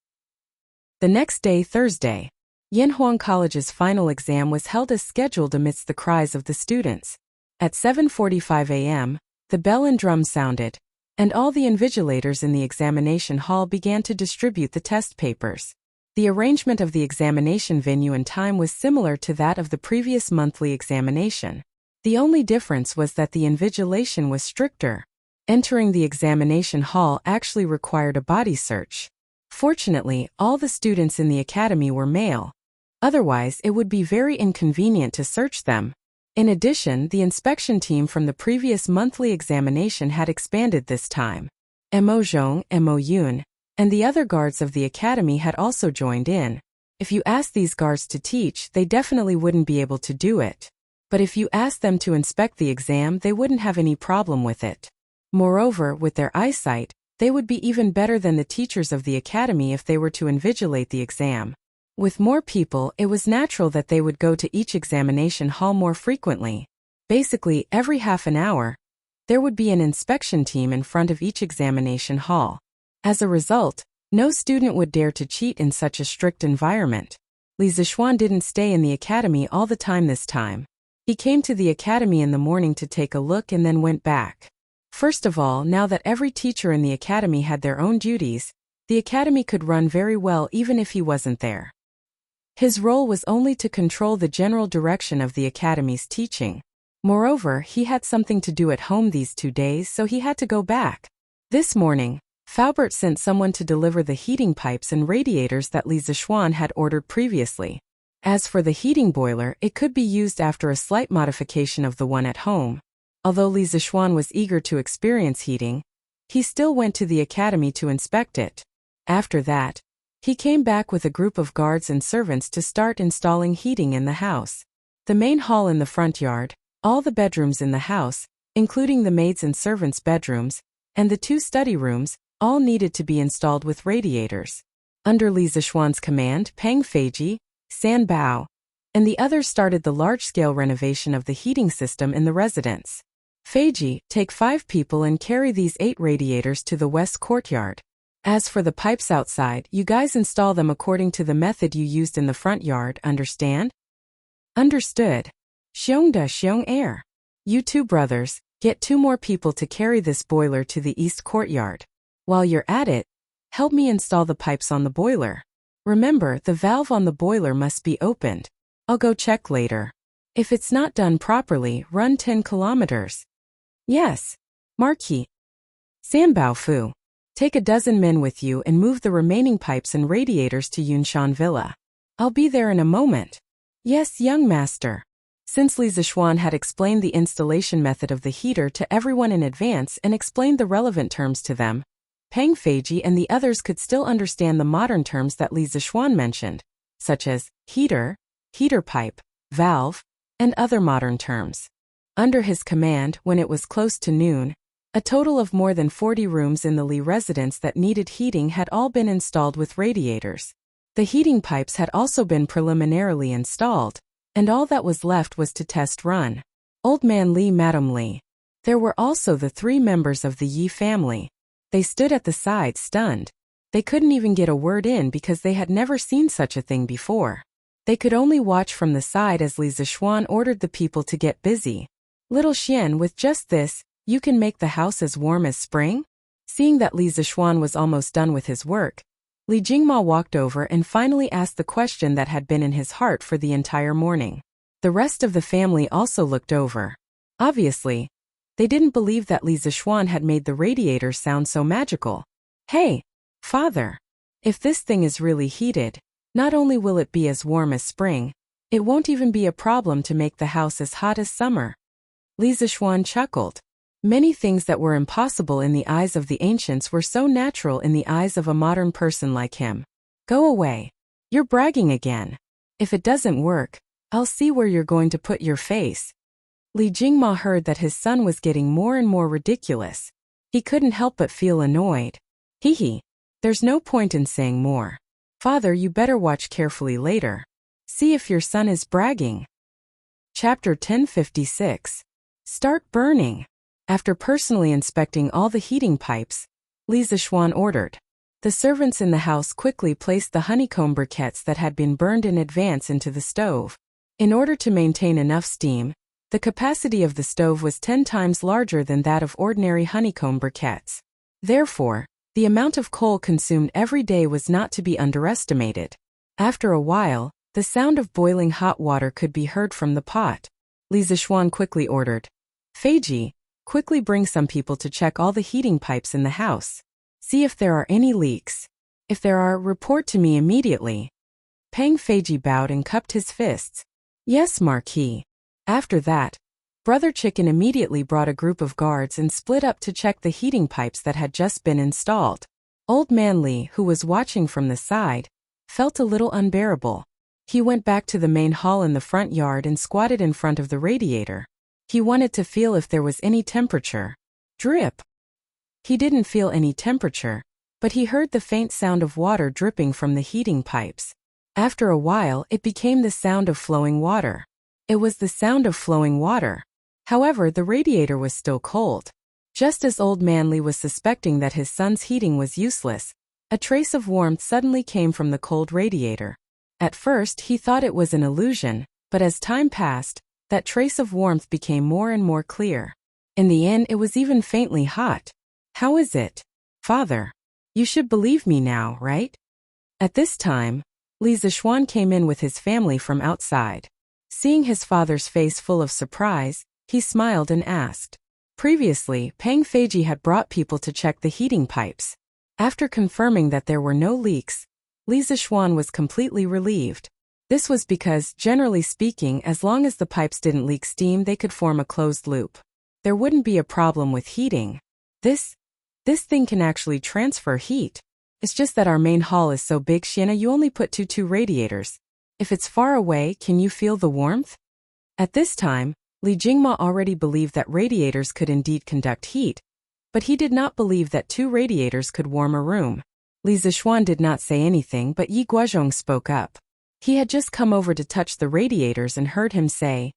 The next day, Thursday, Yanhuang College's final exam was held as scheduled amidst the cries of the students. At 7:45 a.m., the bell and drum sounded, and all the invigilators in the examination hall began to distribute the test papers. The arrangement of the examination venue and time was similar to that of the previous monthly examination. The only difference was that the invigilation was stricter. Entering the examination hall actually required a body search. Fortunately, all the students in the academy were male. Otherwise, it would be very inconvenient to search them. In addition, the inspection team from the previous monthly examination had expanded this time. Mo Zhong, Mo Yun, and the other guards of the academy had also joined in. If you asked these guards to teach, they definitely wouldn't be able to do it. But if you asked them to inspect the exam, they wouldn't have any problem with it. Moreover, with their eyesight, they would be even better than the teachers of the academy if they were to invigilate the exam. With more people, it was natural that they would go to each examination hall more frequently. Basically, every half an hour, there would be an inspection team in front of each examination hall. As a result, no student would dare to cheat in such a strict environment. Li Zishuan didn't stay in the academy all the time this time. He came to the academy in the morning to take a look and then went back. First of all, now that every teacher in the academy had their own duties, the academy could run very well even if he wasn't there. His role was only to control the general direction of the academy's teaching. Moreover, he had something to do at home these 2 days, so he had to go back. This morning, Faubert sent someone to deliver the heating pipes and radiators that Li Zishuan had ordered previously. As for the heating boiler, it could be used after a slight modification of the one at home. Although Li Zishuan was eager to experience heating, he still went to the academy to inspect it. After that, he came back with a group of guards and servants to start installing heating in the house. The main hall in the front yard, all the bedrooms in the house, including the maids' and servants' bedrooms, and the 2 study rooms, all needed to be installed with radiators. Under Li Zishuan's command, Peng Feiji, San Bao, and the others started the large-scale renovation of the heating system in the residence. Feiji, take 5 people and carry these 8 radiators to the west courtyard. As for the pipes outside, you guys install them according to the method you used in the front yard, understand? Understood. Xiong da xiong air. You two brothers, get 2 more people to carry this boiler to the east courtyard. While you're at it, help me install the pipes on the boiler. Remember, the valve on the boiler must be opened. I'll go check later. If it's not done properly, run 10 kilometers. Yes, Marquis. Sanbao Fu. Take a dozen men with you and move the remaining pipes and radiators to Yunshan Villa. I'll be there in a moment. Yes, young master. Since Li Zishuan had explained the installation method of the heater to everyone in advance and explained the relevant terms to them, Peng Feiji and the others could still understand the modern terms that Li Zishuan mentioned, such as heater, heater pipe, valve, and other modern terms. Under his command, when it was close to noon, a total of more than 40 rooms in the Li residence that needed heating had all been installed with radiators. The heating pipes had also been preliminarily installed, and all that was left was to test run. Old Man Li, Madam Li. There were also the 3 members of the Yi family. They stood at the side stunned. They couldn't even get a word in because they had never seen such a thing before. They could only watch from the side as Li Zishuan ordered the people to get busy. Little Xian, with just this, you can make the house as warm as spring? Seeing that Li Zishuan was almost done with his work, Li Jingma walked over and finally asked the question that had been in his heart for the entire morning. The rest of the family also looked over. Obviously, they didn't believe that Li Zishuan had made the radiator sound so magical. Hey, father, if this thing is really heated, not only will it be as warm as spring, it won't even be a problem to make the house as hot as summer. Li Zishuan chuckled. Many things that were impossible in the eyes of the ancients were so natural in the eyes of a modern person like him. Go away. You're bragging again. If it doesn't work, I'll see where you're going to put your face. Li Jingma heard that his son was getting more and more ridiculous. He couldn't help but feel annoyed. Hee. There's no point in saying more. Father, you better watch carefully later. See if your son is bragging. Chapter 1056. Start burning. After personally inspecting all the heating pipes, Li Zishuan ordered. The servants in the house quickly placed the honeycomb briquettes that had been burned in advance into the stove. In order to maintain enough steam, the capacity of the stove was 10 times larger than that of ordinary honeycomb briquettes. Therefore, the amount of coal consumed every day was not to be underestimated. After a while, the sound of boiling hot water could be heard from the pot. Li Zishuan quickly ordered. Feiji, quickly bring some people to check all the heating pipes in the house. See if there are any leaks. If there are, report to me immediately. Peng Feiji bowed and cupped his fists. Yes, Marquis. After that, Brother Chicken immediately brought a group of guards and split up to check the heating pipes that had just been installed. Old Man Li, who was watching from the side, felt a little unbearable. He went back to the main hall in the front yard and squatted in front of the radiator. He wanted to feel if there was any temperature. Drip. He didn't feel any temperature, but he heard the faint sound of water dripping from the heating pipes. After a while, it became the sound of flowing water. It was the sound of flowing water. However, the radiator was still cold. Just as Old Man Li was suspecting that his son's heating was useless, a trace of warmth suddenly came from the cold radiator. At first, he thought it was an illusion, but as time passed, that trace of warmth became more and more clear. In the end, it was even faintly hot. How is it, father? You should believe me now, right? At this time, Li Zishuan came in with his family from outside. Seeing his father's face full of surprise, he smiled and asked. Previously, Peng Feiji had brought people to check the heating pipes. After confirming that there were no leaks, Li Zishuan was completely relieved. This was because, generally speaking, as long as the pipes didn't leak steam, they could form a closed loop. There wouldn't be a problem with heating. This thing can actually transfer heat. It's just that our main hall is so big, Shiena, you only put two radiators. If it's far away, can you feel the warmth? At this time, Li Jingma already believed that radiators could indeed conduct heat, but he did not believe that 2 radiators could warm a room. Li Zishuan did not say anything, but Yi Guozhong spoke up. He had just come over to touch the radiators and heard him say,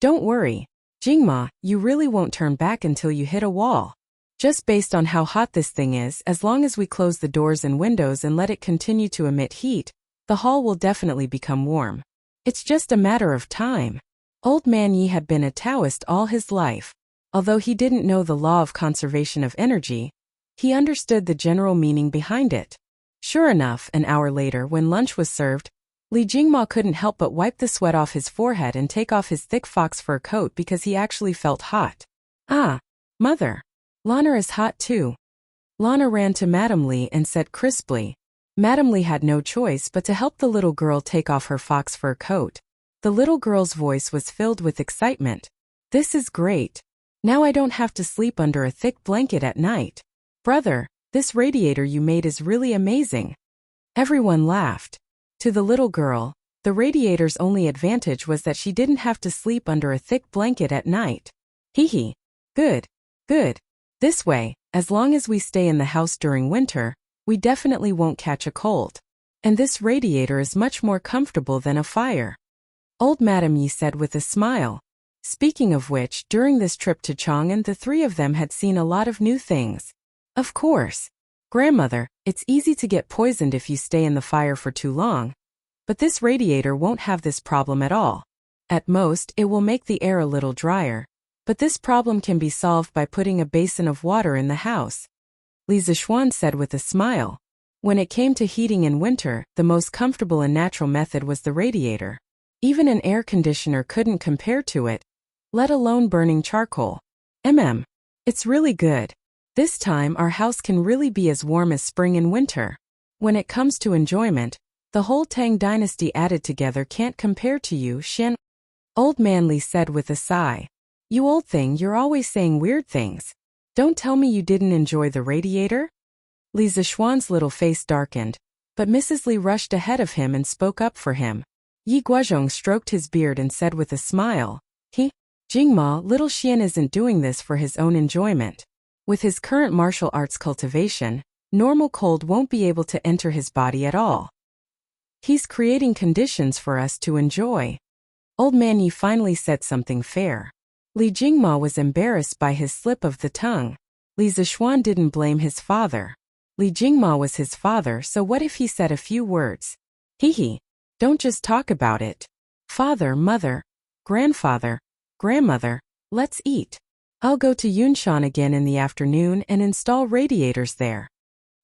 "Don't worry, Jingma, you really won't turn back until you hit a wall. Just based on how hot this thing is, as long as we close the doors and windows and let it continue to emit heat, the hall will definitely become warm. It's just a matter of time." Old Man Yi had been a Taoist all his life. Although he didn't know the law of conservation of energy, he understood the general meaning behind it. Sure enough, an hour later when lunch was served, Li Jingma couldn't help but wipe the sweat off his forehead and take off his thick fox fur coat because he actually felt hot. Ah, mother. Lana is hot too. Lana ran to Madame Li and said crisply. Madame Li had no choice but to help the little girl take off her fox fur coat. The little girl's voice was filled with excitement. This is great. Now I don't have to sleep under a thick blanket at night. Brother, this radiator you made is really amazing. Everyone laughed. To the little girl, the radiator's only advantage was that she didn't have to sleep under a thick blanket at night. Hee hee. Good. Good. This way, as long as we stay in the house during winter, we definitely won't catch a cold. And this radiator is much more comfortable than a fire. Old Madame Yi said with a smile. Speaking of which, during this trip to Chang'an, the three of them had seen a lot of new things. Of course. Grandmother, it's easy to get poisoned if you stay in the fire for too long. But this radiator won't have this problem at all. At most, it will make the air a little drier. But this problem can be solved by putting a basin of water in the house. Li Zixuan said with a smile. When it came to heating in winter, the most comfortable and natural method was the radiator. Even an air conditioner couldn't compare to it, let alone burning charcoal. It's really good. This time our house can really be as warm as spring and winter. When it comes to enjoyment, the whole Tang dynasty added together can't compare to you, Shen. Old Man Li said with a sigh. You old thing, you're always saying weird things. Don't tell me you didn't enjoy the radiator? Li Zixuan's little face darkened, but Mrs. Li rushed ahead of him and spoke up for him. Yi Guozhong stroked his beard and said with a smile, Jingma, little Xian isn't doing this for his own enjoyment. With his current martial arts cultivation, normal cold won't be able to enter his body at all. He's creating conditions for us to enjoy. Old Man Yi finally said something fair. Li Jingma was embarrassed by his slip of the tongue. Li Zixuan didn't blame his father. Li Jingma was his father, so what if he said a few words? Don't just talk about it. Father, mother, grandfather, grandmother, let's eat. I'll go to Yunshan again in the afternoon and install radiators there.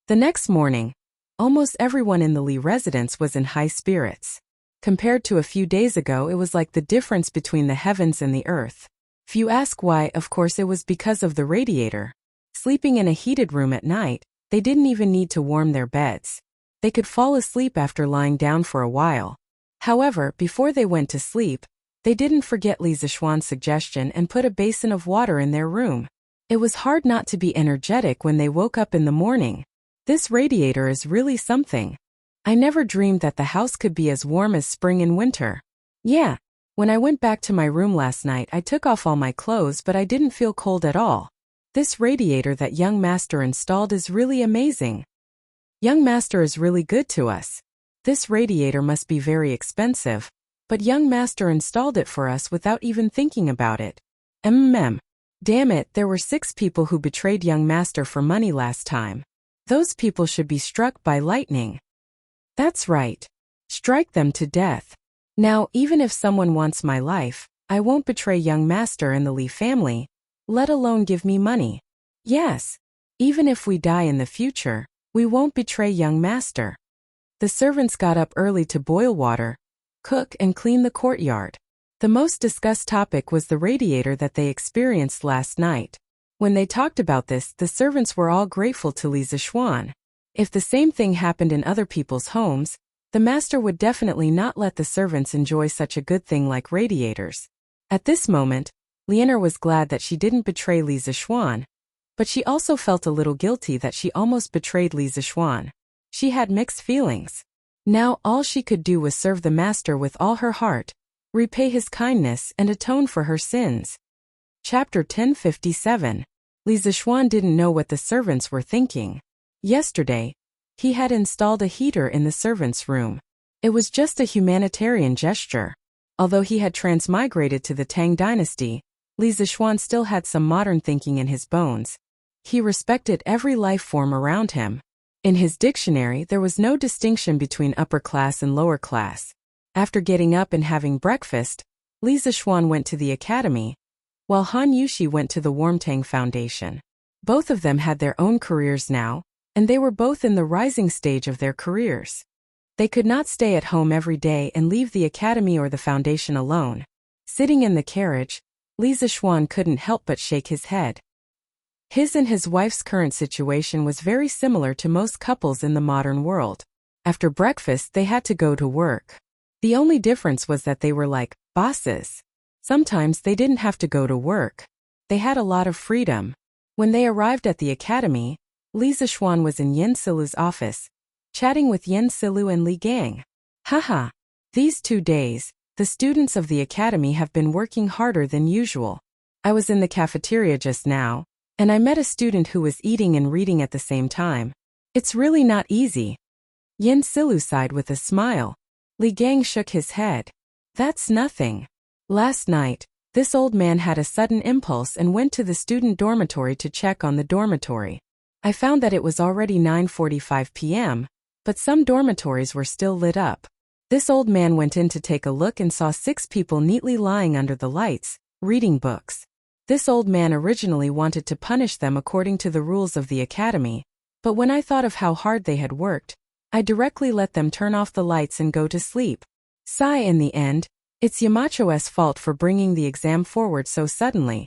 The next morning, almost everyone in the Li residence was in high spirits. Compared to a few days ago, it was like the difference between the heavens and the earth. If you ask why, of course it was because of the radiator. Sleeping in a heated room at night, they didn't even need to warm their beds. They could fall asleep after lying down for a while. However, before they went to sleep, they didn't forget Li Zixuan's suggestion and put a basin of water in their room. It was hard not to be energetic when they woke up in the morning. This radiator is really something. I never dreamed that the house could be as warm as spring and winter. Yeah. When I went back to my room last night, I took off all my clothes, but I didn't feel cold at all. This radiator that young master installed is really amazing. Young master is really good to us. This radiator must be very expensive, but young master installed it for us without even thinking about it. Damn it, there were 6 people who betrayed young master for money last time. Those people should be struck by lightning. That's right. Strike them to death. Now, even if someone wants my life, I won't betray young master and the Li family, let alone give me money. Yes. Even if we die in the future, we won't betray young master. The servants got up early to boil water, cook and clean the courtyard. The most discussed topic was the radiator that they experienced last night. When they talked about this, the servants were all grateful to Li Zixuan. If the same thing happened in other people's homes, the master would definitely not let the servants enjoy such a good thing like radiators. At this moment, Lianer was glad that she didn't betray Li Zixuan, but she also felt a little guilty that she almost betrayed Li Zixuan. She had mixed feelings. Now all she could do was serve the master with all her heart, repay his kindness and atone for her sins. Chapter 1057. Li Zixuan didn't know what the servants were thinking. Yesterday, he had installed a heater in the servants' room. It was just a humanitarian gesture. Although he had transmigrated to the Tang dynasty, Li Zixuan still had some modern thinking in his bones. He respected every life form around him. In his dictionary, there was no distinction between upper class and lower class. After getting up and having breakfast, Li Zixuan went to the academy, while Han Yuxi went to the Warmtang Foundation. Both of them had their own careers now, and they were both in the rising stage of their careers. They could not stay at home every day and leave the academy or the foundation alone. Sitting in the carriage, Li Zixuan couldn't help but shake his head. His and his wife's current situation was very similar to most couples in the modern world. After breakfast, they had to go to work. The only difference was that they were like bosses. Sometimes they didn't have to go to work. They had a lot of freedom. When they arrived at the academy, Li Zixuan was in Yin Silu's office, chatting with Yin Silu and Li Gang. Haha. These 2 days, the students of the academy have been working harder than usual. I was in the cafeteria just now, and I met a student who was eating and reading at the same time. It's really not easy. Yin Silu sighed with a smile. Li Gang shook his head. That's nothing. Last night, this old man had a sudden impulse and went to the student dormitory to check on the dormitory. I found that it was already 9:45 p.m., but some dormitories were still lit up. This old man went in to take a look and saw 6 people neatly lying under the lights, reading books. This old man originally wanted to punish them according to the rules of the academy, but when I thought of how hard they had worked, I directly let them turn off the lights and go to sleep. Sigh. In the end, it's Yamacho's fault for bringing the exam forward so suddenly.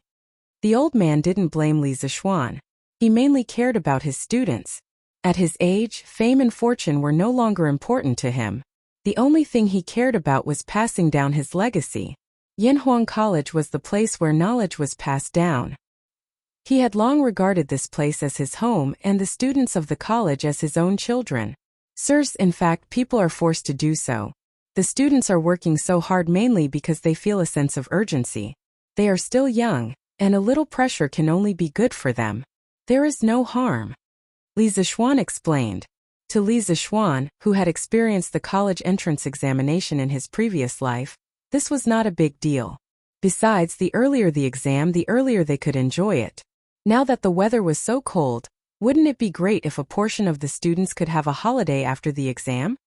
The old man didn't blame Li Zixuan. He mainly cared about his students. At his age, fame and fortune were no longer important to him. The only thing he cared about was passing down his legacy. Yinhuang College was the place where knowledge was passed down. He had long regarded this place as his home and the students of the college as his own children. Sirs, in fact, people are forced to do so. The students are working so hard mainly because they feel a sense of urgency. They are still young, and a little pressure can only be good for them. There is no harm. Li Zixuan explained. To Li Zixuan, who had experienced the college entrance examination in his previous life, this was not a big deal. Besides, the earlier the exam, the earlier they could enjoy it. Now that the weather was so cold, wouldn't it be great if a portion of the students could have a holiday after the exam?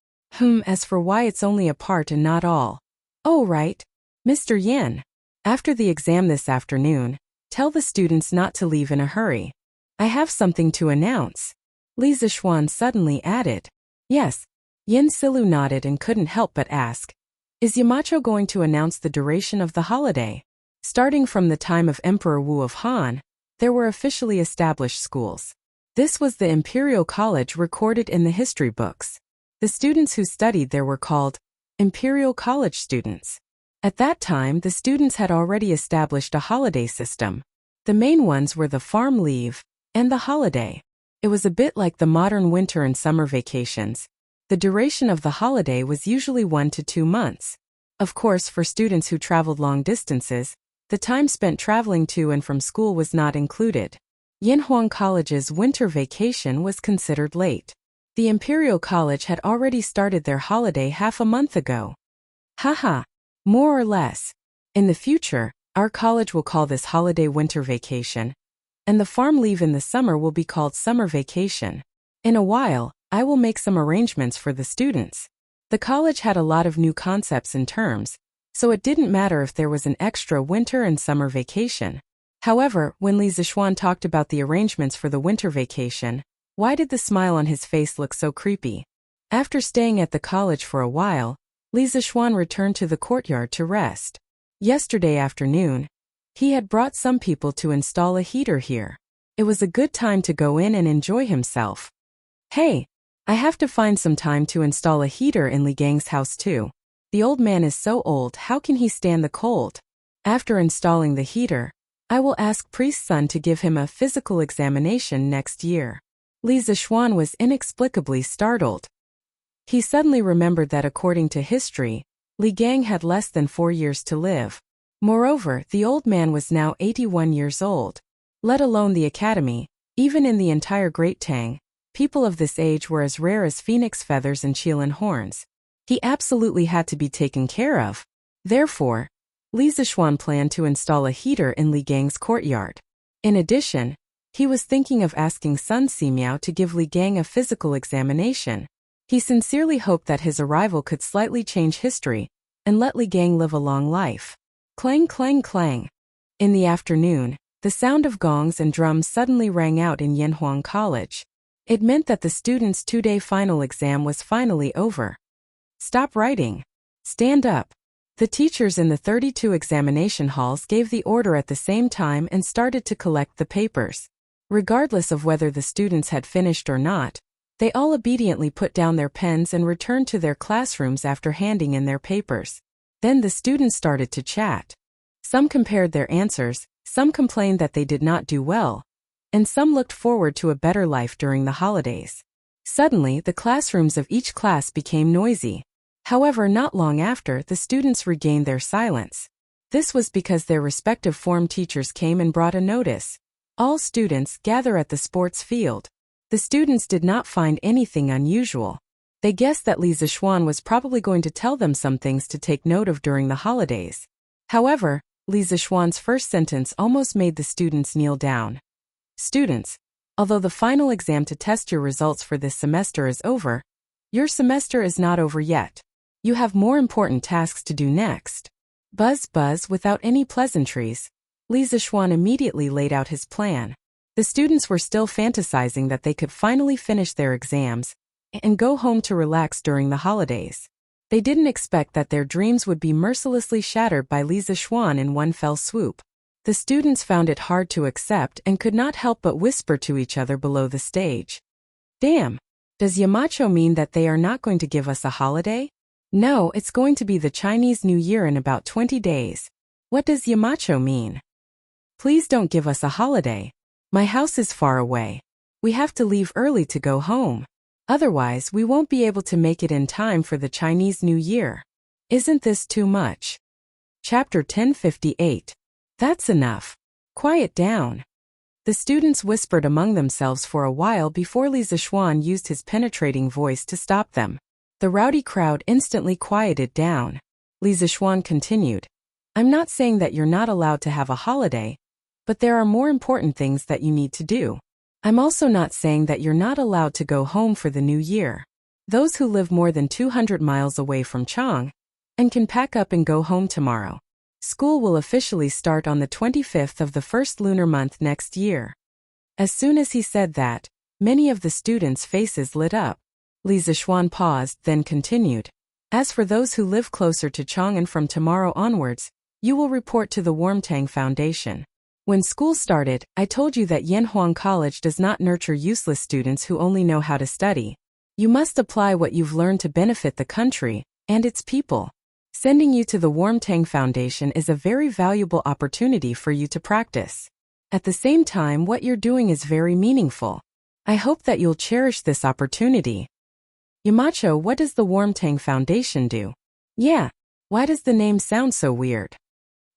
As for why it's only a part and not all. Oh right. Mr. Yin. After the exam this afternoon, tell the students not to leave in a hurry. I have something to announce. Li Zixuan suddenly added. Yes. Yin Silu nodded and couldn't help but ask. Is Yamacho going to announce the duration of the holiday? Starting from the time of Emperor Wu of Han, there were officially established schools. This was the Imperial College recorded in the history books. The students who studied there were called Imperial College students. At that time, the students had already established a holiday system. The main ones were the farm leave and the holiday. It was a bit like the modern winter and summer vacations. The duration of the holiday was usually 1 to 2 months. Of course, for students who traveled long distances, the time spent traveling to and from school was not included. Yinhuang College's winter vacation was considered late. The Imperial College had already started their holiday half a month ago. Haha, more or less. In the future, our college will call this holiday winter vacation, and the farm leave in the summer will be called summer vacation. In a while, I will make some arrangements for the students. The college had a lot of new concepts and terms, so it didn't matter if there was an extra winter and summer vacation. However, when Li Zixuan talked about the arrangements for the winter vacation, why did the smile on his face look so creepy? After staying at the college for a while, Li Zixuan returned to the courtyard to rest. Yesterday afternoon, he had brought some people to install a heater here. It was a good time to go in and enjoy himself. Hey, I have to find some time to install a heater in Li Gang's house too. The old man is so old, how can he stand the cold? After installing the heater, I will ask Priest's son to give him a physical examination next year. Li Zixuan was inexplicably startled. He suddenly remembered that according to history, Li Gang had less than 4 years to live. Moreover, the old man was now 81 years old. Let alone the academy, even in the entire Great Tang, people of this age were as rare as phoenix feathers and Qilin horns. He absolutely had to be taken care of. Therefore, Li Zixuan planned to install a heater in Li Gang's courtyard. In addition, he was thinking of asking Sun Simiao to give Li Gang a physical examination. He sincerely hoped that his arrival could slightly change history and let Li Gang live a long life. Clang, clang, clang. In the afternoon, the sound of gongs and drums suddenly rang out in Yanhuang College. It meant that the students' 2-day final exam was finally over. Stop writing. Stand up. The teachers in the 32 examination halls gave the order at the same time and started to collect the papers. Regardless of whether the students had finished or not, they all obediently put down their pens and returned to their classrooms after handing in their papers. Then the students started to chat. Some compared their answers, some complained that they did not do well, and some looked forward to a better life during the holidays. Suddenly, the classrooms of each class became noisy. However, not long after, the students regained their silence. This was because their respective form teachers came and brought a notice. All students gather at the sports field. The students did not find anything unusual. They guessed that Li Zixuan was probably going to tell them some things to take note of during the holidays. However, Li Zixuan's first sentence almost made the students kneel down. Students, although the final exam to test your results for this semester is over, your semester is not over yet. You have more important tasks to do next. Buzz buzz without any pleasantries. Li Zixuan immediately laid out his plan. The students were still fantasizing that they could finally finish their exams and go home to relax during the holidays. They didn't expect that their dreams would be mercilessly shattered by Li Zixuan in one fell swoop. The students found it hard to accept and could not help but whisper to each other below the stage. Damn! Does Yamacho mean that they are not going to give us a holiday? No, it's going to be the Chinese New Year in about 20 days. What does Yamacho mean? Please don't give us a holiday. My house is far away. We have to leave early to go home. Otherwise, we won't be able to make it in time for the Chinese New Year. Isn't this too much? Chapter 1058. That's enough. Quiet down. The students whispered among themselves for a while before Li Zixuan used his penetrating voice to stop them. The rowdy crowd instantly quieted down. Li Zixuan continued, I'm not saying that you're not allowed to have a holiday, but there are more important things that you need to do. I'm also not saying that you're not allowed to go home for the new year. Those who live more than 200 miles away from Chang and can pack up and go home tomorrow. School will officially start on the 25th of the first lunar month next year. As soon as he said that, many of the students' faces lit up. Li Zixuan paused, then continued. As for those who live closer to Chang'an from tomorrow onwards, you will report to the Warmtang Foundation. When school started, I told you that Yanhuang College does not nurture useless students who only know how to study. You must apply what you've learned to benefit the country and its people. Sending you to the Warmtang Foundation is a very valuable opportunity for you to practice. At the same time, what you're doing is very meaningful. I hope that you'll cherish this opportunity. Yamacho, what does the Warmtang Foundation do? Yeah, why does the name sound so weird?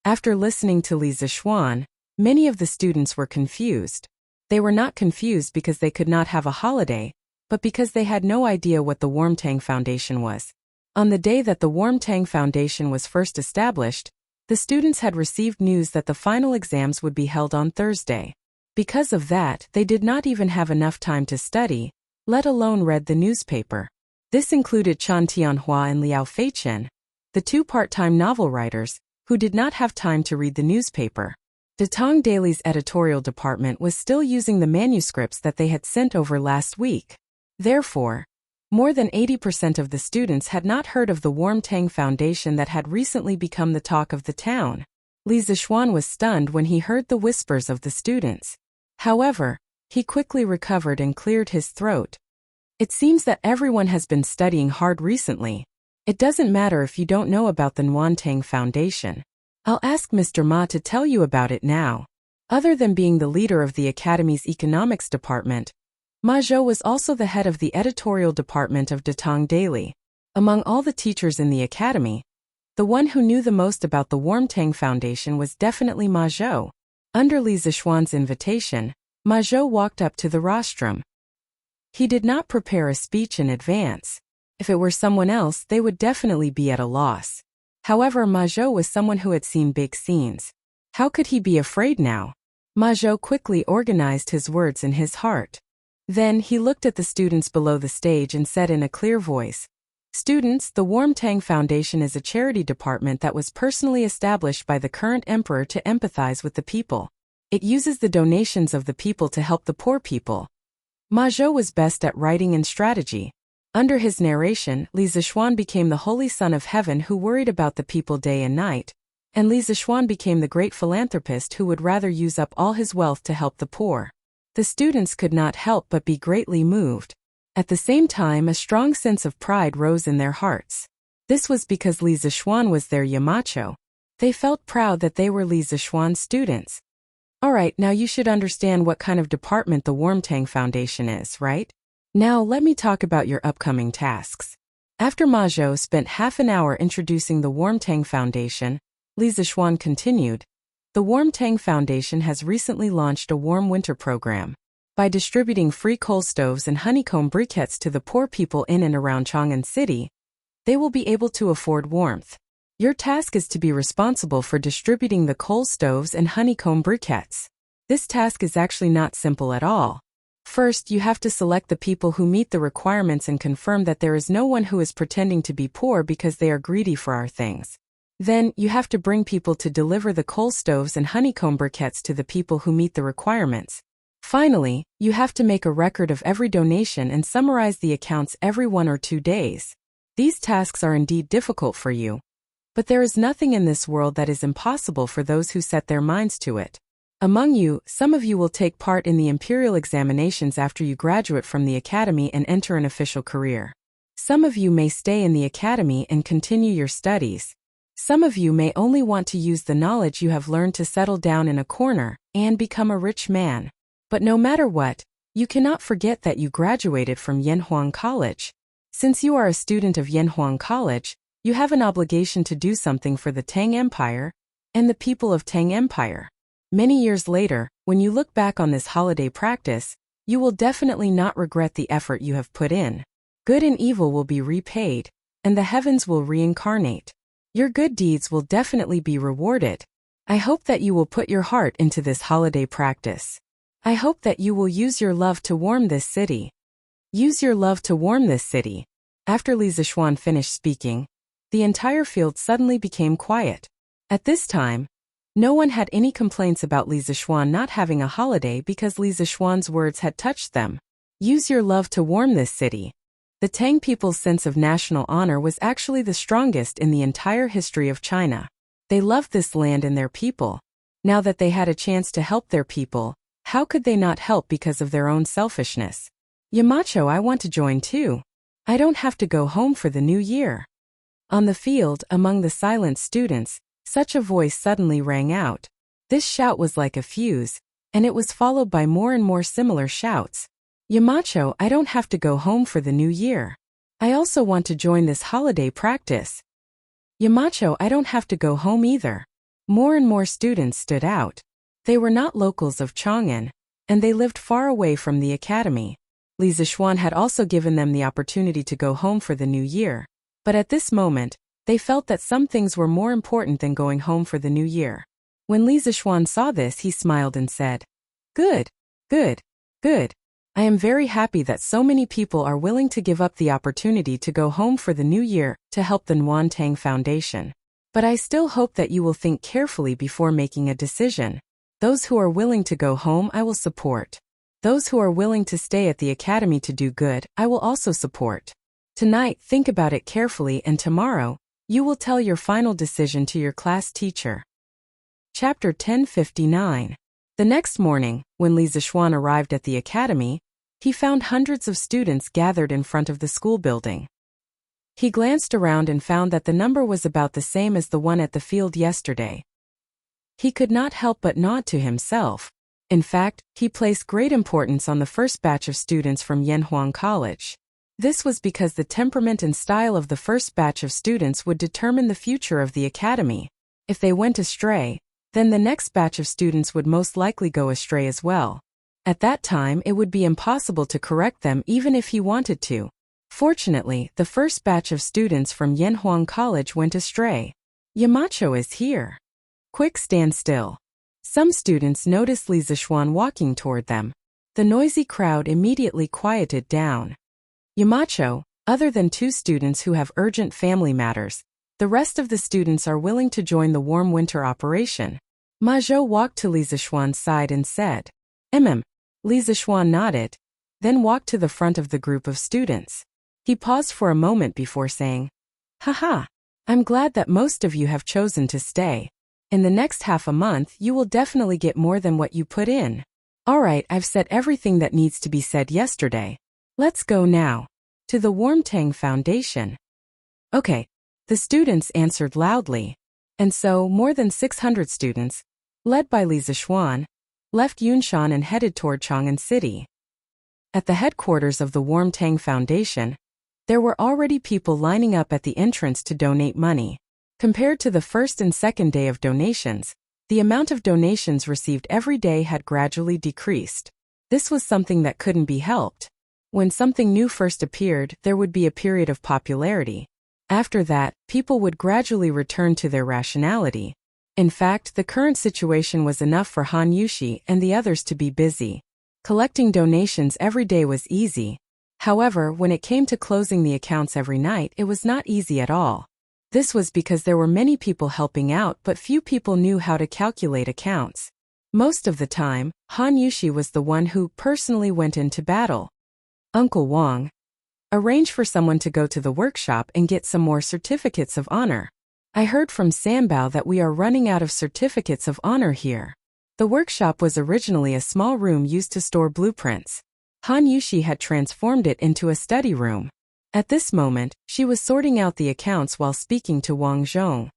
After listening to Li Zixuan, many of the students were confused. They were not confused because they could not have a holiday, but because they had no idea what the Warmtang Foundation was. On the day that the Warmtang Foundation was first established, the students had received news that the final exams would be held on Thursday. Because of that, they did not even have enough time to study, let alone read the newspaper. This included Chan Tianhua and Liao Feichen, the two part-time novel writers, who did not have time to read the newspaper. Datong Daily's editorial department was still using the manuscripts that they had sent over last week. Therefore, more than 80% of the students had not heard of the Warmtang Foundation that had recently become the talk of the town. Li Zixuan was stunned when he heard the whispers of the students. However, he quickly recovered and cleared his throat. It seems that everyone has been studying hard recently. It doesn't matter if you don't know about the Warmtang Foundation. I'll ask Mr. Ma to tell you about it now. Other than being the leader of the Academy's economics department, Ma Zhou was also the head of the editorial department of Datong Daily. Among all the teachers in the academy, the one who knew the most about the Warmtang Foundation was definitely Ma Zhou. Under Li Zixuan's invitation, Ma Zhou walked up to the rostrum. He did not prepare a speech in advance. If it were someone else, they would definitely be at a loss. However, Ma Zhou was someone who had seen big scenes. How could he be afraid now? Ma Zhou quickly organized his words in his heart. Then he looked at the students below the stage and said in a clear voice, Students, the Warmtang Foundation is a charity department that was personally established by the current emperor to empathize with the people. It uses the donations of the people to help the poor people. Ma Zhou was best at writing and strategy. Under his narration, Li Zixuan became the holy son of heaven who worried about the people day and night, and Li Zixuan became the great philanthropist who would rather use up all his wealth to help the poor. The students could not help but be greatly moved. At the same time, a strong sense of pride rose in their hearts. This was because Li Zixuan was their Yamacho. They felt proud that they were Li Zixuan's students. Alright, now you should understand what kind of department the Warmtang Foundation is, right? Now let me talk about your upcoming tasks. After Ma Zhou spent half an hour introducing the Warmtang Foundation, Li Zixuan continued, the Warmtang Foundation has recently launched a warm winter program. By distributing free coal stoves and honeycomb briquettes to the poor people in and around Chang'an City, they will be able to afford warmth. Your task is to be responsible for distributing the coal stoves and honeycomb briquettes. This task is actually not simple at all. First, you have to select the people who meet the requirements and confirm that there is no one who is pretending to be poor because they are greedy for our things. Then, you have to bring people to deliver the coal stoves and honeycomb briquettes to the people who meet the requirements. Finally, you have to make a record of every donation and summarize the accounts every 1 or 2 days. These tasks are indeed difficult for you. But there is nothing in this world that is impossible for those who set their minds to it. Among you, some of you will take part in the imperial examinations after you graduate from the academy and enter an official career. Some of you may stay in the academy and continue your studies. Some of you may only want to use the knowledge you have learned to settle down in a corner and become a rich man. But no matter what, you cannot forget that you graduated from Yanhuang College. Since you are a student of Yanhuang College, you have an obligation to do something for the Tang Empire and the people of Tang Empire. Many years later, when you look back on this holiday practice, you will definitely not regret the effort you have put in. Good and evil will be repaid, and the heavens will reincarnate. Your good deeds will definitely be rewarded. I hope that you will put your heart into this holiday practice. I hope that you will use your love to warm this city. Use your love to warm this city. After Li Zixuan finished speaking, the entire field suddenly became quiet. At this time, no one had any complaints about Li Zixuan not having a holiday because Li Zixuan's words had touched them. Use your love to warm this city. The Tang people's sense of national honor was actually the strongest in the entire history of China. They loved this land and their people. Now that they had a chance to help their people, how could they not help because of their own selfishness? Yamacho, I want to join too. I don't have to go home for the new year. On the field, among the silent students, such a voice suddenly rang out. This shout was like a fuse, and it was followed by more and more similar shouts. Yamacho, I don't have to go home for the new year. I also want to join this holiday practice. Yamacho, I don't have to go home either. More and more students stood out. They were not locals of Chang'an, and they lived far away from the academy. Li Zixuan had also given them the opportunity to go home for the new year. But at this moment, they felt that some things were more important than going home for the new year. When Li Zixuan saw this, he smiled and said, Good, good, good. I am very happy that so many people are willing to give up the opportunity to go home for the new year to help the Warmtang Foundation. But I still hope that you will think carefully before making a decision. Those who are willing to go home, I will support. Those who are willing to stay at the academy to do good, I will also support. Tonight, think about it carefully, and tomorrow, you will tell your final decision to your class teacher. Chapter 1059. The next morning, when Li Zixuan arrived at the academy, he found hundreds of students gathered in front of the school building. He glanced around and found that the number was about the same as the one at the field yesterday. He could not help but nod to himself. In fact, he placed great importance on the first batch of students from Yanhuang College. This was because the temperament and style of the first batch of students would determine the future of the academy. If they went astray, then the next batch of students would most likely go astray as well. At that time, it would be impossible to correct them even if he wanted to. Fortunately, the first batch of students from Yanhuang College went astray. Yamacho is here. Quick, stand still. Some students noticed Li Zixuan walking toward them. The noisy crowd immediately quieted down. Yamacho, Other than 2 students who have urgent family matters, the rest of the students are willing to join the warm winter operation. Ma Zhou walked to Li Zishuan's side and said, Li Zishuan nodded, then walked to the front of the group of students. He paused for a moment before saying, Haha, I'm glad that most of you have chosen to stay. In the next half a month you will definitely get more than what you put in. Alright, I've said everything that needs to be said yesterday. Let's go now. To the Warmtang Foundation. Okay, the students answered loudly. And so, more than 600 students, led by Li Zishuan, left Yunshan and headed toward Chang'an City. At the headquarters of the Warmtang Foundation, there were already people lining up at the entrance to donate money. Compared to the first and second day of donations, the amount of donations received every day had gradually decreased. This was something that couldn't be helped. When something new first appeared, there would be a period of popularity. After that, people would gradually return to their rationality. In fact, the current situation was enough for Han Yushi and the others to be busy. Collecting donations every day was easy. However, when it came to closing the accounts every night, it was not easy at all. This was because there were many people helping out, but few people knew how to calculate accounts. Most of the time, Han Yushi was the one who personally went into battle. Uncle Wang, arrange for someone to go to the workshop and get some more certificates of honor. I heard from Sambao that we are running out of certificates of honor here. The workshop was originally a small room used to store blueprints. Han Yushi had transformed it into a study room. At this moment, she was sorting out the accounts while speaking to Wang Zhong.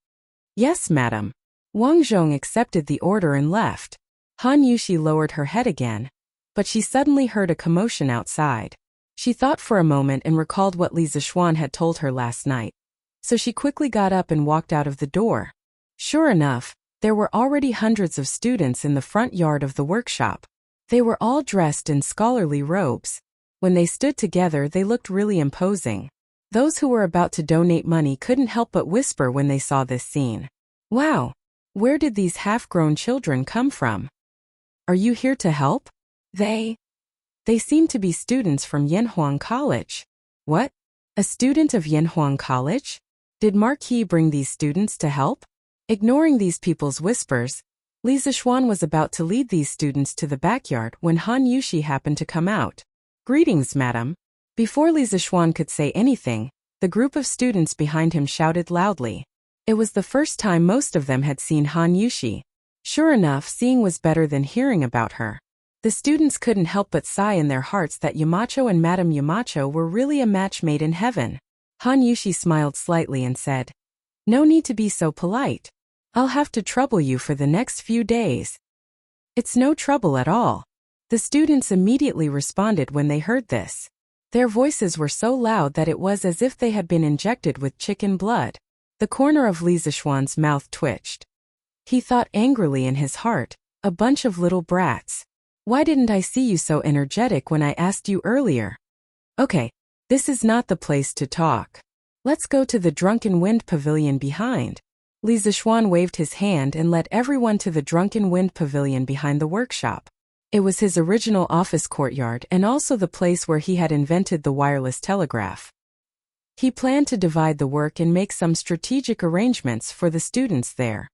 Yes, madam. Wang Zhong accepted the order and left. Han Yushi lowered her head again, but she suddenly heard a commotion outside. She thought for a moment and recalled what Li Zishuan had told her last night. So she quickly got up and walked out of the door. Sure enough, there were already hundreds of students in the front yard of the workshop. They were all dressed in scholarly robes. When they stood together, they looked really imposing. Those who were about to donate money couldn't help but whisper when they saw this scene. Wow! Where did these half-grown children come from? Are you here to help? They seem to be students from Yanhuang College. What? A student of Yanhuang College? Did Marquis bring these students to help? Ignoring these people's whispers, Li Zishuan was about to lead these students to the backyard when Han Yushi happened to come out. Greetings, madam. Before Li Zishuan could say anything, the group of students behind him shouted loudly. It was the first time most of them had seen Han Yushi. Sure enough, seeing was better than hearing about her. The students couldn't help but sigh in their hearts that Yamacho and Madame Yamacho were really a match made in heaven. Han Yushi smiled slightly and said, No need to be so polite. I'll have to trouble you for the next few days. It's no trouble at all. The students immediately responded when they heard this. Their voices were so loud that it was as if they had been injected with chicken blood. The corner of Li Zishuan's mouth twitched. He thought angrily in his heart, a bunch of little brats. Why didn't I see you so energetic when I asked you earlier? Okay, this is not the place to talk. Let's go to the Drunken Wind Pavilion behind. Li Zishuan waved his hand and led everyone to the Drunken Wind Pavilion behind the workshop. It was his original office courtyard and also the place where he had invented the wireless telegraph. He planned to divide the work and make some strategic arrangements for the students there.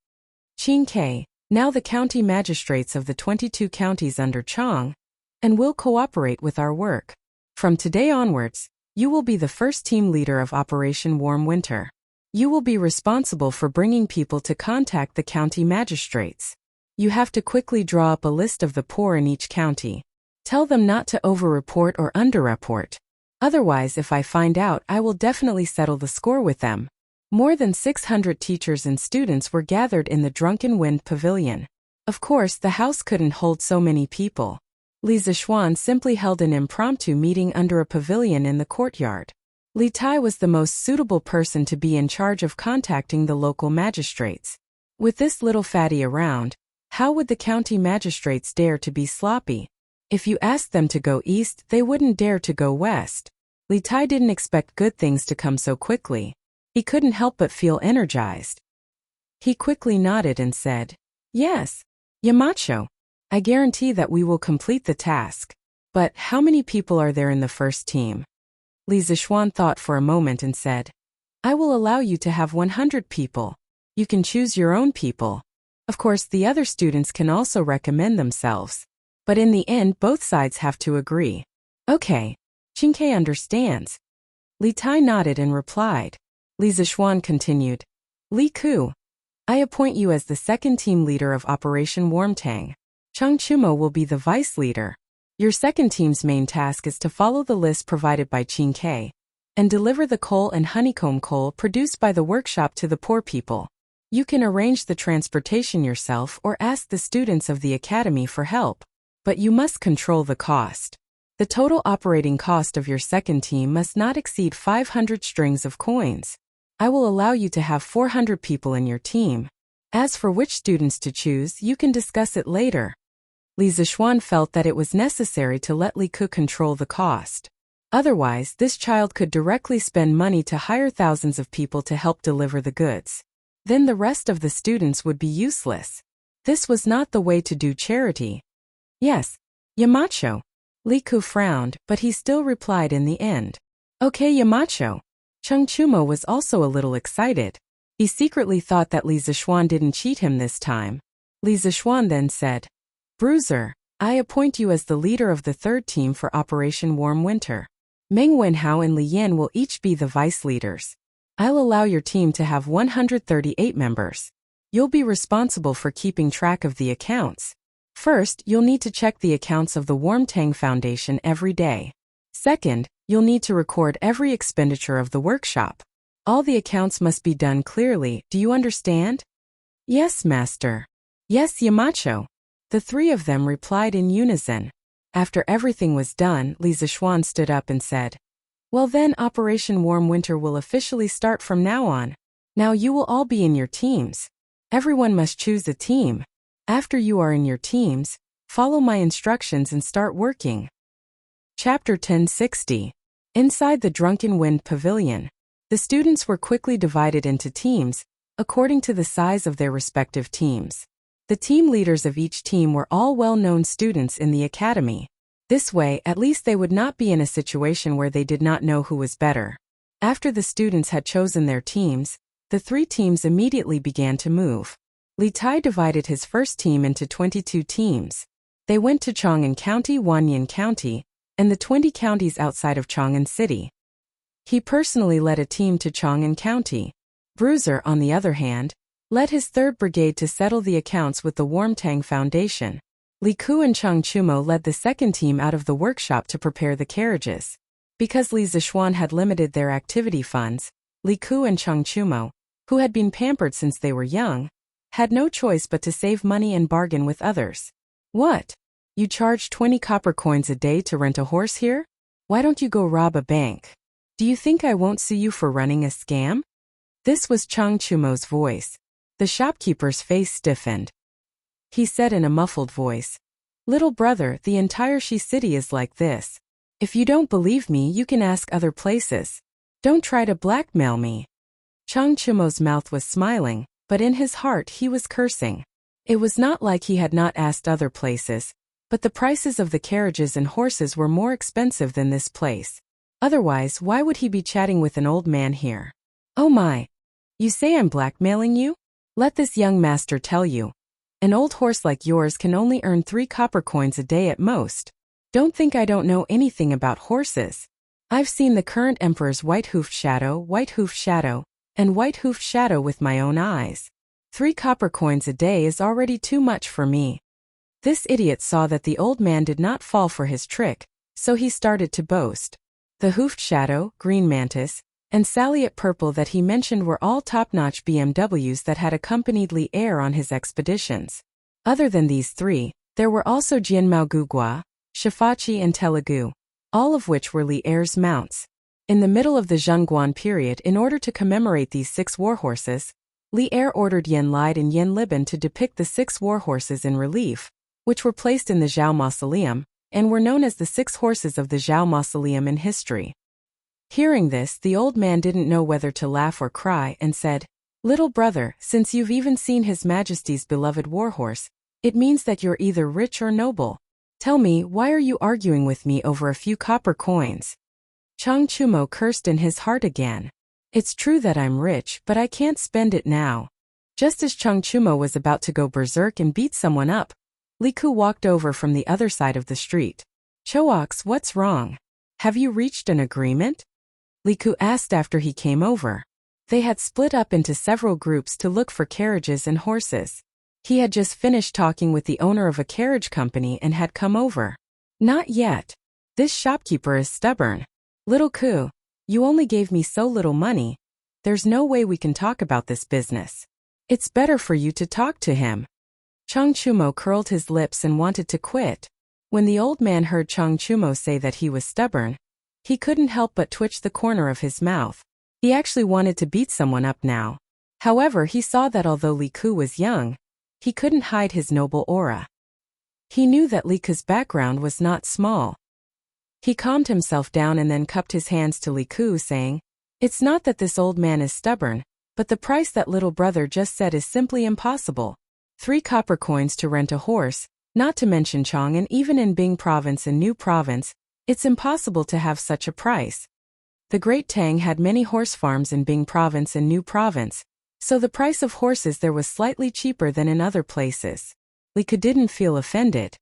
Qing Ke, now the county magistrates of the 22 counties under Chang, and will cooperate with our work. From today onwards, you will be the first team leader of Operation Warm Winter. You will be responsible for bringing people to contact the county magistrates. You have to quickly draw up a list of the poor in each county. Tell them not to over-report or under-report. Otherwise, if I find out, I will definitely settle the score with them. More than 600 teachers and students were gathered in the Drunken Wind Pavilion. Of course, the house couldn't hold so many people. Li Zishuan simply held an impromptu meeting under a pavilion in the courtyard. Li Tai was the most suitable person to be in charge of contacting the local magistrates. With this little fatty around, how would the county magistrates dare to be sloppy? If you asked them to go east, they wouldn't dare to go west. Li Tai didn't expect good things to come so quickly. He couldn't help but feel energized. He quickly nodded and said, Yes, Yamacho. I guarantee that we will complete the task. But how many people are there in the first team? Li Zixuan thought for a moment and said, I will allow you to have 100 people. You can choose your own people. Of course, the other students can also recommend themselves. But in the end, both sides have to agree. Okay. Qingke understands. Li Tai nodded and replied. Li Zixuan continued. Li Ku, I appoint you as the second team leader of Operation Wormtang. Chang Chumo will be the vice leader. Your second team's main task is to follow the list provided by Qingke and deliver the coal and honeycomb coal produced by the workshop to the poor people. You can arrange the transportation yourself or ask the students of the academy for help, but you must control the cost. The total operating cost of your second team must not exceed 500 strings of coins. I will allow you to have 400 people in your team. As for which students to choose, you can discuss it later. Li Zixuan felt that it was necessary to let Li Ku control the cost. Otherwise, this child could directly spend money to hire thousands of people to help deliver the goods. Then the rest of the students would be useless. This was not the way to do charity. Yes, Yamacho. Li Ku frowned, but he still replied in the end. Okay, Yamacho. Chang Chumo was also a little excited. He secretly thought that Li Zixuan didn't cheat him this time. Li Zixuan then said, Bruiser, I appoint you as the leader of the third team for Operation Warm Winter. Meng Wenhao and Li Yan will each be the vice leaders. I'll allow your team to have 138 members. You'll be responsible for keeping track of the accounts. First, you'll need to check the accounts of the Wormtang Foundation every day. Second, you'll need to record every expenditure of the workshop. All the accounts must be done clearly, do you understand? Yes, Master. Yes, Yamacho. The three of them replied in unison. After everything was done, Li Zixuan stood up and said, Well then, Operation Warm Winter will officially start from now on. Now you will all be in your teams. Everyone must choose a team. After you are in your teams, follow my instructions and start working. Chapter 1060. Inside the Drunken Wind Pavilion. The students were quickly divided into teams, according to the size of their respective teams. The team leaders of each team were all well-known students in the academy. This way, at least they would not be in a situation where they did not know who was better. After the students had chosen their teams, the three teams immediately began to move. Li Tai divided his first team into 22 teams. They went to Chang'an County, Wanyan County, and the 20 counties outside of Chang'an City. He personally led a team to Chang'an County. Bruiser, on the other hand, led his 3rd Brigade to settle the accounts with the Wormtang Foundation. Li Ku and Chang Chumo led the second team out of the workshop to prepare the carriages. Because Li Zixuan had limited their activity funds, Li Ku and Chang Chumo, who had been pampered since they were young, had no choice but to save money and bargain with others. What? You charge 20 copper coins a day to rent a horse here? Why don't you go rob a bank? Do you think I won't sue you for running a scam? This was Chang Chumo's voice. The shopkeeper's face stiffened. He said in a muffled voice, Little brother, the entire Shi city is like this. If you don't believe me, you can ask other places. Don't try to blackmail me. Chang Chumo's mouth was smiling, but in his heart he was cursing. It was not like he had not asked other places, but the prices of the carriages and horses were more expensive than this place. Otherwise, why would he be chatting with an old man here? Oh my! You say I'm blackmailing you? Let this young master tell you. An old horse like yours can only earn 3 copper coins a day at most. Don't think I don't know anything about horses. I've seen the current emperor's white-hoofed shadow, and white-hoofed shadow with my own eyes. 3 copper coins a day is already too much for me. This idiot saw that the old man did not fall for his trick, so he started to boast. The hoofed shadow, green mantis, and Saliot purple that he mentioned were all top-notch BMWs that had accompanied Li Er on his expeditions. Other than these 3, there were also Jianmao Gugua, Shifachi and Telugu, all of which were Li Er's mounts. In the middle of the Zhengguan period, in order to commemorate these 6 warhorses, Li Er ordered Yen Lide and Yen Liban to depict the 6 warhorses in relief, which were placed in the Zhao Mausoleum, and were known as the 6 horses of the Zhao Mausoleum in history. Hearing this, the old man didn't know whether to laugh or cry and said, Little brother, since you've even seen His Majesty's beloved warhorse, it means that you're either rich or noble. Tell me, why are you arguing with me over a few copper coins? Chang Chumo cursed in his heart again. It's true that I'm rich, but I can't spend it now. Just as Chang Chumo was about to go berserk and beat someone up, Li Ku walked over from the other side of the street. Choax, what's wrong? Have you reached an agreement? Li Ku asked after he came over. They had split up into several groups to look for carriages and horses. He had just finished talking with the owner of a carriage company and had come over. Not yet. This shopkeeper is stubborn. Little Ku, you only gave me so little money. There's no way we can talk about this business. It's better for you to talk to him. Chang Chumo curled his lips and wanted to quit. When the old man heard Chang Chumo say that he was stubborn, he couldn't help but twitch the corner of his mouth. He actually wanted to beat someone up now. However, he saw that although Li Ku was young, he couldn't hide his noble aura. He knew that Li Ku's background was not small. He calmed himself down and then cupped his hands to Li Ku, saying, "It's not that this old man is stubborn, but the price that little brother just said is simply impossible. 3 copper coins to rent a horse, not to mention Chong, and even in Bing Province and New Province, it's impossible to have such a price." The Great Tang had many horse farms in Bing Province and New Province, so the price of horses there was slightly cheaper than in other places. Li Ku didn't feel offended.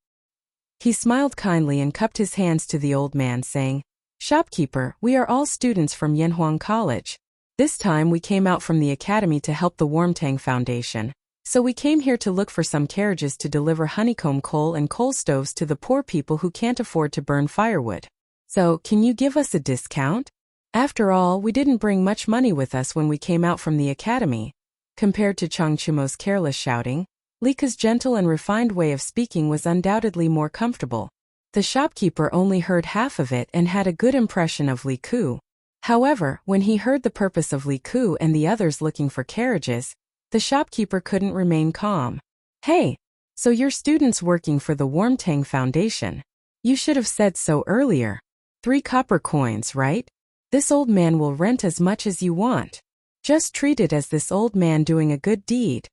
He smiled kindly and cupped his hands to the old man, saying, "Shopkeeper, we are all students from Yanhuang College. This time we came out from the academy to help the Warmtang Foundation, so we came here to look for some carriages to deliver honeycomb coal and coal stoves to the poor people who can't afford to burn firewood. So, can you give us a discount? After all, we didn't bring much money with us when we came out from the academy." Compared to Chang Chumo's careless shouting, Li Ku's gentle and refined way of speaking was undoubtedly more comfortable. The shopkeeper only heard half of it and had a good impression of Li Ku. However, when he heard the purpose of Li Ku and the others looking for carriages, the shopkeeper couldn't remain calm. "Hey, so you're students working for the Warmtang Foundation. You should have said so earlier. 3 copper coins, right? This old man will rent as much as you want. Just treat it as this old man doing a good deed."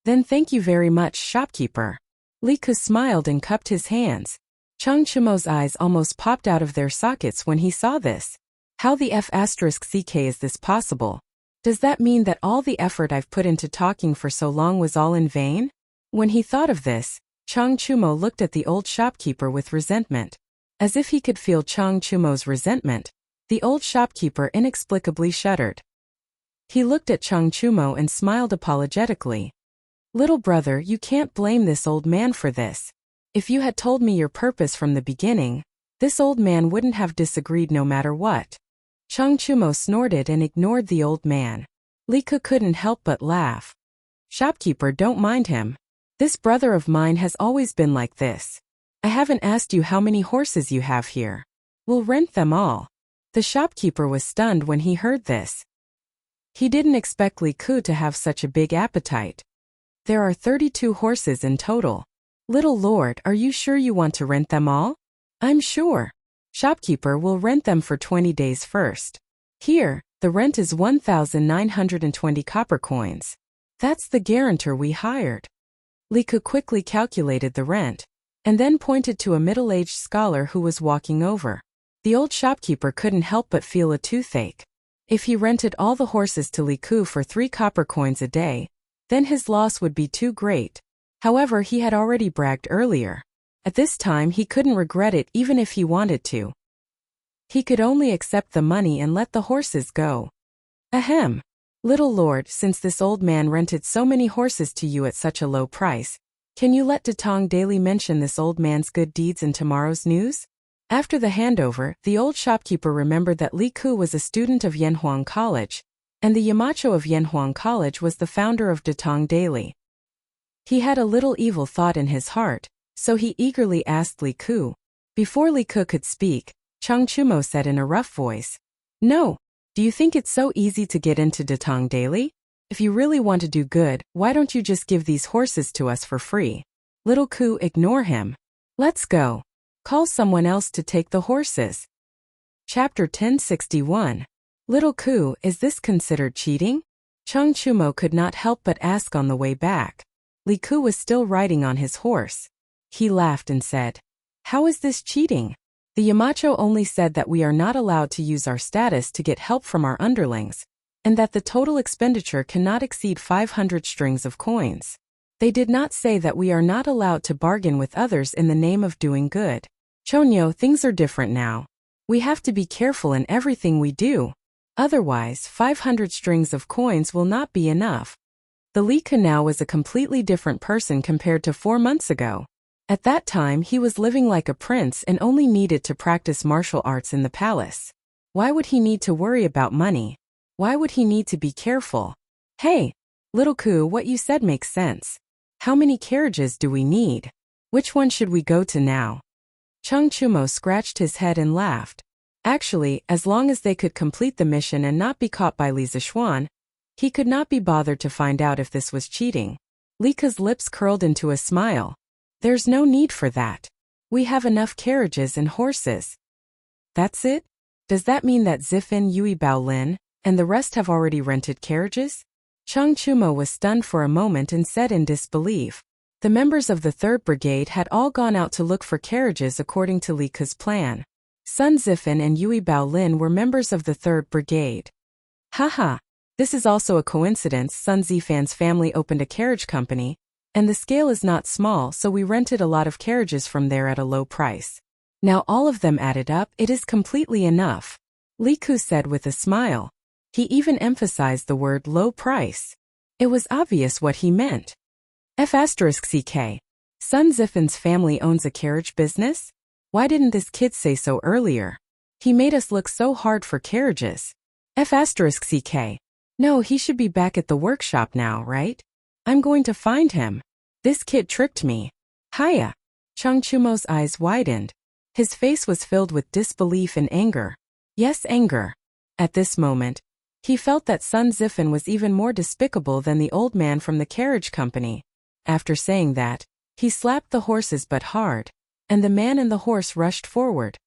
"Then thank you very much, shopkeeper." Li Ku smiled and cupped his hands. Chang Chumo's eyes almost popped out of their sockets when he saw this. How the F***ck is this possible? Does that mean that all the effort I've put into talking for so long was all in vain? When he thought of this, Chang Chumo looked at the old shopkeeper with resentment. As if he could feel Chang Chumo's resentment, the old shopkeeper inexplicably shuddered. He looked at Chang Chumo and smiled apologetically. "Little brother, you can't blame this old man for this. If you had told me your purpose from the beginning, this old man wouldn't have disagreed no matter what." Chang Chumo snorted and ignored the old man. Li Ku couldn't help but laugh. "Shopkeeper, don't mind him. This brother of mine has always been like this. I haven't asked you how many horses you have here. We'll rent them all." The shopkeeper was stunned when he heard this. He didn't expect Li Ku to have such a big appetite. "There are 32 horses in total. Little lord, are you sure you want to rent them all?" "I'm sure. Shopkeeper will rent them for 20 days first. Here, the rent is 1,920 copper coins. That's the guarantor we hired." Li Ku quickly calculated the rent, and then pointed to a middle-aged scholar who was walking over. The old shopkeeper couldn't help but feel a toothache. If he rented all the horses to Li Ku for 3 copper coins a day, then his loss would be too great. However, he had already bragged earlier. At this time he couldn't regret it even if he wanted to. He could only accept the money and let the horses go. "Ahem. Little lord, since this old man rented so many horses to you at such a low price, can you let Datong Daily mention this old man's good deeds in tomorrow's news?" After the handover, the old shopkeeper remembered that Li Ku was a student of Yanhuang College, and the Yamacho of Yanhuang College was the founder of Datong Daily. He had a little evil thought in his heart, so he eagerly asked Li Ku. Before Li Ku could speak, Chang Chumo said in a rough voice, "No, do you think it's so easy to get into Datong Daily? If you really want to do good, why don't you just give these horses to us for free?" Little Ku, ignore him. Let's go. Call someone else to take the horses. Chapter 1061. Little Ku, is this considered cheating? Chang Chumo could not help but ask on the way back. Li Ku was still riding on his horse. He laughed and said, "How is this cheating? The Yamacho only said that we are not allowed to use our status to get help from our underlings, and that the total expenditure cannot exceed 500 strings of coins. They did not say that we are not allowed to bargain with others in the name of doing good. Chonyo, things are different now. We have to be careful in everything we do. Otherwise, 500 strings of coins will not be enough. The Lika now was a completely different person compared to 4 months ago. At that time he was living like a prince and only needed to practice martial arts in the palace. Why would he need to worry about money? Why would he need to be careful? Hey, little Ku, what you said makes sense. How many carriages do we need? Which one should we go to now? Chung Chumo scratched his head and laughed. Actually, as long as they could complete the mission and not be caught by Li Zixuan, he could not be bothered to find out if this was cheating. Lika's lips curled into a smile. There's no need for that. We have enough carriages and horses. That's it? Does that mean that Zifin, Yui Baolin, and the rest have already rented carriages? Chung Chumo was stunned for a moment and said in disbelief. The members of the 3rd Brigade had all gone out to look for carriages according to Lika's plan. Sun Zifin and Yui Baolin were members of the 3rd Brigade. Haha, this is also a coincidence. Sun Zifan's family opened a carriage company, and the scale is not small, so we rented a lot of carriages from there at a low price. Now all of them added up, it is completely enough. Li Ku said with a smile. He even emphasized the word low price. It was obvious what he meant. F*ck. Sun Zifin's family owns a carriage business? Why didn't this kid say so earlier? He made us look so hard for carriages. F*ck. No, he should be back at the workshop now, right? I'm going to find him. This kid tricked me. Hiya. Chung Chumo's eyes widened. His face was filled with disbelief and anger. Yes, anger. At this moment, he felt that Sun Zifin was even more despicable than the old man from the carriage company. After saying that, he slapped the horse's butt hard, and the man and the horse rushed forward.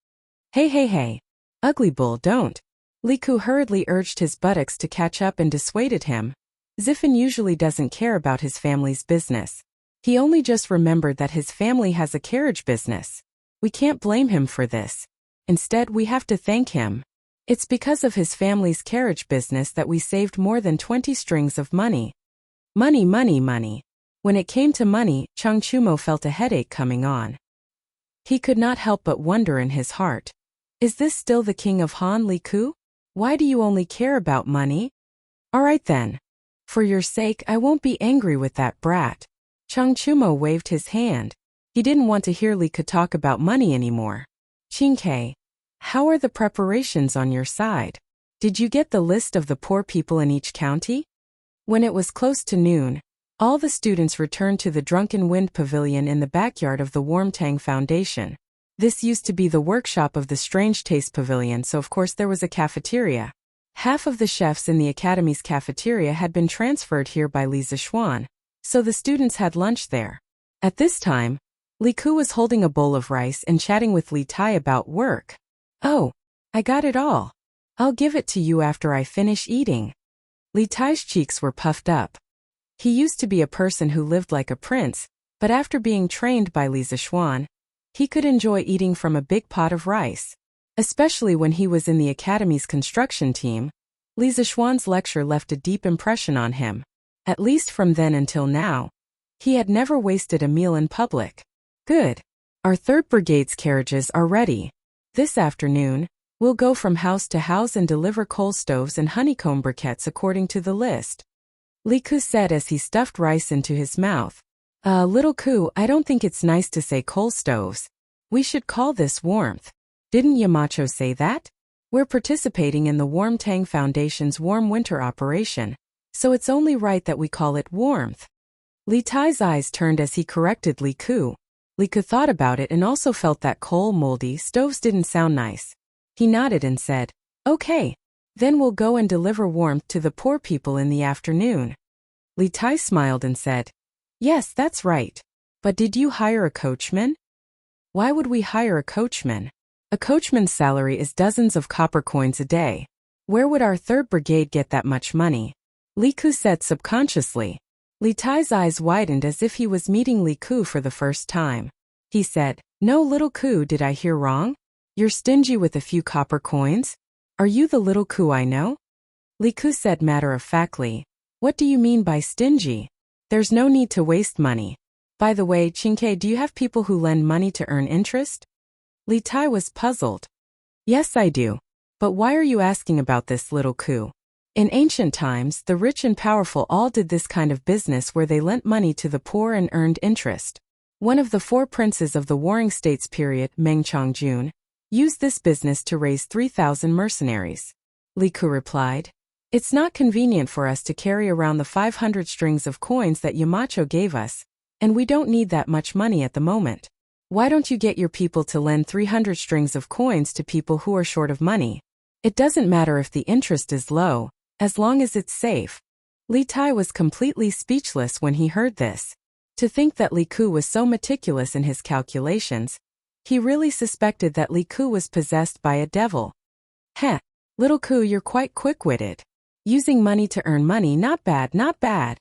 Hey. Ugly bull, don't. Li Ku hurriedly urged his buttocks to catch up and dissuaded him. Zifin usually doesn't care about his family's business. He only just remembered that his family has a carriage business. We can't blame him for this. Instead, we have to thank him. It's because of his family's carriage business that we saved more than 20 strings of money. Money. When it came to money, Chung Chumo felt a headache coming on. He could not help but wonder in his heart. Is this still the king of Han, Li Ku? Why do you only care about money? Alright then. For your sake, I won't be angry with that brat. Chung Chumo waved his hand. He didn't want to hear Li Ku talk about money anymore. Qingke, how are the preparations on your side? Did you get the list of the poor people in each county? When it was close to noon, all the students returned to the Drunken Wind Pavilion in the backyard of the Warmtang Foundation. This used to be the workshop of the Strange Taste Pavilion, so of course there was a cafeteria. Half of the chefs in the academy's cafeteria had been transferred here by Li Zixuan, so the students had lunch there. At this time, Li Ku was holding a bowl of rice and chatting with Li Tai about work. Oh, I got it all. I'll give it to you after I finish eating. Li Tai's cheeks were puffed up. He used to be a person who lived like a prince, but after being trained by Li Zixuan, he could enjoy eating from a big pot of rice. Especially when he was in the academy's construction team, Li Zixuan's lecture left a deep impression on him. At least from then until now, he had never wasted a meal in public. Good. Our 3rd Brigade's carriages are ready. This afternoon, we'll go from house to house and deliver coal stoves and honeycomb briquettes according to the list. Li Ku said as he stuffed rice into his mouth. Little Ku, I don't think it's nice to say coal stoves. We should call this warmth. Didn't Yamacho say that? We're participating in the Warmtang Foundation's warm winter operation, so it's only right that we call it warmth. Li Tai's eyes turned as he corrected Li Ku. Li Ku thought about it and also felt that coal moldy stoves didn't sound nice. He nodded and said, Okay, then we'll go and deliver warmth to the poor people in the afternoon. Li Tai smiled and said, Yes, that's right. But did you hire a coachman? Why would we hire a coachman? A coachman's salary is dozens of copper coins a day. Where would our 3rd Brigade get that much money? Li Ku said subconsciously. Li Tai's eyes widened as if he was meeting Li Ku for the first time. He said, No, little Ku, did I hear wrong? You're stingy with a few copper coins? Are you the little Ku I know? Li Ku said matter-of-factly. What do you mean by stingy? There's no need to waste money. By the way, Qingke, do you have people who lend money to earn interest? Li Tai was puzzled. Yes, I do. But why are you asking about this, little Ku? In ancient times, the rich and powerful all did this kind of business where they lent money to the poor and earned interest. One of the 4 princes of the Warring States period, Meng Chongjun, used this business to raise 3,000 mercenaries. Li Ku replied, It's not convenient for us to carry around the 500 strings of coins that Yamacho gave us, and we don't need that much money at the moment. Why don't you get your people to lend 300 strings of coins to people who are short of money? It doesn't matter if the interest is low, as long as it's safe. Li Tai was completely speechless when he heard this. To think that Li Ku was so meticulous in his calculations, he really suspected that Li Ku was possessed by a devil. Heh, little Ku, you're quite quick-witted. Using money to earn money, not bad, not bad.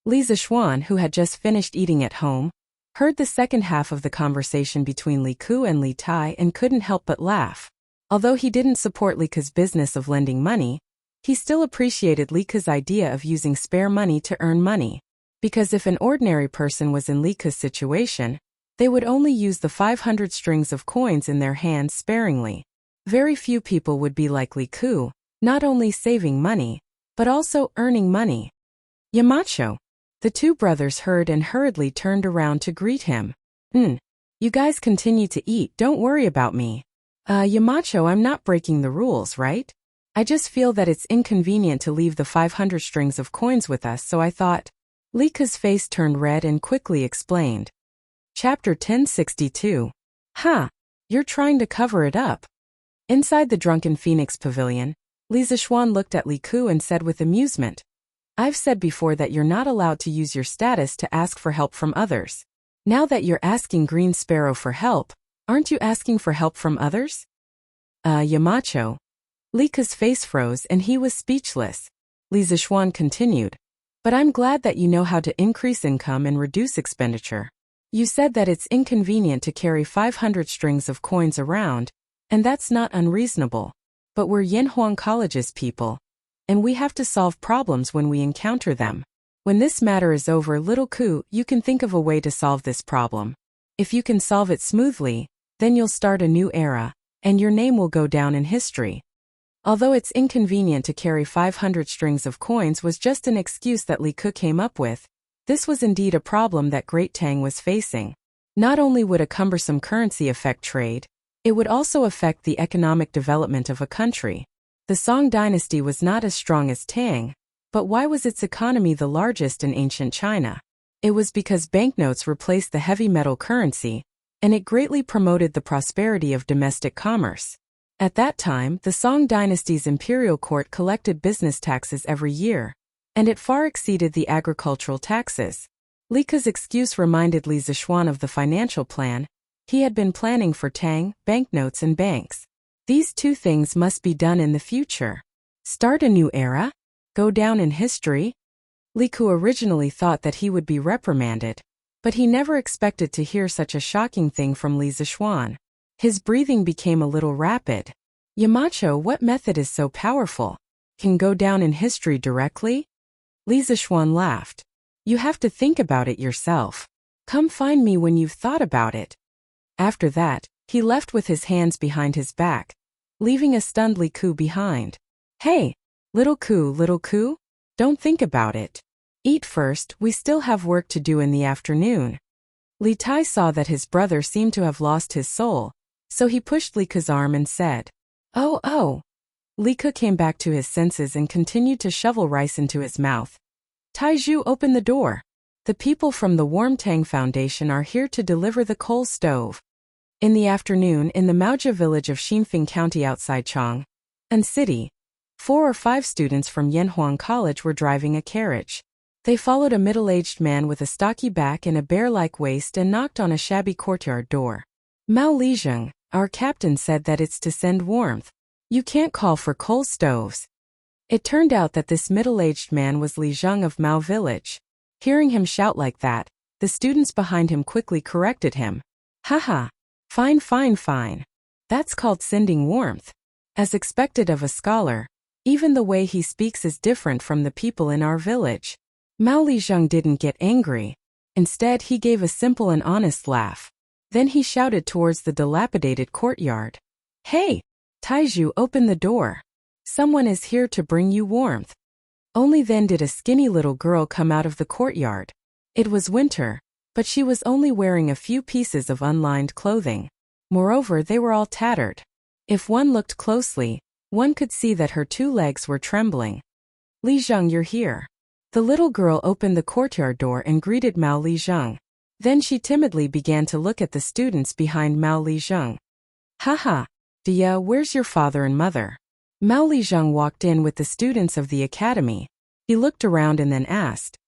Li Zishuan, who had just finished eating at home, heard the second half of the conversation between Li Ku and Li Tai and couldn't help but laugh. Although he didn't support Li Ku's business of lending money, he still appreciated Li Ku's idea of using spare money to earn money. Because if an ordinary person was in Li Ku's situation, they would only use the 500 strings of coins in their hands sparingly. Very few people would be like Li Ku, not only saving money, but also earning money. Yamacho. The 2 brothers heard and hurriedly turned around to greet him. You guys continue to eat, don't worry about me. Yamacho, I'm not breaking the rules, right? I just feel that it's inconvenient to leave the 500 strings of coins with us, so I thought. Li Ku's face turned red and quickly explained. Chapter 1062. You're trying to cover it up. Inside the Drunken Phoenix Pavilion, Li Zishuan looked at Li Ku and said with amusement, I've said before that you're not allowed to use your status to ask for help from others. Now that you're asking Green Sparrow for help, aren't you asking for help from others? Yamacho. Li Ku's face froze and he was speechless. Li Zishuan continued, But I'm glad that you know how to increase income and reduce expenditure. You said that it's inconvenient to carry 500 strings of coins around, and that's not unreasonable. But we're Yanhuang College's people, and we have to solve problems when we encounter them. When this matter is over, little Ku, you can think of a way to solve this problem. If you can solve it smoothly, then you'll start a new era, and your name will go down in history. Although it's inconvenient to carry 500 strings of coins was just an excuse that Li Ku came up with, this was indeed a problem that Great Tang was facing. Not only would a cumbersome currency affect trade, it would also affect the economic development of a country. The Song dynasty was not as strong as Tang, but why was its economy the largest in ancient China? It was because banknotes replaced the heavy metal currency, and it greatly promoted the prosperity of domestic commerce. At that time, the Song dynasty's imperial court collected business taxes every year, and it far exceeded the agricultural taxes. Li Ku's excuse reminded Li Zishuan of the financial plan he had been planning for Tang, banknotes and banks. These 2 things must be done in the future. Start a new era? Go down in history? Li Ku originally thought that he would be reprimanded, but he never expected to hear such a shocking thing from Li Zishuan. His breathing became a little rapid. Yamacho, what method is so powerful? Can go down in history directly? Li Zishuan laughed. You have to think about it yourself. Come find me when you've thought about it. After that, he left with his hands behind his back, leaving a stunned Li Ku behind. Hey, little Ku, don't think about it. Eat first, we still have work to do in the afternoon. Li Tai saw that his brother seemed to have lost his soul, so he pushed Li Ku's arm and said, Oh. Li Ku came back to his senses and continued to shovel rice into his mouth. Taiju, open the door. The people from the Warm Tang Foundation are here to deliver the coal stove. In the afternoon, in the Maojia village of Xinfeng County outside Chang'an City, 4 or 5 students from Yanhuang College were driving a carriage. They followed a middle-aged man with a stocky back and a bear-like waist and knocked on a shabby courtyard door. Mao Lijeng, our captain, said that it's to send warmth. You can't call for coal stoves. It turned out that this middle-aged man was Li Zheng of Mao Village. Hearing him shout like that, the students behind him quickly corrected him. Haha. Fine. That's called sending warmth. As expected of a scholar, even the way he speaks is different from the people in our village. Mao Lijeng didn't get angry. Instead, he gave a simple and honest laugh. Then he shouted towards the dilapidated courtyard. Hey, Taiju, open the door. Someone is here to bring you warmth. Only then did a skinny little girl come out of the courtyard. It was winter, but she was only wearing a few pieces of unlined clothing. Moreover, they were all tattered. If one looked closely, one could see that her 2 legs were trembling. Lijeng, you're here. The little girl opened the courtyard door and greeted Mao Lijeng. Then she timidly began to look at the students behind Mao Lijeng. Haha, Dia, where's your father and mother? Mao Lijeng walked in with the students of the academy. He looked around and then asked.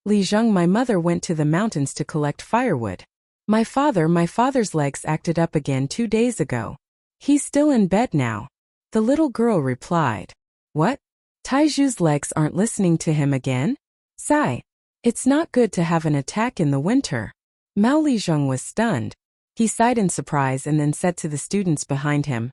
Lijeng, my mother went to the mountains to collect firewood. My father's legs acted up again 2 days ago. He's still in bed now. The little girl replied. What? Taiju's legs aren't listening to him again? Sigh. It's not good to have an attack in the winter. Mao Lijeng was stunned. He sighed in surprise and then said to the students behind him.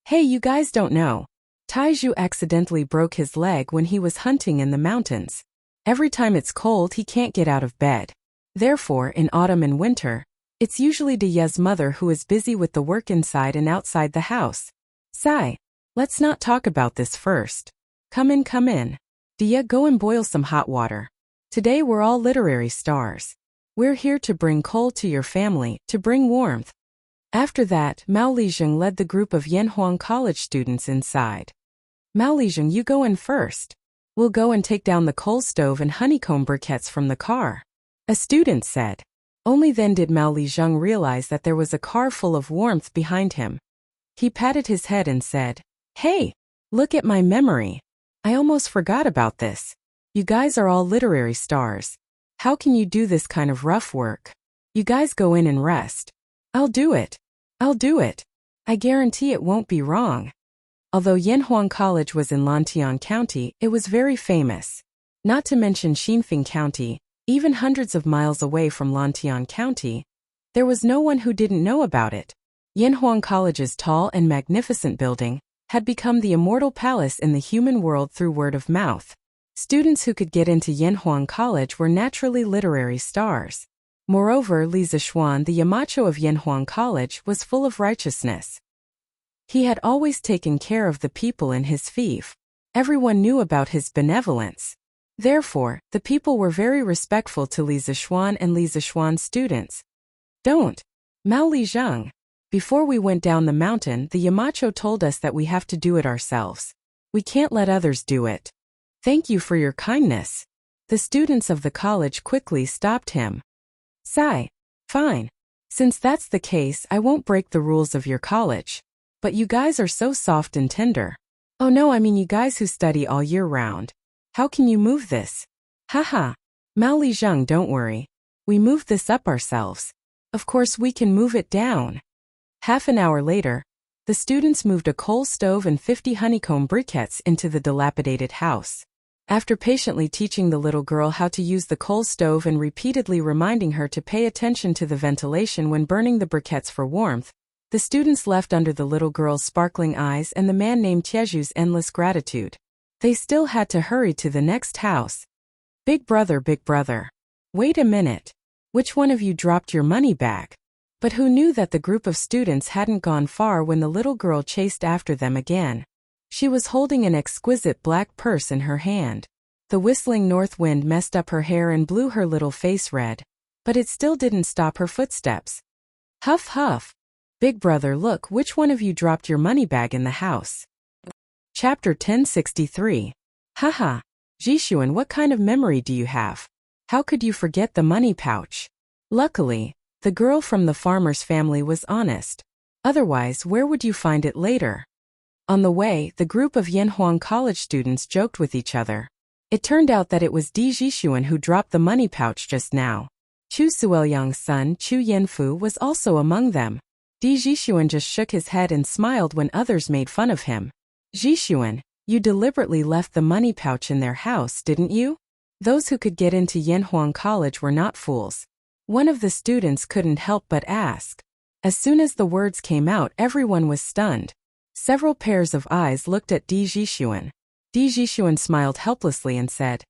Hey, you guys don't know. Taiju accidentally broke his leg when he was hunting in the mountains. Every time it's cold, he can't get out of bed. Therefore, in autumn and winter, it's usually Dia's mother who is busy with the work inside and outside the house. Sigh. Let's not talk about this first. Come in. Dia, go and boil some hot water. Today we're all literary stars. We're here to bring coal to your family, to bring warmth. After that, Mao Lijeng led the group of Yanhuang College students inside. Mao Lijeng, you go in first. We'll go and take down the coal stove and honeycomb briquettes from the car. A student said. Only then did Mao Lijeng realize that there was a car full of warmth behind him. He patted his head and said, Hey, look at my memory. I almost forgot about this. You guys are all literary stars. How can you do this kind of rough work? You guys go in and rest. I'll do it. I guarantee it won't be wrong. Although Yanhuang College was in Lantian County, it was very famous. Not to mention Xinfeng County, even hundreds of miles away from Lantian County, there was no one who didn't know about it. Yanhuang College's tall and magnificent building had become the immortal palace in the human world through word of mouth. Students who could get into Yanhuang College were naturally literary stars. Moreover, Li Zishuan, the Yamacho of Yanhuang College, was full of righteousness. He had always taken care of the people in his fief. Everyone knew about his benevolence. Therefore, the people were very respectful to Li Zishuan and Li Zishuan's students. Don't. Mao Lijeng. Before we went down the mountain, the Yamacho told us that we have to do it ourselves. We can't let others do it. Thank you for your kindness. The students of the college quickly stopped him. Sigh. Fine. Since that's the case, I won't break the rules of your college. But you guys are so soft and tender. Oh no, I mean you guys who study all year round. How can you move this? Haha. Mao Lijeng, don't worry. We moved this up ourselves. Of course we can move it down. Half an hour later, the students moved a coal stove and 50 honeycomb briquettes into the dilapidated house. After patiently teaching the little girl how to use the coal stove and repeatedly reminding her to pay attention to the ventilation when burning the briquettes for warmth, the students left under the little girl's sparkling eyes and the man named Tieju's endless gratitude. They still had to hurry to the next house. Big brother. Wait a minute. Which one of you dropped your money bag? But who knew that the group of students hadn't gone far when the little girl chased after them again. She was holding an exquisite black purse in her hand. The whistling north wind messed up her hair and blew her little face red, but it still didn't stop her footsteps. Huff huff. Big brother, look, which one of you dropped your money bag in the house? Chapter 1063. Haha. Jishuan, what kind of memory do you have? How could you forget the money pouch? Luckily, the girl from the farmer's family was honest. Otherwise, where would you find it later? On the way, the group of Yanhuang College students joked with each other. It turned out that it was Di Jishuan who dropped the money pouch just now. Chu Suoyang's son, Chu Yanfu, was also among them. Di Jishuan just shook his head and smiled when others made fun of him. Jishuan, you deliberately left the money pouch in their house, didn't you? Those who could get into Yanhuang College were not fools. One of the students couldn't help but ask. As soon as the words came out, everyone was stunned. Several pairs of eyes looked at Di Jixuan. Di Jixuan smiled helplessly and said,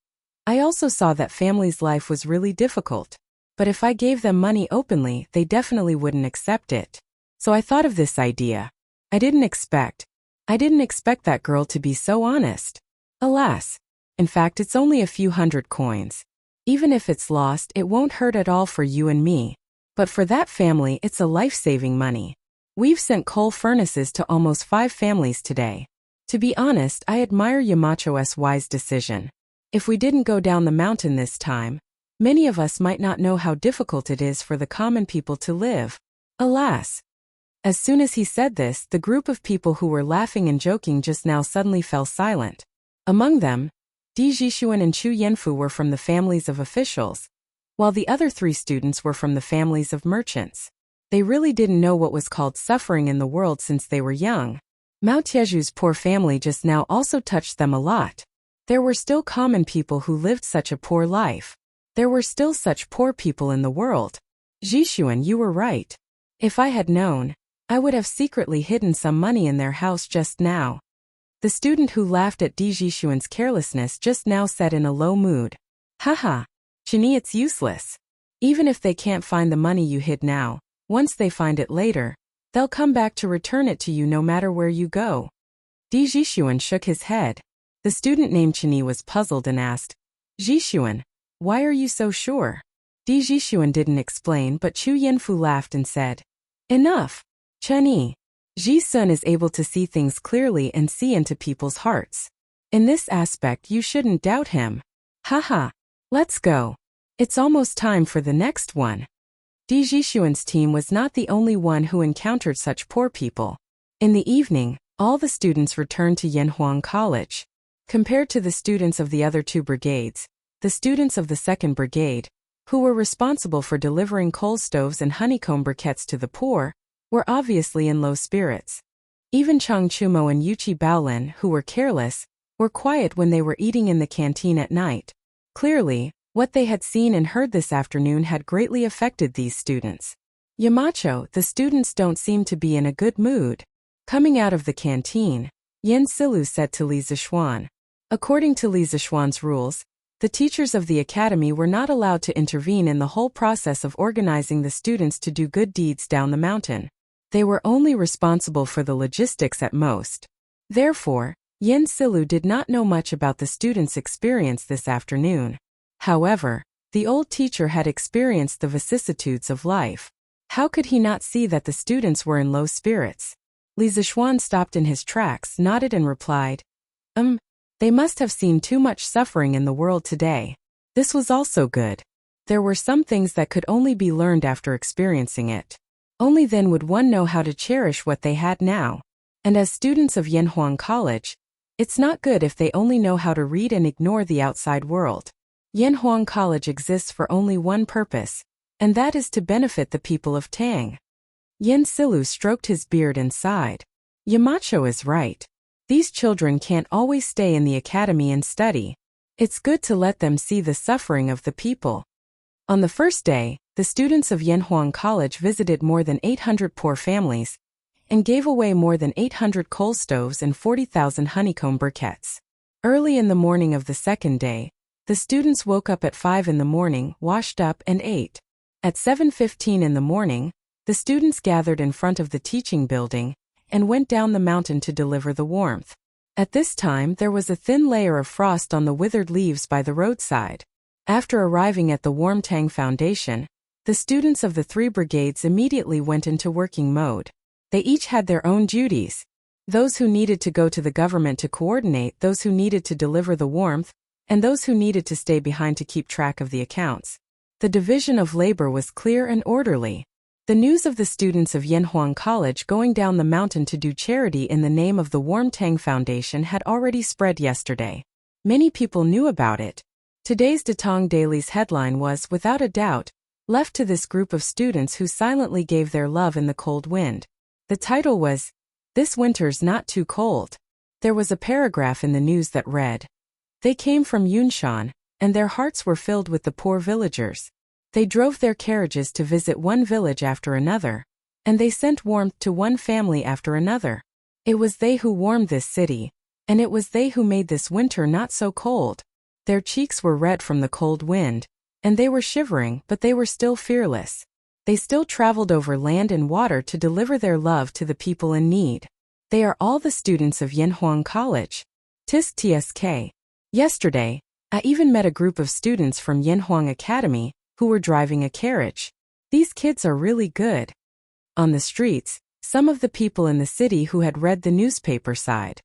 I also saw that family's life was really difficult. But if I gave them money openly, they definitely wouldn't accept it. So I thought of this idea. I didn't expect that girl to be so honest. Alas. In fact, it's only a few hundred coins. Even if it's lost, it won't hurt at all for you and me. But for that family, it's a life-saving money. We've sent coal furnaces to almost 5 families today. To be honest, I admire Yamacho's wise decision. If we didn't go down the mountain this time, many of us might not know how difficult it is for the common people to live. Alas. As soon as he said this, the group of people who were laughing and joking just now suddenly fell silent. Among them, Di Jixuan and Chu Yanfu were from the families of officials, while the other 3 students were from the families of merchants. They really didn't know what was called suffering in the world since they were young. Mao Tieju's poor family just now also touched them a lot. There were still common people who lived such a poor life. There were still such poor people in the world. Jixuan, you were right. If I had known, I would have secretly hidden some money in their house just now. The student who laughed at Di Jixuan's carelessness just now said in a low mood, Haha, Chini, it's useless. Even if they can't find the money you hid now, once they find it later, they'll come back to return it to you no matter where you go. Di Jixuan shook his head. The student named Chini was puzzled and asked, Jixuan, why are you so sure? Di Jixuan didn't explain, but Chu Yanfu laughed and said, Enough. Cheni. Ji-sun is able to see things clearly and see into people's hearts. In this aspect, you shouldn't doubt him. Haha. Let's go. It's almost time for the next one. Di Jixuan's team was not the only one who encountered such poor people. In the evening, all the students returned to Yanhuang College. Compared to the students of the other 2 brigades, the students of the 2nd Brigade, who were responsible for delivering coal stoves and honeycomb briquettes to the poor, were obviously in low spirits. Even Chang Chumo and Yuchi Baolin, who were careless, were quiet when they were eating in the canteen at night. Clearly, what they had seen and heard this afternoon had greatly affected these students. Yamacho, the students don't seem to be in a good mood. Coming out of the canteen, Yen Silu said to Li Zixuan. According to Li Zixuan's rules, the teachers of the academy were not allowed to intervene in the whole process of organizing the students to do good deeds down the mountain. They were only responsible for the logistics at most. Therefore, Yen Silu did not know much about the students' experience this afternoon. However, the old teacher had experienced the vicissitudes of life. How could he not see that the students were in low spirits? Li Zixuan stopped in his tracks, nodded and replied, They must have seen too much suffering in the world today. This was also good. There were some things that could only be learned after experiencing it. Only then would one know how to cherish what they had now. And as students of Yanhuang College, it's not good if they only know how to read and ignore the outside world. Yanhuang College exists for only one purpose, and that is to benefit the people of Tang. Yen Silu stroked his beard and sighed. Yamacho is right. These children can't always stay in the academy and study. It's good to let them see the suffering of the people. On the first day, the students of Yanhuang College visited more than 800 poor families and gave away more than 800 coal stoves and 40,000 honeycomb briquettes. Early in the morning of the second day, the students woke up at 5 in the morning, washed up and ate. At 7:15 in the morning, the students gathered in front of the teaching building and went down the mountain to deliver the warmth. At this time there was a thin layer of frost on the withered leaves by the roadside. After arriving at the Warmtang Foundation, the students of the 3 brigades immediately went into working mode. They each had their own duties. Those who needed to go to the government to coordinate, those who needed to deliver the warmth, and those who needed to stay behind to keep track of the accounts. The division of labor was clear and orderly. The news of the students of Yanhuang College going down the mountain to do charity in the name of the Warmtang Foundation had already spread yesterday. Many people knew about it. Today's Datong Daily's headline was, without a doubt, left to this group of students who silently gave their love in the cold wind. The title was, "This Winter's Not Too Cold." There was a paragraph in the news that read, "They came from Yunshan, and their hearts were filled with the poor villagers. They drove their carriages to visit one village after another, and they sent warmth to one family after another. It was they who warmed this city, and it was they who made this winter not so cold. Their cheeks were red from the cold wind, and they were shivering, but they were still fearless. They still traveled over land and water to deliver their love to the people in need. They are all the students of Yanhuang College. Tisk tsk. Yesterday, I even met a group of students from Yanhuang Academy who were driving a carriage. These kids are really good. On the streets, some of the people in the city who had read the newspaper sighed.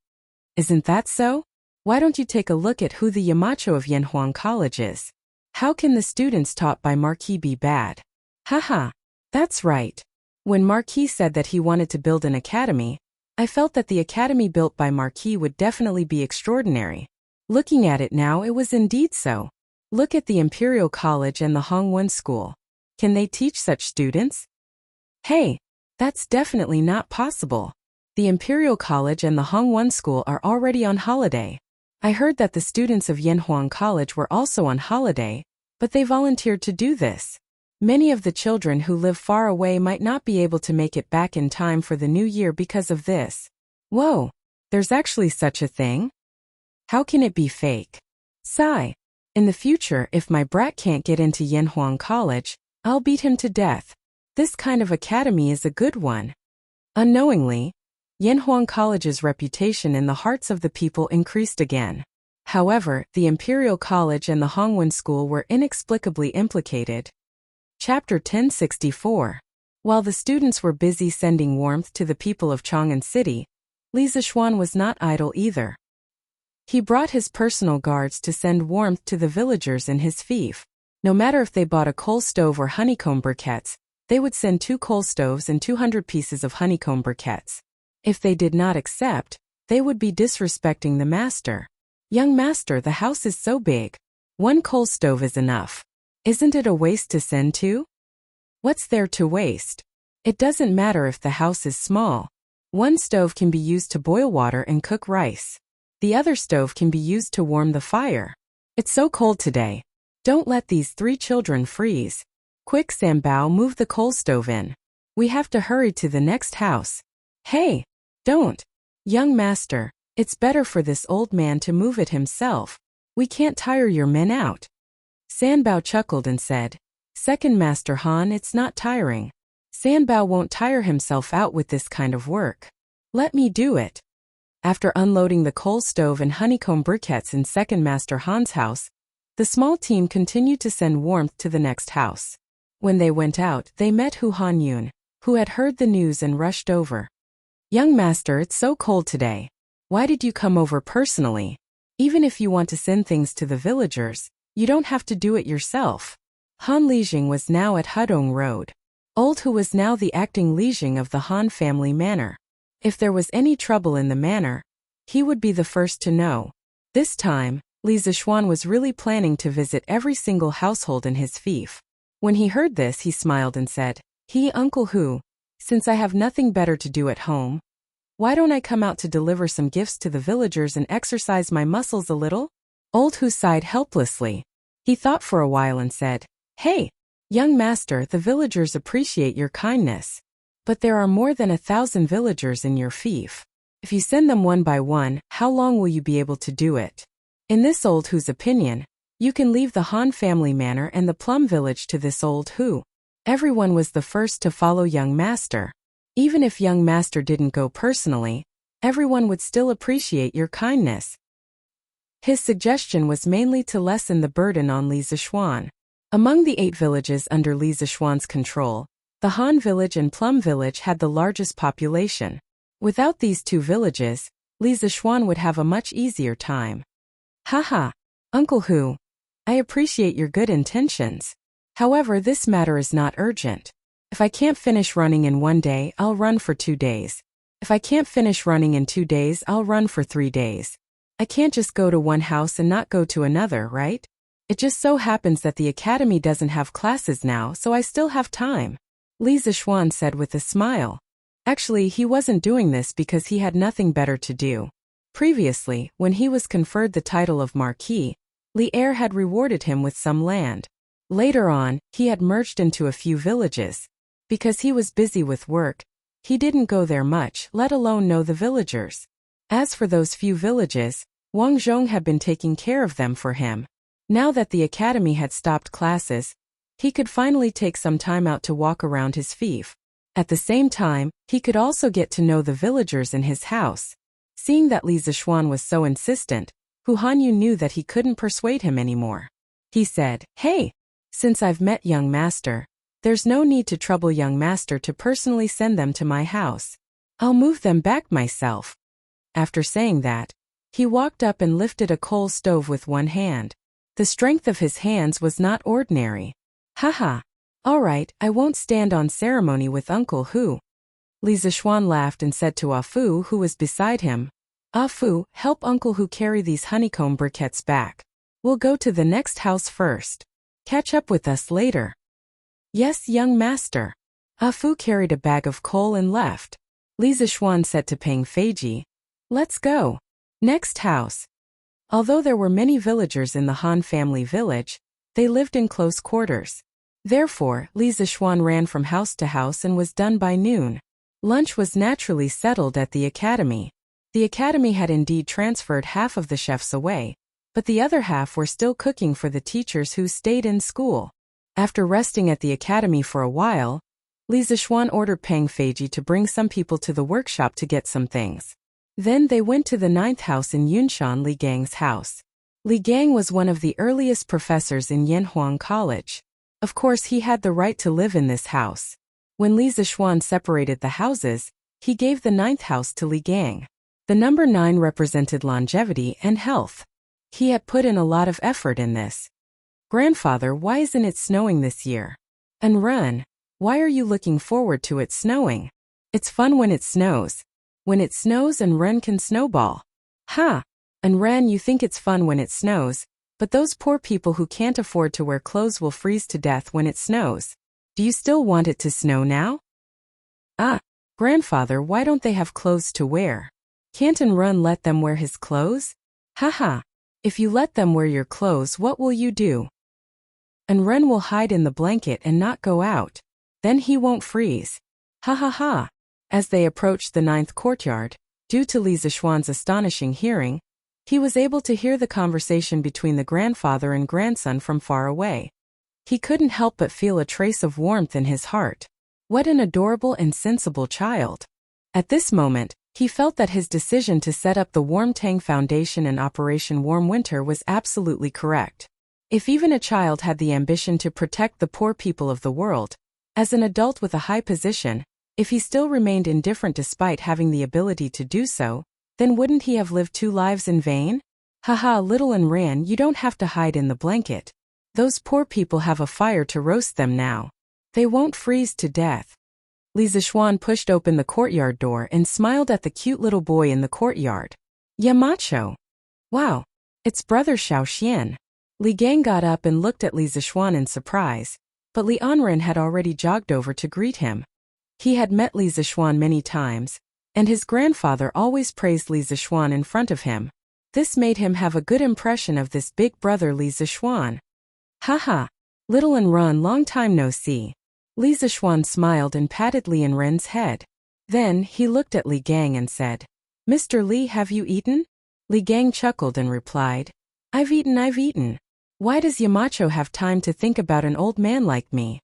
Isn't that so? Why don't you take a look at who the Yamacho of Yanhuang College is? How can the students taught by Marquis be bad? Haha, that's right. When Marquis said that he wanted to build an academy, I felt that the academy built by Marquis would definitely be extraordinary. Looking at it now, it was indeed so. Look at the Imperial College and the Hongwen School. Can they teach such students? Hey, that's definitely not possible. The Imperial College and the Hongwen School are already on holiday. I heard that the students of Yanhuang College were also on holiday, but they volunteered to do this. Many of the children who live far away might not be able to make it back in time for the new year because of this. Whoa, there's actually such a thing? How can it be fake? Sigh. In the future, if my brat can't get into Yanhuang College, I'll beat him to death. This kind of academy is a good one. Unknowingly, Yanhuang College's reputation in the hearts of the people increased again. However, the Imperial College and the Hongwen School were inexplicably implicated. Chapter 1064. While the students were busy sending warmth to the people of Chang'an City, Li Zixuan was not idle either. He brought his personal guards to send warmth to the villagers in his fief. No matter if they bought a coal stove or honeycomb briquettes, they would send 2 coal stoves and 200 pieces of honeycomb briquettes. If they did not accept, they would be disrespecting the master. Young master, the house is so big. 1 coal stove is enough. Isn't it a waste to send 2? What's there to waste? It doesn't matter if the house is small. 1 stove can be used to boil water and cook rice. The other stove can be used to warm the fire. It's so cold today. Don't let these 3 children freeze. Quick, Sambao, move the coal stove in. We have to hurry to the next house. Hey, don't. Young master, it's better for this old man to move it himself. We can't tire your men out. Sanbao chuckled and said, Second Master Han, it's not tiring. Sanbao won't tire himself out with this kind of work. Let me do it. After unloading the coal stove and honeycomb briquettes in Second Master Han's house, the small team continued to send warmth to the next house. When they went out, they met Hu Hanyun, who had heard the news and rushed over. Young master, it's so cold today. Why did you come over personally? Even if you want to send things to the villagers, you don't have to do it yourself. Han Lijing was now at Hudong Road. Old Hu was now the acting Lijing of the Han family manor. If there was any trouble in the manor, he would be the first to know. This time, Li Zixuan was really planning to visit every single household in his fief. When he heard this, he smiled and said, Uncle Hu, since I have nothing better to do at home, why don't I come out to deliver some gifts to the villagers and exercise my muscles a little? Old Hu sighed helplessly. He thought for a while and said, Hey, young master, the villagers appreciate your kindness. But there are more than 1,000 villagers in your fief. If you send them one by one, how long will you be able to do it? In this old Hu's opinion, you can leave the Han family manor and the plum village to this old Hu. Everyone was the first to follow young master. Even if young master didn't go personally, everyone would still appreciate your kindness. His suggestion was mainly to lessen the burden on Li Zixuan. Among the 8 villages under Li Zixuan's control, the Han village and Plum village had the largest population. Without these 2 villages, Li Zixuan would have a much easier time. Haha, Uncle Hu, I appreciate your good intentions. However, this matter is not urgent. If I can't finish running in 1 day, I'll run for 2 days. If I can't finish running in 2 days, I'll run for 3 days. I can't just go to one house and not go to another, right? It just so happens that the academy doesn't have classes now, so I still have time. Li Zixuan said with a smile. Actually, he wasn't doing this because he had nothing better to do. Previously, when he was conferred the title of Marquis, Li Er had rewarded him with some land. Later on, he had merged into a few villages. Because he was busy with work, he didn't go there much, let alone know the villagers. As for those few villages, Wang Zhong had been taking care of them for him. Now that the academy had stopped classes, he could finally take some time out to walk around his fief. At the same time, he could also get to know the villagers in his house. Seeing that Li Zishuan was so insistent, Hu Hanyu knew that he couldn't persuade him anymore. He said, "Hey, since I've met young master, there's no need to trouble young master to personally send them to my house. I'll move them back myself." After saying that, he walked up and lifted a coal stove with one hand. The strength of his hands was not ordinary. Haha. All right, I won't stand on ceremony with Uncle Hu. Li Zishuan laughed and said to Ah Fu, who was beside him, "Ah Fu, help Uncle Hu carry these honeycomb briquettes back. We'll go to the next house first. Catch up with us later." "Yes, young master." Ah Fu carried a bag of coal and left. Li Zishuan said to Peng Feiji, "Let's go. Next house." Although there were many villagers in the Han family village, they lived in close quarters. Therefore, Li Zishuan ran from house to house and was done by noon. Lunch was naturally settled at the academy. The academy had indeed transferred half of the chefs away, but the other half were still cooking for the teachers who stayed in school. After resting at the academy for a while, Li Zishuan ordered Peng Feiji to bring some people to the workshop to get some things. Then they went to the 9th house in Yunshan, Li Gang's house. Li Gang was one of the earliest professors in Yanhuang College. Of course, he had the right to live in this house. When Li Zishuan separated the houses, he gave the 9th house to Li Gang. The number 9 represented longevity and health. He had put in a lot of effort in this. "Grandfather, why isn't it snowing this year?" "And Run, why are you looking forward to it snowing?" "It's fun when it snows. When it snows and Ren can snowball." "Ha! And Ren, you think it's fun when it snows, but those poor people who can't afford to wear clothes will freeze to death when it snows. Do you still want it to snow now?" "Ah, grandfather, why don't they have clothes to wear? Can't and Run let them wear his clothes?" "Haha. If you let them wear your clothes, what will you do?" "And Ren will hide in the blanket and not go out. Then he won't freeze. Ha ha ha." As they approached the 9th courtyard, due to Li Zishuan's astonishing hearing, he was able to hear the conversation between the grandfather and grandson from far away. He couldn't help but feel a trace of warmth in his heart. What an adorable and sensible child. At this moment, he felt that his decision to set up the Warm Tang Foundation and Operation Warm Winter was absolutely correct. If even a child had the ambition to protect the poor people of the world, as an adult with a high position, if he still remained indifferent despite having the ability to do so, then wouldn't he have lived 2 lives in vain? Haha, little and Ran, you don't have to hide in the blanket. Those poor people have a fire to roast them now. They won't freeze to death. Li Zishuan pushed open the courtyard door and smiled at the cute little boy in the courtyard. "Yamacho. Wow, it's brother Xiaoxian." Li Gang got up and looked at Li Zishuan in surprise, but Li Anren had already jogged over to greet him. He had met Li Zishuan many times, and his grandfather always praised Li Zishuan in front of him. This made him have a good impression of this big brother Li Zishuan. "Haha, little and Run, long time no see." Li Zishuan smiled and patted Li and Ren's head. Then he looked at Li Gang and said, "Mr. Li, have you eaten?" Li Gang chuckled and replied, I've eaten. Why does Yamacho have time to think about an old man like me?"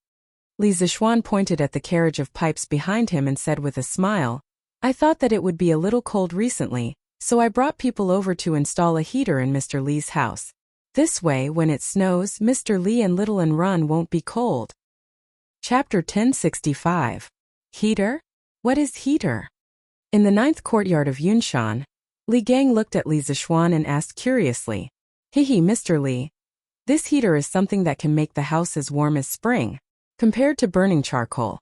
Li Zishuan pointed at the carriage of pipes behind him and said with a smile, "I thought that it would be a little cold recently, so I brought people over to install a heater in Mr. Li's house. This way, when it snows, Mr. Li and Little and Run won't be cold." Chapter 1065. Heater? What is heater? In the 9th courtyard of Yunshan, Li Gang looked at Li Zishuan and asked curiously, "Hihi, Mr. Li, this heater is something that can make the house as warm as spring. Compared to burning charcoal,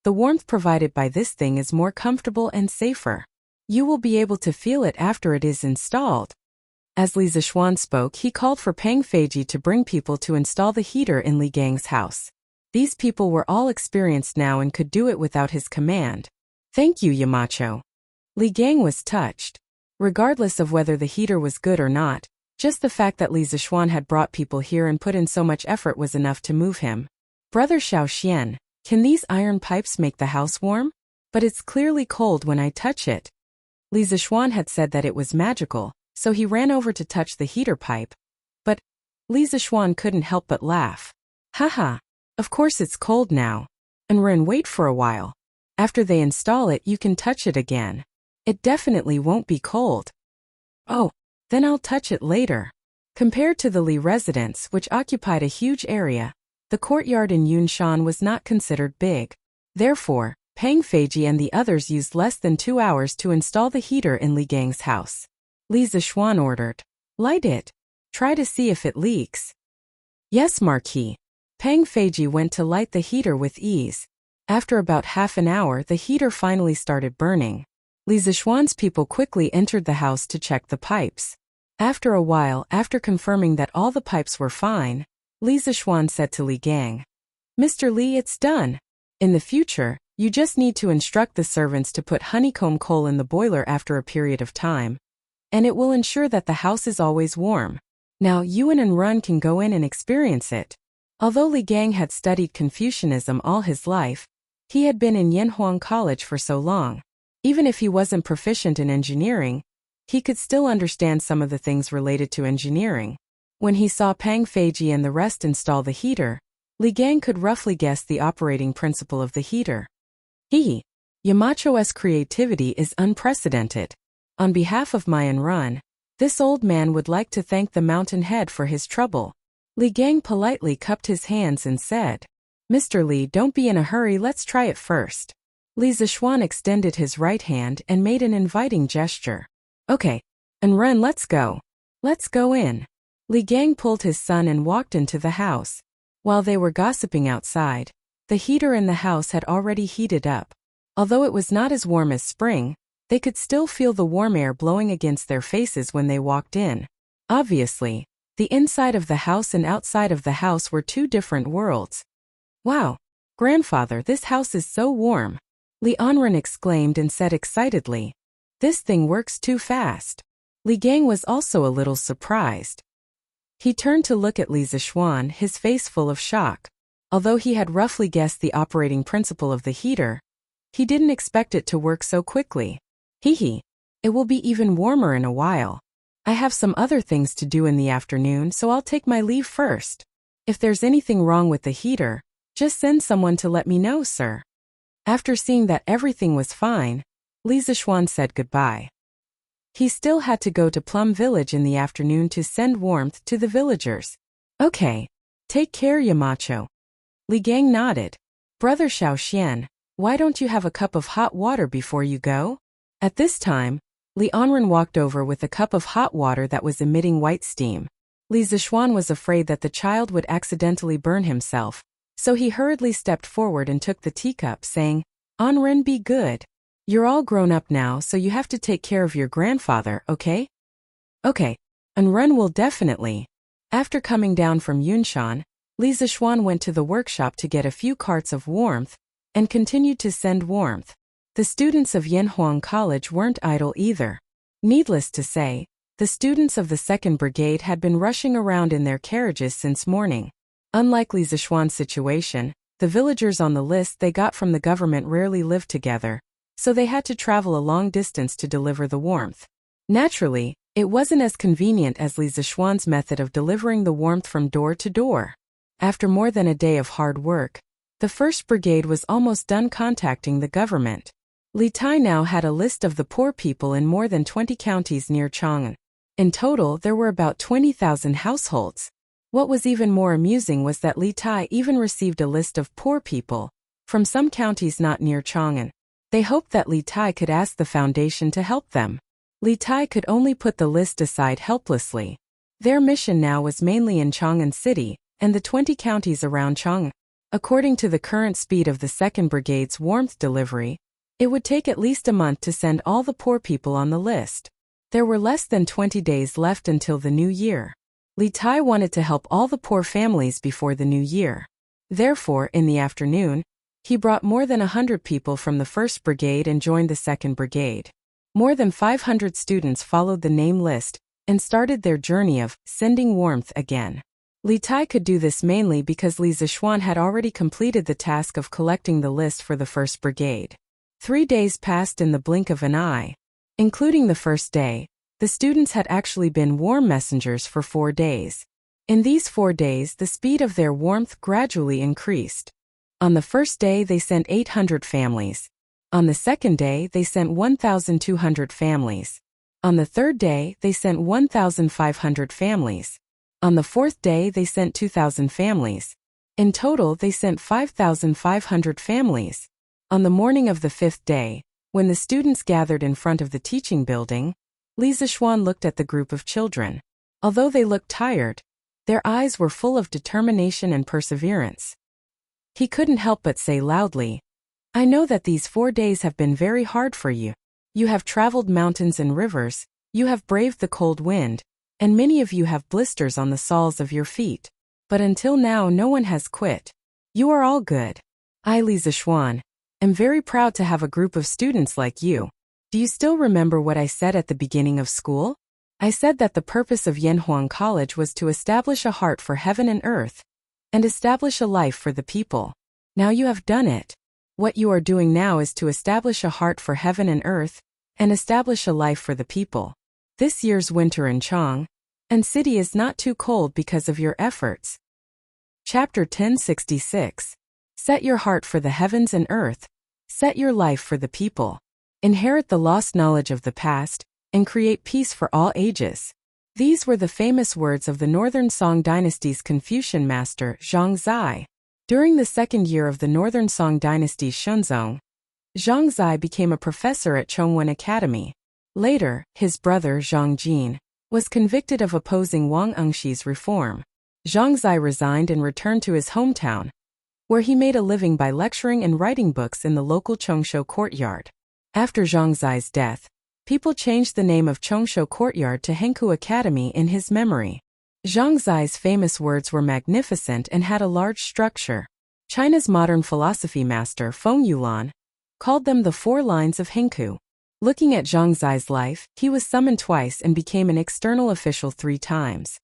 the warmth provided by this thing is more comfortable and safer. You will be able to feel it after it is installed." As Li Zishuan spoke, he called for Peng Feiji to bring people to install the heater in Li Gang's house. These people were all experienced now and could do it without his command. "Thank you, Yamacho." Li Gang was touched. Regardless of whether the heater was good or not, just the fact that Li Zishuan had brought people here and put in so much effort was enough to move him. "Brother Xiaoxian, Can these iron pipes make the house warm? But it's clearly cold when I touch it. Li Zishuan had said that it was magical, so he ran over to touch the heater pipe. But Li Zishuan couldn't help but laugh. Haha, of course it's cold now. And wait for a while. After they install it, you can touch it again. It definitely won't be cold. Oh, then I'll touch it later. Compared to the Li residence, which occupied a huge area, the courtyard in Yunshan was not considered big. Therefore, Pang Feiji and the others used less than 2 hours to install the heater in Li Gang's house. Li Zishuan ordered, "Light it. Try to see if it leaks." "Yes, Marquis." Pang Feiji went to light the heater with ease. After about half an hour, the heater finally started burning. Li Zishuan's people quickly entered the house to check the pipes. After a while, after confirming that all the pipes were fine, Li Zishuan said to Li Gang, "Mr. Li, it's done. In the future, you just need to instruct the servants to put honeycomb coal in the boiler after a period of time, and it will ensure that the house is always warm. Now you and Run can go in and experience it." Although Li Gang had studied Confucianism all his life, he had been in Yanhuang College for so long. Even if he wasn't proficient in engineering, he could still understand some of the things related to engineering. When he saw Pang Feiji and the rest install the heater, Li Gang could roughly guess the operating principle of the heater. Yamacho's creativity is unprecedented. On behalf of Mayan Run, this old man would like to thank the mountain head for his trouble. Li Gang politely cupped his hands and said, "Mr. Li, don't be in a hurry, let's try it first." Li Zishuan extended his right hand and made an inviting gesture. "Okay, and Ren, let's go. Let's go in." Li Gang pulled his son and walked into the house. While they were gossiping outside, the heater in the house had already heated up. Although it was not as warm as spring, they could still feel the warm air blowing against their faces when they walked in. Obviously, the inside of the house and outside of the house were two different worlds. "Wow, grandfather, this house is so warm," Li Anren exclaimed and said excitedly, "This thing works too fast." Li Gang was also a little surprised. He turned to look at Li Zishuan, his face full of shock. Although he had roughly guessed the operating principle of the heater, he didn't expect it to work so quickly. It will be even warmer in a while. I have some other things to do in the afternoon, so I'll take my leave first. If there's anything wrong with the heater, just send someone to let me know, sir." After seeing that everything was fine, Li Zishuan said goodbye. He still had to go to Plum Village in the afternoon to send warmth to the villagers. "Okay. Take care, Yamacho." Li Gang nodded. "Brother Xiaoxian, why don't you have a cup of hot water before you go?" At this time, Li Anren walked over with a cup of hot water that was emitting white steam. Li Zishuan was afraid that the child would accidentally burn himself, so he hurriedly stepped forward and took the teacup, saying, "Anren, be good. You're all grown up now, so you have to take care of your grandfather, okay?" "Okay, Anren will definitely." After coming down from Yunshan, Li Zishuan went to the workshop to get a few carts of warmth, and continued to send warmth. The students of Yanhuang College weren't idle either. Needless to say, the students of the 2nd Brigade had been rushing around in their carriages since morning. Unlike Li Zishuan's situation, the villagers on the list they got from the government rarely lived together, so they had to travel a long distance to deliver the warmth. Naturally, it wasn't as convenient as Li Zishuan's method of delivering the warmth from door to door. After more than a day of hard work, the 1st Brigade was almost done contacting the government. Li Tai now had a list of the poor people in more than 20 counties near Chang'an. In total, there were about 20,000 households. What was even more amusing was that Li Tai even received a list of poor people from some counties not near Chang'an. They hoped that Li Tai could ask the foundation to help them. Li Tai could only put the list aside helplessly. Their mission now was mainly in Chang'an City and the 20 counties around Chang'an. According to the current speed of the 2nd Brigade's warmth delivery, it would take at least a month to send all the poor people on the list. There were less than 20 days left until the new year. Li Tai wanted to help all the poor families before the new year. Therefore, in the afternoon, he brought more than 100 people from the 1st Brigade and joined the 2nd Brigade. More than 500 students followed the name list and started their journey of sending warmth again. Li Tai could do this mainly because Li Zixuan had already completed the task of collecting the list for the first brigade. 3 days passed in the blink of an eye. Including the first day, the students had actually been warm messengers for 4 days. In these 4 days, the speed of their warmth gradually increased. On the first day, they sent 800 families. On the second day, they sent 1,200 families. On the third day, they sent 1,500 families. On the fourth day, they sent 2,000 families. In total, they sent 5,500 families. On the morning of the fifth day, when the students gathered in front of the teaching building, Li Zixuan looked at the group of children. Although they looked tired, their eyes were full of determination and perseverance. He couldn't help but say loudly, "I know that these 4 days have been very hard for you. You have traveled mountains and rivers, you have braved the cold wind, and many of you have blisters on the soles of your feet. But until now no one has quit. You are all good. I, Li Zixuan, am very proud to have a group of students like you. Do you still remember what I said at the beginning of school? I said that the purpose of Yanhuang College was to establish a heart for heaven and earth, and establish a life for the people. Now you have done it. What you are doing now is to establish a heart for heaven and earth, and establish a life for the people. This year's winter in Chang and city is not too cold because of your efforts." Chapter 1066. Set your heart for the heavens and earth. Set your life for the people. Inherit the lost knowledge of the past, and create peace for all ages. These were the famous words of the Northern Song Dynasty's Confucian master, Zhang Zai. During the second year of the Northern Song Dynasty's Shunzong, Zhang Zai became a professor at Chongwen Academy. Later, his brother Zhang Jin was convicted of opposing Wang Engshi's reform. Zhang Zai resigned and returned to his hometown, where he made a living by lecturing and writing books in the local Chongsho courtyard. After Zhang Zai's death, people changed the name of Chongsho Courtyard to Henku Academy in his memory. Zhang Zai's famous words were magnificent and had a large structure. China's modern philosophy master Feng Yulan called them the 4 lines of Henku. Looking at Zhang Zai's life, he was summoned twice and became an external official 3 times.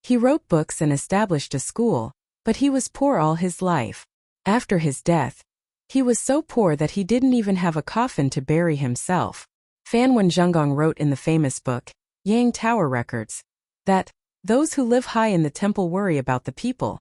He wrote books and established a school, but he was poor all his life. After his death, he was so poor that he didn't even have a coffin to bury himself. Fan Wenzhengong wrote in the famous book, Yang Tower Records, that those who live high in the temple worry about the people.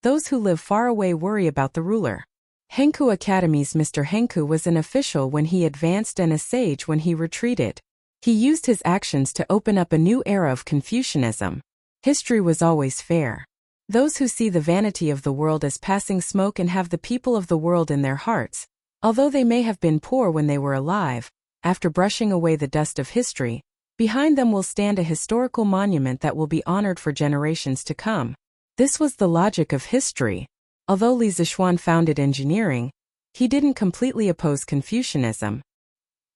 Those who live far away worry about the ruler. Henku Academy's Mr. Henku was an official when he advanced and a sage when he retreated. He used his actions to open up a new era of Confucianism. History was always fair. Those who see the vanity of the world as passing smoke and have the people of the world in their hearts, although they may have been poor when they were alive, after brushing away the dust of history, behind them will stand a historical monument that will be honored for generations to come. This was the logic of history. Although Li Zixuan founded engineering, he didn't completely oppose Confucianism.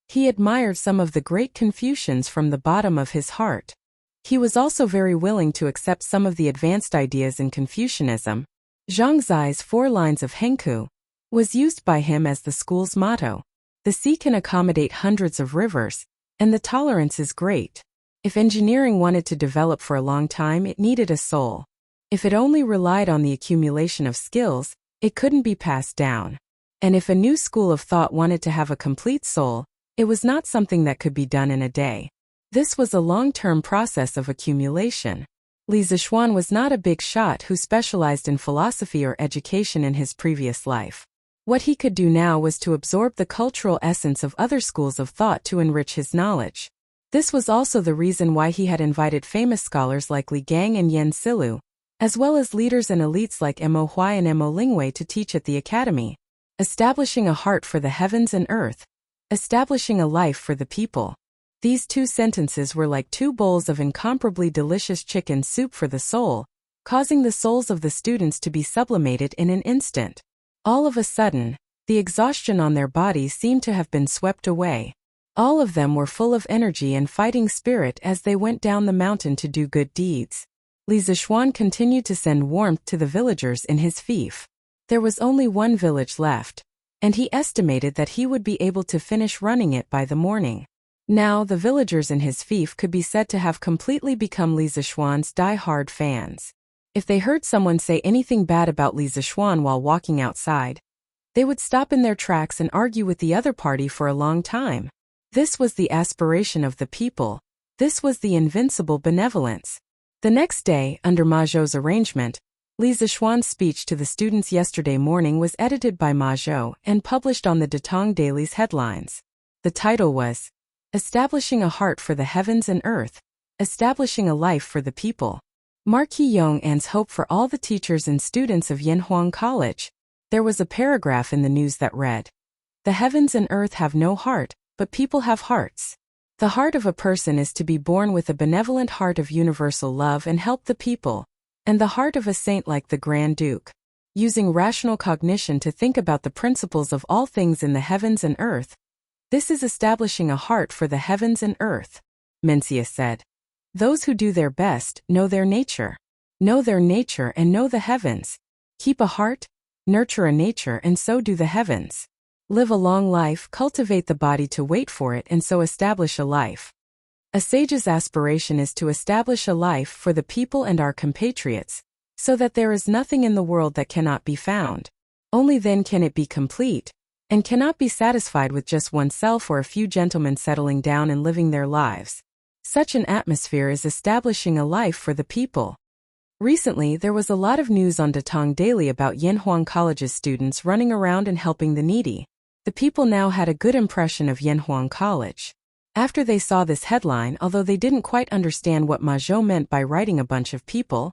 He admired some of the great Confucians from the bottom of his heart. He was also very willing to accept some of the advanced ideas in Confucianism. Zhang Zai's 4 lines of Henku was used by him as the school's motto. The sea can accommodate hundreds of rivers, and the tolerance is great. If engineering wanted to develop for a long time, it needed a soul. If it only relied on the accumulation of skills, it couldn't be passed down. And if a new school of thought wanted to have a complete soul, it was not something that could be done in a day. This was a long-term process of accumulation. Li Zixuan was not a big shot who specialized in philosophy or education in his previous life. What he could do now was to absorb the cultural essence of other schools of thought to enrich his knowledge. This was also the reason why he had invited famous scholars like Li Gang and Yen Silu, as well as leaders and elites like Mo Huai and Mo Lingwei to teach at the academy. Establishing a heart for the heavens and earth. Establishing a life for the people. These 2 sentences were like 2 bowls of incomparably delicious chicken soup for the soul, causing the souls of the students to be sublimated in an instant. All of a sudden, the exhaustion on their bodies seemed to have been swept away. All of them were full of energy and fighting spirit as they went down the mountain to do good deeds. Li Zixuan continued to send warmth to the villagers in his fief. There was only 1 village left, and he estimated that he would be able to finish running it by the morning. Now the villagers in his fief could be said to have completely become Li Zixuan's die-hard fans. If they heard someone say anything bad about Li Zixuan while walking outside, they would stop in their tracks and argue with the other party for a long time. This was the aspiration of the people. This was the invincible benevolence. The next day, under Ma Zhou's arrangement, Li Zixuan's speech to the students yesterday morning was edited by Ma Zhou and published on the Datong Daily's headlines. The title was, "Establishing a Heart for the Heavens and Earth, Establishing a Life for the People." Marquis Yong'an's hope for all the teachers and students of Yanhuang College. There was a paragraph in the news that read, "The heavens and earth have no heart, but people have hearts. The heart of a person is to be born with a benevolent heart of universal love and help the people, and the heart of a saint like the Grand Duke, using rational cognition to think about the principles of all things in the heavens and earth. This is establishing a heart for the heavens and earth," Mencia said. "Those who do their best know their nature and know the heavens. Keep a heart, nurture a nature, and so do the heavens. Live a long life, cultivate the body to wait for it, and so establish a life. A sage's aspiration is to establish a life for the people and our compatriots, so that there is nothing in the world that cannot be found. Only then can it be complete, and cannot be satisfied with just oneself or a few gentlemen settling down and living their lives. Such an atmosphere is establishing a life for the people." Recently, there was a lot of news on Datong Daily about Yanhuang College's students running around and helping the needy. The people now had a good impression of Yanhuang College. After they saw this headline, although they didn't quite understand what Ma Zhou meant by writing a bunch of people,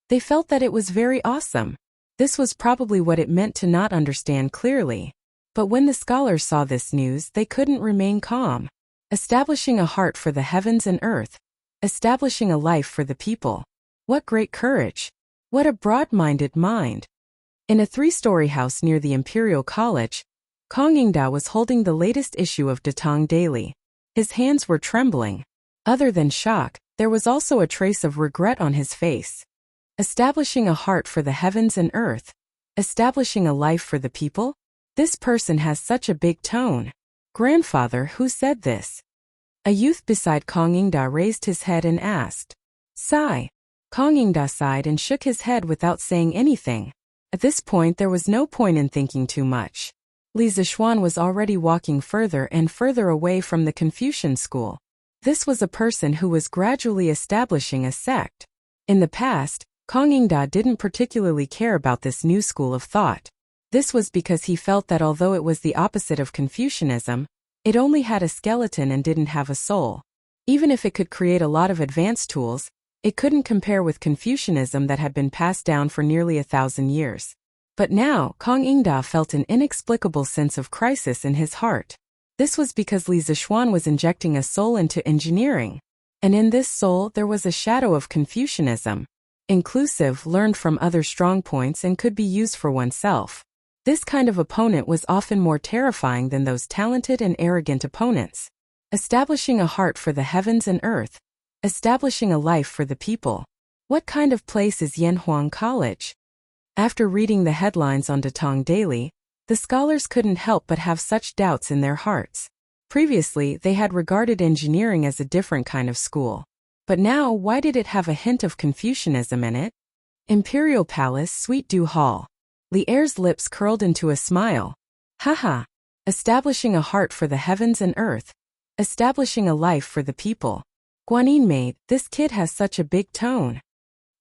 they felt that it was very awesome. This was probably what it meant to not understand clearly. But when the scholars saw this news, they couldn't remain calm. Establishing a heart for the heavens and earth, establishing a life for the people. What great courage! What a broad-minded mind! In a 3-story house near the Imperial College, Kong Yingda was holding the latest issue of Datong Daily. His hands were trembling. Other than shock, there was also a trace of regret on his face. Establishing a heart for the heavens and earth, establishing a life for the people? This person has such a big tone. "Grandfather, who said this?" A youth beside Kong Yingda raised his head and asked. "Sigh." Kong Yingda sighed and shook his head without saying anything. At this point there was no point in thinking too much. Li Zixuan was already walking further and further away from the Confucian school. This was a person who was gradually establishing a sect. In the past, Kong Yingda didn't particularly care about this new school of thought. This was because he felt that although it was the opposite of Confucianism, it only had a skeleton and didn't have a soul. Even if it could create a lot of advanced tools, it couldn't compare with Confucianism that had been passed down for nearly 1,000 years. But now, Kong Yingda felt an inexplicable sense of crisis in his heart. This was because Li Zixuan was injecting a soul into engineering. And in this soul there was a shadow of Confucianism. Inclusive, learned from other strong points and could be used for oneself. This kind of opponent was often more terrifying than those talented and arrogant opponents. Establishing a heart for the heavens and earth. Establishing a life for the people. What kind of place is Yanhuang College? After reading the headlines on Datong Daily, the scholars couldn't help but have such doubts in their hearts. Previously, they had regarded engineering as a different kind of school. But now, why did it have a hint of Confucianism in it? Imperial Palace, Suite du Hall. Li Er's lips curled into a smile. Haha. Establishing a heart for the heavens and earth. Establishing a life for the people. Guanyin maid, this kid has such a big tone.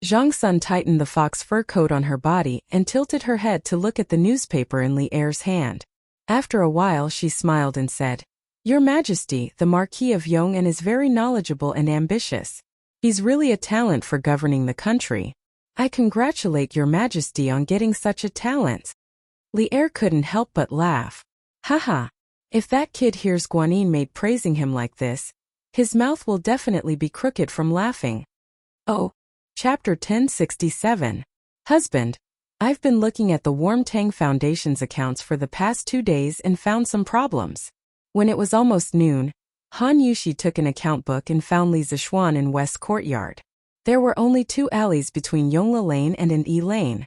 Zhang Sun tightened the fox fur coat on her body and tilted her head to look at the newspaper in Li Er's hand. After a while she smiled and said, "Your Majesty, the Marquis of Yong'an is very knowledgeable and ambitious. He's really a talent for governing the country. I congratulate Your Majesty on getting such a talent." Li Er couldn't help but laugh. Haha. If that kid hears Guanyin maid praising him like this, his mouth will definitely be crooked from laughing. Oh. Chapter 1067. Husband. I've been looking at the Warm Tang Foundation's accounts for the past 2 days and found some problems. When it was almost noon, Han Yushi took an account book and found Li Zixuan in West Courtyard. There were only 2 alleys between Yongla Lane and an E Lane,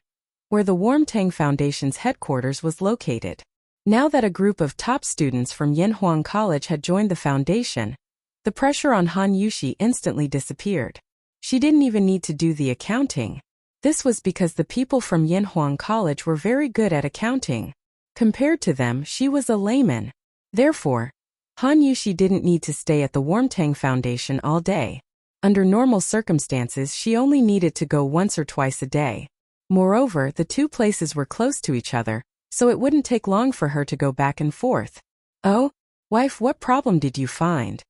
where the Warm Tang Foundation's headquarters was located. Now that a group of top students from Yanhuang College had joined the foundation, the pressure on Han Yushi instantly disappeared. She didn't even need to do the accounting. This was because the people from Yinhuang College were very good at accounting. Compared to them, she was a layman. Therefore, Han Yushi didn't need to stay at the Warmtang Foundation all day. Under normal circumstances, she only needed to go once or twice a day. Moreover, the two places were close to each other, so it wouldn't take long for her to go back and forth. "Oh, wife, what problem did you find?"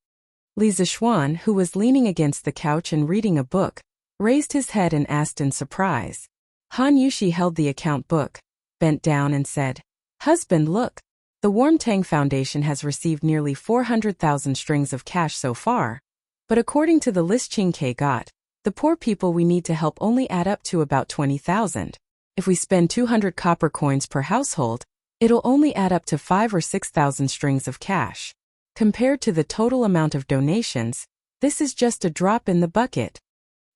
Li Zishuan, who was leaning against the couch and reading a book, raised his head and asked in surprise. Han Yushi held the account book, bent down and said, "Husband, look. The Warmtang Foundation has received nearly 400,000 strings of cash so far. But according to the list Qingke got, the poor people we need to help only add up to about 20,000. If we spend 200 copper coins per household, it'll only add up to 5 or 6,000 strings of cash. Compared to the total amount of donations, this is just a drop in the bucket."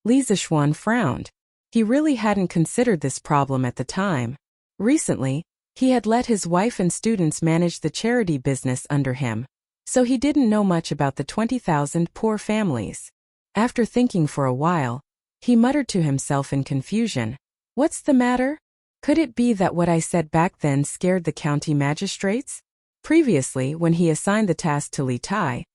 Li Zishuan frowned. He really hadn't considered this problem at the time. Recently, he had let his wife and students manage the charity business under him, so he didn't know much about the 20,000 poor families. After thinking for a while, he muttered to himself in confusion, "What's the matter? Could it be that what I said back then scared the county magistrates?" Previously, when he assigned the task to Li Tai,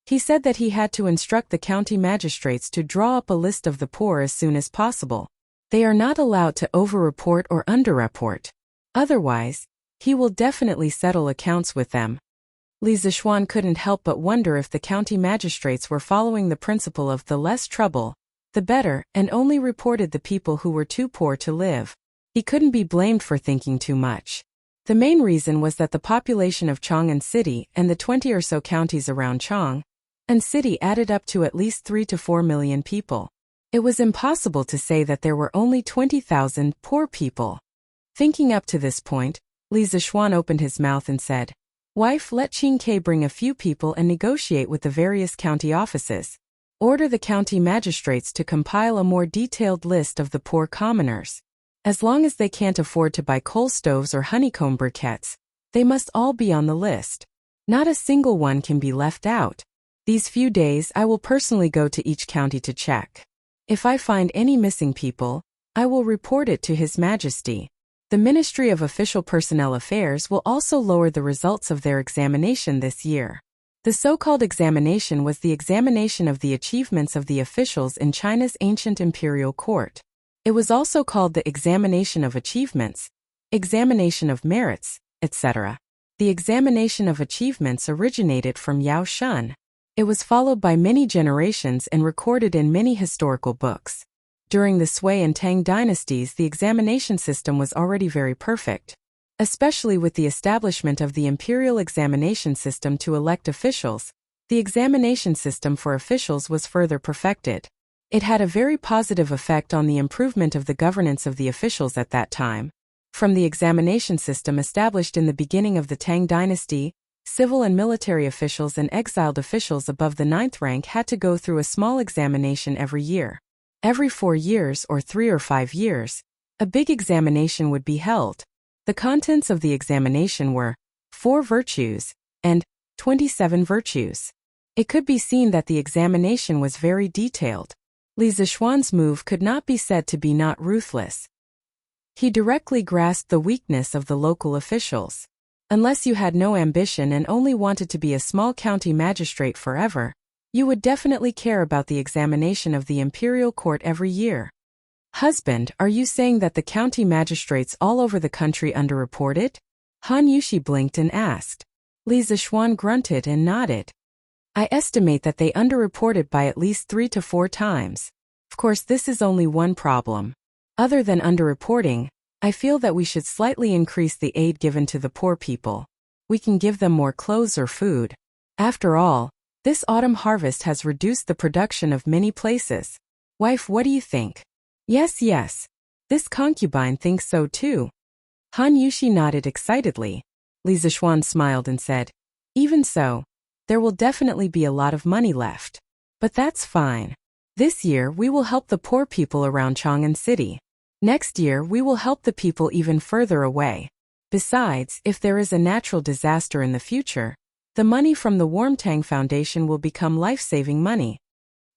he said that he had to instruct the county magistrates to draw up a list of the poor as soon as possible. They are not allowed to over-report or under-report. Otherwise, he will definitely settle accounts with them. Li Zishuan couldn't help but wonder if the county magistrates were following the principle of the less trouble, the better, and only reported the people who were too poor to live. He couldn't be blamed for thinking too much. The main reason was that the population of Chang'an City and the 20 or so counties around Chang'an City added up to at least 3 to 4 million people. It was impossible to say that there were only 20,000 poor people. Thinking up to this point, Li Zishuan opened his mouth and said, "Wife, let Qingke bring a few people and negotiate with the various county offices. Order the county magistrates to compile a more detailed list of the poor commoners. As long as they can't afford to buy coal stoves or honeycomb briquettes, they must all be on the list. Not a single one can be left out. These few days I will personally go to each county to check. If I find any missing people, I will report it to His Majesty. The Ministry of Official Personnel Affairs will also lower the results of their examination this year." The so-called examination was the examination of the achievements of the officials in China's ancient imperial court. It was also called the examination of achievements, examination of merits, etc. The examination of achievements originated from Yao Shun. It was followed by many generations and recorded in many historical books. During the Sui and Tang dynasties, the examination system was already very perfect. Especially with the establishment of the imperial examination system to elect officials, the examination system for officials was further perfected. It had a very positive effect on the improvement of the governance of the officials at that time. From the examination system established in the beginning of the Tang dynasty, civil and military officials and exiled officials above the 9th rank had to go through a small examination every year. Every 4 years or 3 or 5 years, a big examination would be held. The contents of the examination were 4 virtues and 27 virtues. It could be seen that the examination was very detailed. Li Zishuan's move could not be said to be not ruthless. He directly grasped the weakness of the local officials. Unless you had no ambition and only wanted to be a small county magistrate forever, you would definitely care about the examination of the imperial court every year. Husband, are you saying that the county magistrates all over the country underreported? Han Yushi blinked and asked. Li Zishuan grunted and nodded. I estimate that they underreported by at least 3 to 4 times. Of course, this is only one problem. Other than underreporting, I feel that we should slightly increase the aid given to the poor people. We can give them more clothes or food. After all, this autumn harvest has reduced the production of many places. Wife, what do you think? Yes. This concubine thinks so too. Han Yushi nodded excitedly. Li Zishuan smiled and said, even so, there will definitely be a lot of money left. But that's fine. This year we will help the poor people around Chang'an City. Next year we will help the people even further away. Besides, if there is a natural disaster in the future, the money from the Warmtang Foundation will become life-saving money.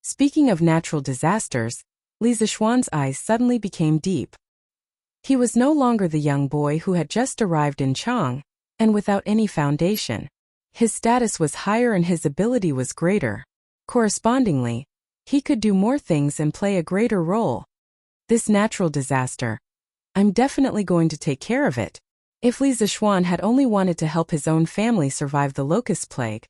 Speaking of natural disasters, Li Zixuan's eyes suddenly became deep. He was no longer the young boy who had just arrived in Chang, and without any foundation. His status was higher and his ability was greater. Correspondingly, he could do more things and play a greater role. This natural disaster. I'm definitely going to take care of it. If Li Zixuan had only wanted to help his own family survive the locust plague,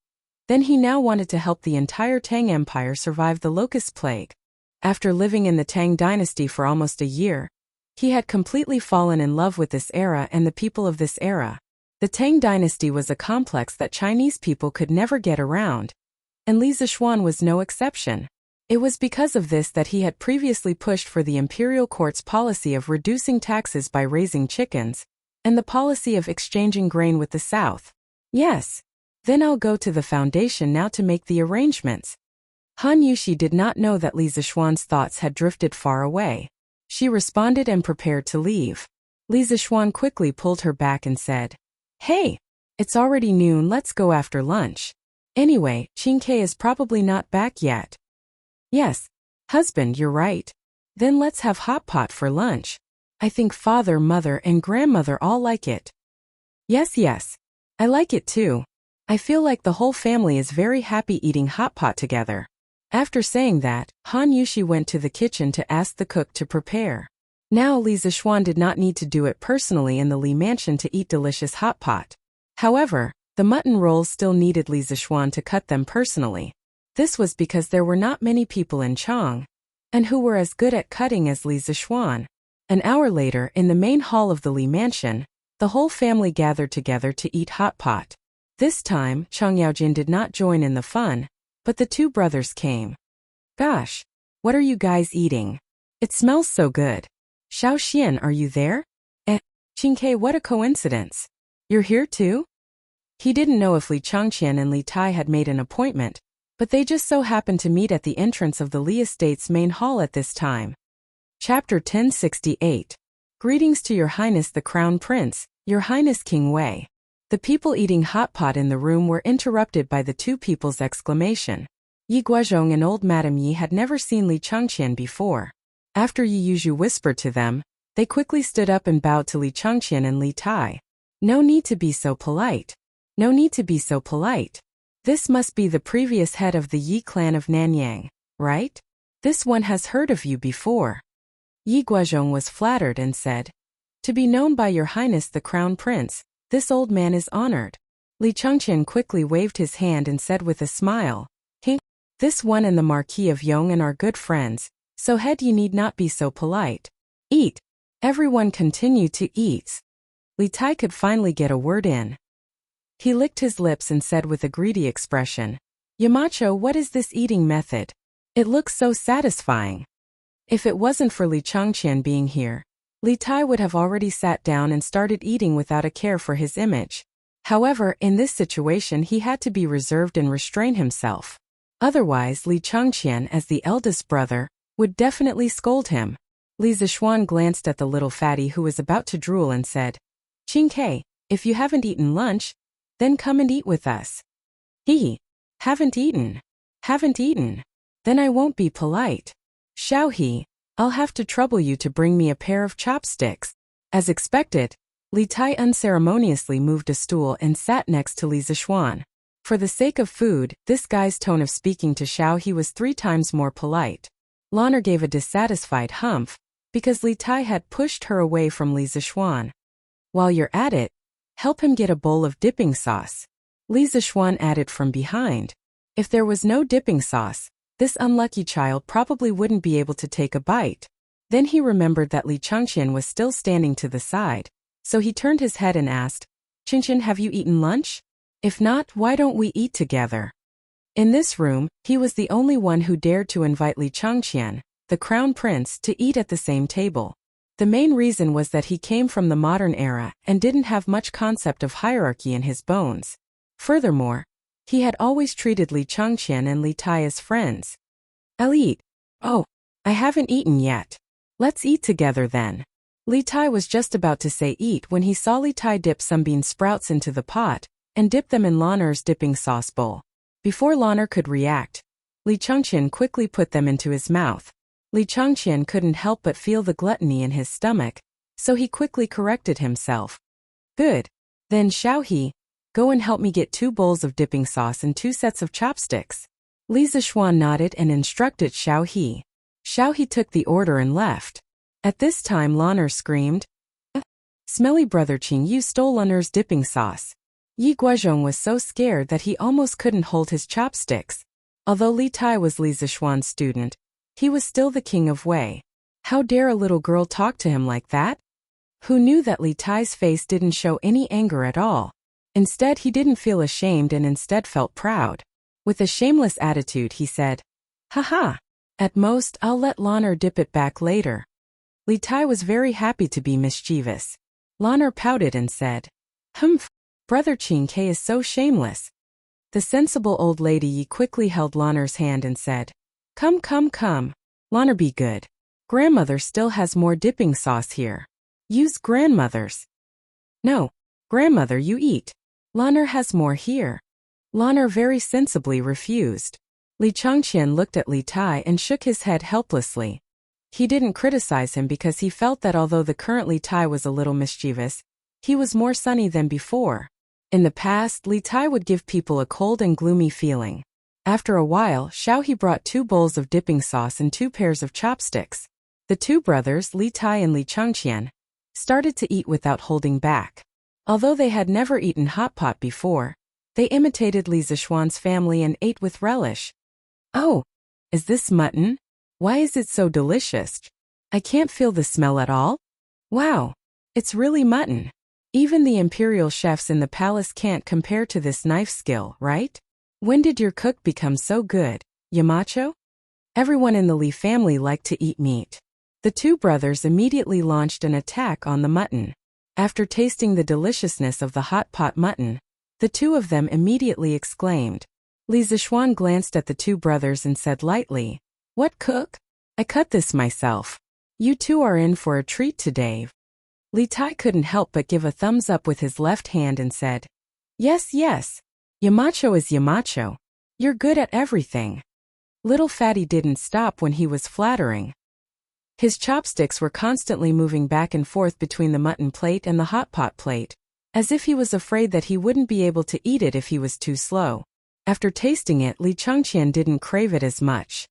then he now wanted to help the entire Tang Empire survive the locust plague. After living in the Tang dynasty for almost a year, he had completely fallen in love with this era and the people of this era. The Tang dynasty was a complex that Chinese people could never get around, and Li Zixuan was no exception. It was because of this that he had previously pushed for the imperial court's policy of reducing taxes by raising chickens, and the policy of exchanging grain with the South. Yes. Then I'll go to the foundation now to make the arrangements. Han Yushi did not know that Li Zixuan's thoughts had drifted far away. She responded and prepared to leave. Li Zixuan quickly pulled her back and said, "Hey, it's already noon, let's go after lunch. Anyway, Qingke is probably not back yet." "Yes, husband, you're right. Then let's have hot pot for lunch. I think father, mother, and grandmother all like it." Yes, I like it too. I feel like the whole family is very happy eating hot pot together." After saying that, Han Yushi went to the kitchen to ask the cook to prepare. Now Li Zixuan did not need to do it personally in the Li mansion to eat delicious hot pot. However, the mutton rolls still needed Li Zixuan to cut them personally. This was because there were not many people in Chang, and who were as good at cutting as Li Zixuan. An hour later, in the main hall of the Li mansion, the whole family gathered together to eat hot pot. This time, Chang Yaojin did not join in the fun, but the two brothers came. "Gosh, what are you guys eating? It smells so good. Xiao Xian, are you there? Qingke, what a coincidence. You're here too?" He didn't know if Li Changqian and Li Tai had made an appointment, but they just so happened to meet at the entrance of the Li estate's main hall at this time. Chapter 1068. Greetings to Your Highness the Crown Prince, Your Highness King Wei. The people eating hot pot in the room were interrupted by the two people's exclamation. Yi Guozhong and old Madame Yi had never seen Li Changqian before. After Yi Yuzhu whispered to them, they quickly stood up and bowed to Li Changqian and Li Tai. "No need to be so polite. No need to be so polite. This must be the previous head of the Yi clan of Nanyang, right? This one has heard of you before." Yi Guozhong was flattered and said, "To be known by Your Highness the Crown Prince, this old man is honored." Li Changqian quickly waved his hand and said with a smile, "Hink, this one and the Marquis of Yong'an are good friends, so head you need not be so polite. Eat." Everyone continued to eat. Li Tai could finally get a word in. He licked his lips and said with a greedy expression, "Yamacho, what is this eating method? It looks so satisfying." If it wasn't for Li Changqian being here, Li Tai would have already sat down and started eating without a care for his image. However, in this situation he had to be reserved and restrain himself. Otherwise, Li Changqian, as the eldest brother, would definitely scold him. Li Zixuan glanced at the little fatty who was about to drool and said, "Qingke, if you haven't eaten lunch, then come and eat with us." "He, haven't eaten. Haven't eaten. Then I won't be polite. Xiao He, I'll have to trouble you to bring me a pair of chopsticks." As expected, Li Tai unceremoniously moved a stool and sat next to Li Zixuan. For the sake of food, this guy's tone of speaking to Xiao He was 3 times more polite. Lanner gave a dissatisfied humph, because Li Tai had pushed her away from Li Zixuan. "While you're at it, help him get a bowl of dipping sauce," Li Zixuan added from behind. If there was no dipping sauce, this unlucky child probably wouldn't be able to take a bite. Then he remembered that Li Changqian was still standing to the side, so he turned his head and asked, "Qingqian, have you eaten lunch? If not, why don't we eat together?" In this room, he was the only one who dared to invite Li Changqian, the crown prince, to eat at the same table. The main reason was that he came from the modern era and didn't have much concept of hierarchy in his bones. Furthermore, he had always treated Li Changqian and Li Tai as friends. "I'll eat." "Oh, I haven't eaten yet. Let's eat together then." Li Tai was just about to say eat when he saw Li Tai dip some bean sprouts into the pot and dip them in Lanner's dipping sauce bowl. Before Lanner could react, Li Changqian quickly put them into his mouth. Li Changqian couldn't help but feel the gluttony in his stomach, so he quickly corrected himself. Good. Then Xiaohe, go and help me get 2 bowls of dipping sauce and 2 sets of chopsticks. Li Zishuan nodded and instructed Xiaohe. Xiaohe took the order and left. At this time Lan'er screamed, Smelly brother Qing, you stole Lan'er's dipping sauce. Yi Guozhong was so scared that he almost couldn't hold his chopsticks. Although Li Tai was Li Zishuan's student, he was still the king of Wei. How dare a little girl talk to him like that? Who knew that Li Tai's face didn't show any anger at all? Instead, he didn't feel ashamed and instead felt proud. With a shameless attitude, he said, Haha. At most, I'll let Lan'er dip it back later. Li Tai was very happy to be mischievous. Lan'er pouted and said, Humph, brother Qing Ke is so shameless. The sensible old lady Yi quickly held Lan'er's hand and said, Come, come, come. Lan'er, be good. Grandmother still has more dipping sauce here. Use grandmother's. No, grandmother, you eat. Lan'er has more here. Lan'er very sensibly refused. Li Changqian looked at Li Tai and shook his head helplessly. He didn't criticize him because he felt that although the current Li Tai was a little mischievous, he was more sunny than before. In the past, Li Tai would give people a cold and gloomy feeling. After a while, Xiaohe brought 2 bowls of dipping sauce and 2 pairs of chopsticks. The 2 brothers, Li Tai and Li Changqian, started to eat without holding back. Although they had never eaten hot pot before, they imitated Li Zishuan's family and ate with relish. Oh, is this mutton? Why is it so delicious? I can't feel the smell at all. Wow, it's really mutton. Even the imperial chefs in the palace can't compare to this knife skill, right? When did your cook become so good, Yamacho? Everyone in the Li family liked to eat meat. The 2 brothers immediately launched an attack on the mutton. After tasting the deliciousness of the hot pot mutton, the 2 of them immediately exclaimed. Li Zishuan glanced at the 2 brothers and said lightly, What, cook? I cut this myself. You 2 are in for a treat today. Li Tai couldn't help but give a thumbs up with his left hand and said, Yes, yes. Yamacho is Yamacho. You're good at everything. Little Fatty didn't stop when he was flattering. His chopsticks were constantly moving back and forth between the mutton plate and the hot pot plate, as if he was afraid that he wouldn't be able to eat it if he was too slow. After tasting it, Li Changqian didn't crave it as much.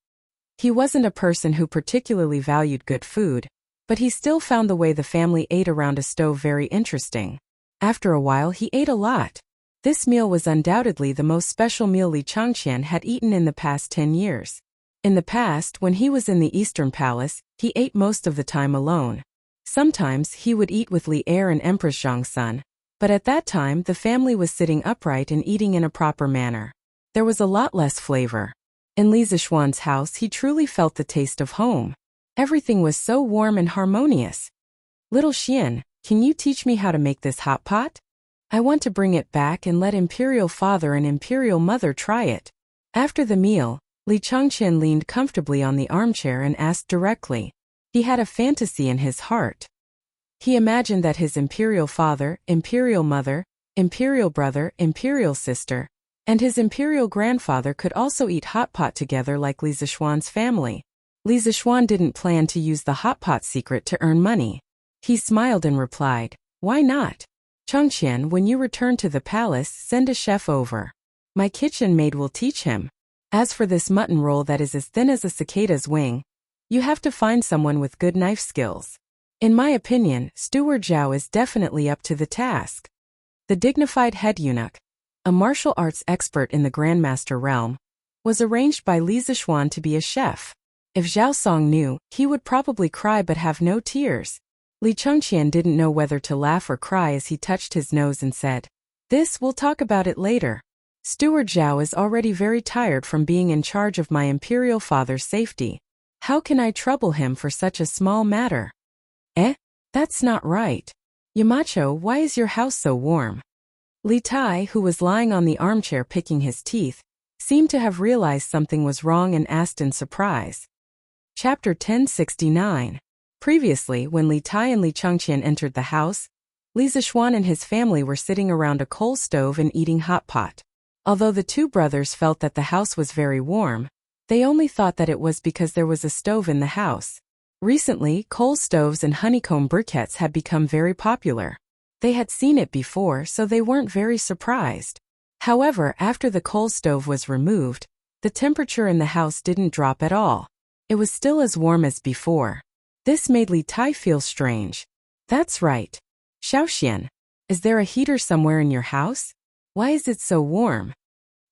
He wasn't a person who particularly valued good food, but he still found the way the family ate around a stove very interesting. After a while, he ate a lot. This meal was undoubtedly the most special meal Li Changqian had eaten in the past 10 years. In the past, when he was in the Eastern Palace, he ate most of the time alone. Sometimes he would eat with Li Heir and Empress Zhongsun, but at that time the family was sitting upright and eating in a proper manner. There was a lot less flavor. In Li Zishuan's house, he truly felt the taste of home. Everything was so warm and harmonious. Little Xian, can you teach me how to make this hot pot? I want to bring it back and let Imperial Father and Imperial Mother try it. After the meal, Li Changqian leaned comfortably on the armchair and asked directly. He had a fantasy in his heart. He imagined that his Imperial Father, Imperial Mother, Imperial Brother, Imperial Sister, and his Imperial Grandfather could also eat hot pot together like Li Zishuan's family. Li Zishuan didn't plan to use the hot pot secret to earn money. He smiled and replied, Why not? Changqian, when you return to the palace, send a chef over. My kitchen maid will teach him. As for this mutton roll that is as thin as a cicada's wing, you have to find someone with good knife skills. In my opinion, Steward Zhao is definitely up to the task. The dignified head eunuch, a martial arts expert in the Grandmaster realm, was arranged by Li Zishuan to be a chef. If Zhao Song knew, he would probably cry but have no tears. Li Changqian didn't know whether to laugh or cry as he touched his nose and said, This, we'll talk about it later. Steward Zhao is already very tired from being in charge of my Imperial Father's safety. How can I trouble him for such a small matter? That's not right. Yamacho, why is your house so warm? Li Tai, who was lying on the armchair picking his teeth, seemed to have realized something was wrong and asked in surprise. Chapter 1069. Previously, when Li Tai and Li Changqian entered the house, Li Zishuan and his family were sitting around a coal stove and eating hot pot. Although the 2 brothers felt that the house was very warm, They only thought that it was because there was a stove in the house. Recently, coal stoves and honeycomb briquettes had become very popular. They had seen it before, so they weren't very surprised. However, after the coal stove was removed, the temperature in the house didn't drop at all. It was still as warm as before. This made Li Tai feel strange. That's right. Xiaoxian, is there a heater somewhere in your house? Why is it so warm?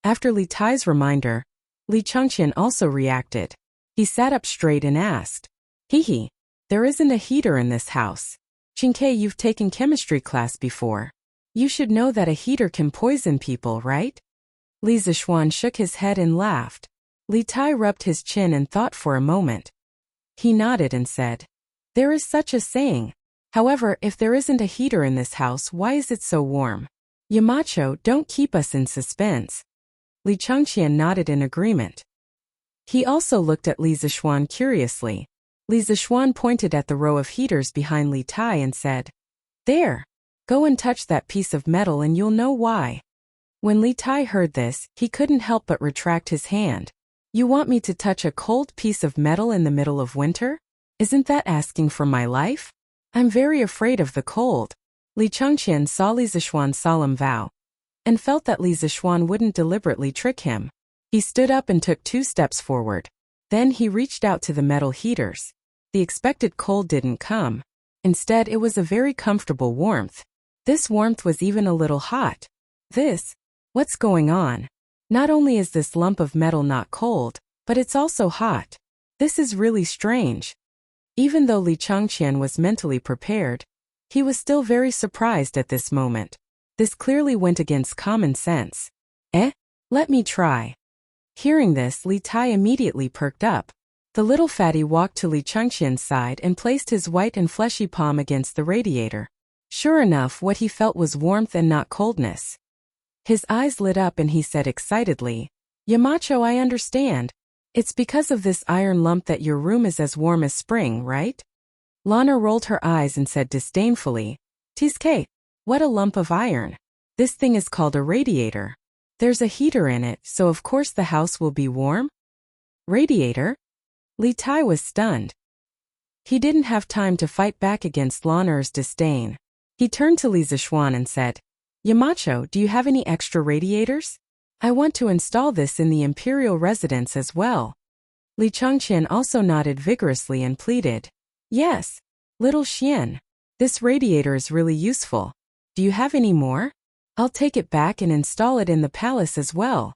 After Li Tai's reminder, Li Changqian also reacted. He sat up straight and asked, Hee, there isn't a heater in this house. Qingke, you've taken chemistry class before. You should know that a heater can poison people, right? Li Zishuan shook his head and laughed. Li Tai rubbed his chin and thought for a moment. He nodded and said, there is such a saying. However, if there isn't a heater in this house, why is it so warm? Yamacho, don't keep us in suspense. Li Changqian nodded in agreement. He also looked at Li Zishuan curiously. Li Zishuan pointed at the row of heaters behind Li Tai and said, there, go and touch that piece of metal and you'll know why. When Li Tai heard this, he couldn't help but retract his hand. You want me to touch a cold piece of metal in the middle of winter? Isn't that asking for my life? I'm very afraid of the cold. Li Changqian saw Li Zishuan's solemn vow and felt that Li Zishuan wouldn't deliberately trick him. He stood up and took 2 steps forward. Then he reached out to the metal heaters. The expected cold didn't come. Instead, it was a very comfortable warmth. This warmth was even a little hot. What's going on? Not only is this lump of metal not cold, but it's also hot. This is really strange. Even though Li Changqian was mentally prepared, he was still very surprised at this moment. This clearly went against common sense. Let me try. Hearing this, Li Tai immediately perked up. The little fatty walked to Li Changqian's side and placed his white and fleshy palm against the radiator. Sure enough, what he felt was warmth and not coldness. His eyes lit up and he said excitedly, Yamacho, I understand. It's because of this iron lump that your room is as warm as spring, right? Lana rolled her eyes and said disdainfully, Tizke, what a lump of iron. This thing is called a radiator. There's a heater in it, so of course the house will be warm. Radiator? Li Tai was stunned. He didn't have time to fight back against Lanner's disdain. He turned to Li Zishuan and said, Yamacho, do you have any extra radiators? I want to install this in the imperial residence as well. Li Changqian also nodded vigorously and pleaded, yes, little Xian. This radiator is really useful. Do you have any more? I'll take it back and install it in the palace as well.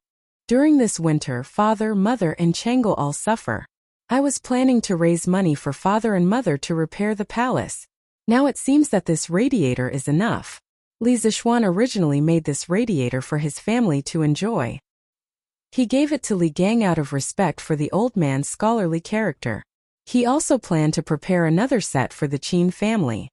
During this winter, father, mother, and Chang'e all suffer. I was planning to raise money for father and mother to repair the palace. Now it seems that this radiator is enough. Li Zishuan originally made this radiator for his family to enjoy. He gave it to Li Gang out of respect for the old man's scholarly character. He also planned to prepare another set for the Qin family.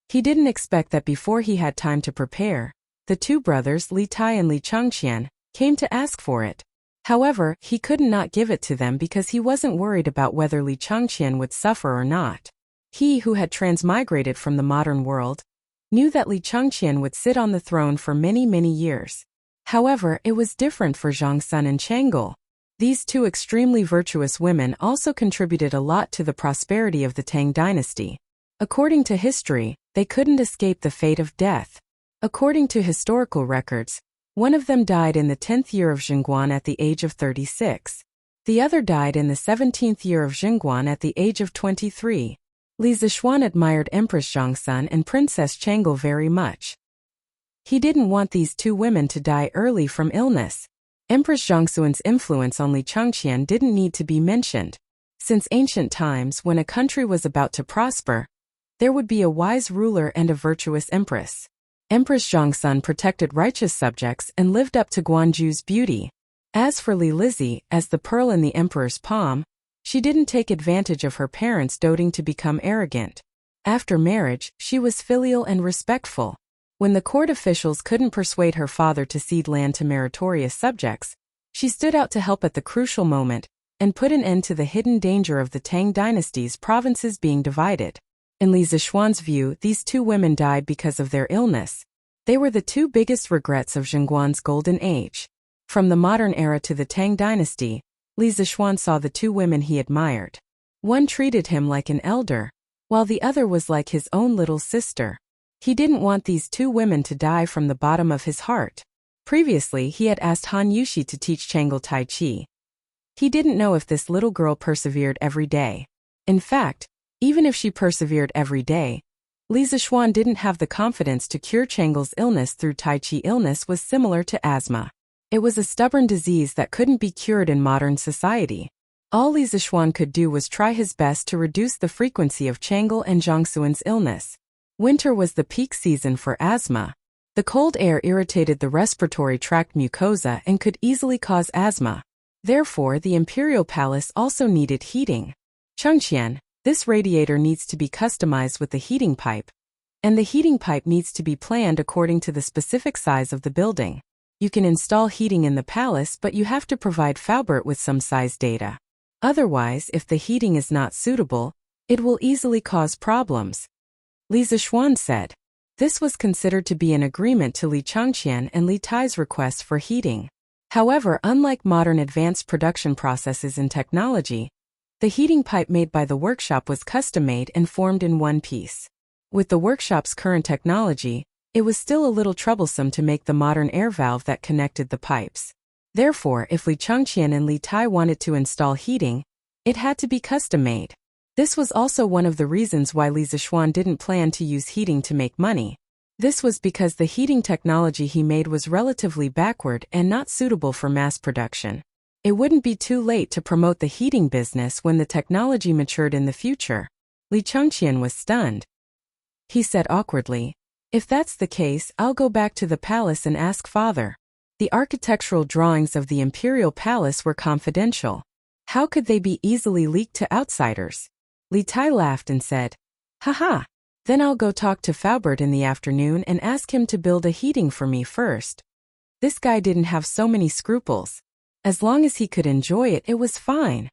He didn't expect that before he had time to prepare, the 2 brothers Li Tai and Li Changqian came to ask for it. However, he could not give it to them because he wasn't worried about whether Li Changqian would suffer or not. He, who had transmigrated from the modern world, knew that Li Changqian would sit on the throne for many, many years. However, it was different for Zhang Sun and Chang'e. These 2 extremely virtuous women also contributed a lot to the prosperity of the Tang dynasty. According to history, they couldn't escape the fate of death. According to historical records, one of them died in the 10th year of Jingguan at the age of 36. The other died in the 17th year of Jingguan at the age of 23. Li Zishuan admired Empress Zhangsun and Princess Chang'e very much. He didn't want these 2 women to die early from illness. Empress Zhangsun's influence on Li Changqian didn't need to be mentioned. Since ancient times, when a country was about to prosper, there would be a wise ruler and a virtuous empress. Empress Zhangsun protected righteous subjects and lived up to Guanju's beauty. As for Li Lizzie, as the pearl in the emperor's palm, she didn't take advantage of her parents doting to become arrogant. After marriage, she was filial and respectful. When the court officials couldn't persuade her father to cede land to meritorious subjects, she stood out to help at the crucial moment and put an end to the hidden danger of the Tang dynasty's provinces being divided. In Li Zishuan's view, these 2 women died because of their illness. They were the 2 biggest regrets of Jingguan's golden age. From the modern era to the Tang dynasty, Li Zixuan saw the two women he admired. One treated him like an elder, while the other was like his own little sister. He didn't want these two women to die from the bottom of his heart. Previously, he had asked Han Yushi to teach Chang'e Tai Chi. He didn't know if this little girl persevered every day. In fact, even if she persevered every day, Li Zixuan didn't have the confidence to cure Chang'e's illness through Tai Chi. Illness was similar to asthma. It was a stubborn disease that couldn't be cured in modern society. All Li Zixuan could do was try his best to reduce the frequency of Chang'e and Jiangxuan's illness. Winter was the peak season for asthma. The cold air irritated the respiratory tract mucosa and could easily cause asthma. Therefore, the imperial palace also needed heating. Chengqian, this radiator needs to be customized with the heating pipe, and the heating pipe needs to be planned according to the specific size of the building. You can install heating in the palace, but you have to provide Faubert with some size data. Otherwise, if the heating is not suitable, it will easily cause problems. Li Zixuan said. This was considered to be an agreement to Li Changqian and Li Tai's requests for heating. However, unlike modern advanced production processes in technology, the heating pipe made by the workshop was custom-made and formed in one piece. With the workshop's current technology, it was still a little troublesome to make the modern air valve that connected the pipes. Therefore, if Li Changqian and Li Tai wanted to install heating, it had to be custom-made. This was also one of the reasons why Li Zixuan didn't plan to use heating to make money. This was because the heating technology he made was relatively backward and not suitable for mass production. It wouldn't be too late to promote the heating business when the technology matured in the future. Li Changqian was stunned. He said awkwardly, "If that's the case, I'll go back to the palace and ask father." The architectural drawings of the imperial palace were confidential. How could they be easily leaked to outsiders? Li Tai laughed and said, "Haha. Then I'll go talk to Faubert in the afternoon and ask him to build a heating for me first." This guy didn't have so many scruples. As long as he could enjoy it, it was fine.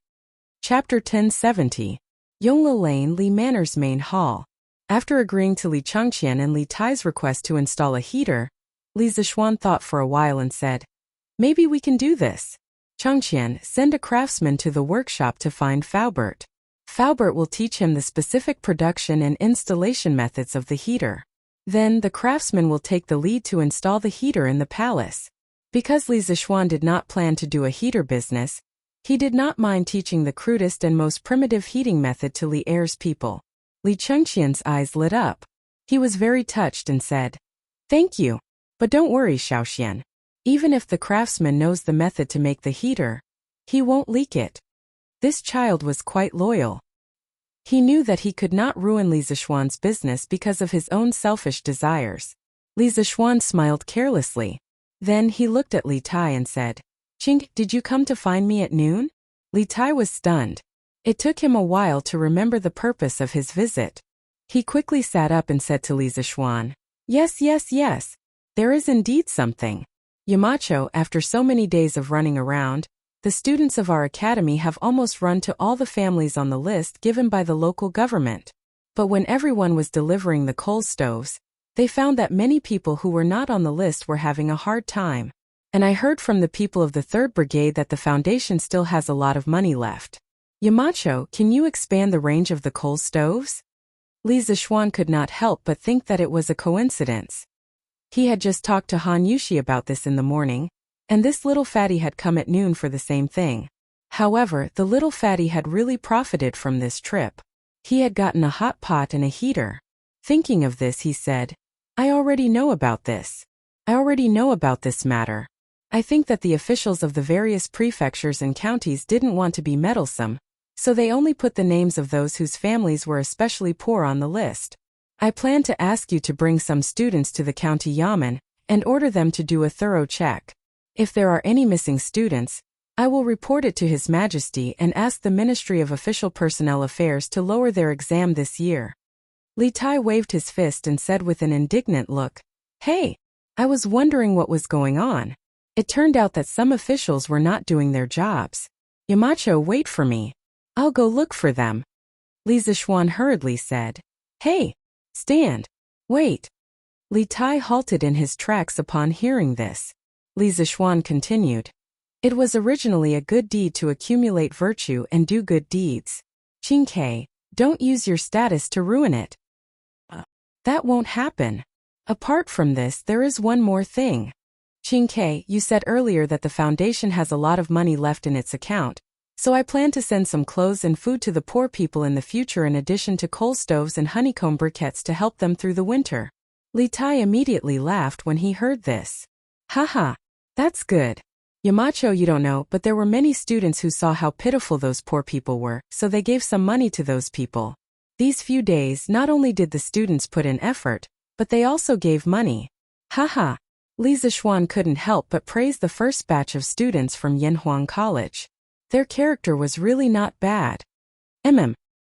Chapter 1070. Yongle Lane, Li Manor's main hall. After agreeing to Li Changqian and Li Tai's request to install a heater, Li Zixuan thought for a while and said, "Maybe we can do this. Changqian, send a craftsman to the workshop to find Faubert. Faubert will teach him the specific production and installation methods of the heater. Then the craftsman will take the lead to install the heater in the palace." Because Li Zixuan did not plan to do a heater business, he did not mind teaching the crudest and most primitive heating method to Li Er's people. Li Chengqian's eyes lit up. He was very touched and said, "Thank you. But don't worry, Xiaoxian. Even if the craftsman knows the method to make the heater, he won't leak it." This child was quite loyal. He knew that he could not ruin Li Zixuan's business because of his own selfish desires. Li Zixuan smiled carelessly. Then he looked at Li Tai and said, "Ching, did you come to find me at noon?" Li Tai was stunned. It took him a while to remember the purpose of his visit. He quickly sat up and said to Li Zixuan, Yes. There is indeed something. Yamacho, after so many days of running around, the students of our academy have almost run to all the families on the list given by the local government. But when everyone was delivering the coal stoves, they found that many people who were not on the list were having a hard time. And I heard from the people of the 3rd Brigade that the Foundation still has a lot of money left. Yamacho, can you expand the range of the coal stoves? Li Zixuan could not help but think that it was a coincidence. He had just talked to Han Yushi about this in the morning, and this little fatty had come at noon for the same thing. However, the little fatty had really profited from this trip. He had gotten a hot pot and a heater. Thinking of this, he said, I already know about this matter. I think that the officials of the various prefectures and counties didn't want to be meddlesome, so they only put the names of those whose families were especially poor on the list. I plan to ask you to bring some students to the county yamen and order them to do a thorough check. If there are any missing students, I will report it to His Majesty and ask the Ministry of Official Personnel Affairs to lower their exam this year. Li Tai waved his fist and said with an indignant look, Hey, I was wondering what was going on. It turned out that some officials were not doing their jobs. Yamacho, wait for me. I'll go look for them. Li Zixuan hurriedly said, Hey, stand. Wait. Li Tai halted in his tracks upon hearing this. Li Zixuan continued, It was originally a good deed to accumulate virtue and do good deeds. Qingke, don't use your status to ruin it. That won't happen. Apart from this, there is one more thing. Qingke, you said earlier that the foundation has a lot of money left in its account, so I plan to send some clothes and food to the poor people in the future in addition to coal stoves and honeycomb briquettes to help them through the winter. Li Tai immediately laughed when he heard this. Haha, that's good. Yamacho, you don't know, but there were many students who saw how pitiful those poor people were, so they gave some money to those people. These few days, not only did the students put in effort, but they also gave money. Haha. Li Zishuan couldn't help but praise the first batch of students from Yanhuang College. Their character was really not bad.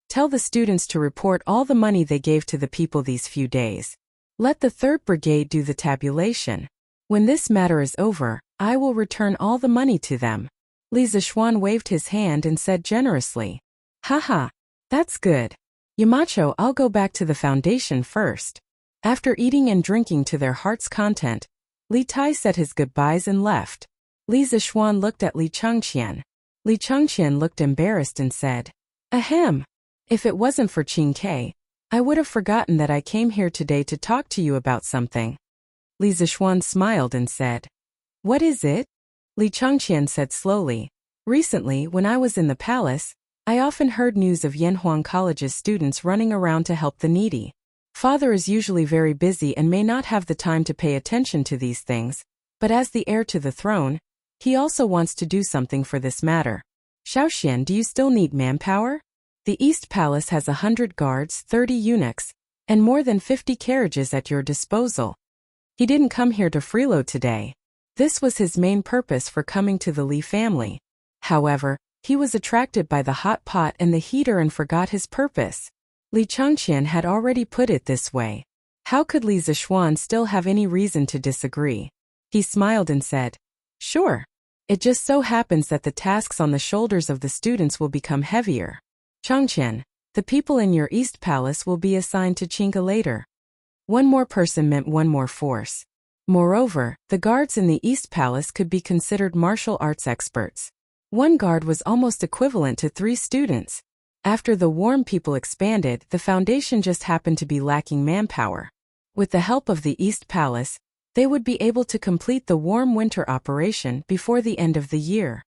Tell the students to report all the money they gave to the people these few days. Let the 3rd Brigade do the tabulation. When this matter is over, I will return all the money to them. Li Zishuan waved his hand and said generously. Haha, that's good. Yamacho, I'll go back to the foundation first. After eating and drinking to their heart's content, Li Tai said his goodbyes and left. Li Zishuan looked at Li Changqian. Li Changqian looked embarrassed and said, Ahem. If it wasn't for Qingke, I would have forgotten that I came here today to talk to you about something. Li Zishuan smiled and said, What is it? Li Changqian said slowly, Recently, when I was in the palace, I often heard news of Yanhuang College's students running around to help the needy. Father is usually very busy and may not have the time to pay attention to these things, but as the heir to the throne, he also wants to do something for this matter. Xiaoxian, do you still need manpower? The East Palace has 100 guards, 30 eunuchs, and more than 50 carriages at your disposal. He didn't come here to freeload today. This was his main purpose for coming to the Li family. However, he was attracted by the hot pot and the heater and forgot his purpose. Li Changqian had already put it this way. How could Li Zishuan still have any reason to disagree? He smiled and said, Sure. It just so happens that the tasks on the shoulders of the students will become heavier. Changqian, the people in your East Palace will be assigned to Qingke later. One more person meant one more force. Moreover, the guards in the East Palace could be considered martial arts experts. One guard was almost equivalent to 3 students. After the warm people expanded, the foundation just happened to be lacking manpower. With the help of the East Palace, they would be able to complete the warm winter operation before the end of the year.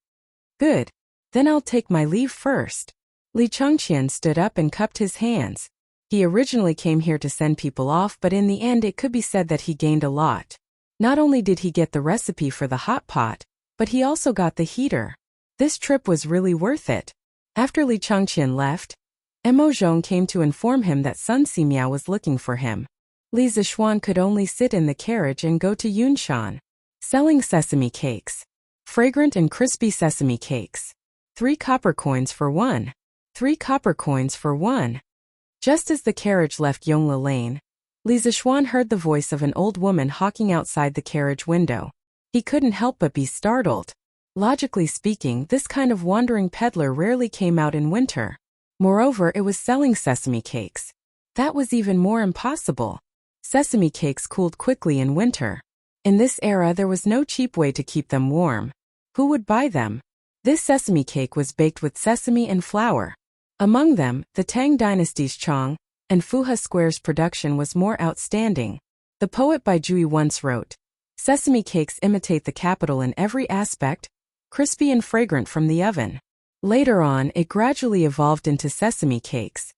Good. Then I'll take my leave first. Li Changqian stood up and cupped his hands. He originally came here to send people off, but in the end it could be said that he gained a lot. Not only did he get the recipe for the hot pot, but he also got the heater. This trip was really worth it. After Li Changqian left, Mo Zhong came to inform him that Sun Simiao was looking for him. Li Zishuan could only sit in the carriage and go to Yunshan. Selling sesame cakes. Fragrant and crispy sesame cakes. 3 copper coins for 1. 3 copper coins for 1. Just as the carriage left Yongla Lane, Li Zishuan heard the voice of an old woman hawking outside the carriage window. He couldn't help but be startled. Logically speaking, this kind of wandering peddler rarely came out in winter. Moreover, it was selling sesame cakes. That was even more impossible. Sesame cakes cooled quickly in winter. In this era, there was no cheap way to keep them warm. Who would buy them? This sesame cake was baked with sesame and flour. Among them, the Tang dynasty's Chong and Fuha Square's production was more outstanding. The poet Bai Jui once wrote, Sesame cakes imitate the capital in every aspect, crispy and fragrant from the oven. Later on, it gradually evolved into sesame cakes.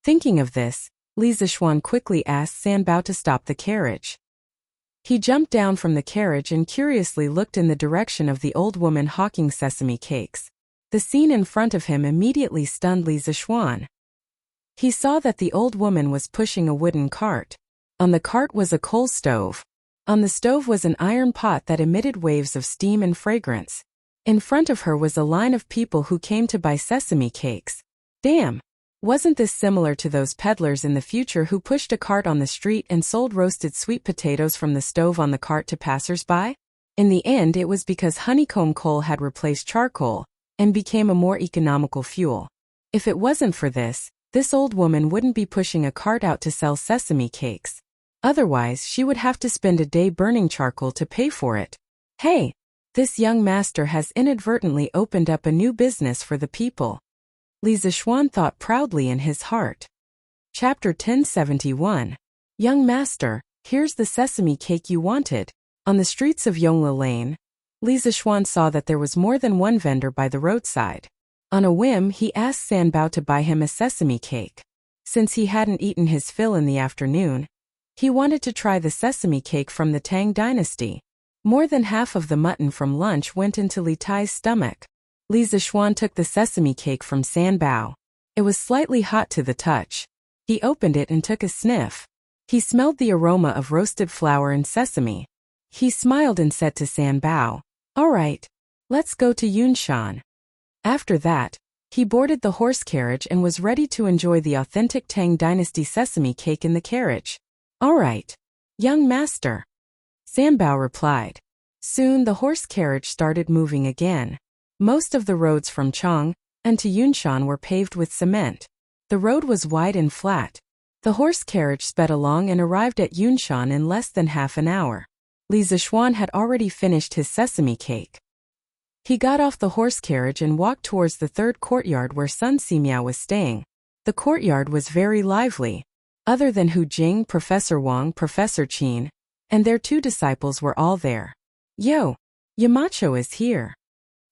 Thinking of this, Li Zishuan quickly asked Sanbao to stop the carriage. He jumped down from the carriage and curiously looked in the direction of the old woman hawking sesame cakes. The scene in front of him immediately stunned Li Zishuan. He saw that the old woman was pushing a wooden cart. On the cart was a coal stove. On the stove was an iron pot that emitted waves of steam and fragrance. In front of her was a line of people who came to buy sesame cakes. Damn! Wasn't this similar to those peddlers in the future who pushed a cart on the street and sold roasted sweet potatoes from the stove on the cart to passers-by? In the end, it was because honeycomb coal had replaced charcoal and became a more economical fuel. If it wasn't for this old woman wouldn't be pushing a cart out to sell sesame cakes. Otherwise, she would have to spend a day burning charcoal to pay for it. Hey! This young master has inadvertently opened up a new business for the people. Li Zishuan thought proudly in his heart. Chapter 1071. Young master, here's the sesame cake you wanted. On the streets of Yongla Lane, Li Zishuan saw that there was more than one vendor by the roadside. On a whim, he asked Sanbao to buy him a sesame cake. Since he hadn't eaten his fill in the afternoon, he wanted to try the sesame cake from the Tang dynasty. More than half of the mutton from lunch went into Li Tai's stomach. Li Zishuan took the sesame cake from Sanbao. It was slightly hot to the touch. He opened it and took a sniff. He smelled the aroma of roasted flour and sesame. He smiled and said to Sanbao, "All right, let's go to Yunshan." After that, he boarded the horse carriage and was ready to enjoy the authentic Tang dynasty sesame cake in the carriage. "All right, young master," Sanbao replied. Soon the horse carriage started moving again. Most of the roads from Chang and to Yunshan were paved with cement. The road was wide and flat. The horse carriage sped along and arrived at Yunshan in less than half an hour. Li Zishuan had already finished his sesame cake. He got off the horse carriage and walked towards the third courtyard where Sun Simiao was staying. The courtyard was very lively. Other than Hu Jing, Professor Wang, Professor Qin, and their two disciples were all there. "Yo, Yamacho is here."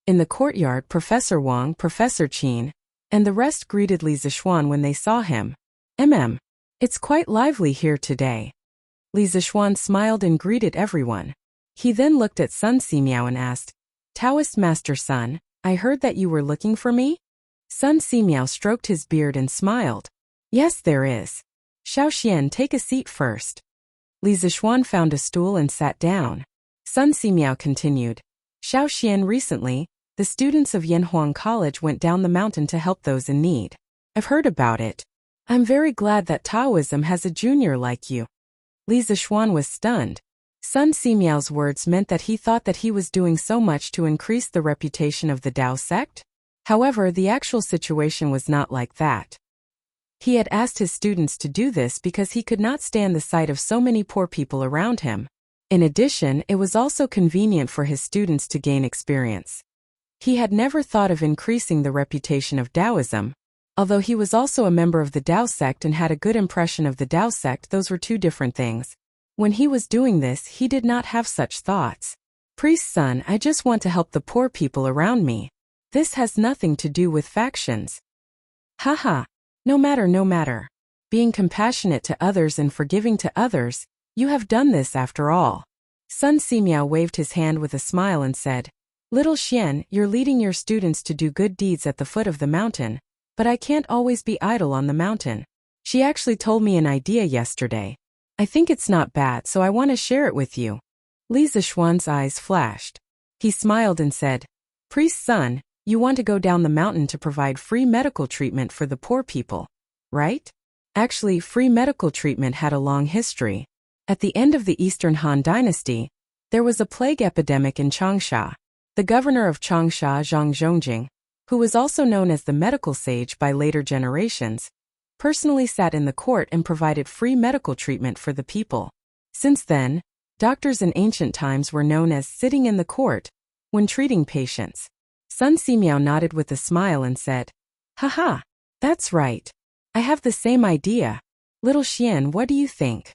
In the courtyard, Professor Wang, Professor Qin, and the rest greeted Li Zishuan when they saw him. It's quite lively here today." Li Zishuan smiled and greeted everyone. He then looked at Sun Simiao and asked, "Taoist Master Sun, I heard that you were looking for me?" Sun Simiao stroked his beard and smiled. "Yes, there is. Xiao Xian, take a seat first." Li Zishuan found a stool and sat down. Sun Simiao continued, "Xiao Xian, recently, the students of Yanhuang College went down the mountain to help those in need. I've heard about it. I'm very glad that Taoism has a junior like you." Li Zishuan was stunned. Sun Simiao's words meant that he thought that he was doing so much to increase the reputation of the Tao sect. However, the actual situation was not like that. He had asked his students to do this because he could not stand the sight of so many poor people around him. In addition, it was also convenient for his students to gain experience. He had never thought of increasing the reputation of Taoism. Although he was also a member of the Tao sect and had a good impression of the Tao sect, those were two different things. When he was doing this, he did not have such thoughts. "Priest son, I just want to help the poor people around me. This has nothing to do with factions." "Haha. No matter. Being compassionate to others and forgiving to others, you have done this after all." Sun Simiao waved his hand with a smile and said, "Little Xian, you're leading your students to do good deeds at the foot of the mountain, but I can't always be idle on the mountain. She actually told me an idea yesterday. I think it's not bad, so I want to share it with you." Li Zishuan's eyes flashed. He smiled and said, "Priest son, you want to go down the mountain to provide free medical treatment for the poor people, right?" Actually, free medical treatment had a long history. At the end of the Eastern Han Dynasty, there was a plague epidemic in Changsha. The governor of Changsha, Zhang Zhongjing, who was also known as the medical sage by later generations, personally sat in the court and provided free medical treatment for the people. Since then, doctors in ancient times were known as sitting in the court when treating patients. Sun Simiao nodded with a smile and said, "Haha, that's right. I have the same idea. Little Xian, what do you think?"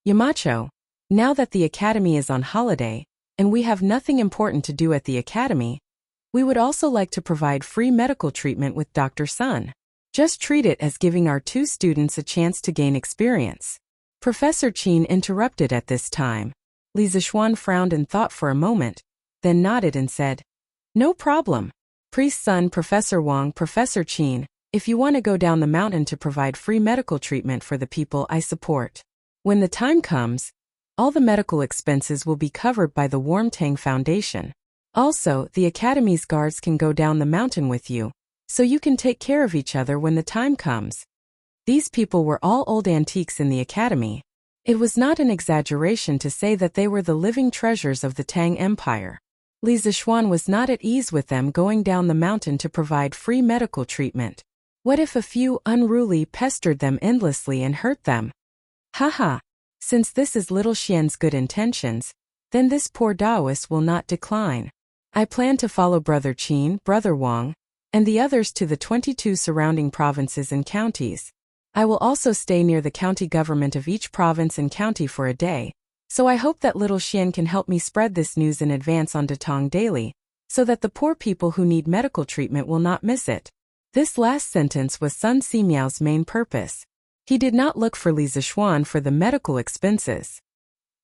"Yamacho, now that the academy is on holiday, and we have nothing important to do at the academy, we would also like to provide free medical treatment with Dr. Sun. Just treat it as giving our two students a chance to gain experience." Professor Qin interrupted at this time. Li Zishuan frowned and thought for a moment, then nodded and said, "No problem. Priest son, Professor Wang, Professor Qin, if you want to go down the mountain to provide free medical treatment for the people, I support. When the time comes, all the medical expenses will be covered by the Warmtang Foundation. Also, the academy's guards can go down the mountain with you, so you can take care of each other when the time comes." These people were all old antiques in the academy. It was not an exaggeration to say that they were the living treasures of the Tang Empire. Li Zishuan was not at ease with them going down the mountain to provide free medical treatment. What if a few unruly pestered them endlessly and hurt them? Haha. Since this is little Xian's good intentions, then this poor Taoist will not decline. I plan to follow Brother Qin, Brother Wang, and the others to the 22 surrounding provinces and counties. I will also stay near the county government of each province and county for a day, so I hope that little Xian can help me spread this news in advance on Datong Daily, so that the poor people who need medical treatment will not miss it. This last sentence was Sun Simiao's main purpose. He did not look for Li Zishuan for the medical expenses.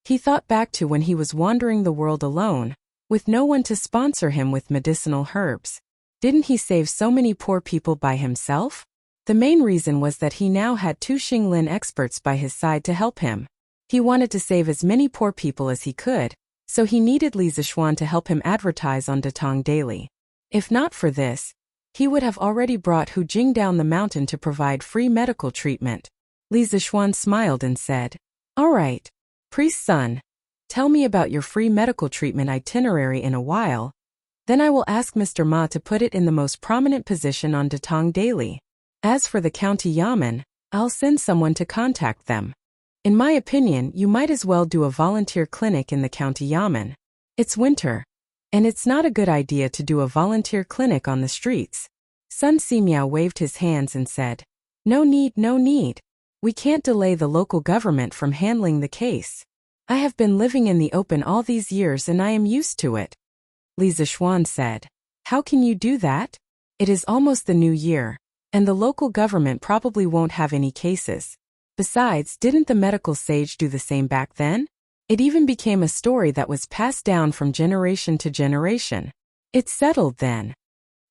He thought back to when he was wandering the world alone, with no one to sponsor him with medicinal herbs. Didn't he save so many poor people by himself? The main reason was that he now had 2 Xinglin experts by his side to help him. He wanted to save as many poor people as he could, so he needed Li Zishuan to help him advertise on Datong Daily. If not for this, he would have already brought Hu Jing down the mountain to provide free medical treatment. Li Zishuan smiled and said, "All right, priest's son, tell me about your free medical treatment itinerary in a while. Then I will ask Mr. Ma to put it in the most prominent position on Datong Daily. As for the county yamen, I'll send someone to contact them. In my opinion, you might as well do a volunteer clinic in the county yamen. It's winter, and it's not a good idea to do a volunteer clinic on the streets." Sun Simiao waved his hands and said, "No need, no need. We can't delay the local government from handling the case. I have been living in the open all these years and I am used to it." Li Zishuan said, "How can you do that? It is almost the new year, and the local government probably won't have any cases. Besides, didn't the medical sage do the same back then? It even became a story that was passed down from generation to generation. It's settled then."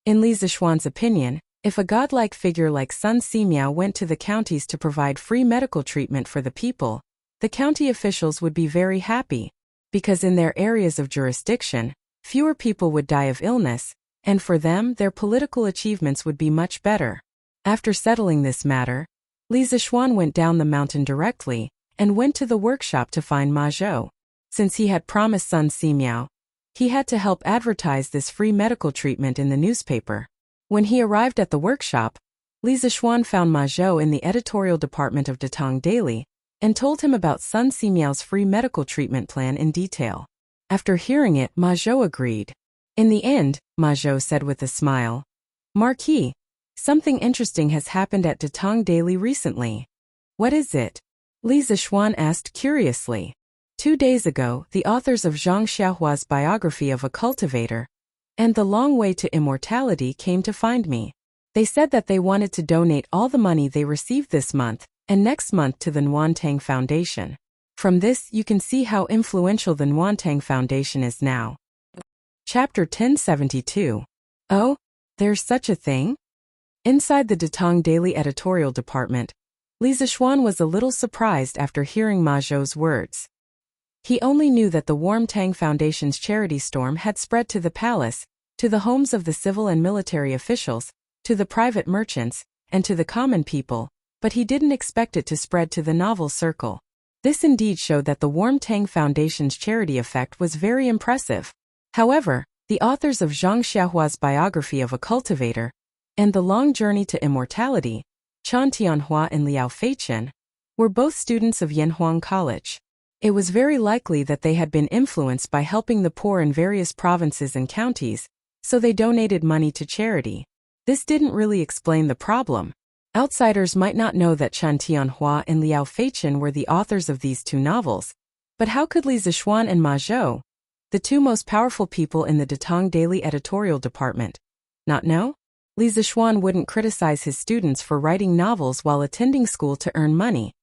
In Li Zishuan's opinion, if a godlike figure like Sun Simiao went to the counties to provide free medical treatment for the people, the county officials would be very happy, because in their areas of jurisdiction, fewer people would die of illness, and for them their political achievements would be much better. After settling this matter, Li Zishuan went down the mountain directly, and went to the workshop to find Ma Zhou. Since he had promised Sun Simiao, he had to help advertise this free medical treatment in the newspaper. When he arrived at the workshop, Li Zishuan found Ma Zhou in the editorial department of Datong Daily, and told him about Sun Simiao's free medical treatment plan in detail. After hearing it, Ma Zhou agreed. In the end, Ma Zhou said with a smile, "Marquis, something interesting has happened at Datong Daily recently." "What is it?" Li Zishuan asked curiously. 2 days ago, the authors of Zhang Xiaohua's biography of a cultivator, and The Long Way to Immortality came to find me. They said that they wanted to donate all the money they received this month and next month to the Nguantang Foundation. From this, you can see how influential the Nguantang Foundation is now. Chapter 1072. Oh, there's such a thing? Inside the Datong Daily editorial department, Li Zishuan was a little surprised after hearing Ma Zhou's words. He only knew that the Warm Tang Foundation's charity storm had spread to the palace, to the homes of the civil and military officials, to the private merchants, and to the common people, but he didn't expect it to spread to the novel circle. This indeed showed that the Warm Tang Foundation's charity effect was very impressive. However, the authors of Zhang Xiaohua's biography of a cultivator, and The Long Journey to Immortality, Chan Tianhua and Liao Feichen, were both students of Yanhuang College. It was very likely that they had been influenced by helping the poor in various provinces and counties, so they donated money to charity. This didn't really explain the problem. Outsiders might not know that Chan Tianhua and Liao Feichen were the authors of these 2 novels, but how could Li Zishuan and Ma Zhou, the 2 most powerful people in the Datong Daily editorial department, not know? Li Zishuan wouldn't criticize his students for writing novels while attending school to earn money,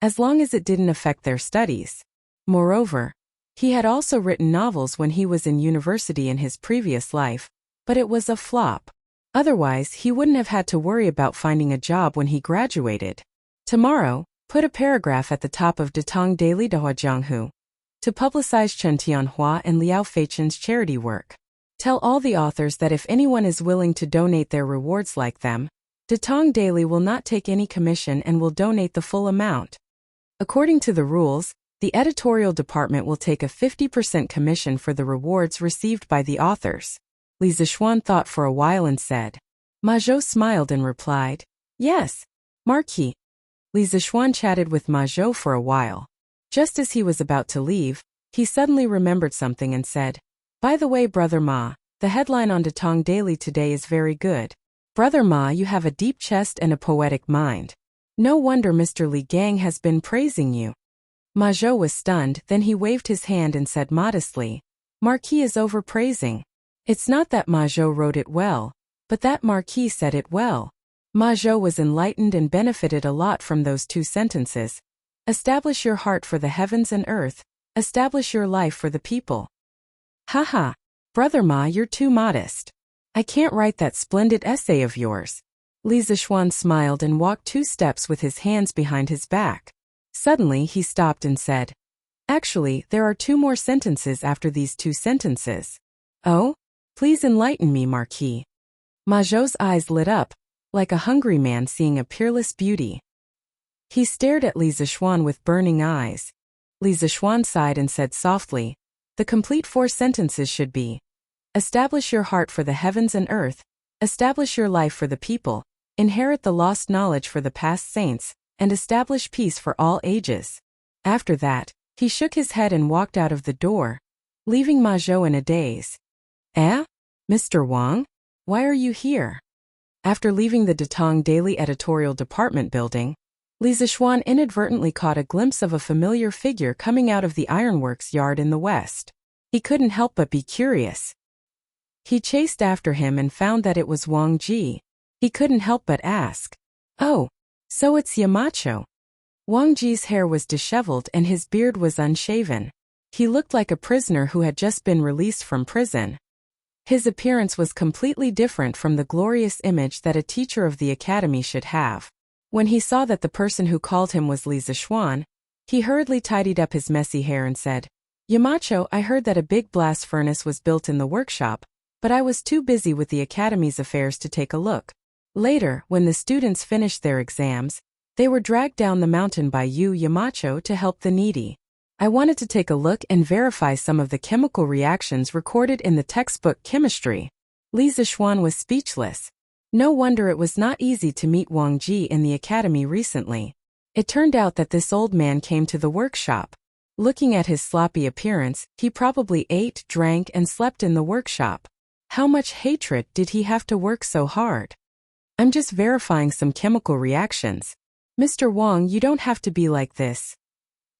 as long as it didn't affect their studies. Moreover, he had also written novels when he was in university in his previous life, but it was a flop. Otherwise, he wouldn't have had to worry about finding a job when he graduated. Tomorrow, put a paragraph at the top of Datong Daily Dahuajianghu to publicize Chen Tianhua and Liao Feichen's charity work. Tell all the authors that if anyone is willing to donate their rewards like them, Datong Daily will not take any commission and will donate the full amount. According to the rules, the editorial department will take a 50% commission for the rewards received by the authors. Li Zishuan thought for a while and said. Ma Zhou smiled and replied, "Yes, Marquis." Li Zishuan chatted with Ma Zhou for a while. Just as he was about to leave, He suddenly remembered something and said, "By the way, Brother Ma, the headline on Datong Daily today is very good. Brother Ma, you have a deep chest and a poetic mind. No wonder Mr. Li Gang has been praising you." Ma Zhou was stunned, then he waved his hand and said modestly, "Marquis is overpraising. It's not that Ma Zhou wrote it well, but that Marquis said it well." Ma Zhou was enlightened and benefited a lot from those two sentences. Establish your heart for the heavens and earth. Establish your life for the people. Haha, Brother Ma, you're too modest. I can't write that splendid essay of yours. Li Zishuan smiled and walked 2 steps with his hands behind his back. Suddenly he stopped and said, "Actually, there are 2 more sentences after these 2 sentences." "Oh? Please enlighten me, Marquis." Ma Zhou's eyes lit up, like a hungry man seeing a peerless beauty. He stared at Li Zishuan with burning eyes. Li Zishuan sighed and said softly, "The complete 4 sentences should be, establish your heart for the heavens and earth, establish your life for the people, inherit the lost knowledge for the past saints, and establish peace for all ages." After that, he shook his head and walked out of the door, leaving Ma Zhou in a daze. "Eh? Mr. Wang? Why are you here?" After leaving the Datong Daily editorial department building, Li Zishuan inadvertently caught a glimpse of a familiar figure coming out of the ironworks yard in the west. He couldn't help but be curious. He chased after him and found that it was Wang Ji. He couldn't help but ask, "Oh, so it's Yamacho." Wang Ji's hair was disheveled and his beard was unshaven. He looked like a prisoner who had just been released from prison. His appearance was completely different from the glorious image that a teacher of the academy should have. When he saw that the person who called him was Li Zishuan, he hurriedly tidied up his messy hair and said, "Yamacho, I heard that a big blast furnace was built in the workshop, but I was too busy with the academy's affairs to take a look. Later, when the students finished their exams, they were dragged down the mountain by you, Yamacho, to help the needy. I wanted to take a look and verify some of the chemical reactions recorded in the textbook chemistry." Li Zishuan was speechless. No wonder it was not easy to meet Wang Ji in the academy recently. It turned out that this old man came to the workshop. Looking at his sloppy appearance, he probably ate, drank, and slept in the workshop. How much hatred did he have to work so hard? "I'm just verifying some chemical reactions. Mr. Wang, you don't have to be like this."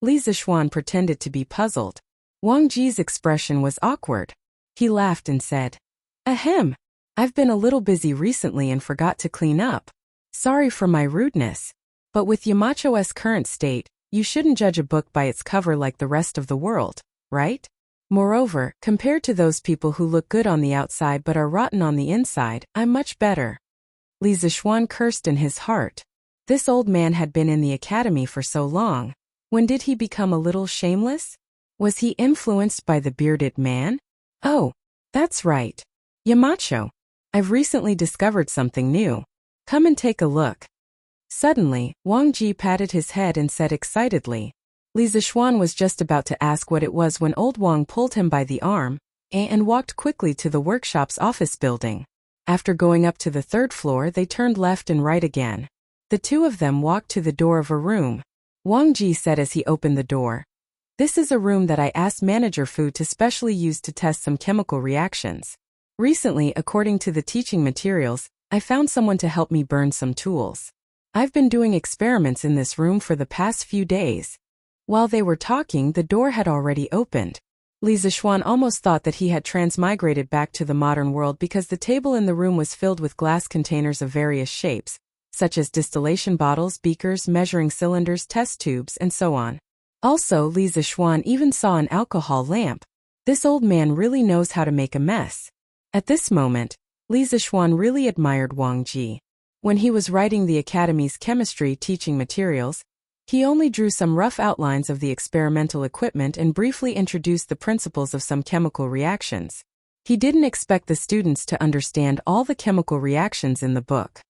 Li Zishuan pretended to be puzzled. Wang Ji's expression was awkward. He laughed and said, "Ahem. I've been a little busy recently and forgot to clean up. Sorry for my rudeness. But with Yamacho's current state, you shouldn't judge a book by its cover like the rest of the world, right? Moreover, compared to those people who look good on the outside but are rotten on the inside, I'm much better." Li Zishuan cursed in his heart. This old man had been in the academy for so long. When did he become a little shameless? Was he influenced by the bearded man? "Oh, that's right. Yamacho, I've recently discovered something new. Come and take a look." Suddenly, Wang Ji patted his head and said excitedly. Li Zishuan was just about to ask what it was when old Wang pulled him by the arm and walked quickly to the workshop's office building. After going up to the 3rd floor, they turned left and right again. The 2 of them walked to the door of a room. Wang Ji said as he opened the door, "This is a room that I asked Manager Fu to specially use to test some chemical reactions. Recently, according to the teaching materials, I found someone to help me burn some tools. I've been doing experiments in this room for the past few days." While they were talking, the door had already opened. Li Zishuan almost thought that he had transmigrated back to the modern world because the table in the room was filled with glass containers of various shapes, such as distillation bottles, beakers, measuring cylinders, test tubes, and so on. Also, Li Zishuan even saw an alcohol lamp. This old man really knows how to make a mess. At this moment, Li Zishuan really admired Wang Ji. When he was writing the academy's chemistry teaching materials, he only drew some rough outlines of the experimental equipment and briefly introduced the principles of some chemical reactions. He didn't expect the students to understand all the chemical reactions in the book.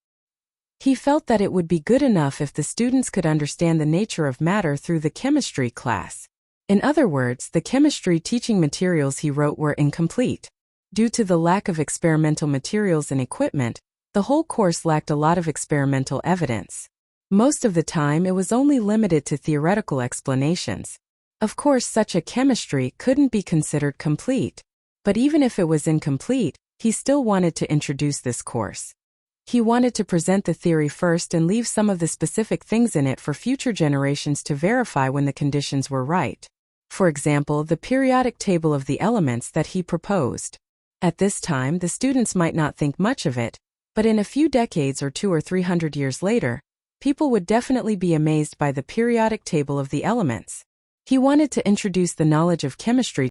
He felt that it would be good enough if the students could understand the nature of matter through the chemistry class. In other words, the chemistry teaching materials he wrote were incomplete. Due to the lack of experimental materials and equipment, the whole course lacked a lot of experimental evidence. Most of the time it was only limited to theoretical explanations. Of course, such a chemistry couldn't be considered complete. But even if it was incomplete, he still wanted to introduce this course. He wanted to present the theory first and leave some of the specific things in it for future generations to verify when the conditions were right. For example, the periodic table of the elements that he proposed. At this time, the students might not think much of it, but in a few decades or 200 or 300 years later, people would definitely be amazed by the periodic table of the elements. He wanted to introduce the knowledge of chemistry